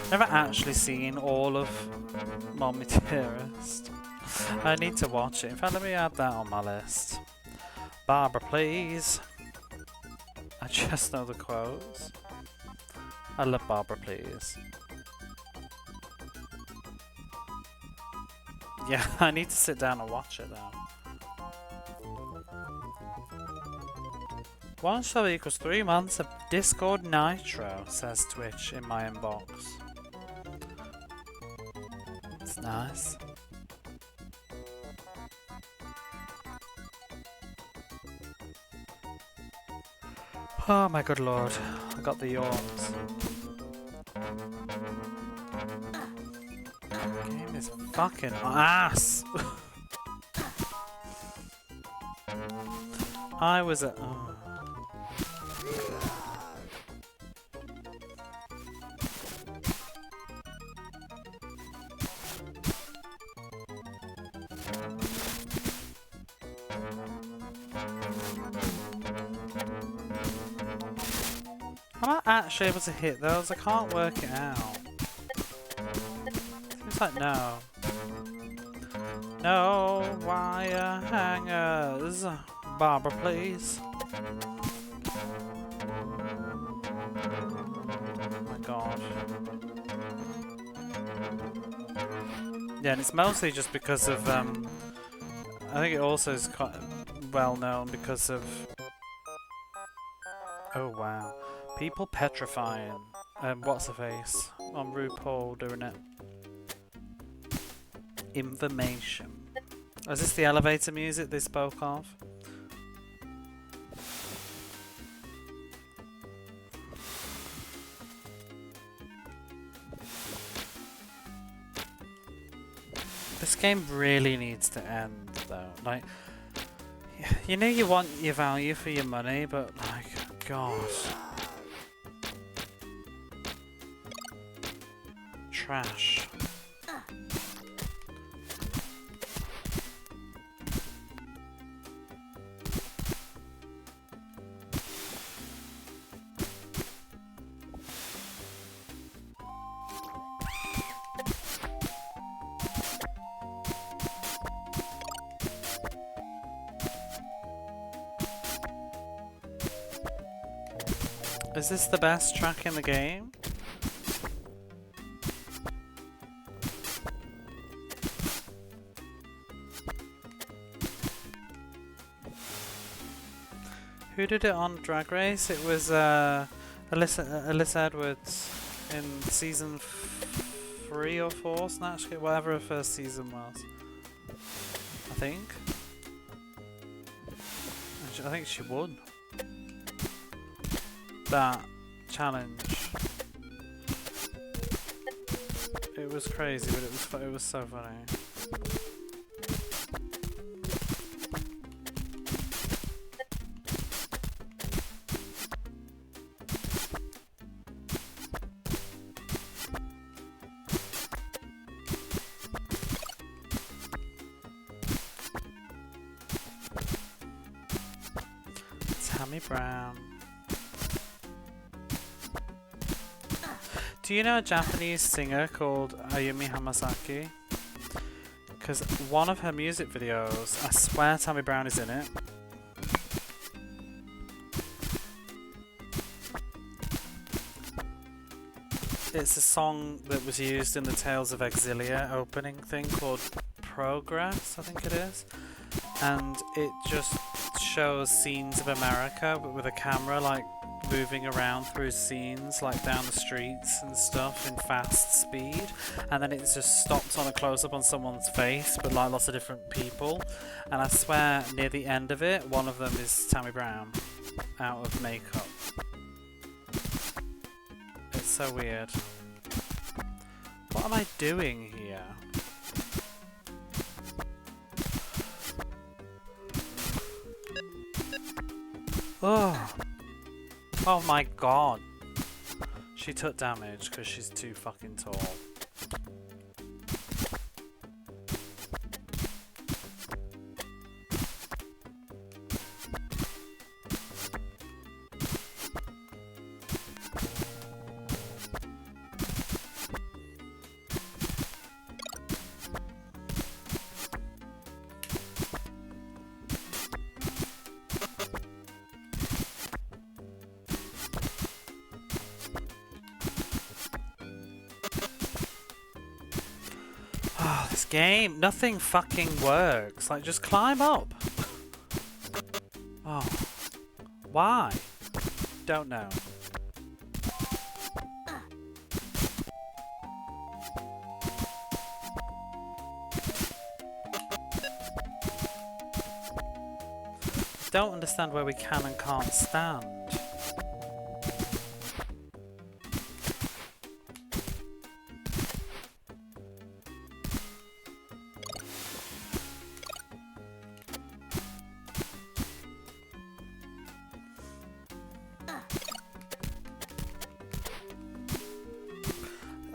Never actually seen all of Mommy Dearest. I need to watch it. In fact, let me add that on my list. Barbara, please. I just know the quotes. I love Barbara, please. Yeah, I need to sit down and watch it now. 1 sub equals 3 months of Discord Nitro, says Twitch in my inbox. It's nice. Oh my good lord, I got the yawns. Game is fucking ass! I was at... Oh. Am I actually able to hit those? I can't work it out. Seems like no. No wire hangers. Barbara, please. Oh my god. Yeah, and it's mostly just because of, I think it also is quite well known because of... Oh wow. People petrifying. What's the face? On RuPaul doing it. Information. Is this the elevator music they spoke of? This game really needs to end though. Like, you know you want your value for your money, but like, gosh. Trash. Is this the best track in the game? Who did it on Drag Race? It was Alyssa Edwards in season 3 or 4, Snatch Game, whatever her first season was. I think. I think she won that challenge. It was crazy, but it was so funny. Tammy Brown. Do you know a Japanese singer called Ayumi Hamasaki? Because one of her music videos, I swear Tammy Brown is in it. It's a song that was used in the Tales of Exilia opening thing called Progress, I think it is. And it just shows scenes of America, but with a camera like moving around through scenes, like down the streets and stuff in fast speed. And then it just stops on a close-up on someone's face, but like lots of different people. And I swear, near the end of it, one of them is Tammy Brown, out of makeup. It's so weird. What am I doing here? Oh. Oh my god. She took damage because she's too fucking tall. Game, nothing fucking works. Like, just climb up. Oh. Why? Don't know. Don't understand where we can and can't stand.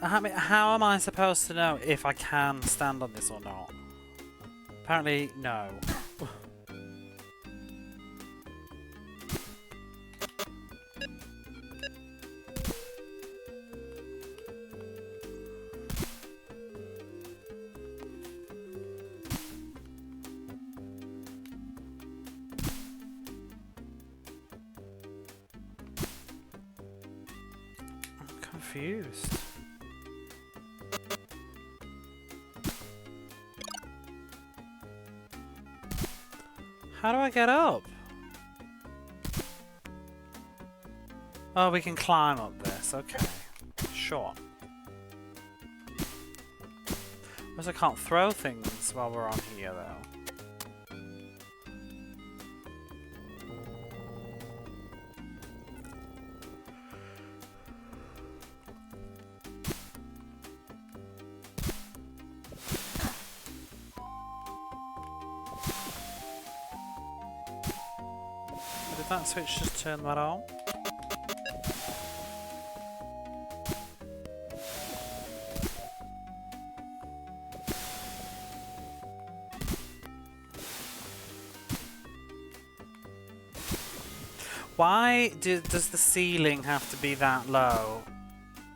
I mean, how am I supposed to know if I can stand on this or not? Apparently, no. I'm confused. How do I get up? Oh, we can climb up this. Okay. Sure. Because I can't throw things while we're on here, though. Did that switch just turn that on? Why does the ceiling have to be that low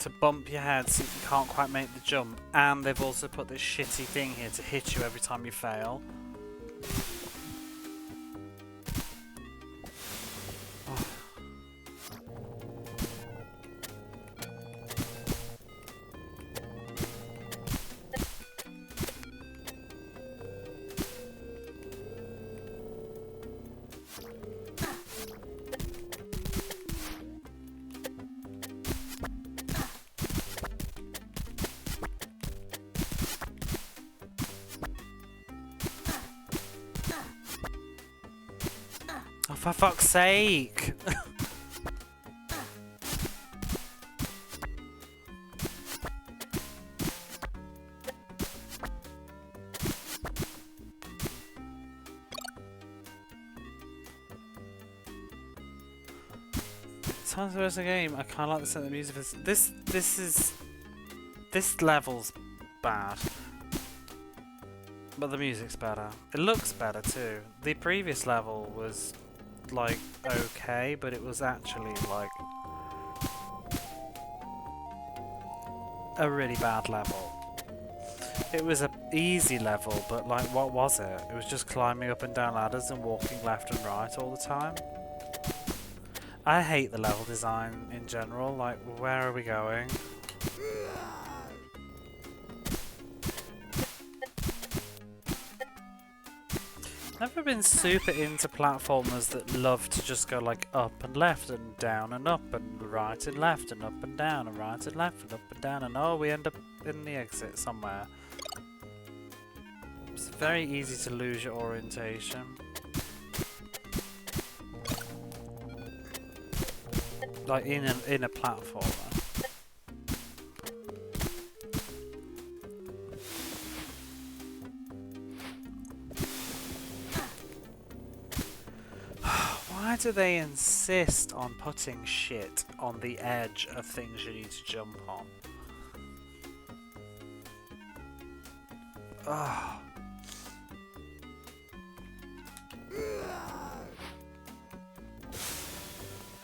to bump your head so you can't quite make the jump? And they've also put this shitty thing here to hit you every time you fail. For fuck's sake! Sometimes there's a game. I kind of like the sound of the music. This level's bad, but the music's better. It looks better too. The previous level was like okay, but it was actually like a really bad level. It was a easy level, but like, what was it? It was just climbing up and down ladders and walking left and right all the time. I hate the level design in general. Like, where are we going? Never been super into platformers that love to just go like up and left and down and up and right and left and up and down and right and left and up and down and oh, we end up in the exit somewhere. It's very easy to lose your orientation. Like in a platformer. Why do they insist on putting shit on the edge of things you need to jump on? Ugh.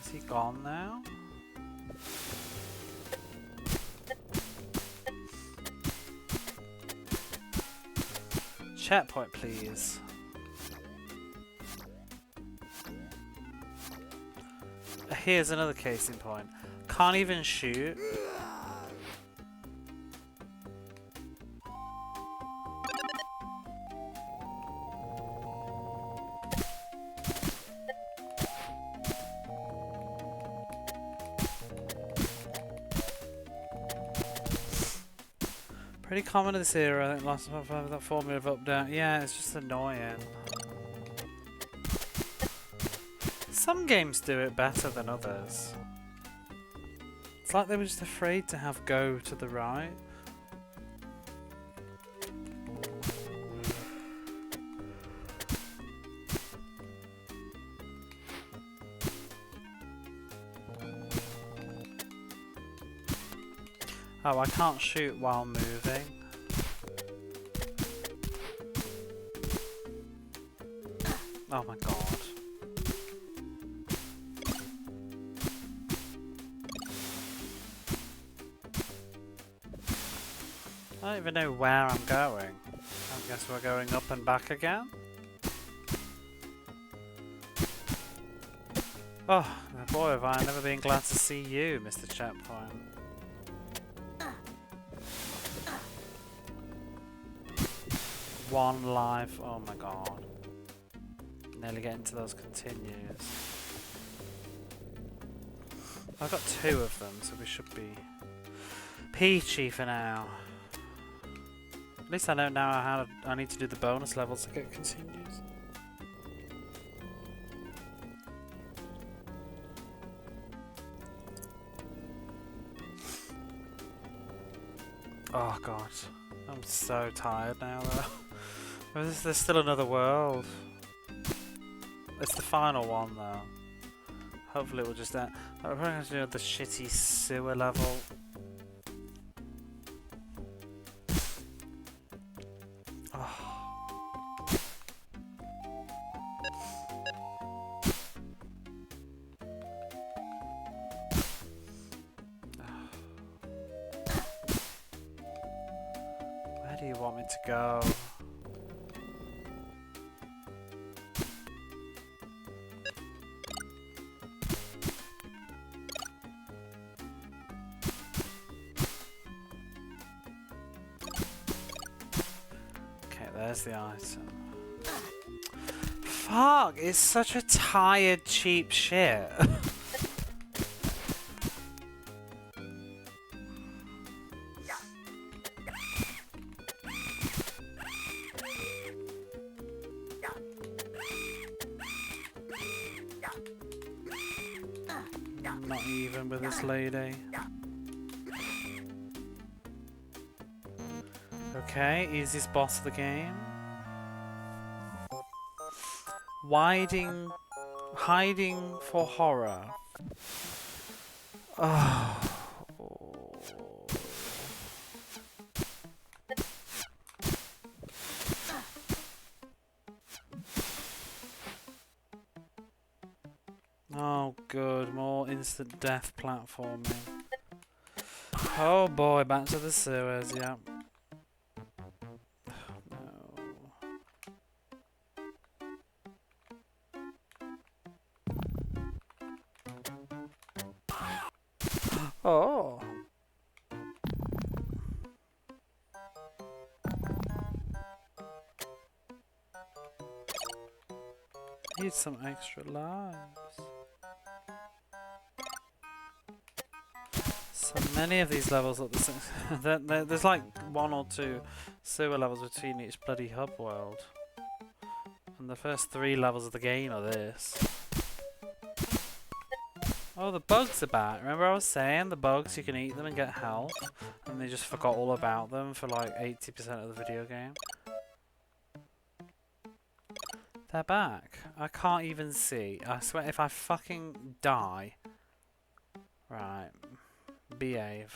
Is he gone now? Checkpoint, please. Here's another case in point. Can't even shoot. Pretty common in this era, I think, last time that formula of up down. Yeah, it's just annoying. Some games do it better than others. It's like they were just afraid to have go to the right. Oh, I can't shoot while moving. Oh my god. I don't even know where I'm going. I guess we're going up and back again? Oh, boy have I never been glad to see you, Mr. Checkpoint. One life, oh my god. Nearly getting to those continues. I've got 2 of them, so we should be peachy for now. At least I know now how I need to do the bonus levels to get continues. Oh god, I'm so tired now though. There's still another world. It's the final one though. Hopefully it will just end. I'm probably going to do the shitty sewer level. Where do you want me to go? Okay, there's the item. Fuck, it's such a tired, cheap shit. Not even with this lady. Okay, easiest boss of the game. Hiding for horror. Oh. Oh good, more instant death platforming. Oh boy, back to the sewers, yeah. No. Oh. Need some extra lives. So many of these levels at the same there's like 1 or 2 sewer levels between each bloody hub world. And the first 3 levels of the game are this. Oh, the bugs are back. Remember I was saying the bugs, you can eat them and get health? And they just forgot all about them for like 80% of the video game. They're back. I can't even see. I swear if I fucking die... Right. Behave.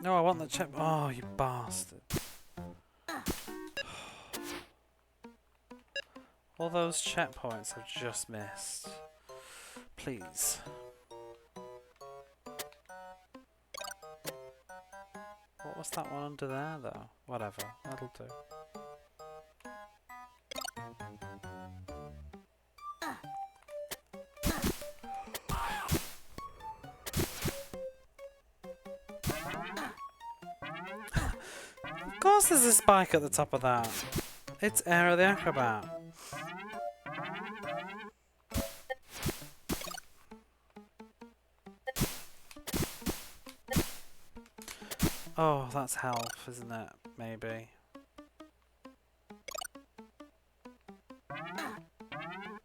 No, I want the check. Oh, you bastard. All those checkpoints I've just missed. Please. What was that one under there, though? Whatever, that'll do. Of course there's a spike at the top of that. It's Aaahh the Acrobat. Oh, that's health, isn't it? Maybe.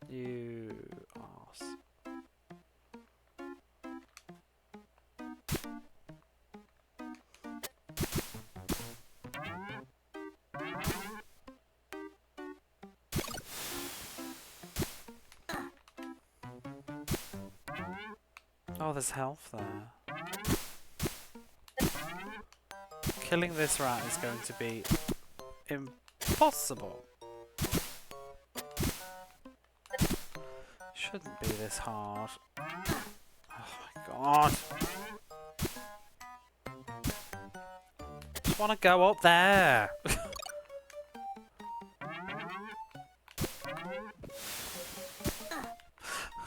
You arse. Oh, there's health there. Killing this rat is going to be impossible. Shouldn't be this hard. Oh my god. Just want to go up there.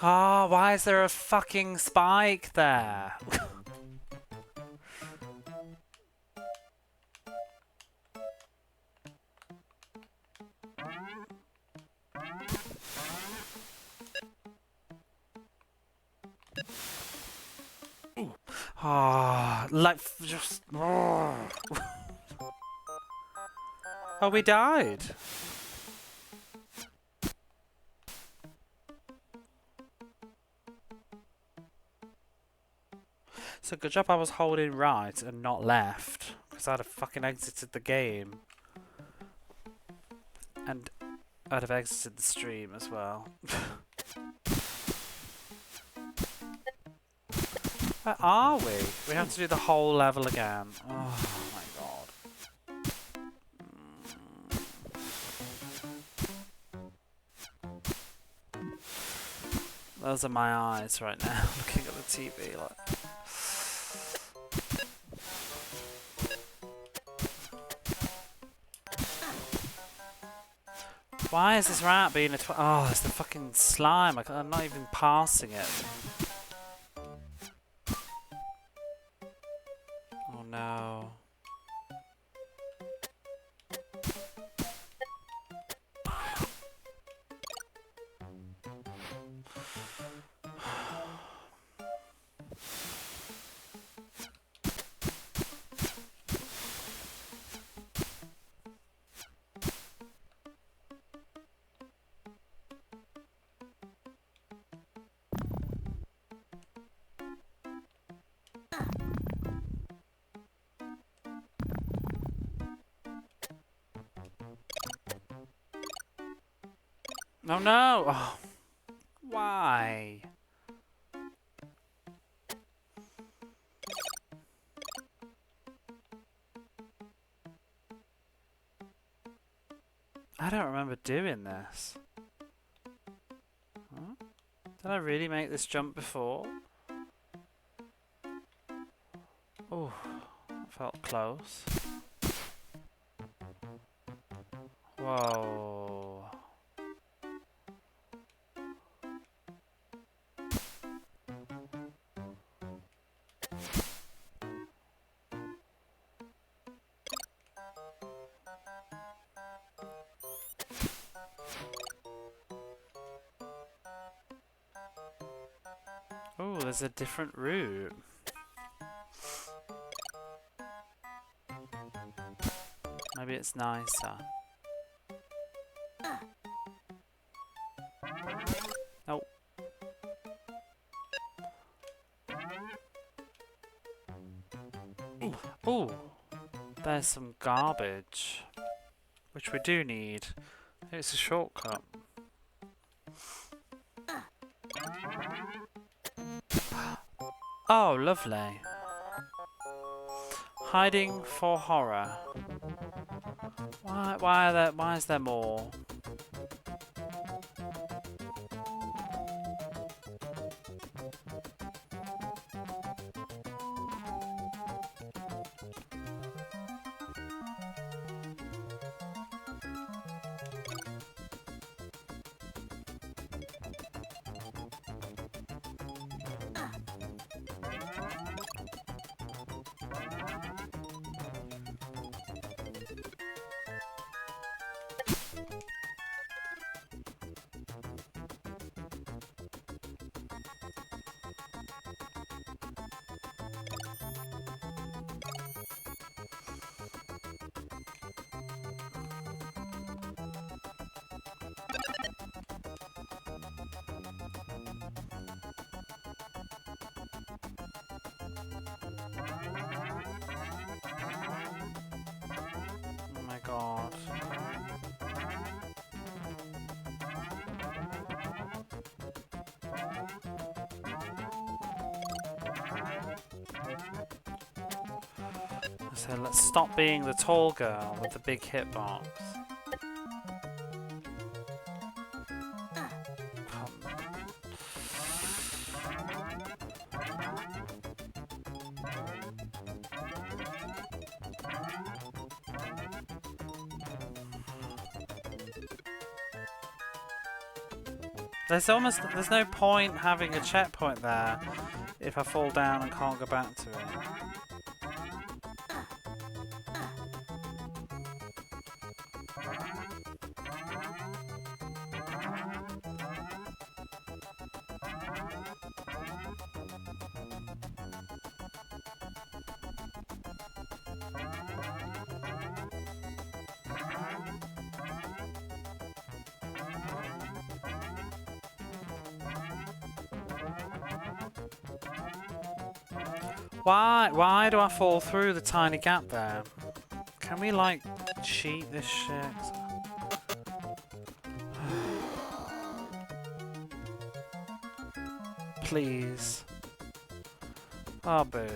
Oh, why is there a fucking spike there? Ah, like just. Oh, we died. So good job I was holding right and not left, because I'd have fucking exited the game. And I'd have exited the stream as well. Where are we? We have to do the whole level again. Oh my god. Those are my eyes right now, looking at the TV like. Why is this rat being a oh, it's the fucking slime. I'm not even passing it. Oh no. Oh no! Oh, why? I don't remember doing this. Huh? Did I really make this jump before? Oh, that felt close. Whoa. Oh, there's a different route. Maybe it's nicer. Oh. Ooh. There's some garbage. Which we do need. It's a shortcut. Oh, lovely. Hiding for horror. Why is there more? Oh my god. So let's stop being the tall girl with the big hitbox. There's no point having a checkpoint there if I fall down and can't go back to it. Why do I fall through the tiny gap there? Can we like cheat this shit? Please. Oh boo.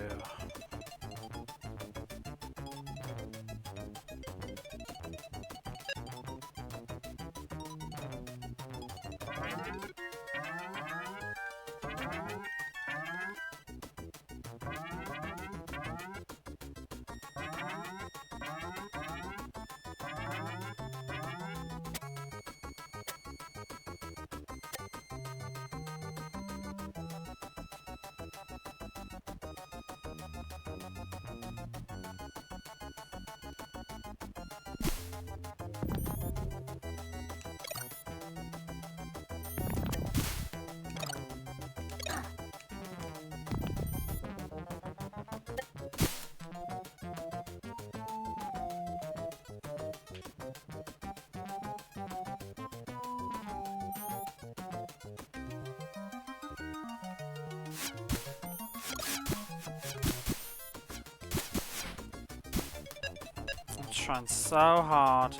I'm trying so hard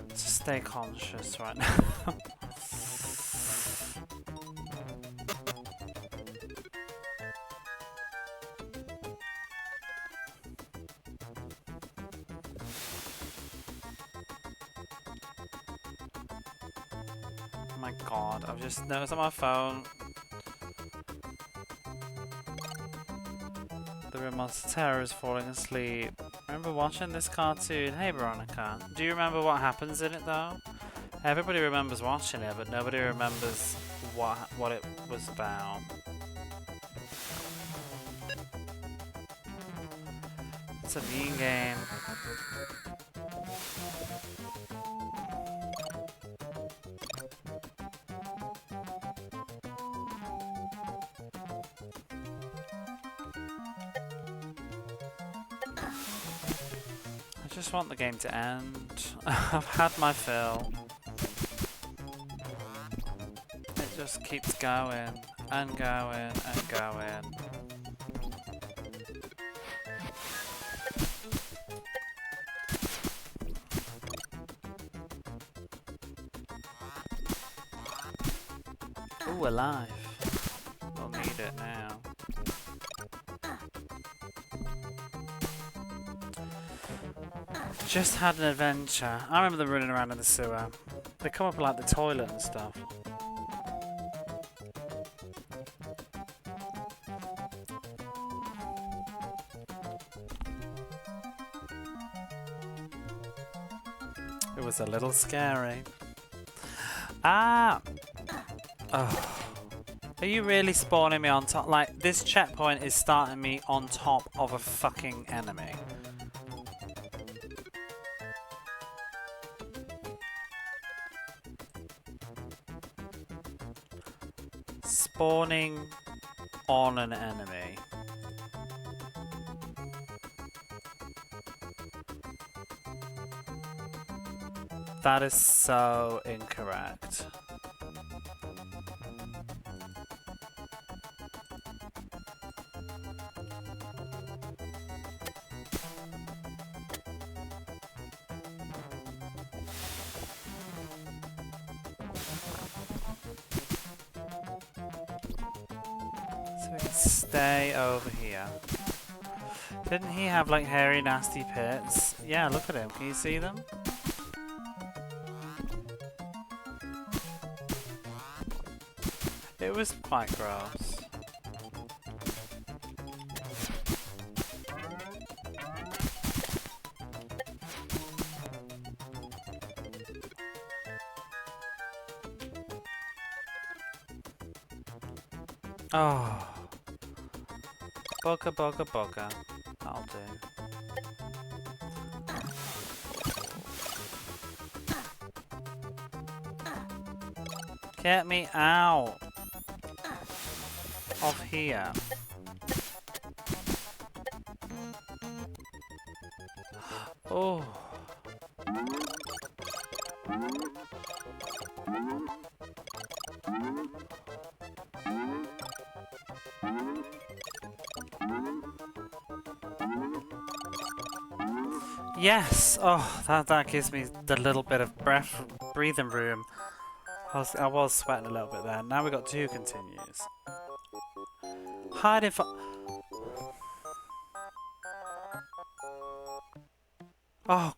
to stay conscious right now. my god, I've just noticed on my phone. The real monster terror is falling asleep. I remember watching this cartoon. Hey Veronica. Do you remember what happens in it though? Everybody remembers watching it, but nobody remembers what it was about. It's a mean game. I just want the game to end. I've had my fill. It just keeps going and going and going. Ooh, alive. We'll need it now. Just had an adventure. I remember them running around in the sewer. They come up like the toilet and stuff. It was a little scary. Ah! Oh. Are you really spawning me on top? Like, this checkpoint is starting me on top of a fucking enemy. Spawning on an enemy. That is so incorrect. So we can stay over here. Didn't he have like hairy nasty pits? Yeah, look at him. Can you see them? It was quite gross. Oh. Bugger, bugger, bugger. That'll do. Get me out of here. Oh. Yes! Oh, that gives me the little bit of breathing room. I was sweating a little bit there. Now we got 2 continues. Hiding for... Oh,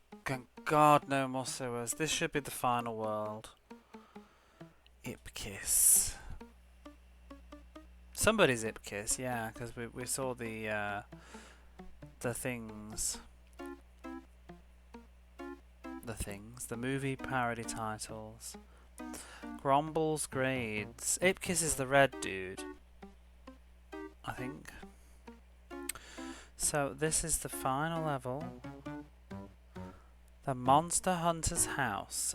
God, no more sewers. This should be the final world. Ipkiss. Somebody's Ipkiss, yeah, because we saw the things. The movie parody titles. Grumble's grades. Ipkiss is the red dude, I think. So this is the final level. The Monster Hunter's house.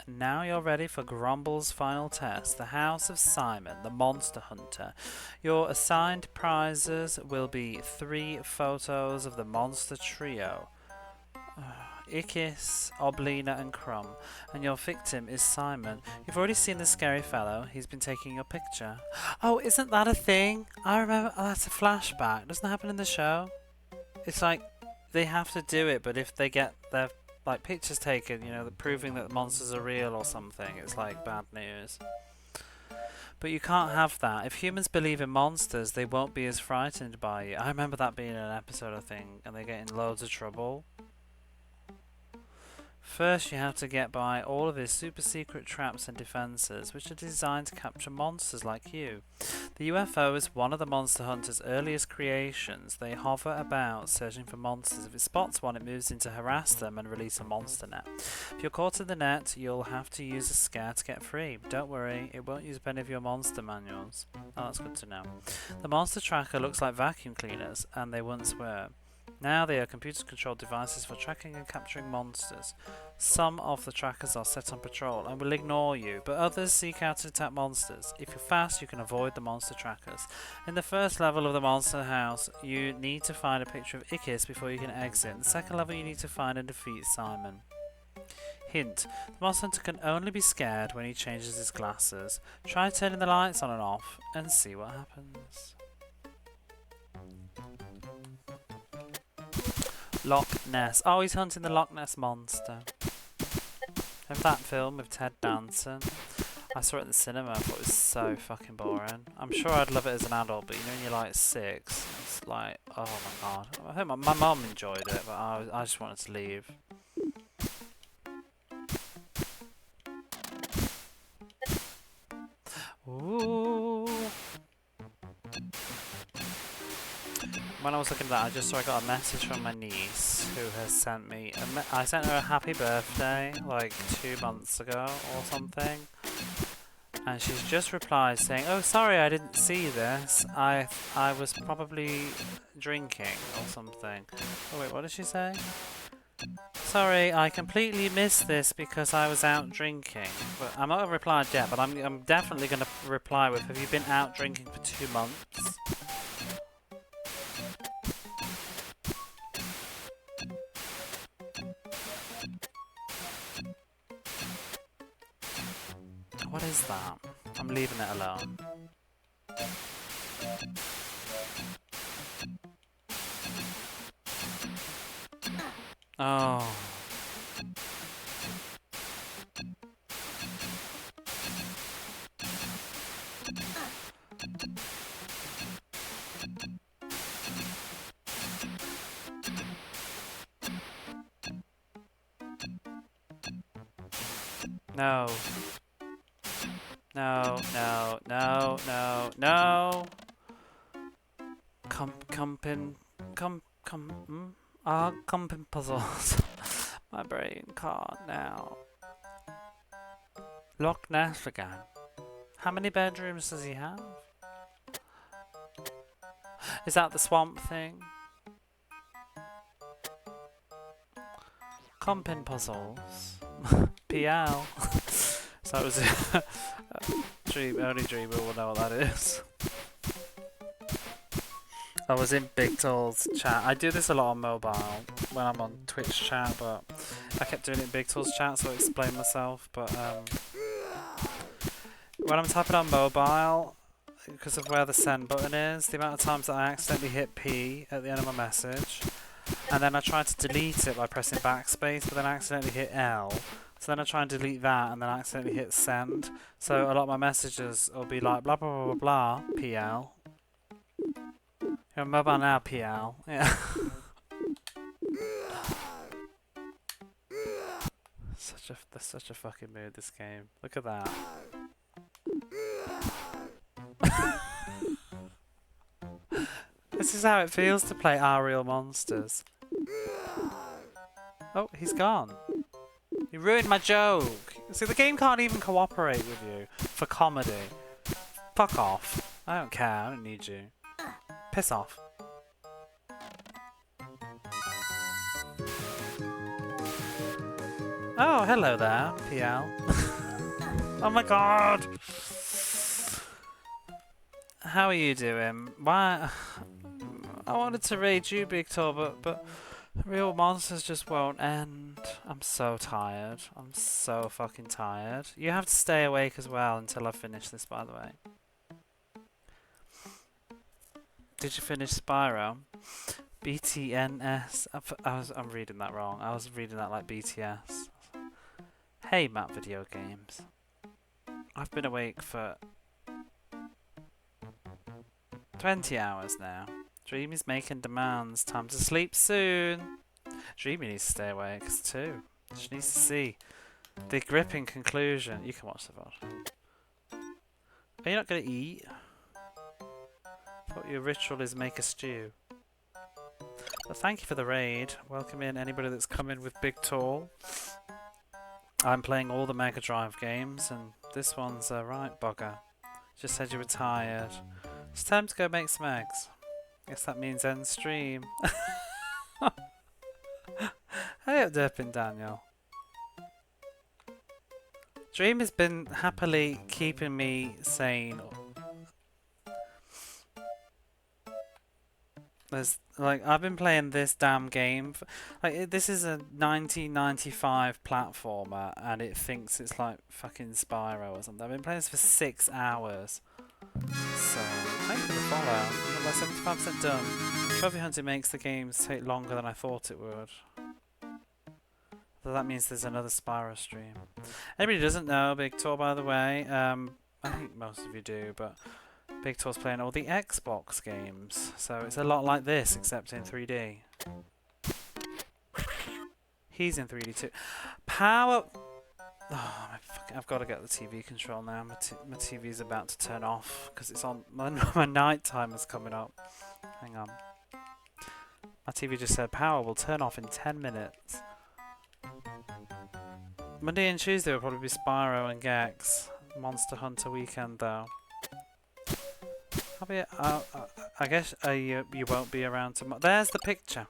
Now you're ready for Grumble's final test. The house of Simon, the Monster Hunter. Your assigned prizes will be 3 photos of the monster trio. Ikis, Oblina and Crumb, and your victim is Simon. You've already seen the scary fellow. He's been taking your picture. Oh, isn't that a thing? I remember. Oh, that's a flashback. Doesn't that happen in the show? It's like they have to do it, but if they get their like pictures taken, you know, proving that the monsters are real or something, it's like bad news. But you can't have that. If humans believe in monsters, they won't be as frightened by you. I remember that being an episode, I think, and they get in loads of trouble First, you have to get by all of his super secret traps and defenses, which are designed to capture monsters like you. The UFO is one of the monster hunter's earliest creations. They hover about, searching for monsters. If it spots one, it moves in to harass them and release a monster net. If you're caught in the net, you'll have to use a scare to get free. Don't worry, it won't use up any of your monster manuals. Oh, that's good to know. The monster tracker looks like vacuum cleaners, and they once were. Now they are computer-controlled devices for tracking and capturing monsters. Some of the trackers are set on patrol and will ignore you, but others seek out and attack monsters. If you're fast, you can avoid the monster trackers. In the first level of the monster house, you need to find a picture of Ickis before you can exit. In the second level, you need to find and defeat Simon. Hint: the monster hunter can only be scared when he changes his glasses. Try turning the lights on and off and see what happens. Loch Ness. Oh, he's hunting the Loch Ness monster. Remember that film with Ted Danson? I saw it in the cinema. I thought it was so fucking boring. I'm sure I'd love it as an adult, but you know when you're like 6, it's like, oh my god. I think my mum enjoyed it, but I just wanted to leave. Ooh. When I was looking at that, I just saw I got a message from my niece who has sent me. I sent her a happy birthday like 2 months ago or something, and she's just replied saying, "Oh, sorry, I didn't see this. I was probably drinking or something." Oh wait, what did she say? Sorry, I completely missed this because I was out drinking. But I'm not replied yet, but I'm definitely gonna reply with, "Have you been out drinking for 2 months?" What is that? I'm leaving it alone. Oh. No. No, no, no, no, no. Compin puzzles. My brain can't now. Loch Ness again. How many bedrooms does he have? Is that the swamp thing? Compin puzzles. PL. So that was it. Only dreamer will know what that is. I was in Big Tool's chat. I do this a lot on mobile when I'm on Twitch chat, but I kept doing it in Big Tool's chat, so I explain myself. But when I'm typing on mobile, because of where the send button is, the amount of times that I accidentally hit P at the end of my message, and then I try to delete it by pressing backspace, but then I accidentally hit L. So then I try and delete that, and then I accidentally hit send. So a lot of my messages will be like blah blah blah blah blah PL. You're on mobile now, PL. Yeah. That's such a fucking mood, this game. Look at that. This is how it feels to play Our Real Monsters. Oh, he's gone. You ruined my joke. See, the game can't even cooperate with you for comedy. Fuck off. I don't care. I don't need you. Piss off. Oh, hello there, PL. Oh my god! How are you doing? Why? I wanted to raid you, Big Tour, but Real Monsters just won't end. I'm so tired. I'm so fucking tired. You have to stay awake as well until I finish this, by the way. Did you finish Spyro? BTNS. I'm reading that wrong. I was reading that like BTS. Hey, Matt Video Games. I've been awake for 20 hours now. Dreamy's making demands. Time to sleep soon. Dreamy needs to stay awake too. She needs to see the gripping conclusion. You can watch the VOD. Are you not going to eat? Thought your ritual is make a stew. But thank you for the raid. Welcome in anybody that's come in with Big Tall. I'm playing all the Mega Drive games, and this one's right, bugger. Just said you were tired. It's time to go make some eggs. Guess that means end stream. Hey up, Derpin Daniel. Dream has been happily keeping me sane. There's like I've been playing this damn game. This is a 1995 platformer, and it thinks it's like fucking Spyro or something. I've been playing this for 6 hours. So thank you for the follow. I'm like 75% done. Trophy hunting makes the games take longer than I thought it would. So that means there's another Spyro stream. Anybody who doesn't know, Big Tor, by the way, I think most of you do, but Big Tor's playing all the Xbox games. So it's a lot like this, except in 3D. He's in 3D too. Power... Oh, I've got to get the TV control now. My TV's about to turn off because it's on. My night time is coming up. Hang on. My TV just said power will turn off in 10 minutes. Monday and Tuesday will probably be Spyro and Gex. Monster Hunter weekend though. I guess you won't be around tomorrow. There's the picture.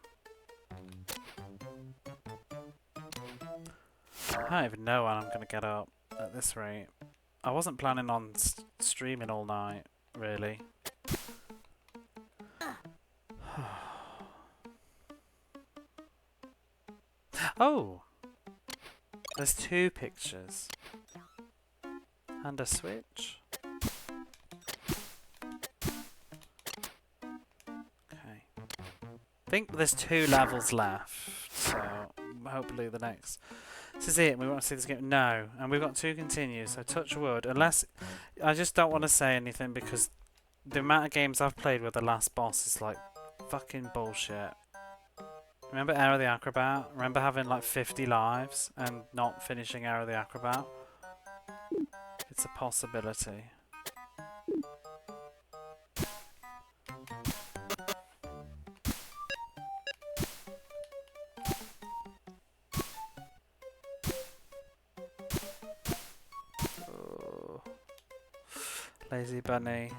I don't even know when I'm going to get up at this rate. I wasn't planning on streaming all night, really. Oh! There's 2 pictures. And a switch. Okay. I think there's 2 levels left, so hopefully the next... This is it, we want to see this game. No, and we've got 2 continues, so touch wood. Unless, I just don't want to say anything because the amount of games I've played with the last boss is like fucking bullshit. Remember Aaahh the Acrobat? Remember having like 50 lives and not finishing Aaahh the Acrobat? It's a possibility. Lazy bunny.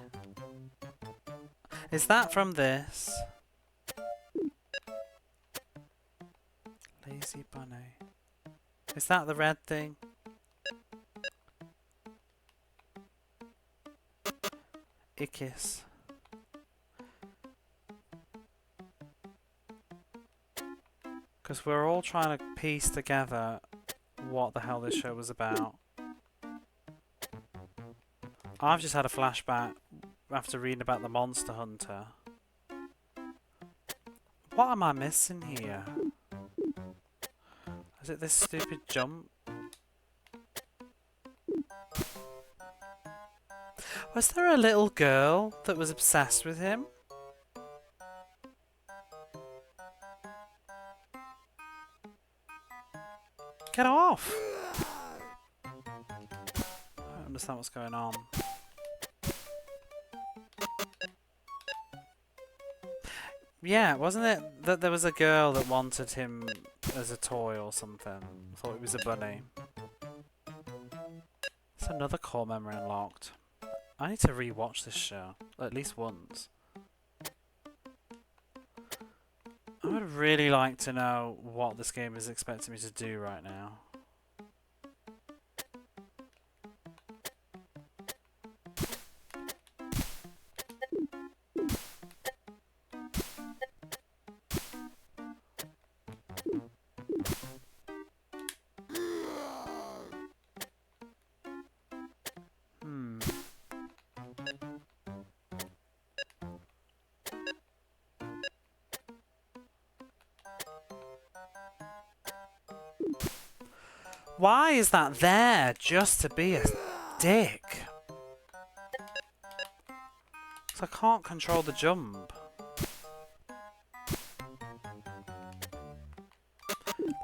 Is that from this? Lazy bunny. Is that the red thing? Ickis. Because we're all trying to piece together what the hell this show was about. I've just had a flashback after reading about the Monster Hunter. What am I missing here? Is it this stupid jump? Was there a little girl that was obsessed with him? Get off! I don't understand what's going on. Yeah, wasn't it that there was a girl that wanted him as a toy or something? I thought it was a bunny. It's another core memory unlocked. I need to re-watch this show, at least once. I would really like to know what this game is expecting me to do right now. Why is that there just to be a dick? 'Cause I can't control the jump.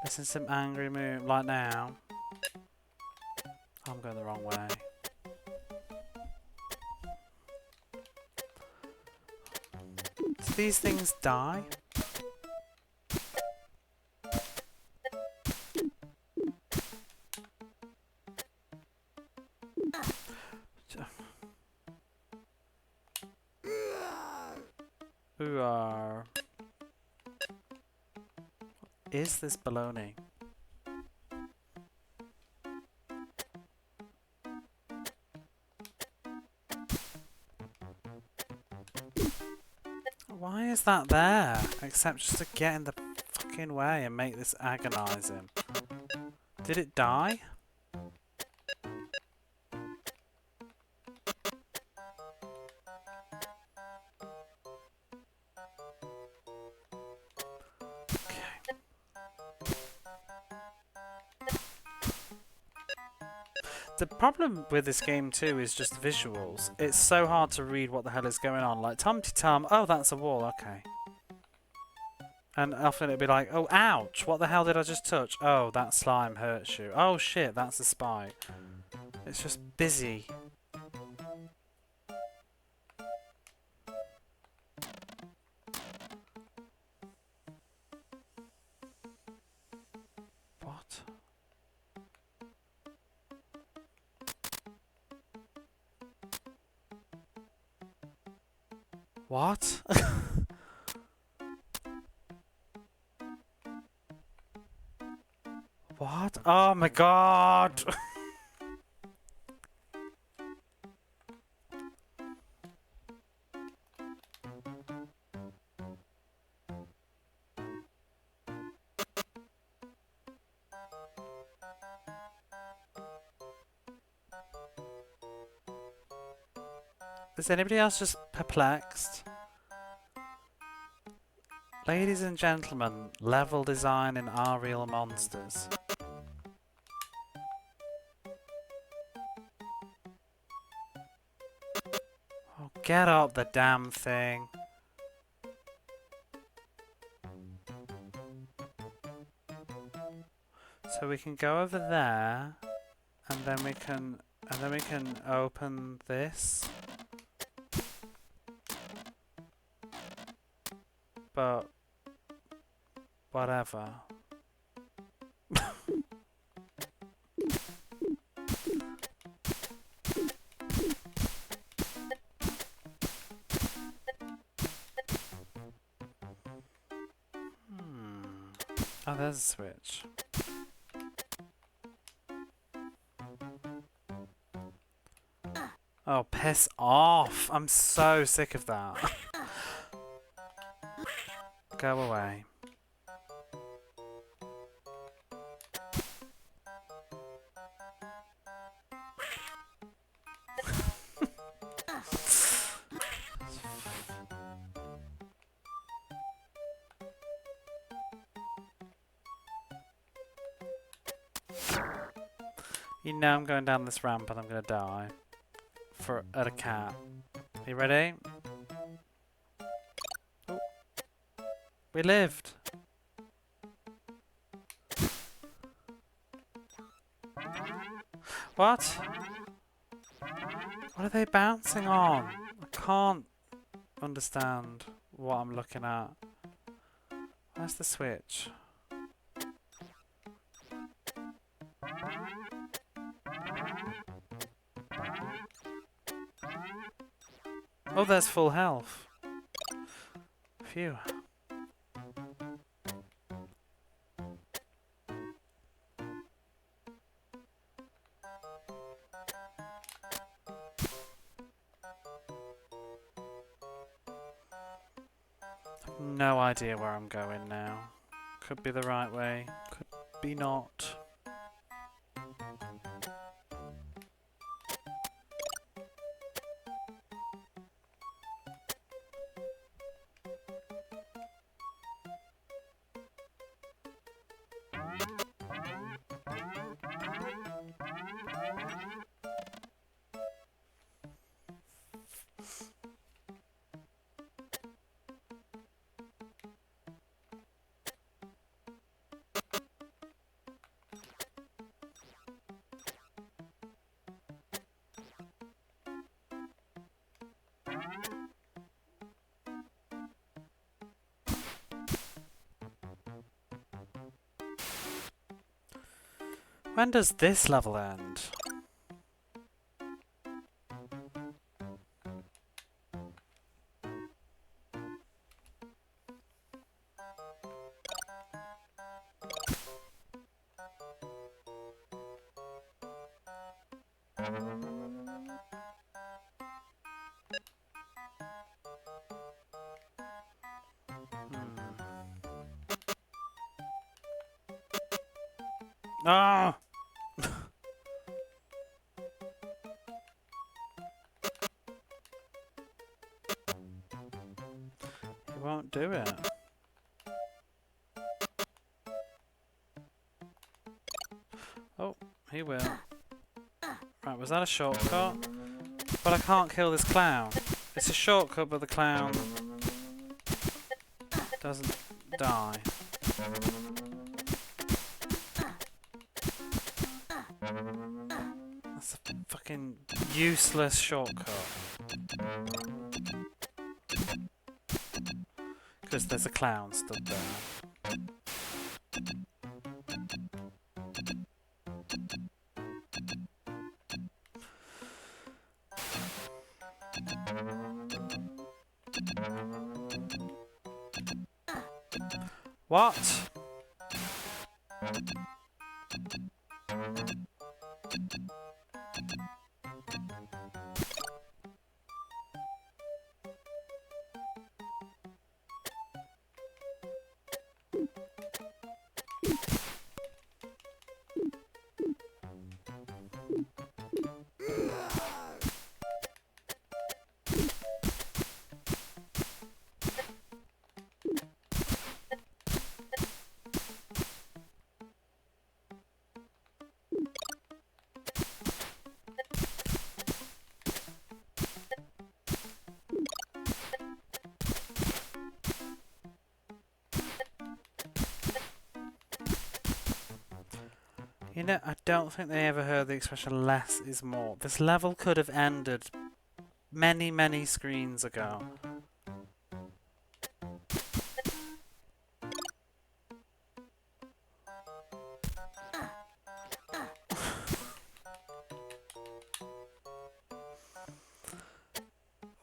Listen to some angry moon like now. I'm going the wrong way. Do these things die? Aaahh. Is this baloney? Why is that there? Except just to get in the fucking way and make this agonizing. Did it die? The problem with this game too is just the visuals. It's so hard to read what the hell is going on. Like, tum-ti-tum, oh, that's a wall, okay. And often it'd be like, oh, ouch, what the hell did I just touch? Oh, that slime hurts you. Oh, shit, that's a spike. It's just busy. What? What? What? Oh my god! Is anybody else just perplexed? Ladies and gentlemen, level design in Are Real Monsters. Oh, get up the damn thing. So we can go over there, and then we can open this. But whatever. Oh, there's a switch. Oh, piss off! I'm so sick of that. Go away. You know I'm going down this ramp and I'm gonna die. At a cat. Are you ready? Oh. We lived! What? What are they bouncing on? I can't understand what I'm looking at. Where's the switch? Oh, there's full health. Phew. No idea where I'm going now. Could be the right way, could be not. When does this level end? Ah! He won't do it. Oh, he will. Right, was that a shortcut? But I can't kill this clown. It's a shortcut, but the clown doesn't die. That's a fucking useless shortcut. Because there's a clown stood there. What? You know, I don't think they ever heard the expression less is more. This level could have ended many, many screens ago.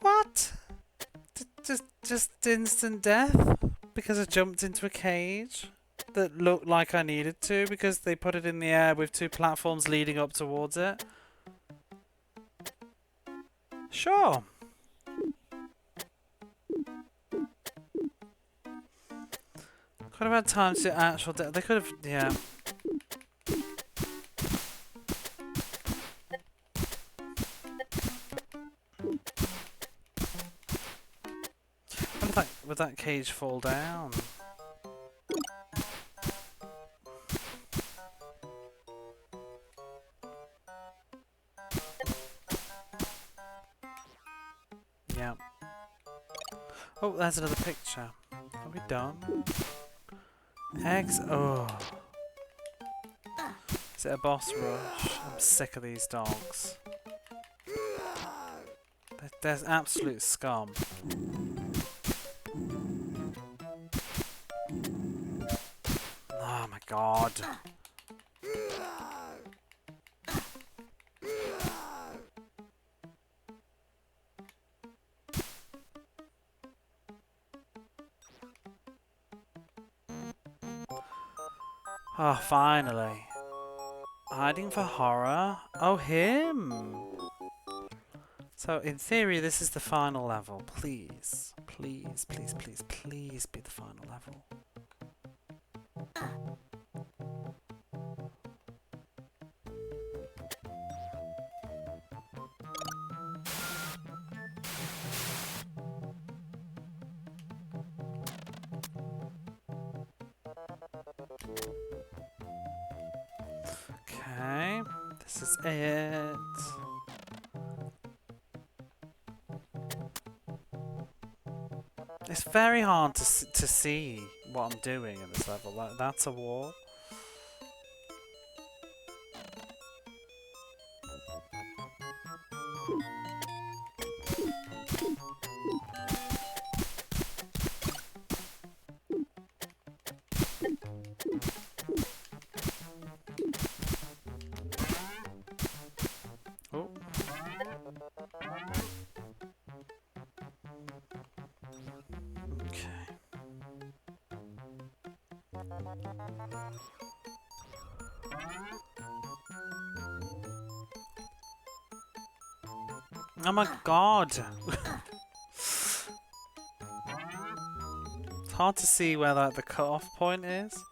What? Just instant death? Because I jumped into a cage? That looked like I needed to because they put it in the air with two platforms leading up towards it. Sure. Could have had time to actual death. They could have, yeah. Would that cage fall down? Yeah. Oh, there's another picture. Are we done? Eggs? Oh. Is it a boss rush? I'm sick of these dogs. There's absolute scum. Oh my god. Oh, finally. Hiding for horror? Oh, him! So, in theory, this is the final level. Please. Please, please, please, please be the final level. Okay, this is it. It's very hard to see what I'm doing in this level. That's a wall. Oh my god! It's hard to see where like the cut-off point is.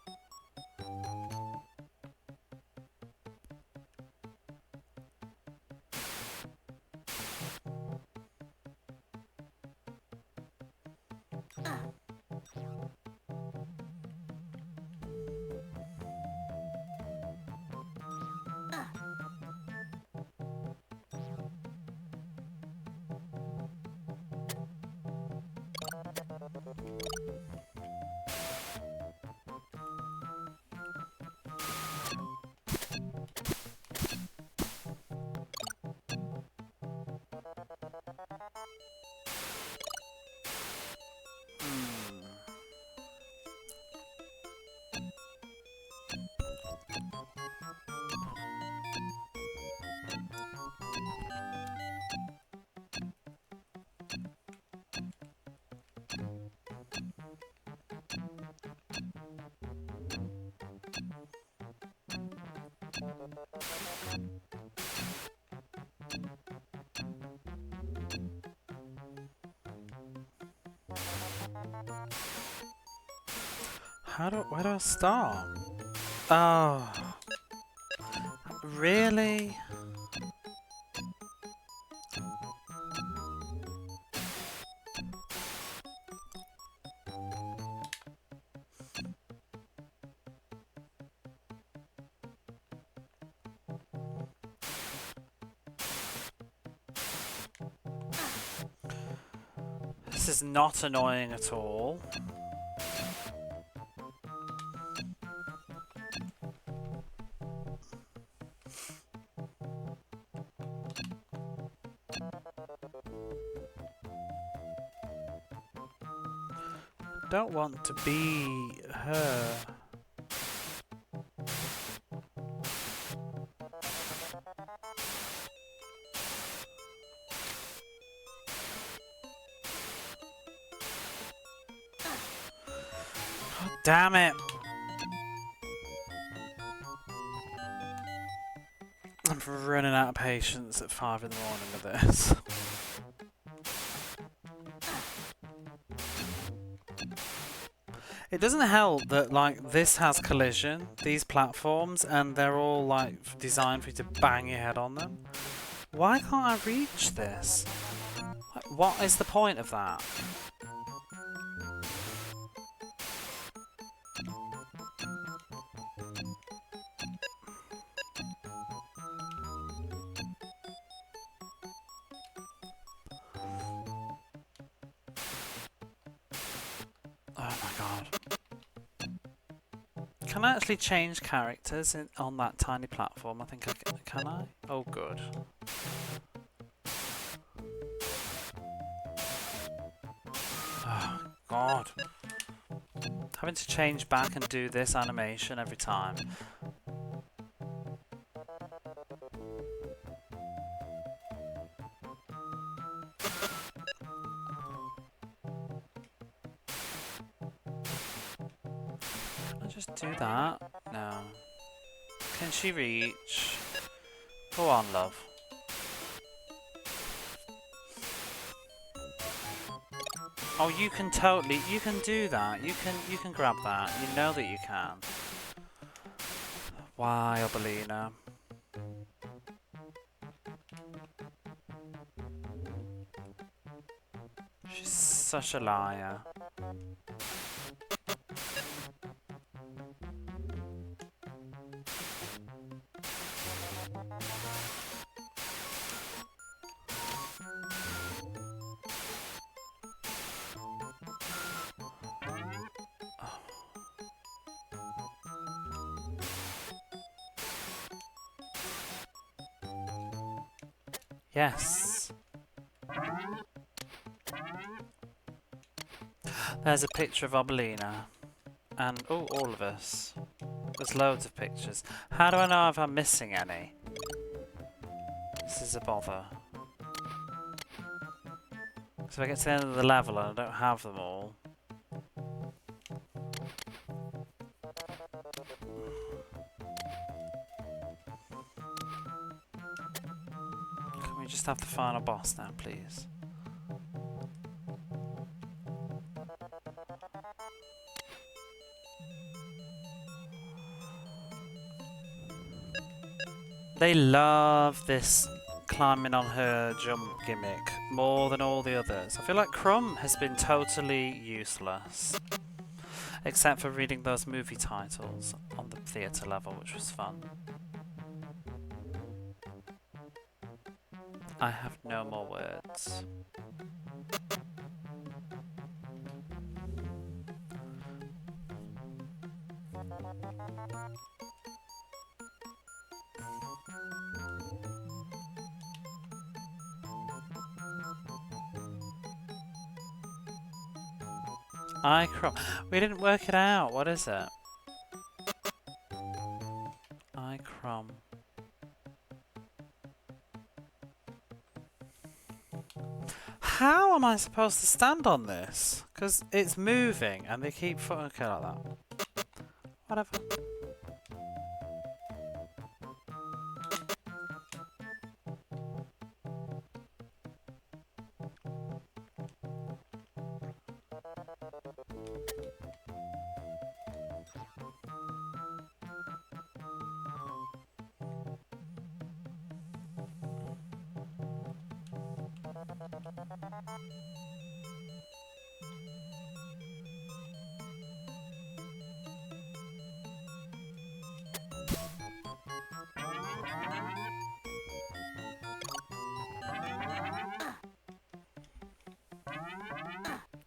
Where do I start? Oh, really? This is not annoying at all. Don't want to be her. Oh, damn it! I'm running out of patience at 5 in the morning with this. It doesn't help that like this has collision, these platforms, and they're all like designed for you to bang your head on them. Why can't I reach this? Like, what is the point of that? Oh my god. Can I actually change characters on that tiny platform? I think I can I? Oh good. Oh god. Having to change back and do this animation every time. Just do that? No. Can she reach? Go on, love. Oh, you can totally, you can do that. You can grab that. You know that you can. Why, Obelina? She's such a liar. Yes. There's a picture of Obelina. And, oh, all of us. There's loads of pictures. How do I know if I'm missing any? This is a bother. So if I get to the end of the level and I don't have them all. we just have the final boss now, please? They love this climbing on her jump gimmick more than all the others. I feel like Crumb has been totally useless. Except for reading those movie titles on the theatre level, which was fun. I have no more words. We didn't work it out. What is it? Icrom. How am I supposed to stand on this? Because it's moving and they keep okay like that. Whatever.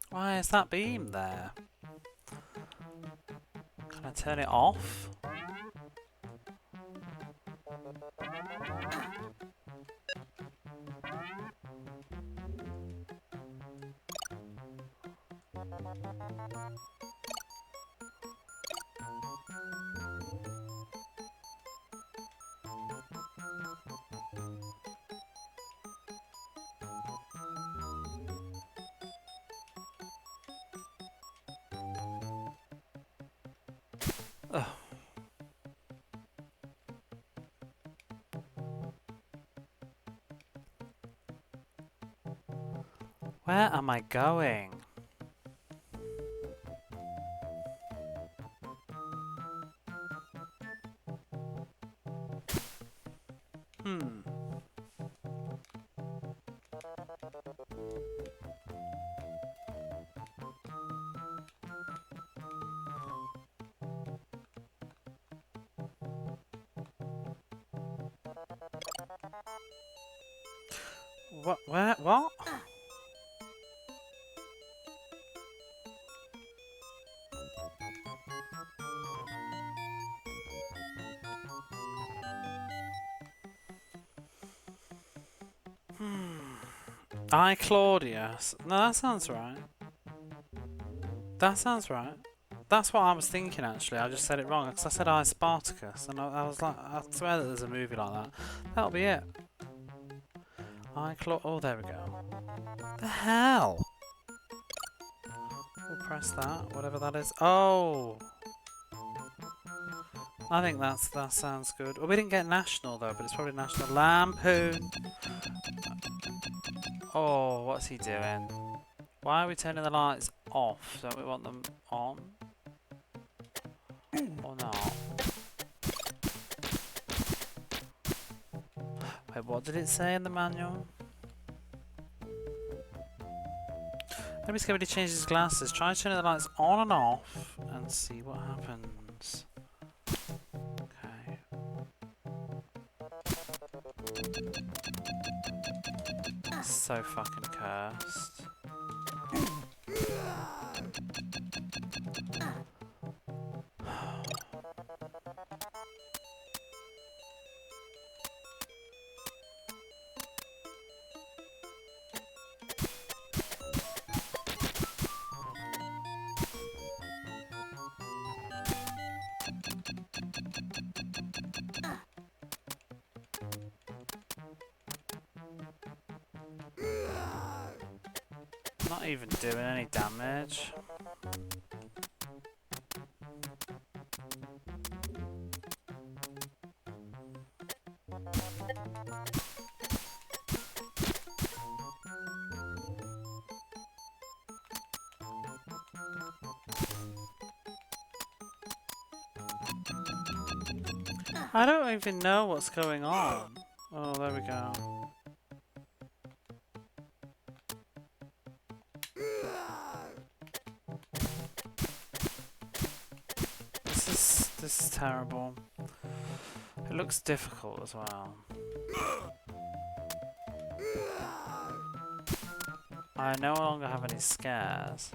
Why is that beam there? Can I turn it off? Ugh. Where am I going? What? Where? What? I Claudius. No, that sounds right. That sounds right. That's what I was thinking actually. I just said it wrong because I said I Spartacus, and I was like, I swear that there's a movie like that. That'll be it. Oh, there we go. The hell? We'll press that, whatever that is. Oh! I think that sounds good. Well, we didn't get national though, but it's probably National Lampoon. Oh, what's he doing? Why are we turning the lights off? Don't we want them on? Or not? Wait, what did it say in the manual? Maybe Skibidi changes his glasses. Try turning the lights on and off and see what happens. Okay. So fucking cursed. Not even doing any damage. I don't even know what's going on. Oh, there we go. This is terrible. It looks difficult as well. I no longer have any scares.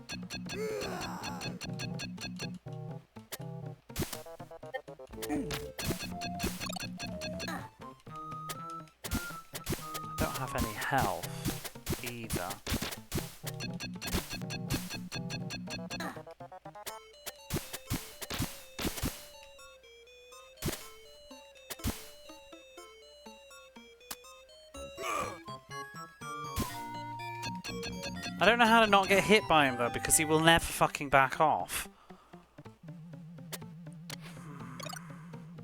I don't have any health either. I don't know how to not get hit by him though, because he will never fucking back off.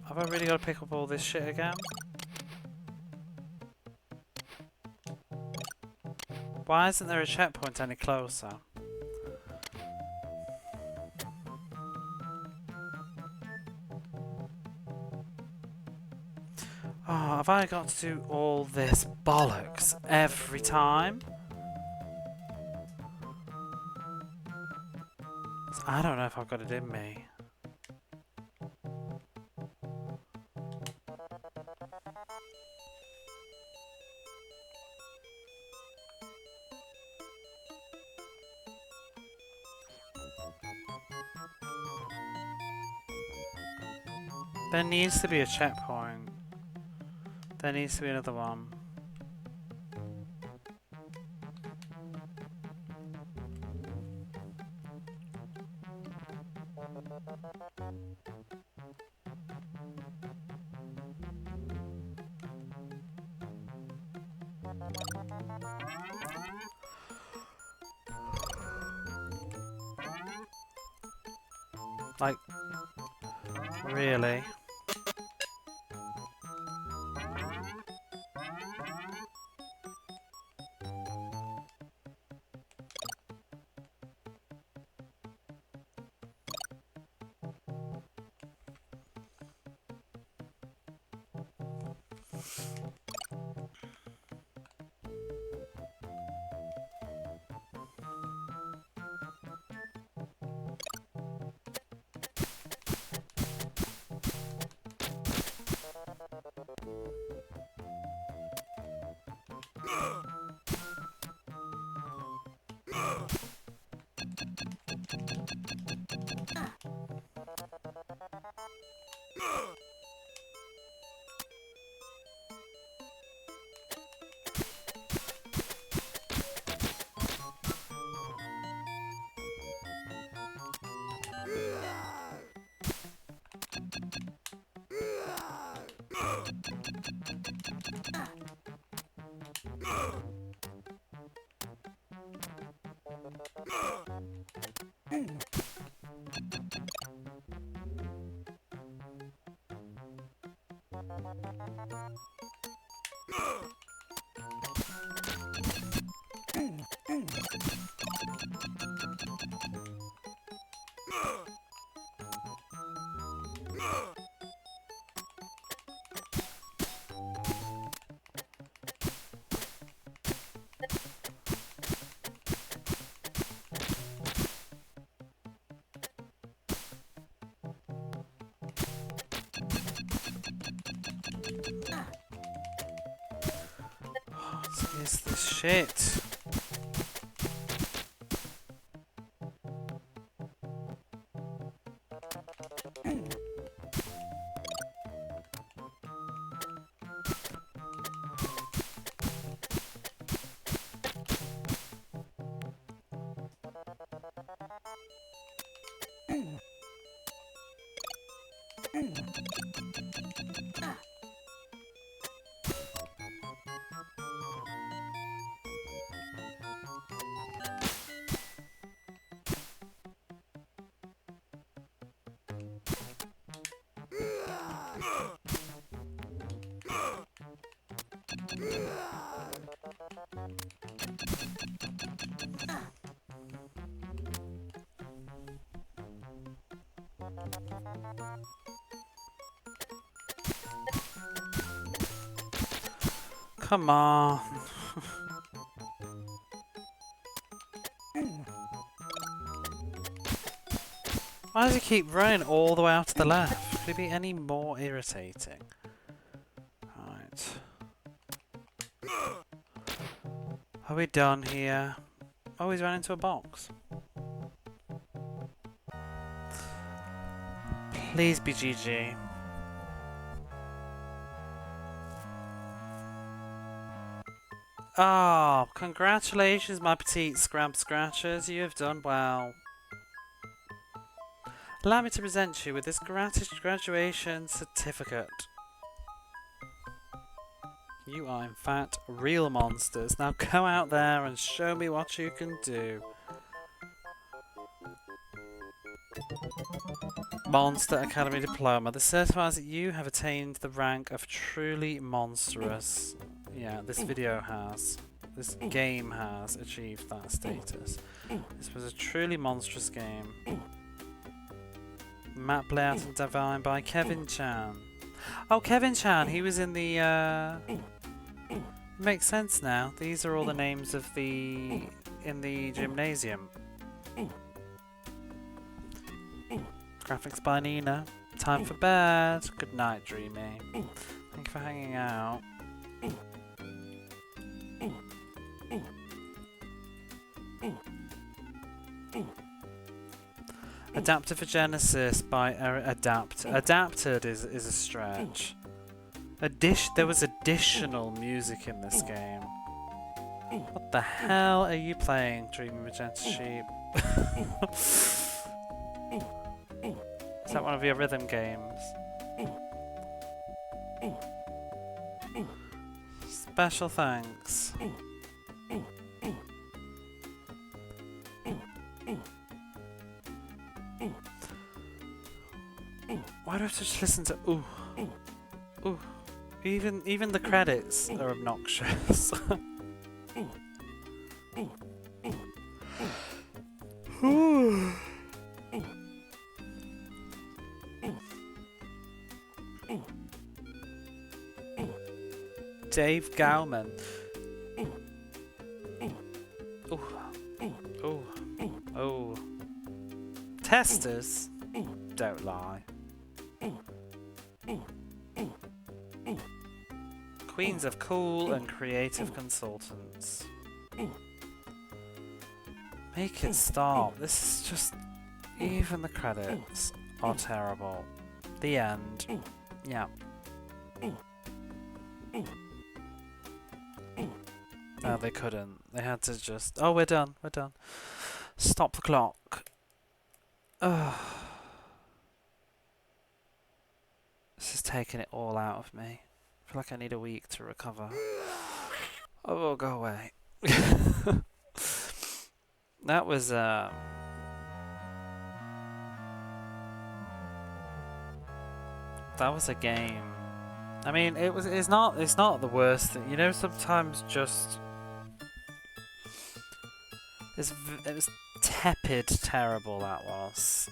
Have I really got to pick up all this shit again? Why isn't there a checkpoint any closer? Oh, have I got to do all this bollocks every time? I don't know if I've got it in me. There needs to be a checkpoint. There needs to be another one. Like, really? What is this shit? Come on. Why does he keep running all the way out to the left? Could he be any more irritating? Right. Are we done here? Oh, he's run into a box. Please be GG. Oh, congratulations, my petite scrab scratchers. You have done well. Allow me to present you with this graduation certificate. You are, in fact, real monsters. Now go out there and show me what you can do. Monster Academy Diploma. This certifies that you have attained the rank of truly monstrous. Yeah, this video has. This game has achieved that status. This was a truly monstrous game. Map layout and design by Kevin Chan. Oh, Kevin Chan, he was in the, makes sense now. These are all the names of in the gymnasium. Graphics by Nina. Time for bed. Good night, Dreamy. Thank you for hanging out. Adapted for Genesis by Adapted is a stretch. There was additional music in this game. What the hell are you playing, Dreamy Magenta Sheep? Is that one of your rhythm games? Special thanks. Why do I have to just listen to ooh? Ooh. Even the credits are obnoxious. Dave Gowman. Ooh. Ooh. Oh. Testers? Don't lie. Queens of cool and creative consultants. Make it stop. This is just... Even the credits are terrible. The end. Yeah. No, they couldn't. They had to just... Oh, we're done. We're done. Stop the clock. Ugh. This is taking it all out of me. I feel like I need a week to recover. Oh, go away. That was that was a game. I mean, it's not the worst thing. You know, sometimes just it was tepid terrible, that was.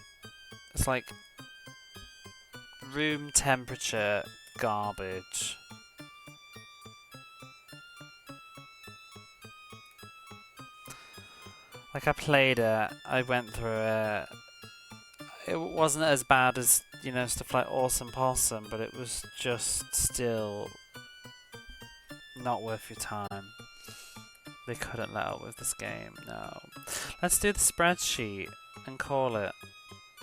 It's like room temperature garbage. Like, I played it, I went through it. It wasn't as bad as, you know, stuff like Awesome Possum, but it was just still not worth your time. They couldn't let up with this game, no. Let's do the spreadsheet and call it.